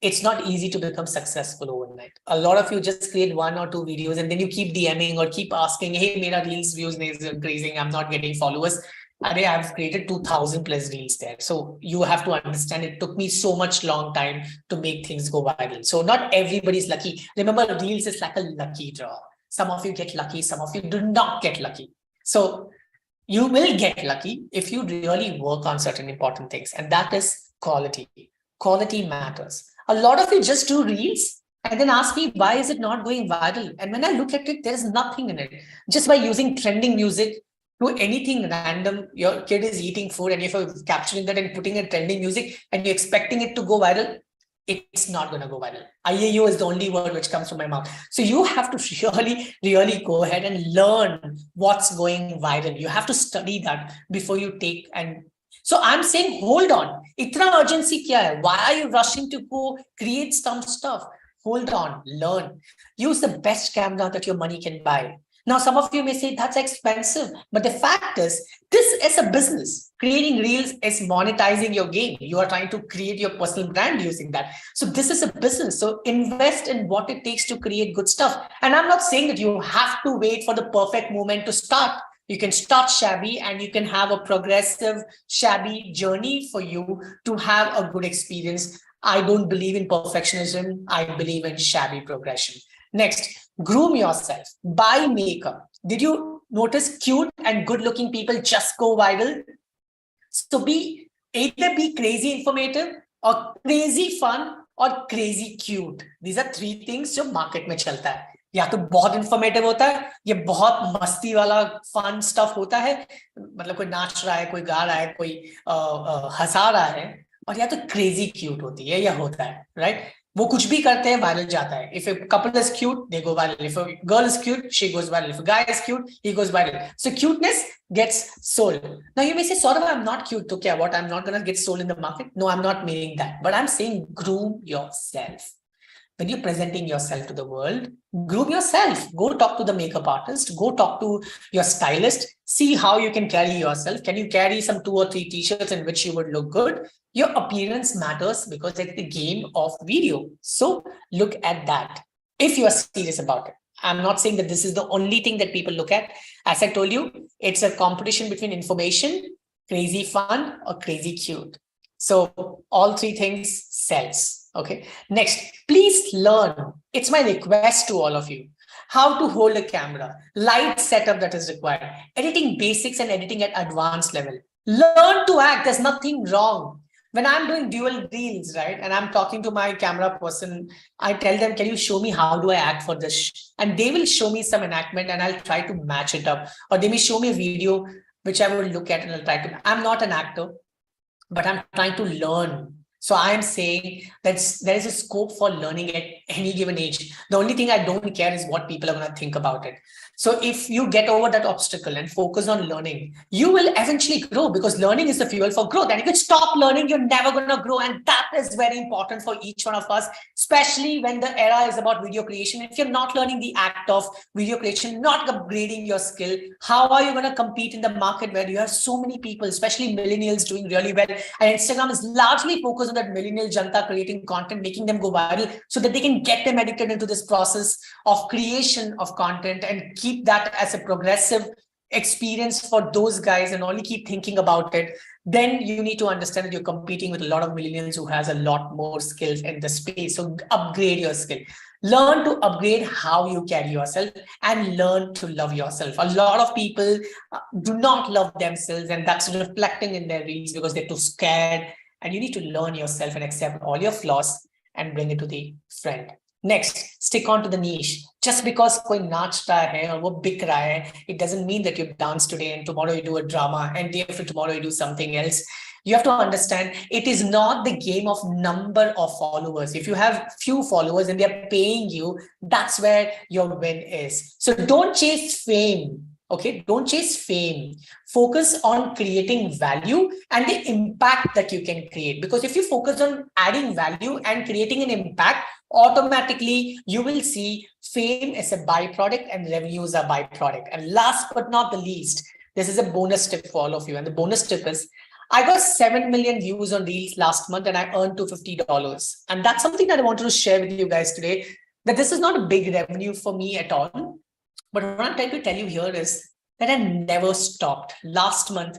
It's not easy to become successful overnight. A lot of you just create 1 or 2 videos and then you keep DMing or keep asking, hey, mera reels views is increasing, I'm not getting followers. I've created 2000 plus reels there. So you have to understand it took me so much long time to make things go viral. So not everybody's lucky. Remember, reels is like a lucky draw. Some of you get lucky, some of you do not get lucky. So you will get lucky if you really work on certain important things. And that is quality. Quality matters. A lot of you just do reels and then ask me, why is it not going viral? And when I look at it, there's nothing in it. Just by using trending music, to anything random, your kid is eating food and if you're capturing that and putting a trending music and you're expecting it to go viral, it's not going to go viral. IAU is the only word which comes from my mouth. So you have to really go ahead and learn what's going viral. You have to study that before you take. And so I'm saying, hold on. Itna urgency kya hai? Why are you rushing to go create some stuff? Hold on, learn. Use the best camera that your money can buy. Now, some of you may say that's expensive, but the fact is, this is a business. Creating reels is monetizing your game. You are trying to create your personal brand using that. So this is a business. So invest in what it takes to create good stuff. And I'm not saying that you have to wait for the perfect moment to start. You can start shabby and you can have a progressive shabby journey for you to have a good experience. I don't believe in perfectionism. I believe in shabby progression. Next, groom yourself. Buy makeup. Did you notice cute and good-looking people just go viral? So either be crazy informative or crazy fun or crazy cute. These are 3 things जो market में चलता है. या तो बहुत informative होता है, ये बहुत मस्ती वाला fun stuff होता है, मतलब कोई नाच रहा है, कोई गा रहा है, कोई हंसा रहा है, और या तो crazy cute होती है या होता है, right? वो कुछ भी करते हैं वायरल जाता है. If a couple is cute, they go viral. If a girl is cute, she goes viral. If a guy is cute, he goes viral. So cuteness gets sold. Now you may say, Saurav, I'm not cute. Okay, what? I'm not going to get sold in the market. No, I'm not meaning that. But I'm saying groom yourself. When you're presenting yourself to the world, groom yourself. Go talk to the makeup artist. Go talk to your stylist. See how you can carry yourself. Can you carry some 2 or 3 t-shirts in which you would look good? Your appearance matters because it's the game of video. So look at that if you are serious about it. I'm not saying that this is the only thing that people look at. As I told you, it's a competition between information, crazy fun, or crazy cute. So all 3 things sells. Okay. Next, please learn. It's my request to all of you. How to hold a camera, light setup that is required, editing basics and editing at advanced level. Learn to act. There's nothing wrong. When I'm doing dual reels, right, and I'm talking to my camera person, I tell them, can you show me how do I act for this? And they will show me some enactment and I'll try to match it up. Or they may show me a video, which I will look at and I'll try to, I'm not an actor, but I'm trying to learn. So I am saying that there is a scope for learning at any given age. The only thing I don't care is what people are going to think about it. So if you get over that obstacle and focus on learning, you will eventually grow because learning is the fuel for growth. And if you stop learning, you're never going to grow. And that is very important for each one of us, especially when the era is about video creation. If you're not learning the act of video creation, not upgrading your skill, how are you going to compete in the market where you have so many people, especially millennials, doing really well? And Instagram is largely focused on that millennial janta creating content, making them go viral so that they can get them addicted into this process of creation of content and keep that as a progressive experience for those guys and only keep thinking about it. Then you need to understand that you're competing with a lot of millennials who has a lot more skills in the space. So upgrade your skill. Learn to upgrade how you carry yourself and learn to love yourself. A lot of people do not love themselves, and that's reflecting in their reels because they're too scared. And you need to learn yourself and accept all your flaws and bring it to the friend. Next, stick on to the niche. Just because koi naach raha hai or wo bik raha hai, it doesn't mean that you dance today and tomorrow you do a drama and day after tomorrow you do something else. You have to understand it is not the game of number of followers. If you have few followers and they're paying you, that's where your win is. So don't chase fame. Okay, don't chase fame. Focus on creating value and the impact that you can create. Because if you focus on adding value and creating an impact, automatically you will see fame as a byproduct and revenues are byproduct. And last but not the least, this is a bonus tip for all of you. And the bonus tip is, I got 7 million views on Reels last month and I earned $250. And that's something that I wanted to share with you guys today, that this is not a big revenue for me at all. But what I'm trying to tell you here is that I never stopped. Last month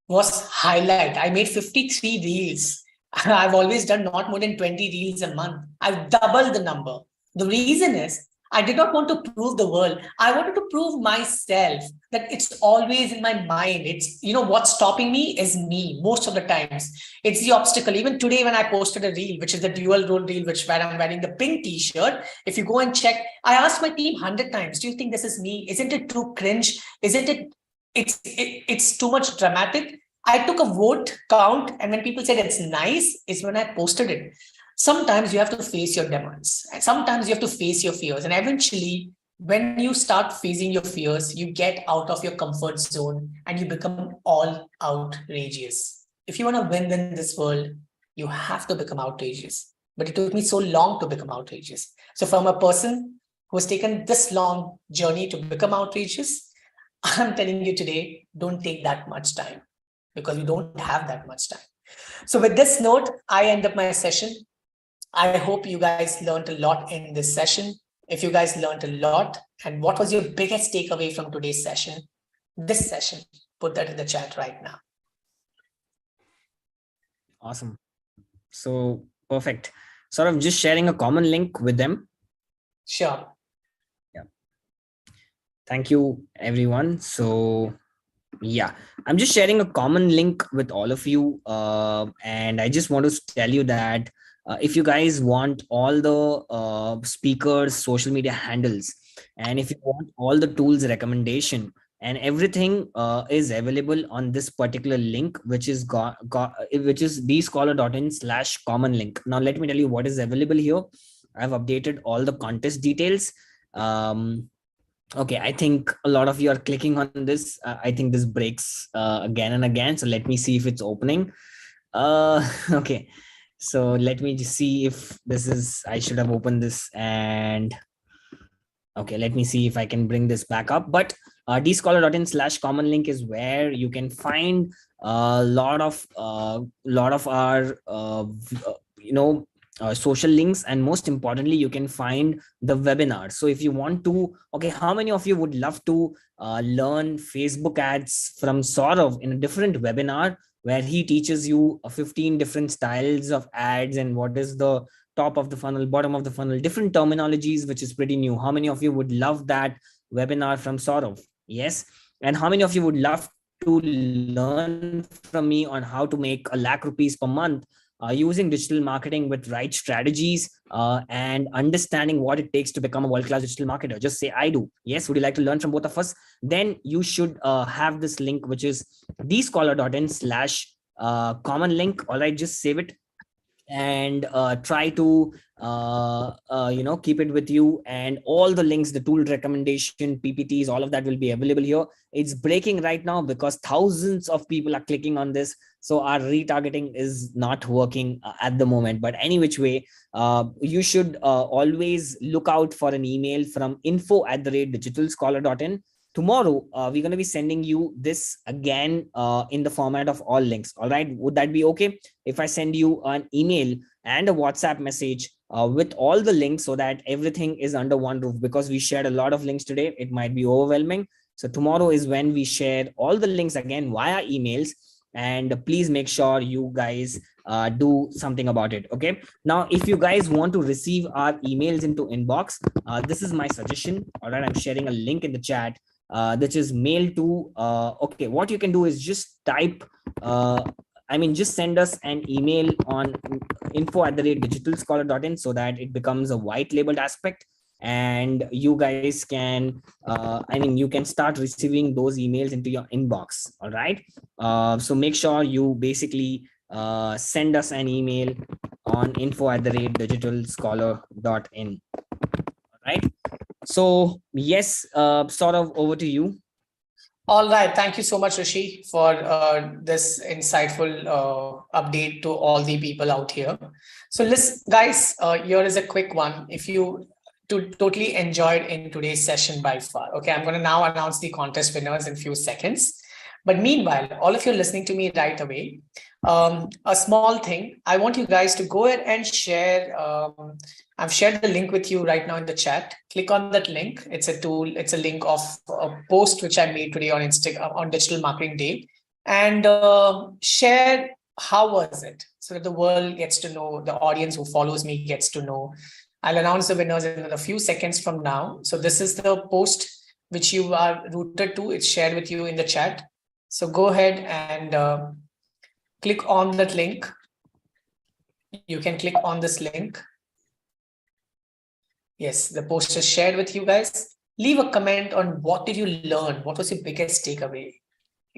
was highlight. I made 53 reels. I've always done not more than 20 reels a month. I've doubled the number. The reason is I did not want to prove the world. I wanted to prove myself that it's always in my mind. It's, what's stopping me is me most of the times. It's the obstacle. Even today when I posted a reel, which is the dual role reel, where I'm wearing the pink t-shirt, if you go and check, I asked my team 100 times, do you think this is me? Isn't it too cringe? Isn't it, it's too much dramatic? I took a vote count, and when people said it's nice, is when I posted it. Sometimes you have to face your demons, and sometimes you have to face your fears. And eventually, when you start facing your fears, you get out of your comfort zone and you become all outrageous. If you want to win in this world, you have to become outrageous. But it took me so long to become outrageous. So from a person who has taken this long journey to become outrageous, I'm telling you today, don't take that much time, because you don't have that much time. So with this note, I end up my session. I hope you guys learned a lot in this session. If you guys learned a lot, and what was your biggest takeaway from today's session, this session, put that in the chat right now. Awesome. So perfect. Sort of just sharing a common link with them. Sure. Yeah. Thank you, everyone. So yeah, I'm just sharing a common link with all of you. And I just want to tell you that if you guys want all the speakers, social media handles, and if you want all the tools recommendation and everything is available on this particular link, which is bscholar.in/common link. Now, let me tell you what is available here. I've updated all the contest details. Okay, I think a lot of you are clicking on this. I think this breaks again and again. So let me see if it's opening. Okay. So let me just see if this is, I should have opened this, and okay, let me see if I can bring this back up. But dscholar.in/common link is where you can find a lot of our social links, and most importantly, you can find the webinar. So if you want to, okay, how many of you would love to learn Facebook ads from Saurav in a different webinar, where he teaches you 15 different styles of ads and what is the top of the funnel, bottom of the funnel, different terminologies, which is pretty new. How many of you would love that webinar from Saurav? Yes. And how many of you would love to learn from me on how to make ₹1 lakh per month using digital marketing with right strategies and understanding what it takes to become a world-class digital marketer? Just say, I do. Yes. Would you like to learn from both of us? Then you should have this link, which is dscholar.in/common link. All right, just save it and try to keep it with you, and all the links, the tool recommendation, PPTs, all of that will be available here. It's breaking right now because thousands of people are clicking on this, so our retargeting is not working at the moment. But any which way, you should always look out for an email from info@digitalscholar.in. Tomorrow we're going to be sending you this again in the format of all links. All right, would that be okay if I send you an email and a WhatsApp message with all the links, so that everything is under one roof? Because we shared a lot of links today, it might be overwhelming. So tomorrow is when we share all the links again via emails, and please make sure you guys do something about it. Okay, now if you guys want to receive our emails into inbox, this is my suggestion. All right, I'm sharing a link in the chat. That is mail to okay, what you can do is just type I mean, just send us an email on info@digitalscholar.in so that it becomes a white labeled aspect, and you guys can, I mean, you can start receiving those emails into your inbox. All right. So make sure you basically send us an email on info@digitalscholar.in. All right. So yes, sort of over to you. All right. Thank you so much, Rishi, for this insightful update to all the people out here. So listen, guys, here is a quick one. If you totally enjoyed in today's session by far. Okay, I'm going to now announce the contest winners in a few seconds. But meanwhile, all of you listening to me right away, a small thing, I want you guys to go ahead and share. I've shared the link with you right now in the chat. Click on that link. It's a tool. It's a link of a post which I made today on Instagram on Digital Marketing Day, and share how was it, so that the world gets to know, the audience who follows me gets to know. I'll announce the winners in a few seconds from now. So this is the post which you are routed to. It's shared with you in the chat. So go ahead and click on that link. You can click on this link. Yes, the post is shared with you guys. Leave a comment on what did you learn? What was your biggest takeaway?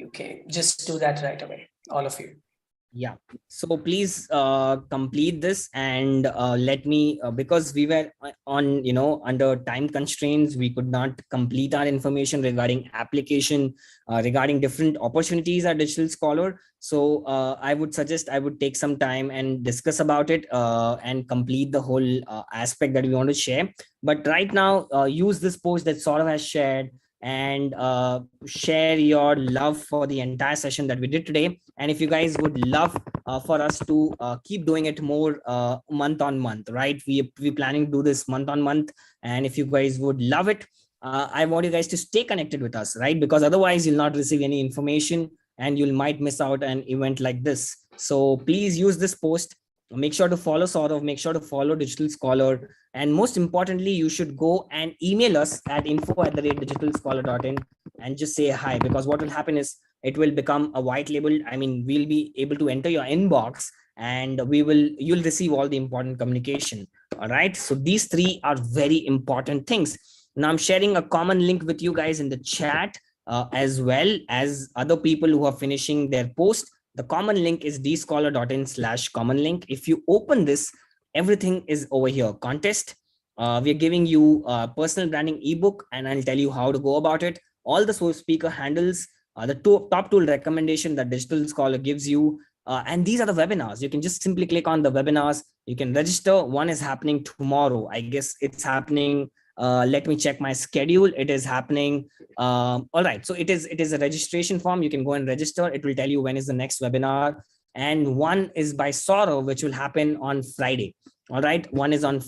Okay, just do that right away, all of you. Yeah, so please complete this and let me, because we were on, under time constraints, we could not complete our information regarding application, regarding different opportunities at Digital Scholar. So I would suggest I would take some time and discuss about it and complete the whole aspect that we want to share. But right now, use this post that Saurav has shared and share your love for the entire session that we did today. And if you guys would love for us to keep doing it more month on month, right? We're planning to do this month on month. And if you guys would love it, I want you guys to stay connected with us, right? Because otherwise you'll not receive any information and you might miss out an event like this. So please use this post. Make sure to follow Saurav, make sure to follow Digital Scholar. And most importantly, you should go and email us at info@digitalscholar.in and just say hi, because what will happen is it will become a white label. I mean, we'll be able to enter your inbox and you'll receive all the important communication. All right. So these three are very important things. Now I'm sharing a common link with you guys in the chat as well as other people who are finishing their post. The common link is dscholar.in/common link. If you open this, everything is over here. Contest. We're giving you a personal branding ebook, and I'll tell you how to go about it. All the source speaker handles, the top tool recommendation that Digital Scholar gives you. And these are the webinars. You can just simply click on the webinars. You can register. One is happening tomorrow. I guess it's happening. Let me check my schedule. It is happening. All right. So it is a registration form. You can go and register. It will tell you when is the next webinar. And one is by Saurav, which will happen on Friday. All right. One is on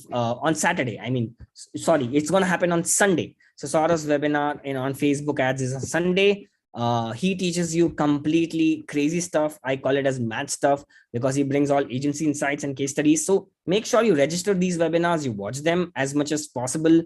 Saturday. I mean, sorry, it's going to happen on Sunday. So Saurav's webinar on Facebook ads is on Sunday. He teaches you completely crazy stuff. I call it as mad stuff because he brings all agency insights and case studies. So make sure you register these webinars, you watch them as much as possible.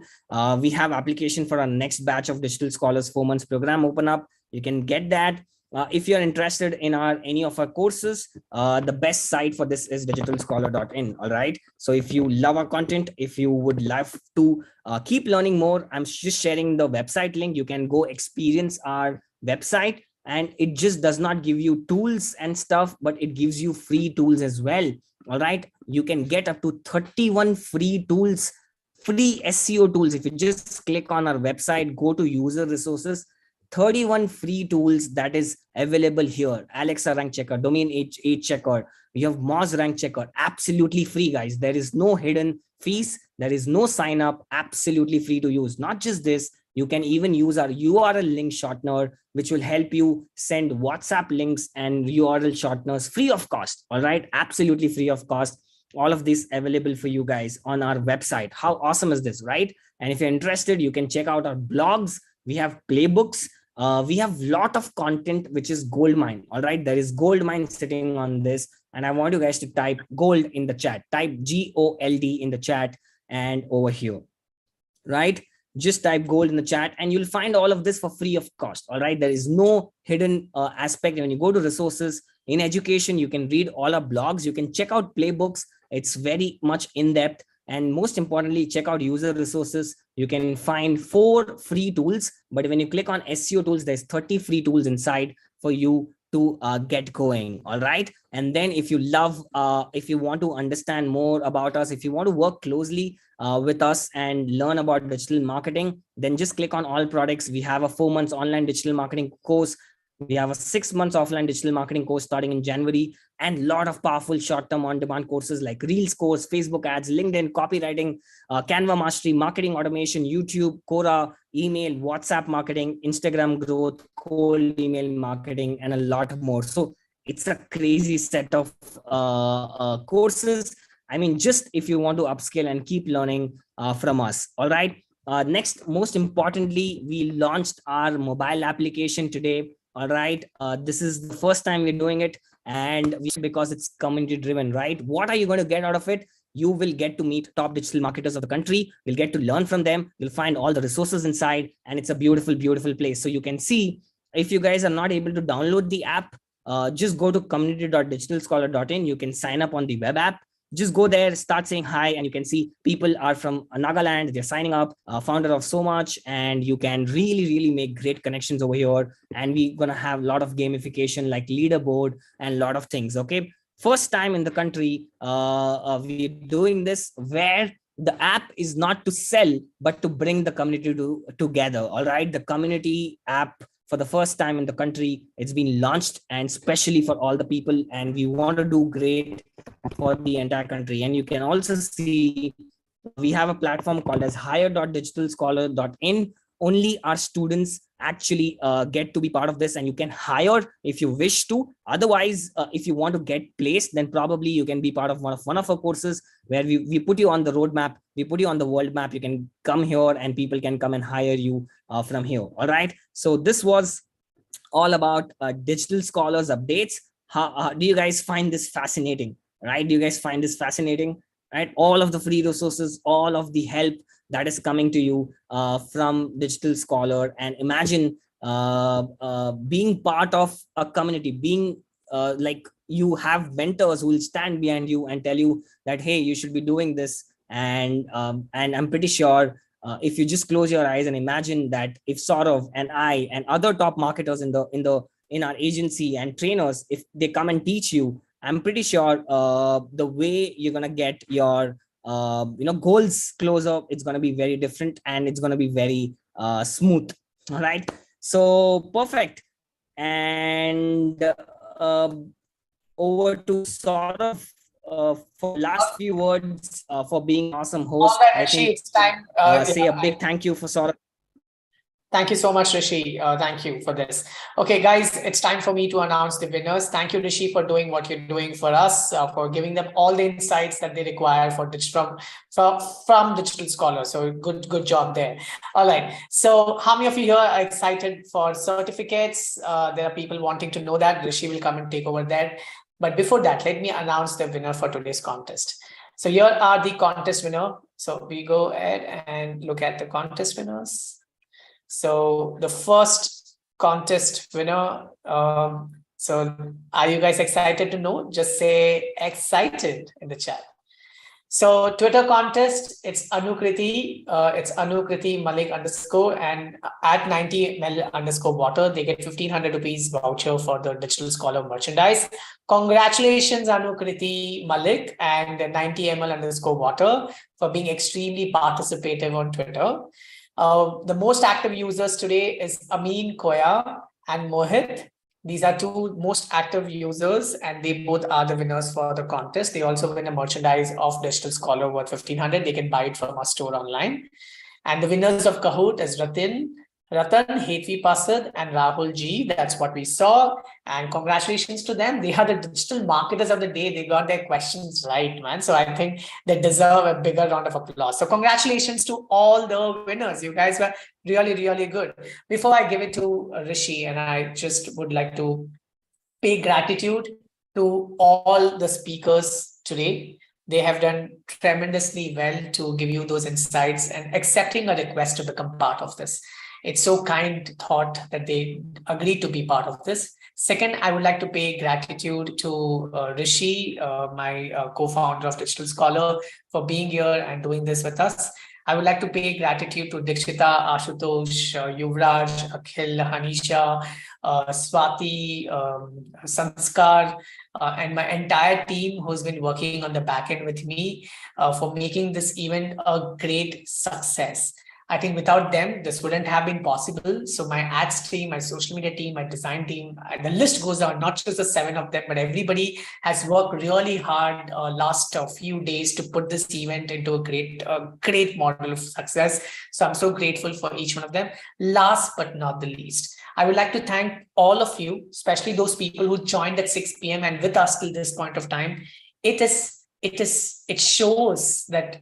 We have application for our next batch of Digital Scholars 4 months program open up. You can get that. If you're interested in any of our courses, the best site for this is digitalscholar.in. All right. So if you love our content, if you would love to keep learning more, I'm just sharing the website link. You can go experience our website, and it just does not give you tools and stuff, but it gives you free tools as well. All right. You can get up to 31 free tools, free SEO tools. If you just click on our website, go to user resources, 31 free tools that is available here. Alexa rank checker, domain age checker. We have Moz rank checker, absolutely free, guys. There is no hidden fees. There is no sign up, absolutely free to use. Not just this, you can even use our URL link shortener, which will help you send WhatsApp links and URL shorteners free of cost. All right. Absolutely free of cost. All of this available for you guys on our website. How awesome is this, right? And if you're interested, you can check out our blogs. We have playbooks. We have a lot of content, which is goldmine. All right. There is goldmine sitting on this. And I want you guys to type gold in the chat. Type GOLD in the chat and over here. Right. Just type gold in the chat and you'll find all of this for free of cost. All right. There is no hidden aspect. When you go to resources, In education, you can read all our blogs, you can check out playbooks. It's very much in depth. And most importantly, check out user resources. You can find 4 free tools, but when you click on SEO tools, there's 30 free tools inside for you to get going. All right. And then if you love, if you want to understand more about us, if you want to work closely with us and learn about digital marketing, then just click on all products. We have a 4 months online digital marketing course. We have a 6 months offline digital marketing course starting in January, and a lot of powerful short-term on-demand courses like Reels course, Facebook ads, LinkedIn, copywriting, Canva mastery, marketing automation, YouTube, Quora, email, WhatsApp marketing, Instagram growth, cold email marketing, and a lot more. So it's a crazy set of courses. I mean, just if you want to upskill and keep learning from us. All right. Next, most importantly, we launched our mobile application today. All right. This is the first time we're doing it, and because it's community driven, right? What are you going to get out of it? You will get to meet top digital marketers of the country. You'll get to learn from them. You'll find all the resources inside, and it's a beautiful, beautiful place. So you can see, if you guys are not able to download the app, just go to community.digitalscholar.in. You can sign up on the web app. Just go there, start saying hi, and you can see people are from Nagaland. They're signing up, founder of So Much, and you can really, really make great connections over here. And we're going to have a lot of gamification like leaderboard and a lot of things. Okay. First time in the country, we're doing this where the app is not to sell, but to bring the community together. All right. The community app, for the first time in the country, it's been launched, and especially for all the people, and we want to do great for the entire country. And you can also see we have a platform called as hire.digitalscholar.in. Only our students actually get to be part of this, and you can hire if you wish to. Otherwise, if you want to get placed, then probably you can be part of one of our courses where we put you on the roadmap, we put you on the world map. You can come here and people can come and hire you from here. All right. So this was all about Digital Scholars updates. How do you guys find this fascinating? Right? Do you guys find this fascinating? Right? All of the free resources, all of the help that is coming to you from Digital Scholar. And imagine being part of a community, being like you have mentors who will stand behind you and tell you that, hey, you should be doing this. And I'm pretty sure if you just close your eyes and imagine that if Saurav and I and other top marketers in our agency and trainers, if they come and teach you, I'm pretty sure the way you're gonna get your goals closer, it's gonna be very different, and it's gonna be very smooth. All right. So perfect. And over to Saurav for last few words for being an awesome host. I think it's time. Say a big thank you for Saurav. Thank you so much, Rishi. Thank you for this. Okay, guys, it's time for me to announce the winners. Thank you, Rishi, for doing what you're doing for us, for giving them all the insights that they require from Digital Scholar. So good job there. All right. So how many of you here are excited for certificates? There are people wanting to know that. Rishi will come and take over that. But before that, let me announce the winner for today's contest. So here are the contest winner. So we go ahead and look at the contest winners. So the first contest winner, so are you guys excited to know? Just say excited in the chat. So Twitter contest, it's Anukriti, it's Anukriti Malik _ and at 90ml _water, they get 1500 rupees voucher for the Digital Scholar merchandise. Congratulations, Anukriti Malik and 90ml _water for being extremely participative on Twitter. The most active users today is Amin Koya and Mohit. These are two most active users, and they both are the winners for the contest. They also win a merchandise of Digital Scholar worth 1500. They can buy it from our store online. And the winners of Kahoot is Ratan, Hetvi Pasad, and Rahul G. That's what we saw. And congratulations to them. They are the digital marketers of the day. They got their questions right, man. So I think they deserve a bigger round of applause. So congratulations to all the winners. You guys were really, really good. Before I give it to Rishi, and I just would like to pay gratitude to all the speakers today. They have done tremendously well to give you those insights and accepting a request to become part of this. It's so kind thought that they agreed to be part of this. Second, I would like to pay gratitude to Rishi, my co-founder of Digital Scholar, for being here and doing this with us. I would like to pay gratitude to Dikshita, Ashutosh, Yuvraj, Akhil, Hanisha, Swati, Sanskar, and my entire team who's been working on the back end with me for making this event a great success. I think without them, this wouldn't have been possible. So my ads team, my social media team, my design team, the list goes on, not just the 7 of them, but everybody has worked really hard last few days to put this event into a great model of success. So I'm so grateful for each one of them. Last but not the least, I would like to thank all of you, especially those people who joined at 6 p.m. and with us till this point of time. It shows that,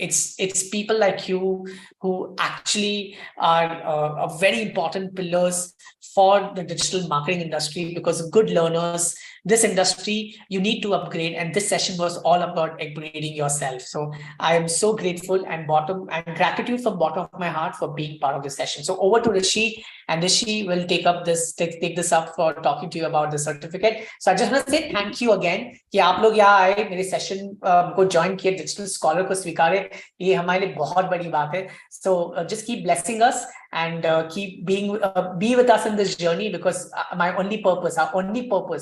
it's people like you who actually are very important pillars for the digital marketing industry, because of good learners, this industry, you need to upgrade. And this session was all about upgrading yourself. So I am so grateful and gratitude from bottom of my heart for being part of this session. So over to Rishi, and Rishi will take this up for talking to you about the certificate. So I just want to say thank you again कि आप लोग यहाँ आए, मेरे session को join किए, digital scholar को स्वीकारे, ये हमारे लिए बहुत बड़ी बात है. So just keep blessing us and be with us in this journey, because our only purpose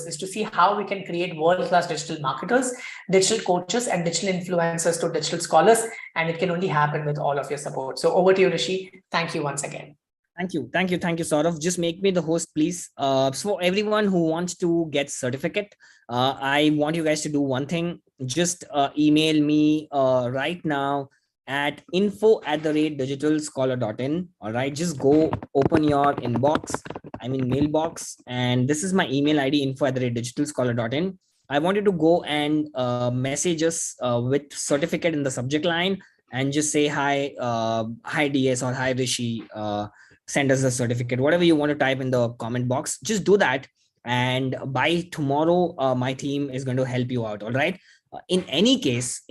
is to see how we can create world-class digital marketers, digital coaches, and digital influencers to digital scholars. And it can only happen with all of your support. So over to you, Rishi. Thank you once again. Thank you, Saurav. Just make me the host, please. So everyone who wants to get certificate, I want you guys to do one thing. Just email me right now at info@digitalscholar.in. All right, just go open your mailbox, and this is my email ID, info@digitalscholar.in. I want you to go and message us with certificate in the subject line, and just say hi DS or hi Rishi. Send us the certificate, whatever you want to type in the comment box. Just do that, and by tomorrow, my team is going to help you out. All right. In any case,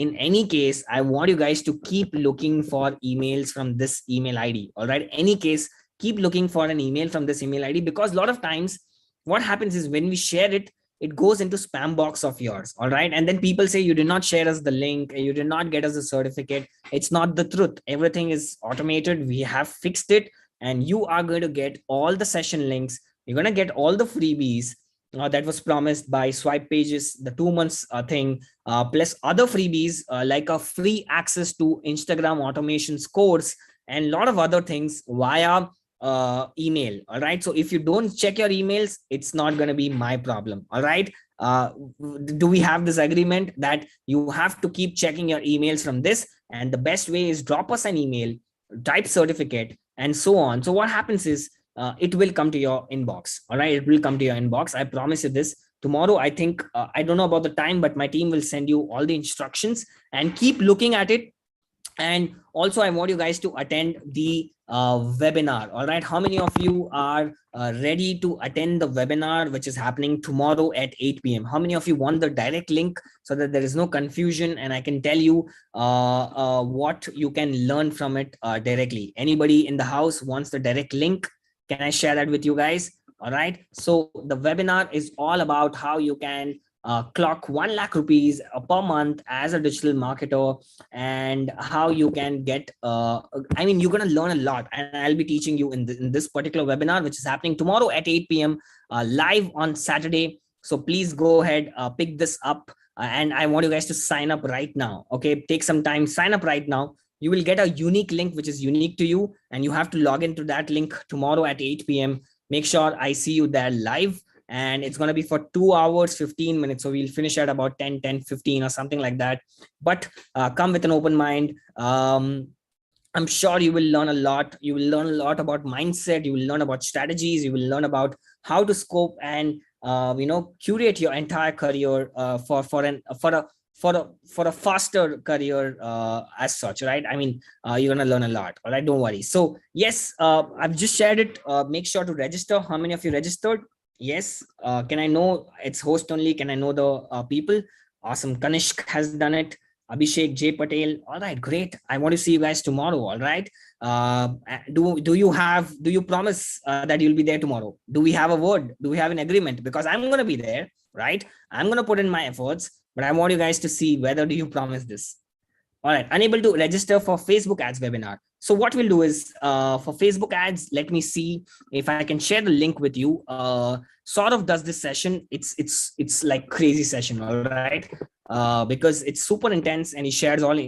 I want you guys to keep looking for emails from this email ID. All right. Any case, keep looking for an email from this email ID, because a lot of times what happens is when we share it, it goes into spam box of yours. All right. And then people say, you did not share us the link. You did not get us a certificate. It's not the truth. Everything is automated. We have fixed it, and you are going to get all the session links. You're going to get all the freebies that was promised by SwipePages, the 2 months thing, plus other freebies like a free access to Instagram automations course and a lot of other things via email. All right. So if you don't check your emails, it's not going to be my problem. All right. Do we have this agreement that you have to keep checking your emails from this? And the best way is drop us an email, type certificate, and so on. So what happens is it will come to your inbox. All right. It will come to your inbox. I promise you this. Tomorrow, I think, I don't know about the time, but my team will send you all the instructions, and keep looking at it. And also, I want you guys to attend the webinar. All right. How many of you are ready to attend the webinar, which is happening tomorrow at 8 p.m.? How many of you want the direct link so that there is no confusion and I can tell you what you can learn from it directly? Anybody in the house wants the direct link? Can I share that with you guys? All right. So the webinar is all about how you can clock 1 lakh rupees per month as a digital marketer, and how you can get, you're going to learn a lot, and I'll be teaching you in this particular webinar, which is happening tomorrow at 8 p.m. Live on Saturday. So please go ahead, pick this up, and I want you guys to sign up right now. Okay. Take some time, sign up right now. You will get a unique link, which is unique to you, and you have to log into that link tomorrow at 8 p.m. Make sure I see you there live. And it's going to be for 2 hours, 15 minutes. So we'll finish at about 10:15 or something like that. But come with an open mind. I'm sure you will learn a lot. You will learn a lot about mindset. You will learn about strategies. You will learn about how to scope and, curate your entire career for a faster career as such, right? You're going to learn a lot. All right. Don't worry. So yes, I've just shared it. Make sure to register. How many of you registered? Yes. Can I know? It's host only. Can I know the people? Awesome. Kanishk has done it. Abhishek J Patel. All right, great. I want to see you guys tomorrow. All right. Do you promise that you'll be there tomorrow? Do we have a word? Do we have an agreement? Because I'm going to be there, right? I'm going to put in my efforts, but I want you guys to see whether do you promise this. All right, unable to register for Facebook ads webinar. So what we'll do is for Facebook ads, let me see if I can share the link with you. Sort of does this session. It's like crazy session, all right? Because it's super intense and he shares all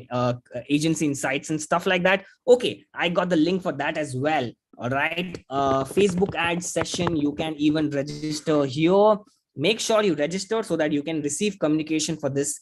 agency insights and stuff like that. Okay, I got the link for that as well. All right, Facebook ads session. You can even register here. Make sure you register so that you can receive communication for this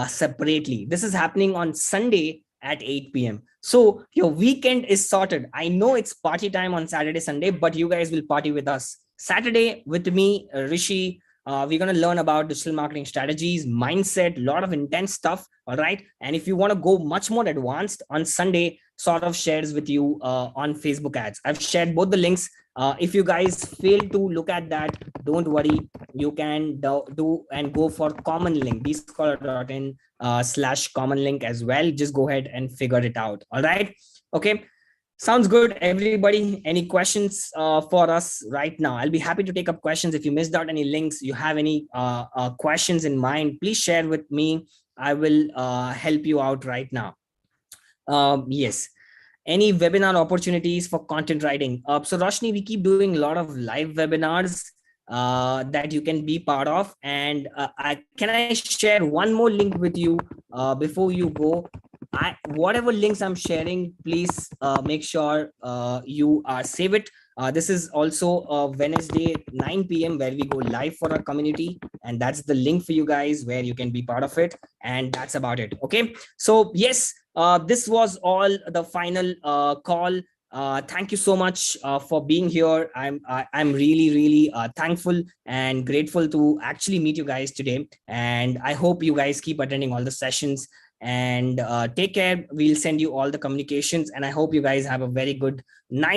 separately. This is happening on Sunday at 8 p.m. So your weekend is sorted. I know it's party time on Saturday, Sunday, but you guys will party with us. Saturday with me, Rishi, we're going to learn about digital marketing strategies, mindset, a lot of intense stuff. All right. And if you want to go much more advanced on Sunday, sort of shares with you on Facebook ads. I've shared both the links. If you guys fail to look at that, don't worry. You can do and go for common link, bscholar.in /common link as well. Just go ahead and figure it out. All right. Okay. Sounds good, everybody. Any questions for us right now? I'll be happy to take up questions. If you missed out any links, you have any questions in mind, please share with me. I will help you out right now. Yes. Any webinar opportunities for content writing? So Roshni, we keep doing a lot of live webinars that you can be part of. And can I share one more link with you before you go? Whatever links I'm sharing, please make sure you save it. This is also Wednesday 9 p.m. where we go live for our community, and that's the link for you guys where you can be part of it. And that's about it. Okay, so yes, this was all the final call. Thank you so much for being here. I'm really thankful and grateful to actually meet you guys today, and I hope you guys keep attending all the sessions. And take care. We'll send you all the communications, and I hope you guys have a very good night.